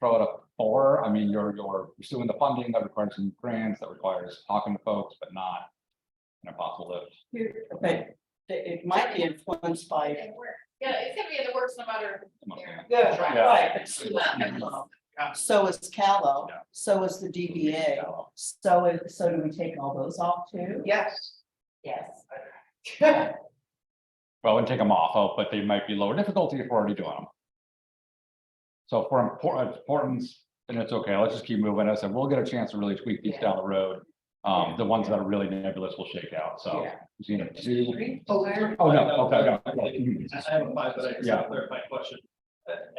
A: throw it up 4. I mean, you're pursuing the funding that requires some grants, that requires talking to folks, but not an impossible lift.
G: but it might be influenced by.
F: Yeah, it's gonna be in the works no matter.
G: Yeah,
A: Yeah.
G: right. So is Callow,
A: Yeah.
G: so is the DBA, so do we take all those off too?
J: Yes.
G: Yes.
A: Well, I wouldn't take them off, but they might be lower difficulty if we're already doing them. So for importance, and it's okay, let's just keep moving. I said, we'll get a chance to really tweak these
G: Yeah.
A: down the road. The ones that are really nebulous will shake out, so.
G: Yeah.
A: You know, 2.
J: Oh, there.
A: Oh, no, okay, no.
I: I have a 5, but I just have a clarifying question.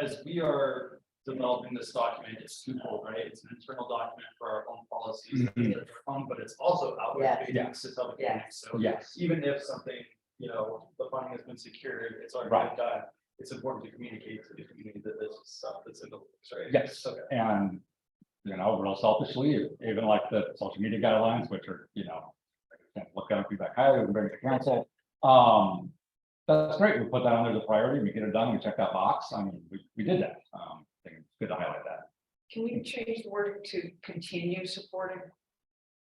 I: As we are developing this document, it's twofold, right? It's an internal document for our own policies, but it's also outward
G: Yeah.
I: facing to other
G: Yeah.
I: communities. So
A: Yes,
I: even if something, the funding has been secured, it's already
A: Right.
I: been done. It's important to communicate to the community that this is stuff that's in the works, right?
A: yes,
I: Okay.
A: and, real selfishly, even like the social media guidelines, which are, can't look at them, feedback highly, we can bring it to council. That's great, we put that on there as a priority, we get it done, we check that box, I mean, we did that, I think it's good to highlight that.
J: Can we change the word to continue supporting?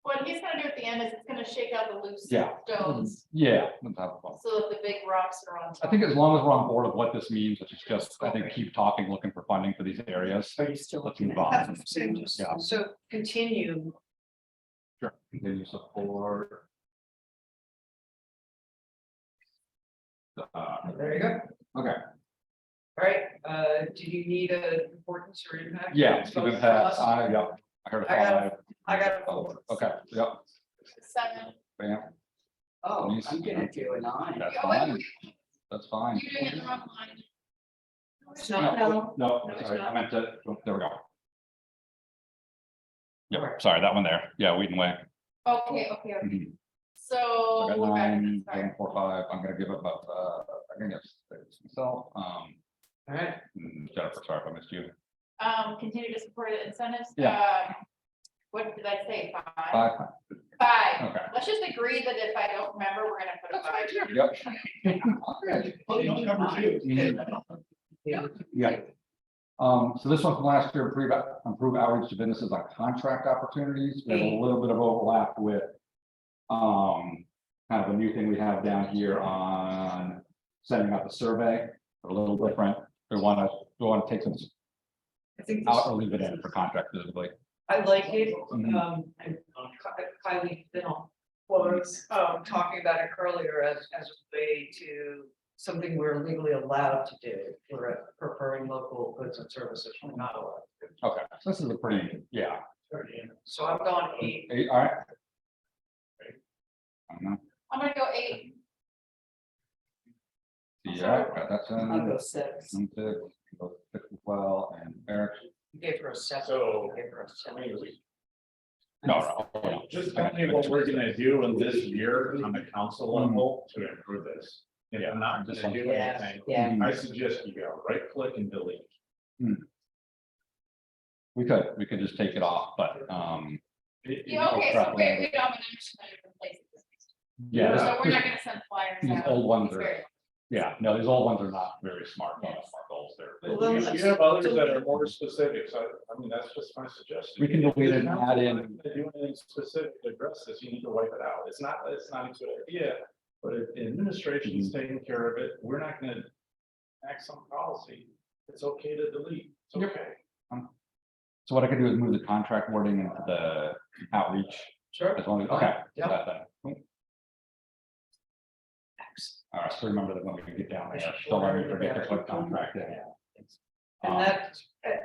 F: What he's gonna do at the end is it's gonna shake out the loose
A: Yeah.
F: stones,
A: Yeah. Let's have fun.
F: so that the big rocks are on top.
A: I think as long as we're on board of what this means, which is just, I think, keep talking, looking for funding for these areas.
G: Are you still
A: Let's
G: looking
A: move
G: at?
A: on.
G: that?
A: Yeah.
J: So continue,
A: Sure. Continue support.
J: there you go.
A: Okay,
J: All right, do you need an importance or impact?
A: yeah, keep it past, I heard a
J: I got
A: 5.
J: I got a 4.
A: Okay, yep,
F: 7,
A: bam,
G: Oh,
A: Denise?
G: I'm gonna do a 9.
A: that's
F: Oh, wait.
A: fine, that's fine.
F: you're doing it the wrong line.
J: It's not, no,
A: No,
J: it's
A: sorry,
J: not.
A: I meant to, there we go. Yep,
J: Alright.
A: sorry, that one there, yeah, Wheaton Way.
F: Okay.
A: Mhm.
F: So.
A: I got
F: we're back.
A: 9,
F: Sorry.
A: 7, 4, 5, I'm gonna give it about, I'm gonna give it myself,
J: all right,
A: Jennifer, sorry if I missed you.
F: Continue to support the incentives.
A: Yeah.
F: What did I say? 5?
A: 5,
F: 5.
A: okay.
F: Let's just agree that if I don't remember, we're gonna put a 5.
A: Yep.
D: Oh, you know, number 2.
A: Yeah. So this one from last year, improve outreach to businesses on contract opportunities. We have a little bit of overlap with kind of a new thing we have down here on sending out the survey, a little different. We want to take some
J: I think
A: out
J: this,
A: or leave it in for contract visibly.
J: I like it,
A: Mhm.
J: and Kylie, was, talking about it earlier as a way to, something we're legally allowed to do, we're preferring local goods and services, we're not allowed to do.
A: Okay, so this is a pretty, yeah.
J: So I'm going 8.
A: 8, all right. I don't know.
F: I'm gonna go 8.
A: Yeah, got that.
G: I'll go 6.
A: 6 as well, and Eric.
J: You gave her a 7.
M: So-
J: You gave her a 7.
A: No.
M: Just tell me what we're gonna do in this year on the council level to improve this. If I'm not
A: Just
M: gonna do
G: Yeah,
M: anything,
G: yeah.
M: I suggest you go right click and delete.
A: We could just take it off, but,
F: Yeah, okay, so we don't have an action item in place.
A: yeah,
F: So we're
A: this-
F: not gonna send flyers
A: these
F: out.
A: old ones
F: It's
A: are-
F: very-
A: yeah, no, these old ones are not very smart, not smart goals, they're
C: You have others that are more specific, so I mean, that's just my suggestion.
A: We can delete it and add in-
C: If you're not gonna do anything specific to address this, you need to wipe it out. It's not a good idea, but if the administration's taking care of it, we're not gonna act some policy. It's okay to delete, it's
A: Yep.
C: okay.
A: So what I could do is move the contract wording into the outreach.
J: Sure.
A: As long as, okay.
J: Yep.
A: got that. Cool. All right, so remember that when we get down there, don't let me forget to put contract in.
J: And that,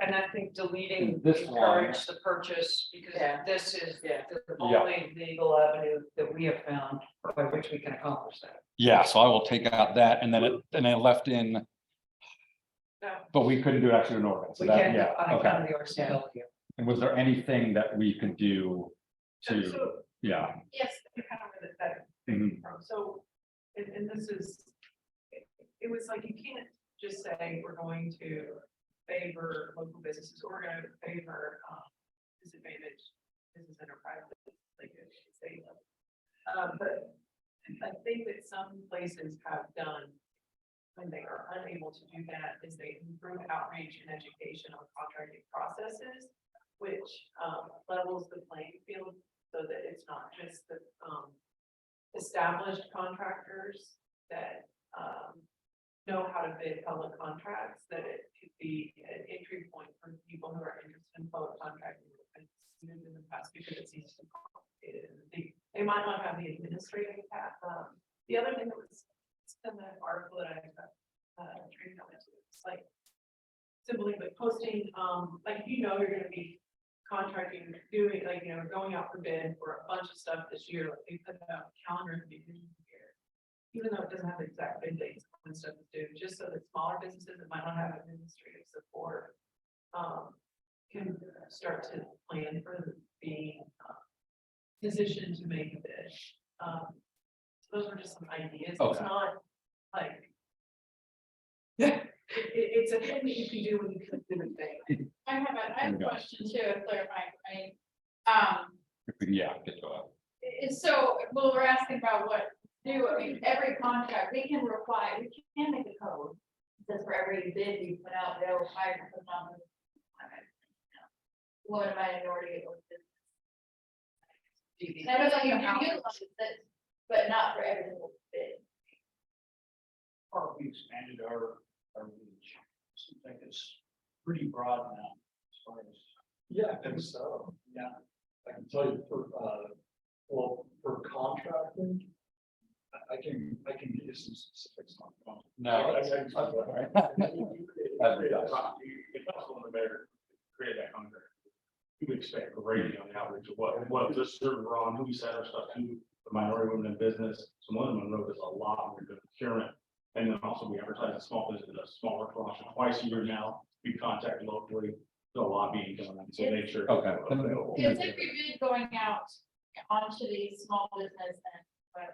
J: and I think deleting
A: This one-
J: encourage the purchase, because this is the only legal avenue that we have found by which we can accomplish that.
A: Yeah, so I will take out that and then left in,
J: No.
A: but we couldn't do actually an ordinance. So
J: We
A: that,
J: can,
A: yeah,
J: on
A: okay.
J: account of the RCW.
A: And was there anything that we could do to,
J: So-
A: yeah.
J: Yes, we kind of where that
A: Mhm.
J: from, so, and this is, it was like, you can't just say, we're going to favor local businesses, or we're gonna favor, disadvantaged business enterprises, like a state level. But I think that some places have done, when they are unable to do that, is they improve outreach and education on contracting processes, which, levels the playing field so that it's not just the, established contractors that, know how to bid public contracts, that it could be an entry point for people who are interested in public contracting. And moved in the past because it seems too complicated, and they might not have the administrative path. The other thing that was in the article that I trained on, it's like simply but posting, like, if you know you're gonna be contracting, doing, like, you know, going out for bid for a bunch of stuff this year, like they put out a calendar at the beginning of the year. Even though it doesn't have the exact bid dates when stuff is due, just so that smaller businesses that might not have administrative support, can start to plan for being, positioned to make a bid. So those were just some ideas. It's
A: Okay.
J: not like. Yeah, it's a thing that you can do when you can do a thing.
F: I have
A: There
F: a
A: we go.
F: question too, to clarify, right?
A: If we can, yeah, get to it.
F: So, well, we're asking about what do, I mean, every contract, we can require, we can make a code. Says for every bid we put out, they'll require to put on. Woman, minority. or business. And I was like, you do utilize it, but not for every single bid.
D: Or we expanded our reach. Seems like it's pretty broad now as far as.
I: Yeah, I think so.
D: Yeah.
I: I can tell you for, well, for contracting, I can give you some specifics on.
A: No,
C: If
A: that's-
C: council and the mayor create that contract, you would expect a rating on the outreach of what this server on, who we set our stuff to, the minority women in business. So one of them wrote us a lot with the procurement. And then also we advertise a small business, a smaller tranche twice a year now. We contact locally, the lobbying going on, so make sure.
A: Okay.
F: Is every bid going out onto the small business and?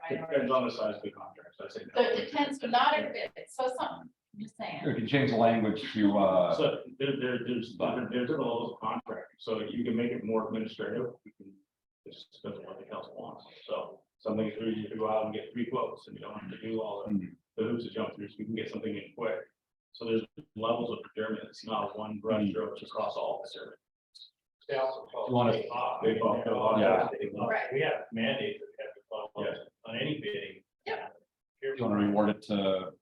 C: It depends on the size of the contract, so I say.
F: So it depends, but not every bid, so some, I'm just saying.
A: We can change the language to,
C: So there's different levels of contract, so you can make it more administrative, you can, it's just depends on what the council wants. So something is easy to go out and get 3 quotes, and you don't have to do all the hoops to jump through, so we can get something in quick. So there's levels of procurement, it's not one brush stroke across all the service.
M: They also.
A: You wanna-
C: They follow.
A: Yeah.
F: Right.
M: We have mandates that we have to follow
C: Yes.
M: on any bidding.
F: Yep.
A: do you want to reward it to,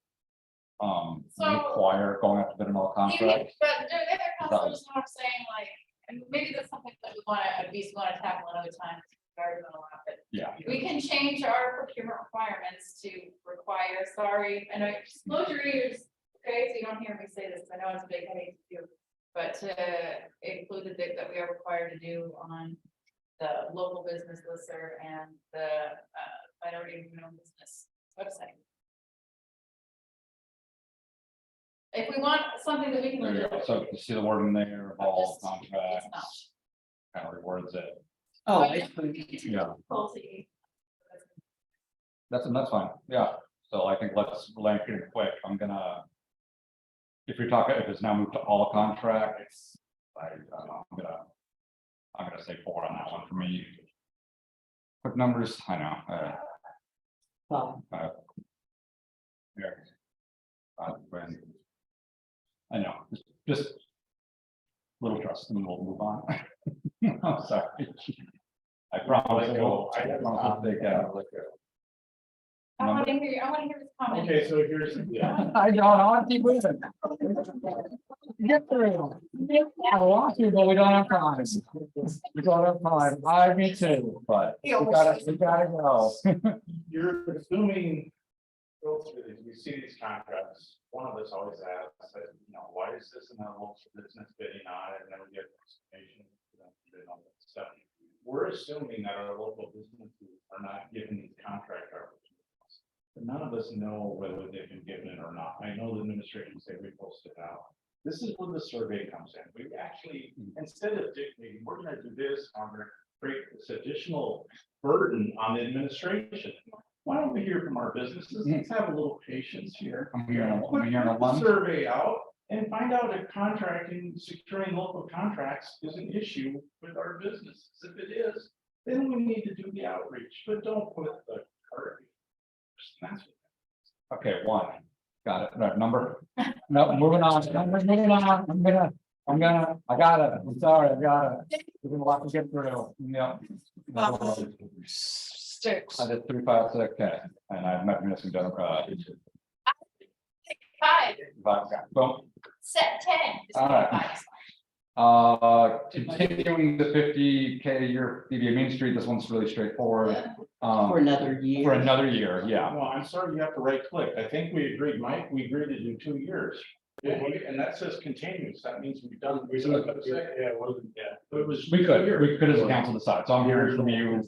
F: So-
A: require going after bid on all
F: Even,
A: contracts?
F: but there, the other council, just what I'm saying, like, and maybe that's something that we wanna, at least wanna tackle another time. Very gonna laugh at.
A: Yeah.
F: We can change our procurement requirements to require, sorry, I know disclosure is, okay, so you don't hear me say this, I know it's a big headache to do. But to include the bit that we are required to do on the local business listserv and the minority women-owned business website. If we want something that we can.
A: There you go. So you see the wording there, of all
F: Just-
A: contracts,
F: It's not.
A: kind of rewords it.
J: Oh,
A: Yeah.
F: Policy.
A: That's fine, yeah, so I think let's length it quick, I'm gonna. If you're talking, if it's now moved to all contracts, I'm gonna say 4 on that one for me. Quick numbers, I know, here. When. I know, just little trust and we'll move on. I'm sorry. I promise. I will take out.
F: I want to hear, his comment.
C: Okay, so here's, yeah,
A: I don't, I want to keep moving. Get through. I want to, but we don't have time. We don't have time. Me too, but we gotta go.
C: you're assuming. Go through these, we see these contracts, one of us always asks, why is this in a local business bidding on it, and then we get explanation. Stuff. We're assuming that our local businesses are not given these contract opportunities. But none of us know whether they've been given it or not. I know the administration say we posted out. This is where the survey comes in. We actually, instead of dictating, we're gonna do this, I'm gonna create this additional burden on the administration. Why don't we hear from our businesses? Let's have a little patience here.
A: I'm hearing
C: Put
A: a
C: the
A: one.
C: survey out and find out if contracting, securing local contracts is an issue with our businesses. If it is, then we need to do the outreach, but don't put the cart. That's what
A: Okay, one. Got it. Right, number. No, moving on. Moving on. I got it. I'm sorry, I got it. We're gonna have to get through. Yeah.
J: Six.
A: I did 3, 5, 6, okay, and I'm not missing Democrat.
F: 5,
A: Boom.
F: set 10.
A: All right. Continuing the 50K a year DBA Main Street, this one's really straightforward.
G: For another year.
A: For another year, yeah.
C: No, I'm sorry, you have to right click. I think we agreed, Mike, we agreed to do 2 years. And that says continuous. That means we've done. Yeah, it wasn't, yeah. It was.
A: We could as a council decide, so I'm hearing from you.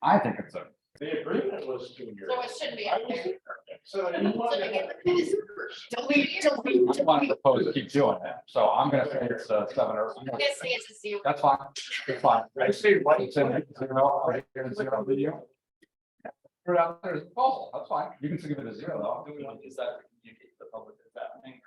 A: I think it's a.
C: The agreement was 2 years.
F: So it shouldn't be up there.
C: So you
F: So
C: want
F: to
C: to.
F: get the minutes.
A: I want to propose to keep doing it, so I'm gonna say it's 7 or.
F: I'm gonna say it's a 0.
A: That's fine, it's fine.
C: I say right.
A: It's in 0, right here in 0 video. Put it out there as a proposal, that's fine, you can still give it a 0 though.
I: Do we want, is that to communicate to the public that's happening?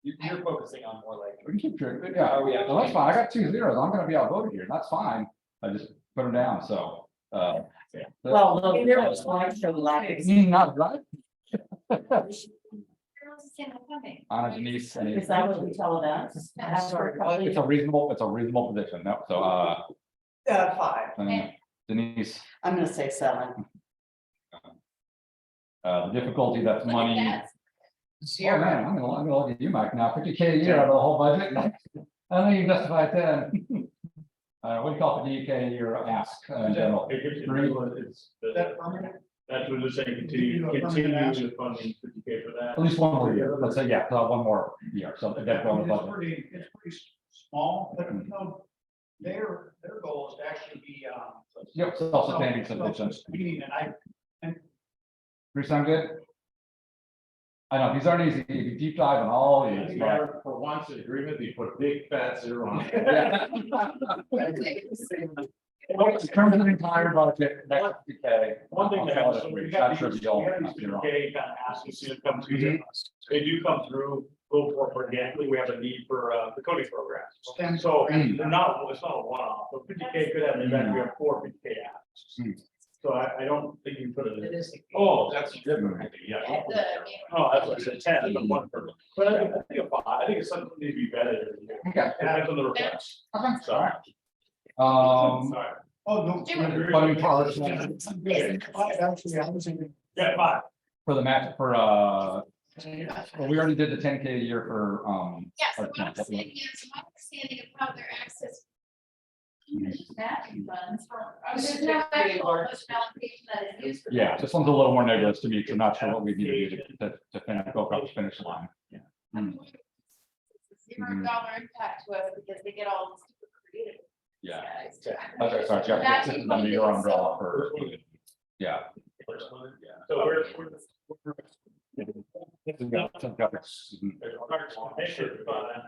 I: You're focusing on more like.
A: We can keep drinking, yeah, oh, yeah, so that's fine, I got 2 zeros, I'm gonna be outvoted here, that's fine, I just put them down, so, yeah.
G: Well, look, here was like so lacking.
A: Not right.
F: Girls stand up funding.
A: Anna, Denise, any-
G: Is that what you tell us?
A: it's a reasonable position, no, so,
J: 5.
A: Denise,
G: I'm gonna say 7.
A: the difficulty, that's money.
F: That's
A: Oh, man, I'm gonna look at you, Mike, now 50K a year out of the whole budget. I don't think you can justify 10. What do you call it, the DK a year ask in general?
M: That's what they're saying, continue with funding 50K for that.
A: At least one more year, let's say, yeah, one more year, so that's on the budget.
D: It's pretty small, but their goal is to actually be,
A: Yep, self-sustaining sufficient.
D: meaning, and
A: Does sound good? I know, these aren't easy, you deep dive on all these. but-
C: For once, the agreement, they put big fat 0 on it.
A: In terms of the entire budget, next 50K.
M: One thing that happens, when we have these,
A: That's
M: we have these 50K kind of asks to come through, they do come through, a little more organically, we have a need for the coding programs. So they're not, it's not a one-off, but 50K could have an event, we have 4 50K asks. So I don't think you put it in. Oh, that's different, yeah. Oh, that's what I said, 10, but 1 per. But I think a 5, I think it's something that needs to be vetted.
A: Okay.
M: Depends on the request. So.
A: Sorry.
M: Sorry.
D: oh, no.
A: Funding parts
D: Actually, I was thinking.
M: Yeah, 5.
A: for the match, for, well, we already did the 10K a year for,
F: Yes, so what I'm saying is, my understanding of how their access. Matching funds for, I mean, there's no actual budget allocation that is used. for
A: yeah,
F: that.
A: this one's a little more nebulous to me, because I'm not sure what we need to do to finish, go across the finish line. Mm.
F: It's a $0 impact to us because they get all the super creative.
A: Yeah.
F: guys.
A: Okay, sorry, Jeff,
F: Matching
A: this is under your
F: funding,
A: umbrella
F: so-
A: for, yeah.
M: So we're.
A: Mhm.
M: Parks Commission Fund,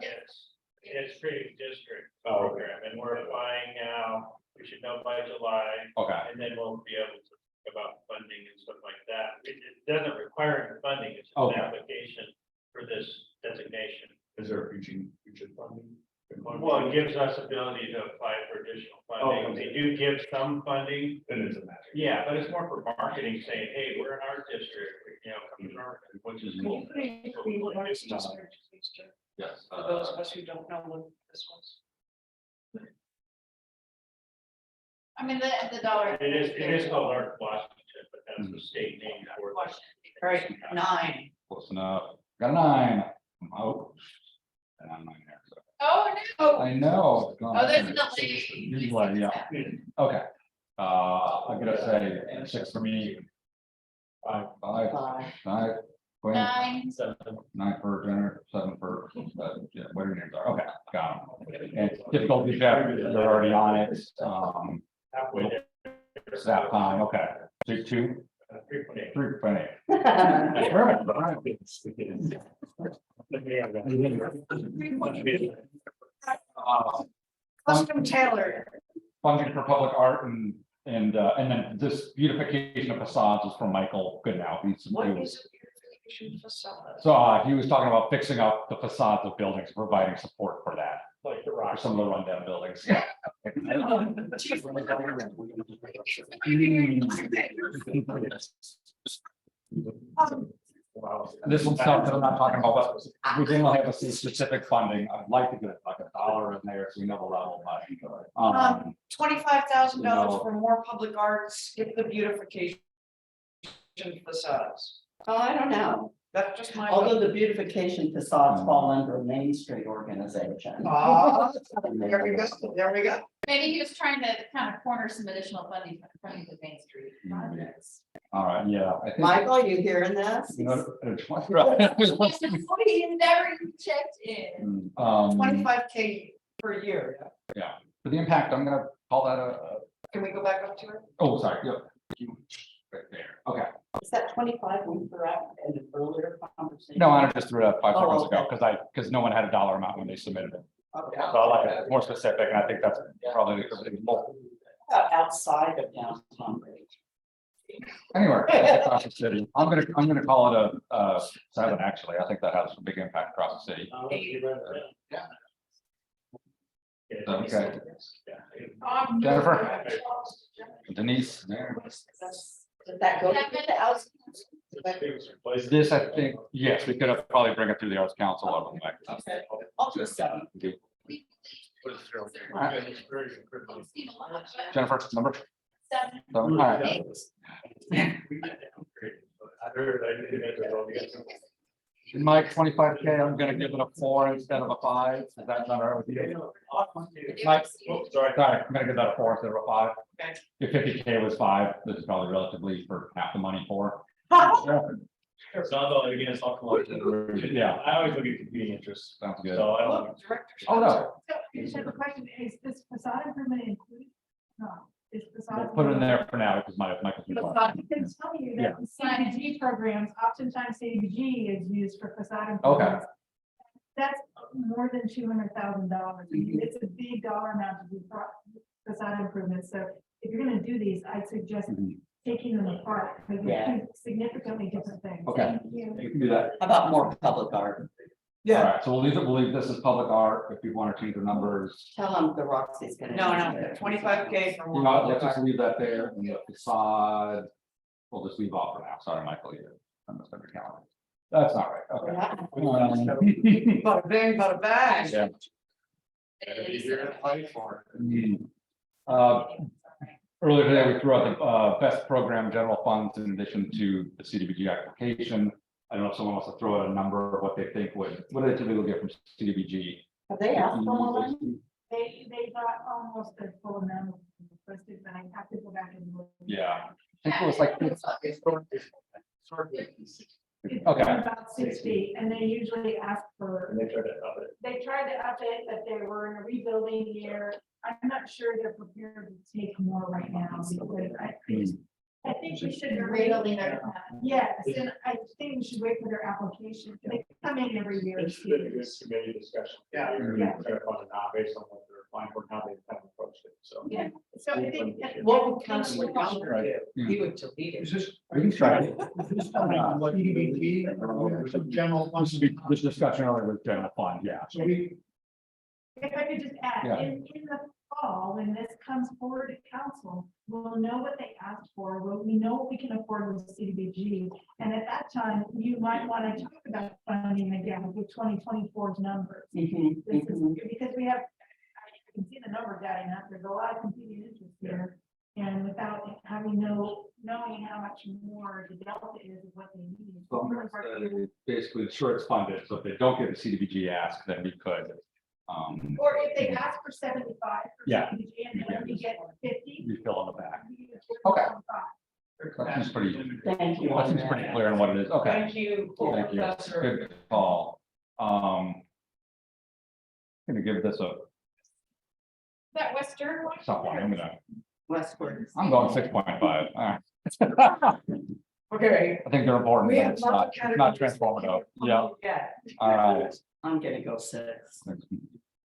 M: it's creating district
A: Oh,
M: program, and we're applying now, we should know by July,
A: Okay,
M: and then we'll be able to talk about funding and stuff like that. It doesn't require any funding, it's just
A: Okay.
M: an application for this designation.
C: Is there a future funding?
M: Well, it gives us ability to apply for additional funding,
C: Okay.
M: they do give some funding,
C: Then it's a matter.
M: yeah, but it's more for marketing, saying, hey, we're in our district, come to our, which is cool.
A: yeah. Yes.
J: For those of us who don't know what this was.
F: I mean, the dollar.
C: It is called Art Washington, but that's the state name for it.
J: All right, 9.
A: Close enough. Got a 9. Oh. And I'm 9 there. So.
F: Oh, no.
A: I know. It's gone
F: Oh, there's
A: there.
F: no lady.
A: Usually, yeah. Okay. I'm gonna say 6 for me. 5. 5. Quinn.
F: 9.
A: 9 for Jenner, 7 for, yeah, what your names are, okay, got them. And difficulty, Jeff, they're already on it,
C: Halfway there.
A: snap time, okay. 2,
C: 3.8.
A: 3.8. Perfect.
J: Custom tailored.
A: Funding for public art and then this beautification of facades is from Michael Goodnow.
J: What is a beautification facade?
A: So he was talking about fixing up the facades of buildings, providing support for that,
C: Like the
A: for
C: rock.
A: some of the rundown buildings. This one's stuff that I'm not talking about, but we didn't have a specific funding. I'd like to get like $1 in there so we know the level, but.
J: $25,000
A: No.
J: for more public arts, skip the beautification facades.
G: Oh, I don't know,
J: That's just my.
G: although the beautification facades fall under a Main Street organization.
J: Ah, there we go, there we go.
F: Maybe he was trying to kind of corner some additional funding to Main Street projects.
A: All right, yeah. I think-
G: Michael, you hearing this?
A: You know,
F: He never even checked in.
J: 25K per year.
A: Yeah, for the impact, I'm gonna call that a,
J: Can we go back up to it?
A: oh, sorry, yep. Right there, okay.
G: Is that 25 we threw out in an earlier conversation?
A: No, I just threw it up 5
G: Oh,
A: seconds ago,
G: okay.
A: because no one had a dollar amount when they submitted it.
G: Okay.
A: So I like it more specific, and I think that's probably.
G: Outside of downtown.
A: Anywhere across the city, I'm gonna call it a 7, actually. I think that has a big impact across the city. Okay. Jennifer? Denise, there.
G: Did that go to the outside?
A: This, I think, yes, we could have probably bring it through the Arts Council on the back.
G: Okay. I'll do 7.
A: Jennifer, number?
F: 7.
A: All right. Mike, 25K, I'm gonna give it a 4 instead of a 5. Is that not all right with you? Mike, sorry, I'm gonna give that a 4 instead of a 5.
J: Okay.
A: If 50K was 5, this is probably relatively for half the money for.
M: It's not all against all collections.
A: Yeah.
M: I always look at competing interests,
A: Sounds good.
M: so I don't.
A: Oh, no,
B: So, I have a question, is this facade improvement included? No, is facade.
A: put it in there for now, because Michael's.
B: I can tell you that the CDBG programs, oftentimes CDBG is used for facade improvements. That's more than $200,000. It's a big dollar amount to do facade improvements, so if you're gonna do these, I'd suggest taking them apart, because
G: Yeah.
B: they're two significantly different things.
A: Okay.
B: Thank you.
A: You can do that.
G: How about more public art?
A: All right, so we'll leave this as public art. If you want to change the numbers.
G: Tell them the Roxy's gonna.
J: No, 25K for
A: You
J: more
A: know,
J: public
A: let's just
J: art.
A: leave that there, and the facade, we'll just leave off for now, sorry, Michael, I must have your calendar. That's not right, okay.
J: Bada bing, bada bang.
A: Yeah.
C: Gotta be here to fight for it.
A: Earlier today, we threw out the best program general funds in addition to the CDBG application. I don't know if someone wants to throw out a number of what they think what do they typically get from CDBG?
G: Have they asked for more?
B: They got almost the full amount requested, but I have to go back and look.
A: Yeah, I think it was like.
B: It's
A: Okay.
B: About 60, and they usually ask for,
C: And they try to up it.
B: they tried to update that they were in a rebuilding year. I'm not sure they're prepared to take more right now, because I think we should wait. Yes, and I think we should wait for their application. They come in every year.
C: It's been a good committee discussion.
J: Yeah.
C: You're gonna try to find it now based on what they're applying for, how they kind of approached it, so.
B: Yeah, so I think.
J: What would Councilor Coughlin
A: Right.
J: do? He would delete it.
A: We can try it.
D: Some general funds.
A: This discussion earlier was general fund, yeah.
D: So we,
B: If I could just add,
A: Yeah.
B: in the fall, when this comes forward to council, we'll know what they asked for, we know what we can afford with CDBG. And at that time, you might want to talk about funding again with 2024's numbers. This is, because we have, I can see the numbers adding up, there's a lot of competing interests here. And without having knowing how much more the delta is of what they need.
A: Well, basically, sure, it's funded, so if they don't get the CDBG ask, then we could.
B: Or if they ask for 75. for
A: Yeah.
B: CDBG and then we get 50.
A: We fill in the back.
B: we get
A: Okay.
B: 75.
A: That seems pretty,
G: Thank you.
A: that seems pretty clear on what it is. Okay,
J: Thank you,
A: thank you.
J: Professor.
A: Good call. Gonna give this a
F: That Western one?
A: tough one.
G: Westward.
A: I'm going 6.5. All right.
J: Okay.
A: I think they're important.
J: We
A: but
J: have
A: It's
J: lots
A: not,
J: of
A: it's not
J: categories.
A: transformative. Yeah.
J: Yeah.
A: All right.
G: I'm gonna go 6.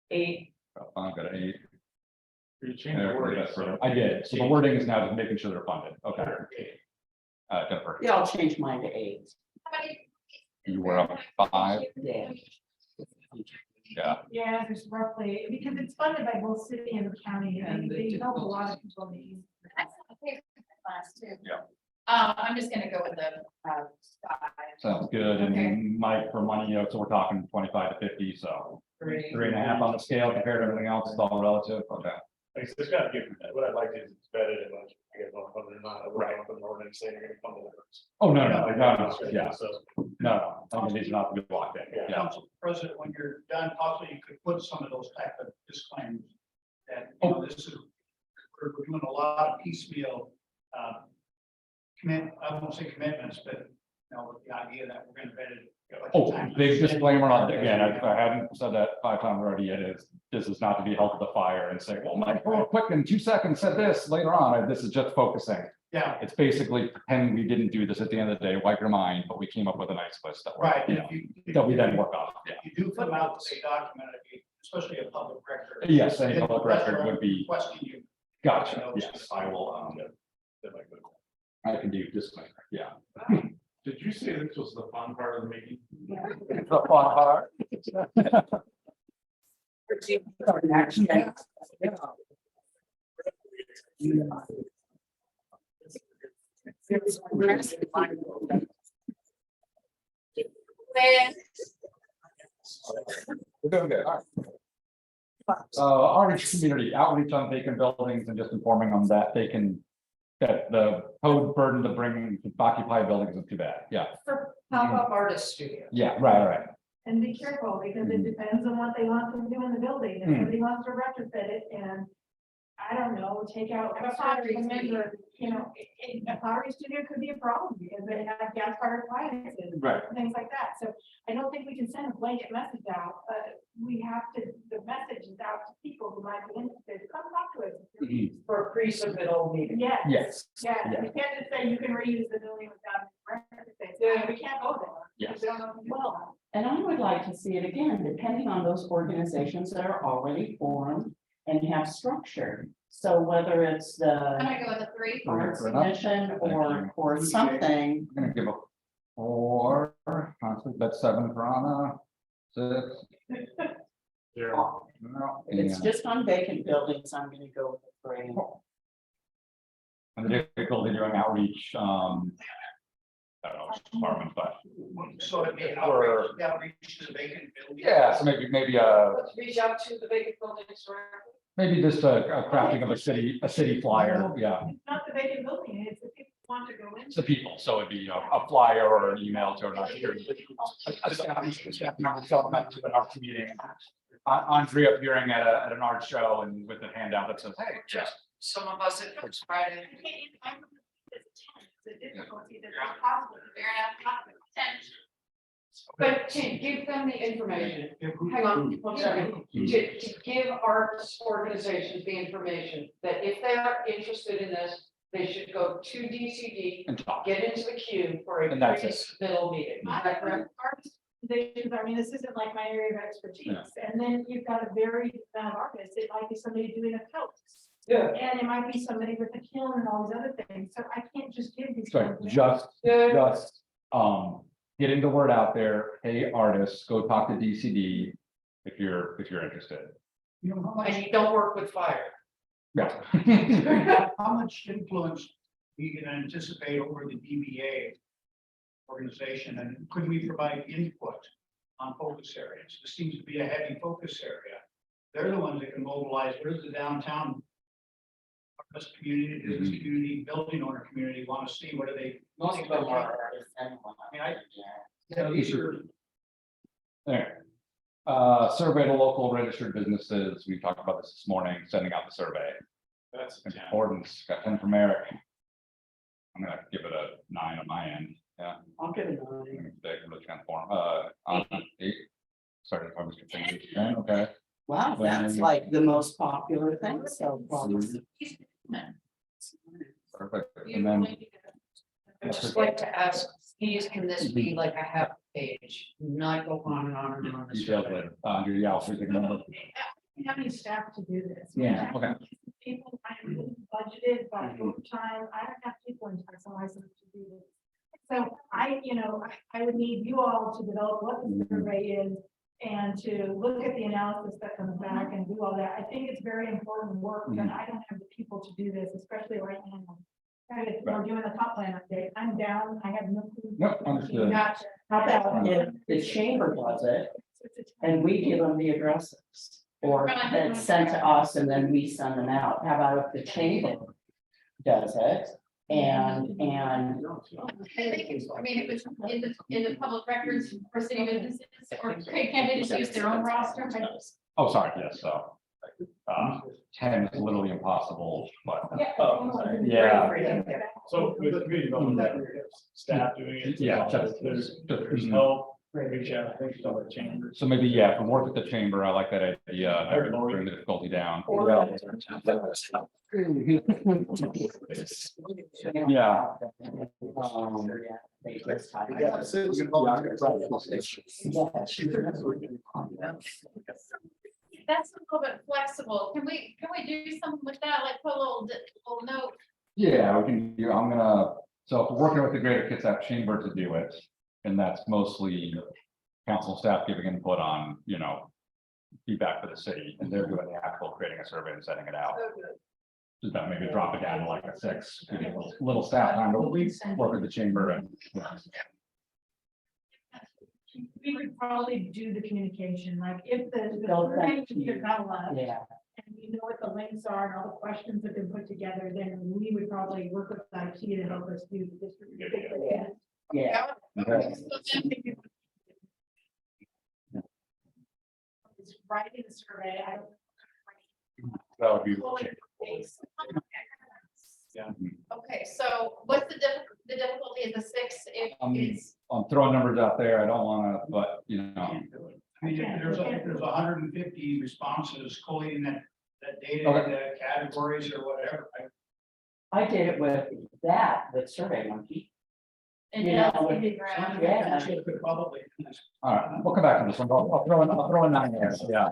J: 8.
A: I've got an 8.
C: You changed the wording, so-
A: I did. So the wording is now just making sure they're funded. Okay. Jennifer,
G: Yeah, I'll change mine to 8.
A: you were up 5.
G: Yeah.
A: Yeah.
B: Yeah, there's roughly, because it's funded by both city and county, and they help a lot of people.
F: That's okay for class too.
A: Yeah.
F: I'm just gonna go with the, 5.
A: Sounds good. And Mike, for money, so we're talking 25 to 50. So 3.5 on the scale compared to everything else. It's all relative. Okay.
M: Like, so it's gotta give, what I'd like is it's vetted and like, I guess, not funded or not,
A: Right.
M: Put an ordinance saying you're gonna fund the difference.
A: Oh, no. Yeah.
M: So,
A: No, I mean, these are not to be locked in.
M: Yeah.
A: Yeah.
D: Council President, when you're done, also you could put some of those type of disclaimers. That, you know, this is, we're doing a lot of piecemeal, I won't say commitments, but, you know, with the idea that we're gonna vet it.
A: Oh, big disclaimer on, again, I hadn't said that 5 times already yet, is this is not to be held to the fire and say, well, Mike, real quick, in 2 seconds said this later on, this is just focusing.
D: Yeah,
A: It's basically pretend we didn't do this at the end of the day, wipe your mind, but we came up with a nice list that.
D: right.
A: You know, that we then work off, yeah.
D: You do fill out a document, especially a public record.
A: Yes, any public record would be,
D: Requesting you.
A: gotcha, yes, I will,
M: that might be cool.
A: I can do disclaimer, yeah.
M: Did you say this was the fun part of the meeting?
A: It's a fun part. We're doing good, all right. Outreach community, outreach on vacant buildings and just informing them that they can, that the code burden to bring occupied buildings isn't too bad, yeah,
J: For pop-up artist studio.
A: yeah, right.
B: And be careful, because it depends on what they want to do in the building, if
A: Hmm.
B: somebody wants to retrofit it and. I don't know, take out a pottery studio, you know, a pottery studio could be a problem because they have gas fired appliances.
A: Right.
B: and Things like that, so I don't think we can send a blanket message out, but we have to, the message is out to people who might be interested, come talk to us.
A: Mhm.
J: For pre-submittal meeting.
B: Yes.
A: Yes.
B: Yeah,
A: Yeah.
B: we can't just say you can reuse the building without retrofit,
J: Yeah.
B: we can't go there.
A: Yes.
B: We don't know if we will.
G: And I would like to see it again, depending on those organizations that are already formed and have structure. So whether it's
F: I'm
G: the
F: gonna go with a 3.
G: Arts
A: Fair enough.
G: Commission or something,
A: I'm gonna give a 4, that's 7 for Anna, 6.
M: Zero.
A: No,
G: if it's
A: and-
G: just on vacant buildings, I'm gonna go with 3.
A: And the difficulty doing outreach, I don't know, which department, but
D: So it'd be an
A: Or-
D: outreach to the vacant building.
A: yeah, so maybe,
J: Let's reach out to the vacant buildings.
A: maybe just a crafting of a city flyer, yeah.
B: It's not the vacant building, it's the people who want to go in.
A: It's the people, so it'd be a flyer or an email to our. Staff member telling them to an art meeting. Andrea appearing at an art show and with a handout that says, hey, just.
J: Some of us at First Friday.
B: The difficulty that is possible.
F: Fair enough. 10.
J: But to give them the information, hang on one second, to give arts organizations the information that if they are interested in this, they should go to DCD,
A: And talk.
J: get into the queue for a
A: And that's it.
J: pre-submittal meeting. Is that correct?
B: I mean, this isn't like my area of expertise, and then you've got a varied amount of artists, it might be somebody doing a coat.
J: Yeah.
B: And it might be somebody with a kiln and all these other things, so I can't just give these.
A: Sorry,
B: things.
A: just,
J: Yeah.
A: getting the word out there, hey, artists, go talk to DCD if you're interested.
D: You know, how much,
J: And you don't work with fire.
A: Yeah.
D: how much influence we can anticipate over the DBA organization, and could we provide input on focus areas? This seems to be a heavy focus area. They're the ones that can mobilize, where's the downtown? This community, business community, building owner community want to see what are they.
G: Most of them are.
D: I mean, yeah, these are,
A: There. Survey to local registered businesses, we talked about this morning, sending out the survey.
C: That's.
A: Importance, got 10 from Eric. I'm gonna give it a 9 on my end, yeah.
J: I'll give it
A: I'm gonna take it to transform, on 8. Sorry, if I was confused, 10, okay.
G: Wow, that's like the most popular thing so far.
A: Perfect, and then,
J: I'd just like to ask, Steve, can this be like a half page, not go on and on and on?
A: details later, yeah, I'll take a number.
B: We have any staff to do this.
A: Yeah, okay.
B: People, I am really budgeted by overtime. I don't have people in tax license to do this. So I would need you all to develop what the survey is and to look at the analysis that comes back and do all that. I think it's very important work, and I don't have the people to do this, especially right now. We're doing a comp plan update. I'm down. I have no clue.
A: Yep, understood.
B: Gotcha. How about?
G: If the chamber does it, and we give them the addresses, or it's sent to us and then we send them out. How about if the chamber does it? And
F: I mean, if it's in the public records for city businesses, or candidates use their own roster.
A: Oh, sorry, yes, so. 10 is literally impossible, but. Yeah.
M: So with the community development, staff doing it.
A: Yeah,
M: There's
A: just-
M: help, reach out, I think, to the chambers.
A: So maybe, yeah, from work with the chamber, I like that idea, bring the difficulty down. Yeah.
F: That's a little bit flexible. Can we do something with that, like put a little note?
A: Yeah, we can do, so if we're working with the Greater Kitsap Chamber to do it, and that's mostly council staff giving input on, feedback for the city, and they're doing the actual creating a survey and sending it out. Just that maybe drop it down to like a 6, give it a little staff time to work with the chamber and.
B: We would probably do the communication, like if the
G: Build that
B: survey
G: team.
B: is not allowed,
G: Yeah,
B: and we know what the links are and all the questions that have been put together, then we would probably work with IT to help us do the district.
G: yeah.
A: Okay.
B: It's writing the survey, I don't.
A: That would be.
C: Yeah.
F: Okay, so what's the difficulty is the 6 if it's.
A: I'm throwing numbers out there, I don't wanna, but,
D: I mean, if there's 150 responses collating that data,
A: Okay.
D: the categories or whatever.
G: I did it with Survey Monkey.
F: And
G: Yeah,
F: that's
G: like-
F: the ground.
G: Yeah.
D: Could probably.
A: all right, we'll come back to this one, I'll throw a 9 there, yeah.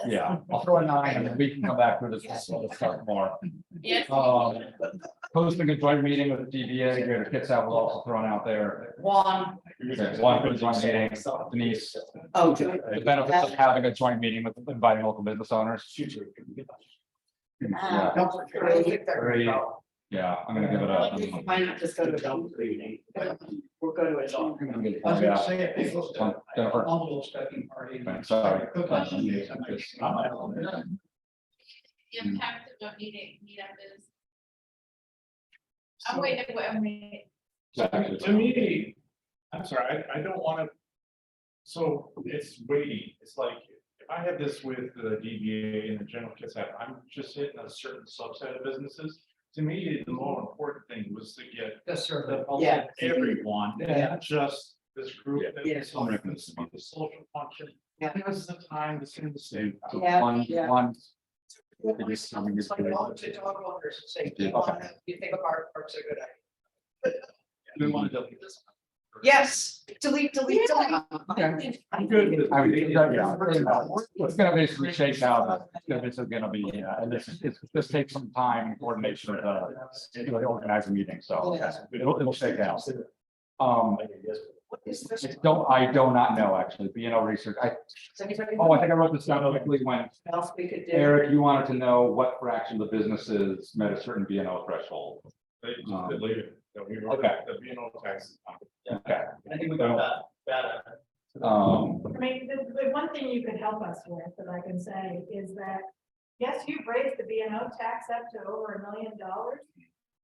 A: Yeah, I'll throw a 9 and then we can come back to this, we'll discuss more.
F: Yes.
A: Posting a joint meeting with the DBA, Greater Kitsap was also thrown out there.
G: One.
A: Okay, one for the joint meeting, Denise,
G: Oh,
A: the benefits of having a joint meeting with inviting local business owners. Yeah, three. Yeah, I'm gonna give it a.
G: Why not just go to a double meeting? We'll go to a double.
D: I was
A: Yeah.
D: gonna say, if they go to
A: Jennifer.
D: envelope stacking party.
A: Okay, sorry.
F: The impact of a meetup is. I'm waiting,
M: To me, I'm sorry, I don't wanna. So it's weighty, it's like, if I had this with the DBA and the general Kitsap, I'm just hitting a certain subset of businesses. To me, the more important thing was to get
J: The survey.
G: Yeah.
M: everyone,
J: Yeah.
M: not just this group. that
G: Yeah.
M: was on the social function.
G: Yeah.
M: This is the time to send the same.
G: Yeah,
A: One,
G: yeah.
A: one.
J: It's like all to dog owners and say,
A: Yeah.
J: you think of our parks are good idea.
M: We want to delete this.
J: Yes, delete.
A: I'm good with. I mean, yeah, it's gonna basically shake out, this is gonna be, and this takes some time and coordination to organize a meeting, so it'll shake out.
J: What is this?
A: I do not know, actually, BNO research, I think I wrote this down quickly when
G: Else we could do.
A: Eric, you wanted to know what fraction of the businesses met a certain BNO threshold.
M: They just delete it.
A: Okay.
M: The BNO tax.
A: Okay.
I: I think we got that.
B: I mean, the one thing you could help us with, that I can say, is that, yes, you've raised the BNO tax up to over $1 million.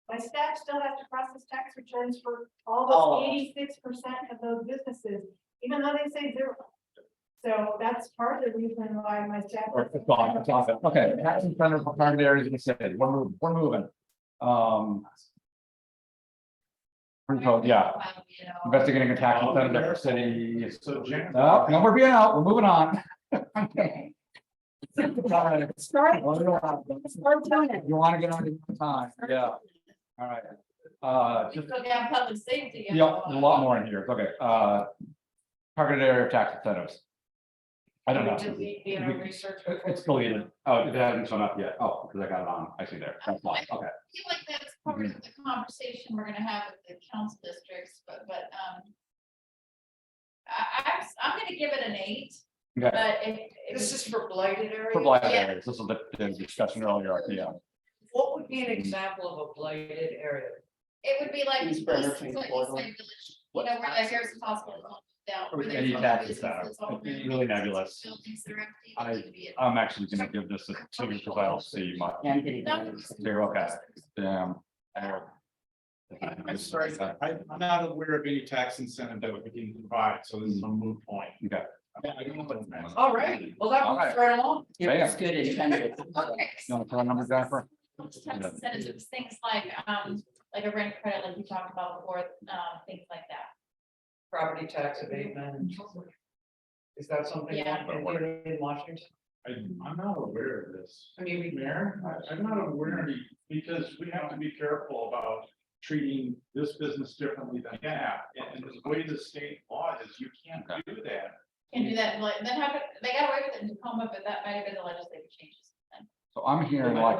B: My staff still has to process tax returns for all those 86% of those businesses, even though they say 0. So that's part of the reason why my staff.
A: It's awesome. Okay, tax incentive for target areas in the city, we're moving. Yeah, investigating a tax incentive for city.
C: So Jen.
A: No, we're being out, we're moving on.
G: Start.
A: You want to get on your time, yeah, all right.
F: We still got public safety.
A: Yeah, a lot more in here, okay, targeted area of tax incentives. I don't know.
J: Research.
A: It's deleted, oh, it hasn't shown up yet, oh, because I got it on, I see there, that's why, okay.
F: I feel like that's part of the conversation we're gonna have with the council districts, but, I'm gonna give it an 8,
A: Okay,
F: but if.
J: This is for blighted areas?
A: for blighted
F: Yeah.
A: areas, this is the discussion earlier, yeah.
J: What would be an example of a blighted area?
F: It would be like
G: East
F: East
G: Bremerton
F: East
G: corridor.
F: Side Village, you know, where the Harrison Hospital is down. where there's
A: Any
F: all
A: tax
F: businesses
A: incentive,
F: all
A: it's
F: around,
A: really nebulous.
F: buildings that are empty,
A: I-
F: that need to be-
A: I'm actually gonna give this a 2 because I don't see much.
G: And getting.
A: There, okay, damn.
C: I'm sorry, I'm not aware of any tax incentive that we can provide, so this is a moot point.
A: Okay.
C: I don't know what it meant.
J: All right, well, that
A: All
J: moves
A: right.
J: right along.
G: It was good intended.
F: Okay.
A: You want to throw a number, Jennifer?
F: Tax incentives, things like a rent credit, like you talked about before, things like that.
J: Property tax abatement. Is that something
F: Yeah.
J: in Washington?
C: I'm not aware of this.
J: I mean, we
C: Mayor, I'm not aware of it, because we have to be careful about treating this business differently than that. And the way the state law is, you can't do that.
F: Can do that, like, then have it, they got away with it in Tacoma, but that might have been the legislative changes.
A: So I'm hearing like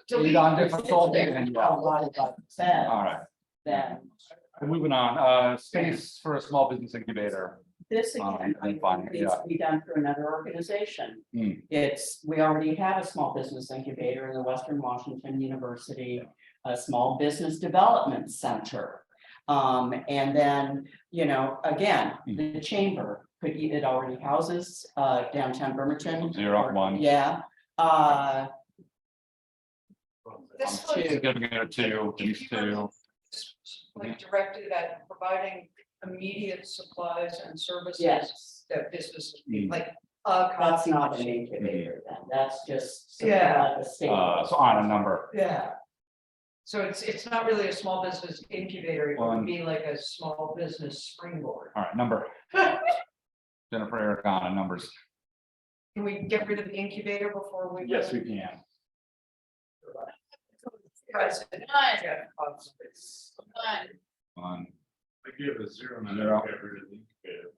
J: delete
A: on different and all right,
G: Then
A: we're moving on, space for a small business incubator.
G: this again, I
A: fine,
G: think needs to be done through another organization.
A: Hmm.
G: We already have a small business incubator in the Western Washington University, a small business development center. And then, again, the chamber, it already houses, downtown Bremerton.
A: 0, 1.
G: Yeah,
J: This
A: I'm
J: was
A: giving it a 2, these 2.
J: like directed at providing immediate supplies and services
G: yes,
J: that businesses
A: Hmm.
J: like.
G: that's not an incubator then, that's just. something
J: Yeah.
G: like a state.
A: So on a number,
J: Yeah. So it's not really a small business incubator, it
A: One.
J: would be like a small business springboard.
A: all right, number. Jennifer, Eric, on numbers.
J: Can we get rid of the incubator before we?
A: Yes, we can.
J: President.
F: Fine.
J: Jeff Coughlin.
F: But
A: On.
C: I give it a 0. and I
A: Zero.
C: get rid of the incubator.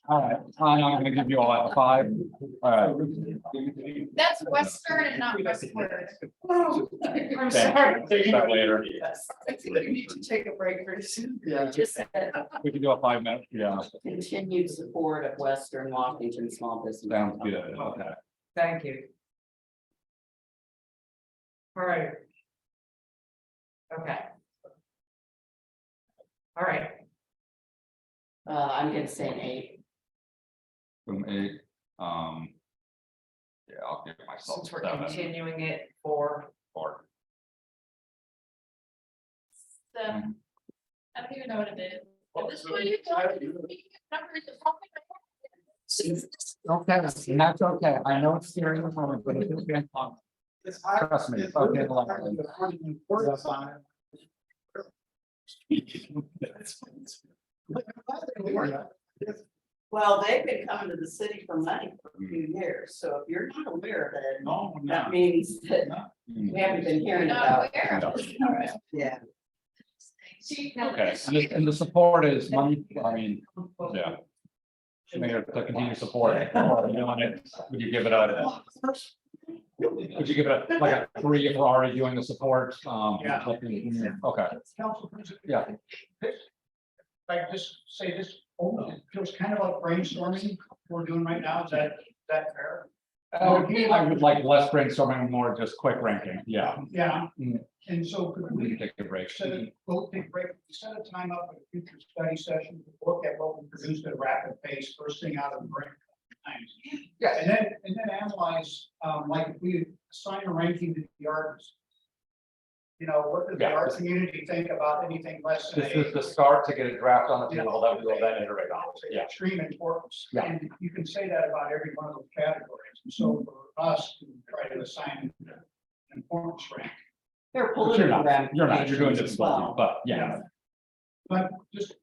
A: All right, I'm gonna give you all a 5. All right.
F: that's Western and not Westward.
J: I'm
A: Okay,
J: sorry.
A: start later.
J: I think we need to take a break very soon.
G: Just said
A: We can do a 5-minute, yeah,
G: continued support of Western Washington small business.
A: sounds good, okay.
J: Thank you. All right. Okay. All right,
G: I'm gonna say an 8.
A: From 8, yeah, I'll give myself
J: since we're
A: 7
J: continuing it for,
A: or
F: So, I don't even know what it is.
C: Well,
F: This
C: so-
F: one you don't. Numbers are probably.
A: okay, and that's okay, I know it's scary, but it's okay. Trust me, it's okay.
G: Well, they've been coming to the city for money for a few years, so if you're not aware of it,
C: No,
G: that
C: no.
G: means that we haven't been hearing about.
F: Not aware of it.
G: All right, yeah.
A: Okay, and the support is money, I mean, yeah. Mayor, to continue support, would you give it a Would you give it like a 3 if we're already doing the support?
D: Yeah.
A: Okay,
D: Council, President,
A: yeah.
D: this, like, just say this, it feels kind of like brainstorming we're doing right now, is that fair?
A: I would like less brainstorming, more just quick ranking, yeah.
D: Yeah,
A: Mm.
D: and so could
A: We
D: we
A: can take a break.
D: we'll take a break, set a time up for a future study session, to look at what we produced at a rapid pace, first thing out of the break. Times.
A: Yes.
D: And then analyze, like if we assign a ranking to the arts. You know, what does the
A: Yeah.
D: art community think about anything less than
A: This
D: a?
A: is the start to get a draft on the table that we will then iterate on, yeah.
D: Extreme importance.
A: Yeah.
D: And you can say that about every one of those categories. And so for us to try to assign an importance rank.
J: They're
A: But you're not, you're doing
J: ramifications
A: this,
J: as well.
A: but yeah.
D: But just.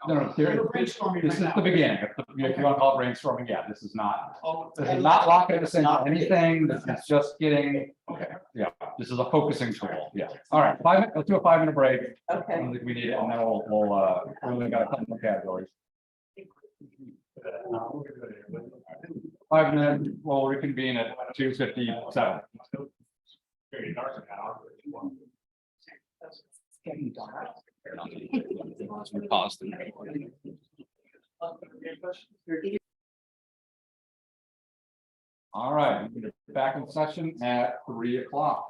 A: No, no,
D: we're brainstorming
A: This
D: right
A: is the
D: now.
A: beginning. If you want to call it brainstorming, yeah, this is not,
D: Oh,
A: this is not locking us into anything. This is just getting,
D: Okay.
A: yeah, this is a focusing tool. Yeah. All right, let's do a 5-minute break. I
J: Okay.
A: don't think we need it, and then we'll we only got a couple more categories. 5 minutes, we'll reconvene at 2:57.
J: Getting dark.
A: We paused. All right, we're back in session at 3 o'clock.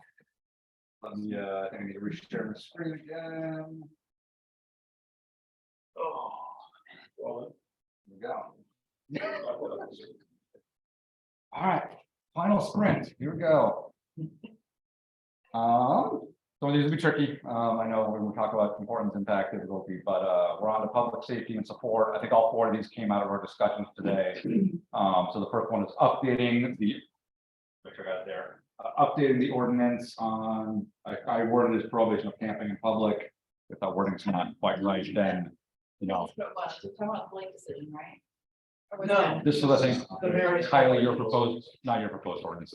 A: Let me, I think I need to reshare my screen again. Oh, well, there we go. All right, final sprint, here we go. Some of these will be tricky. I know when we talk about importance, impact, difficulty, but we're on to public safety and support. I think all 4 of these came out of our discussions today. So the first one is updating the, which I got there, updating the ordinance on, I worded this prohibition of camping in public. If that wording's not quite right, then, you know,
F: We're talking about the late decision, right? Or was
J: No.
F: that-
A: this was, I think,
J: The Marysville
A: Kylie, your
J: ordinance.
A: proposed, not your proposed ordinance,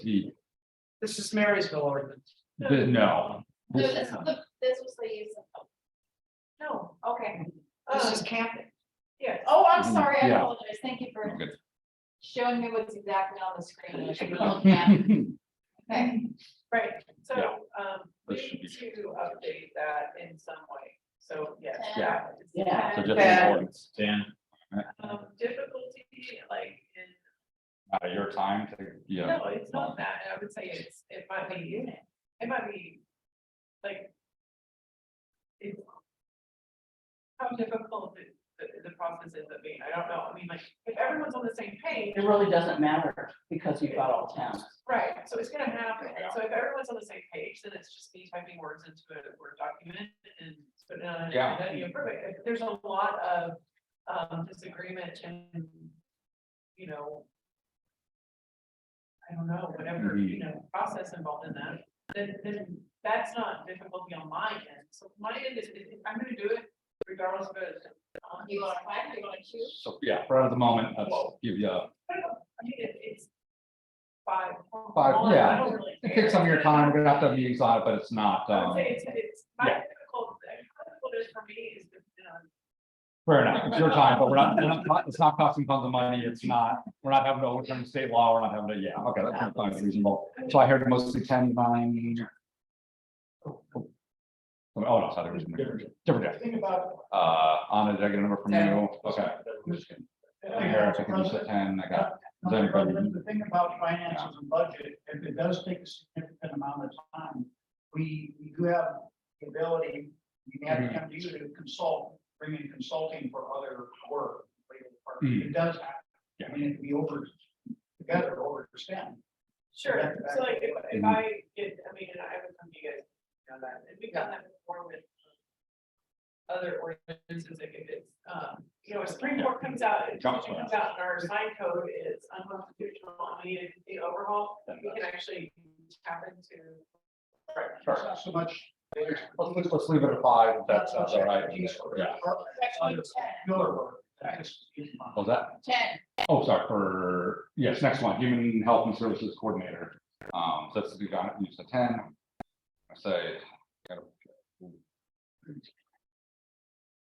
J: This is Marysville ordinance.
A: no.
F: No, this was the use of. No, okay.
J: This is camping.
F: Yeah. Oh, I'm sorry, I
A: Yeah.
F: apologize. Thank you for
A: Good.
F: showing me what's exactly on the screen. I should be looking at it. Okay.
K: Right,
A: Yeah.
K: so, we
A: This should
K: need
A: be-
K: to update that in some way, so, yes.
A: Yeah.
K: that is-
J: Yeah.
A: So just
J: Okay.
A: the ordinance, Dan,
K: Difficulty, like, in,
A: your time to, yeah.
K: no, it's not that, I would say it might be, like. It's. How difficult the process ends up being, I don't know, I mean, like, if everyone's on the same page.
J: It really doesn't matter because you've got all towns.
K: Right, so it's gonna happen, and so if everyone's on the same page, then it's just me typing words into a Word document and putting it on,
A: Yeah.
K: and then you approve it. If there's a lot of disagreement and, you know. I don't know, whatever, you know, process involved in that, then that's not difficulty on my end, so my end is, if I'm gonna do it regardless of it.
F: You want to find, you want to choose?
A: So, yeah, for the moment, let's give you,
K: I mean, it's 5.
A: yeah.
K: I don't really
A: it
K: care.
A: takes some of your time, we're gonna have to have meetings on it, but it's not,
K: I would say it's, my
A: yeah.
K: difficult, what it is for me is, you know.
A: fair enough, it's your time, but we're not, it's not costing tons of money, it's not, we're not having to overturn state law, we're not having to, yeah, okay, that's fine, reasonable. So I heard mostly 10, 9. Oh, no, sorry, different day.
D: Think about.
A: Anna, did I get a number from you? Okay. Eric, I think you said 10, I got, is there anybody?
D: The thing about finances and budget, if it does take a significant amount of time, we do have the ability, we have to come to you to consult, bring in consulting for other work. It does happen.
A: Yeah.
D: I mean, if we together overextend.
K: Sure, so like if I get, I mean, and I would come to you guys, you know, that, and we've done that before with. Other ordinances, like if it's, you know, a Supreme Court comes out, and comes out and our sign code is unconstitutional, and we need a complete overhaul, we can actually tap into. Right.
D: It's not so much.
A: Let's leave it at 5, if that's all right. Yeah.
F: Section 10.
A: What was that?
F: 10.
A: Oh, sorry, for, yes, next one, Human Health and Services Coordinator. So that's the guy who used the 10. I say.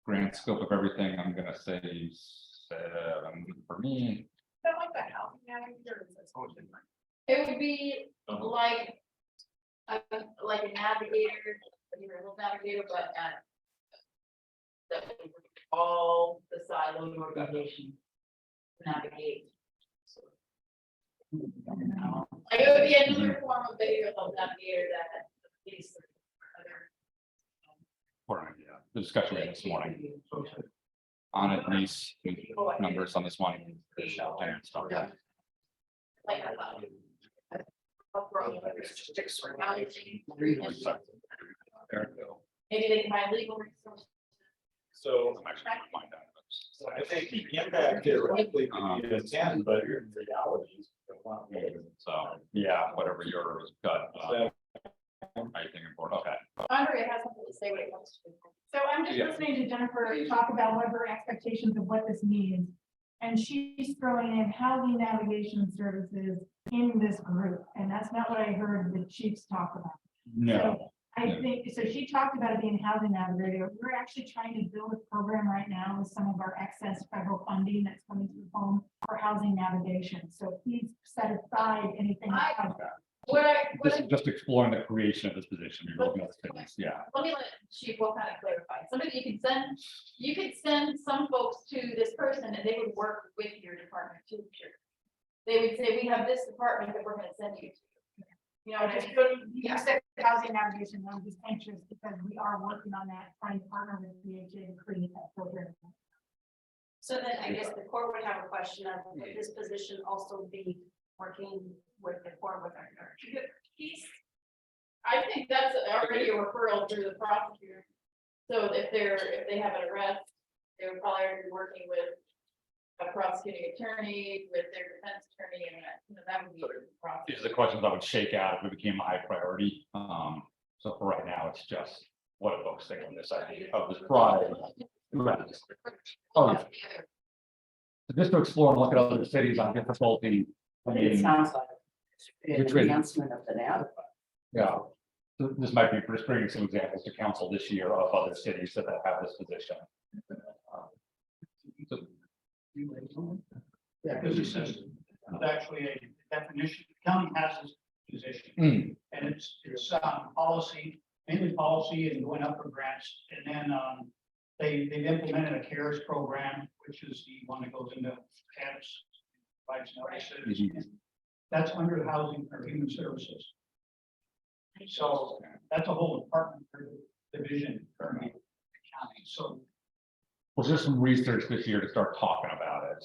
A: Grant scope of everything, I'm gonna say 7 for me.
K: Don't like that housing manager, it's so different.
F: It would be like, like a navigator, a little navigator, but at all the silos organization navigate. Like it would be another form of behavioral navigator that these other.
A: Or, yeah, the discussion we had this morning on it, these numbers on this one. And stuff.
F: Like I thought. Maybe they can buy legal resources.
M: So,
A: I'm actually gonna find out.
M: so I think the impact theoretically could be a 10, but in reality. It's a lot more.
A: So, yeah, whatever your gut.
M: So,
A: I think important, okay.
F: Andrea has something to say when it comes to.
B: So I'm just
A: Yeah.
B: listening to Jennifer talk about what her expectations of what this means. And she's throwing in housing navigation services in this group, and that's not what I heard the chiefs talk about.
A: No,
B: I think, so she talked about it being housing navigator. We're actually trying to build a program right now with some of our excess federal funding that's coming to the home for housing navigation. So please set aside anything.
A: this is just exploring the creation of this position. You're looking at the things, yeah.
F: Let me let Chief will kind of clarify. Somebody you could send some folks to this person and they would work with your department too. Sure. They would say, we have this department that we're gonna send you to. You know, just
B: You said housing navigation, I'm just anxious because we are working on that, trying to partner with DHA to create that program.
H: So then I guess the court would have a question of, would this position also be working with the court with our piece?
F: I think that's already a referral through the prosecutor. So if they have an arrest, they would probably already be working with a prosecuting attorney, with their defense attorney, and that would be.
A: These are the questions I would shake out if it became a high priority. So for right now, it's just what do folks think on this idea of this product? Oh, yeah. So just to explore and look at other cities on difficulty. I
G: But it
A: mean,
G: sounds like an
A: Which way?
G: enhancement of the nav.
A: yeah. So this might be just bringing some examples to council this year of other cities that have this position. So,
D: Yeah, because it says, it's actually a definition, the county has this position,
A: mm,
D: and it's policy, mainly policy and going up for grants, and then, they've implemented a CARES program, which is the one that goes into camps. Provides notices. That's under housing or human services. So that's a whole department or division currently in the county, so.
A: well, just some research this year to start talking about it.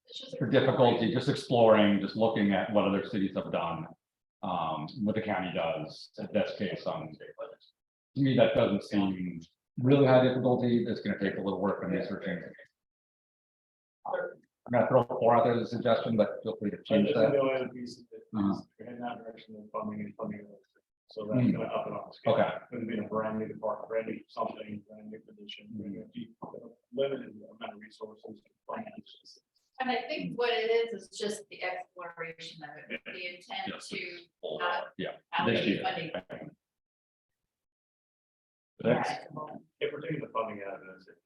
F: It's just a-
A: For difficulty, just exploring, just looking at what other cities have done. What the county does, at best case on. To me, that doesn't seem really high difficulty. It's gonna take a little work and researching. I'm gonna throw 4 out there as a suggestion, but feel free to
M: I
A: change
M: just
A: that.
M: know it is,
A: Mhm.
M: we're heading that direction of funding and funding. So that's gonna up and up. the scale.
A: Okay.
M: Gonna be in a brand new department, brand new something, brand new position, we're gonna be limited amount of resources. Finance.
F: And I think what it is just the exploration of it, with the intent
A: Yes.
F: to
A: Yeah. This
F: allocate
A: year.
F: funding.
A: Next.
M: If we're taking the funding out of it.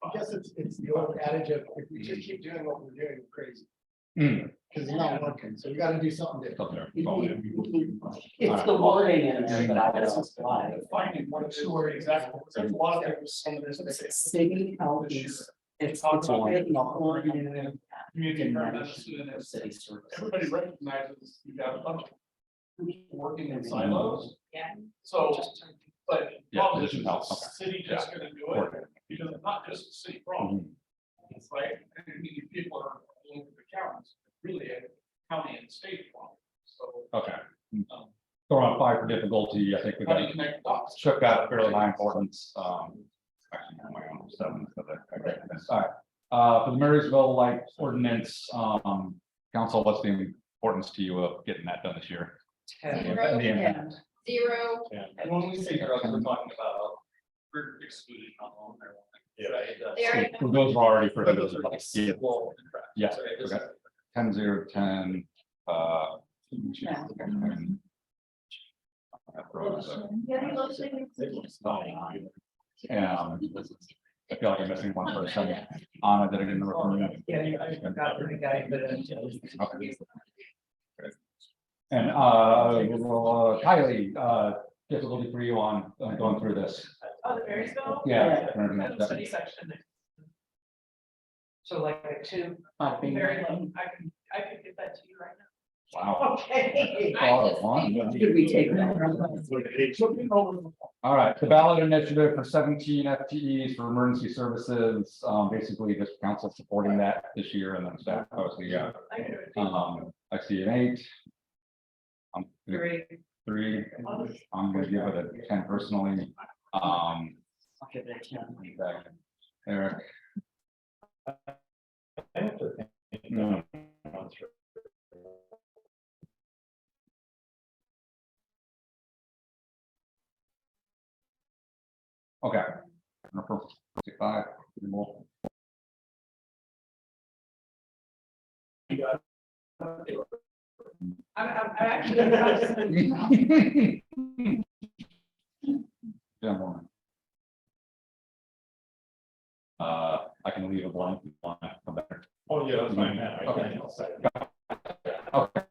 E: I guess it's the old adage of if we just keep doing what we're doing, we're crazy,
A: Mm,
E: because it's not working, so we gotta do something different.
A: something there.
G: It's the wording in there that I don't like.
L: Finding what it's where exactly, there's a lot of things, some of this.
G: City counties, it's written all in
L: Community
G: in
L: medicine and
G: city services.
L: everybody recognizes you've got a bunch of people working in silos.
F: Yeah.
L: So, but.
A: Yeah,
L: problem is,
A: position help,
L: is the
A: okay.
L: city just gonna do it, because it's not just a city problem,
A: Mhm.
L: right? I mean, people are looking at the counties, really a county and state problem, so.
A: Okay. Throw on 5 for difficulty. I think we
L: How do you
A: got
L: connect the dots?
A: shook out fairly high importance. Actually, I'm on 7. So okay. All right. For the Marysville like ordinance, council, what's the importance to you of getting that done this year? And the impact.
F: 0.
I: And when we say drugs, we're talking about, we're excluding alcohol and marijuana.
M: Yeah.
I: Right? That's-
F: They already-
A: So those are already for.
I: But those are like
A: Yeah.
I: civil contracts.
A: Yeah,
I: Right? This
A: okay.
I: is-
A: 10-0-10.
B: Yeah, they love saying it's-
A: I feel like I'm missing one person. Anna, did I get the room?
J: Yeah, I forgot the guy, but.
A: Okay. And, Kylie, difficulty for you on going through this.
K: Oh, the Marysville?
A: Yeah.
K: Study section.
J: So like two.
K: Very low. I could get that to you right now.
A: Wow.
J: Okay.
G: Could we take that?
A: All right, the ballot initiative for 17 FTEs for emergency services, basically this council supporting that this year and then staff, obviously, yeah.
K: I can do it.
A: I see an 8. I'm
J: Three.
A: 3. I'm gonna give it a 10 personally.
G: I'll give it a 10.
A: Eric. No. Okay. Number 65. More.
K: I'm actually.
A: Yeah, more. I can leave a blank. If you want to come back.
C: Oh, yeah, that's fine. Yeah, I
A: Okay.
C: can- I'll say.
A: Okay.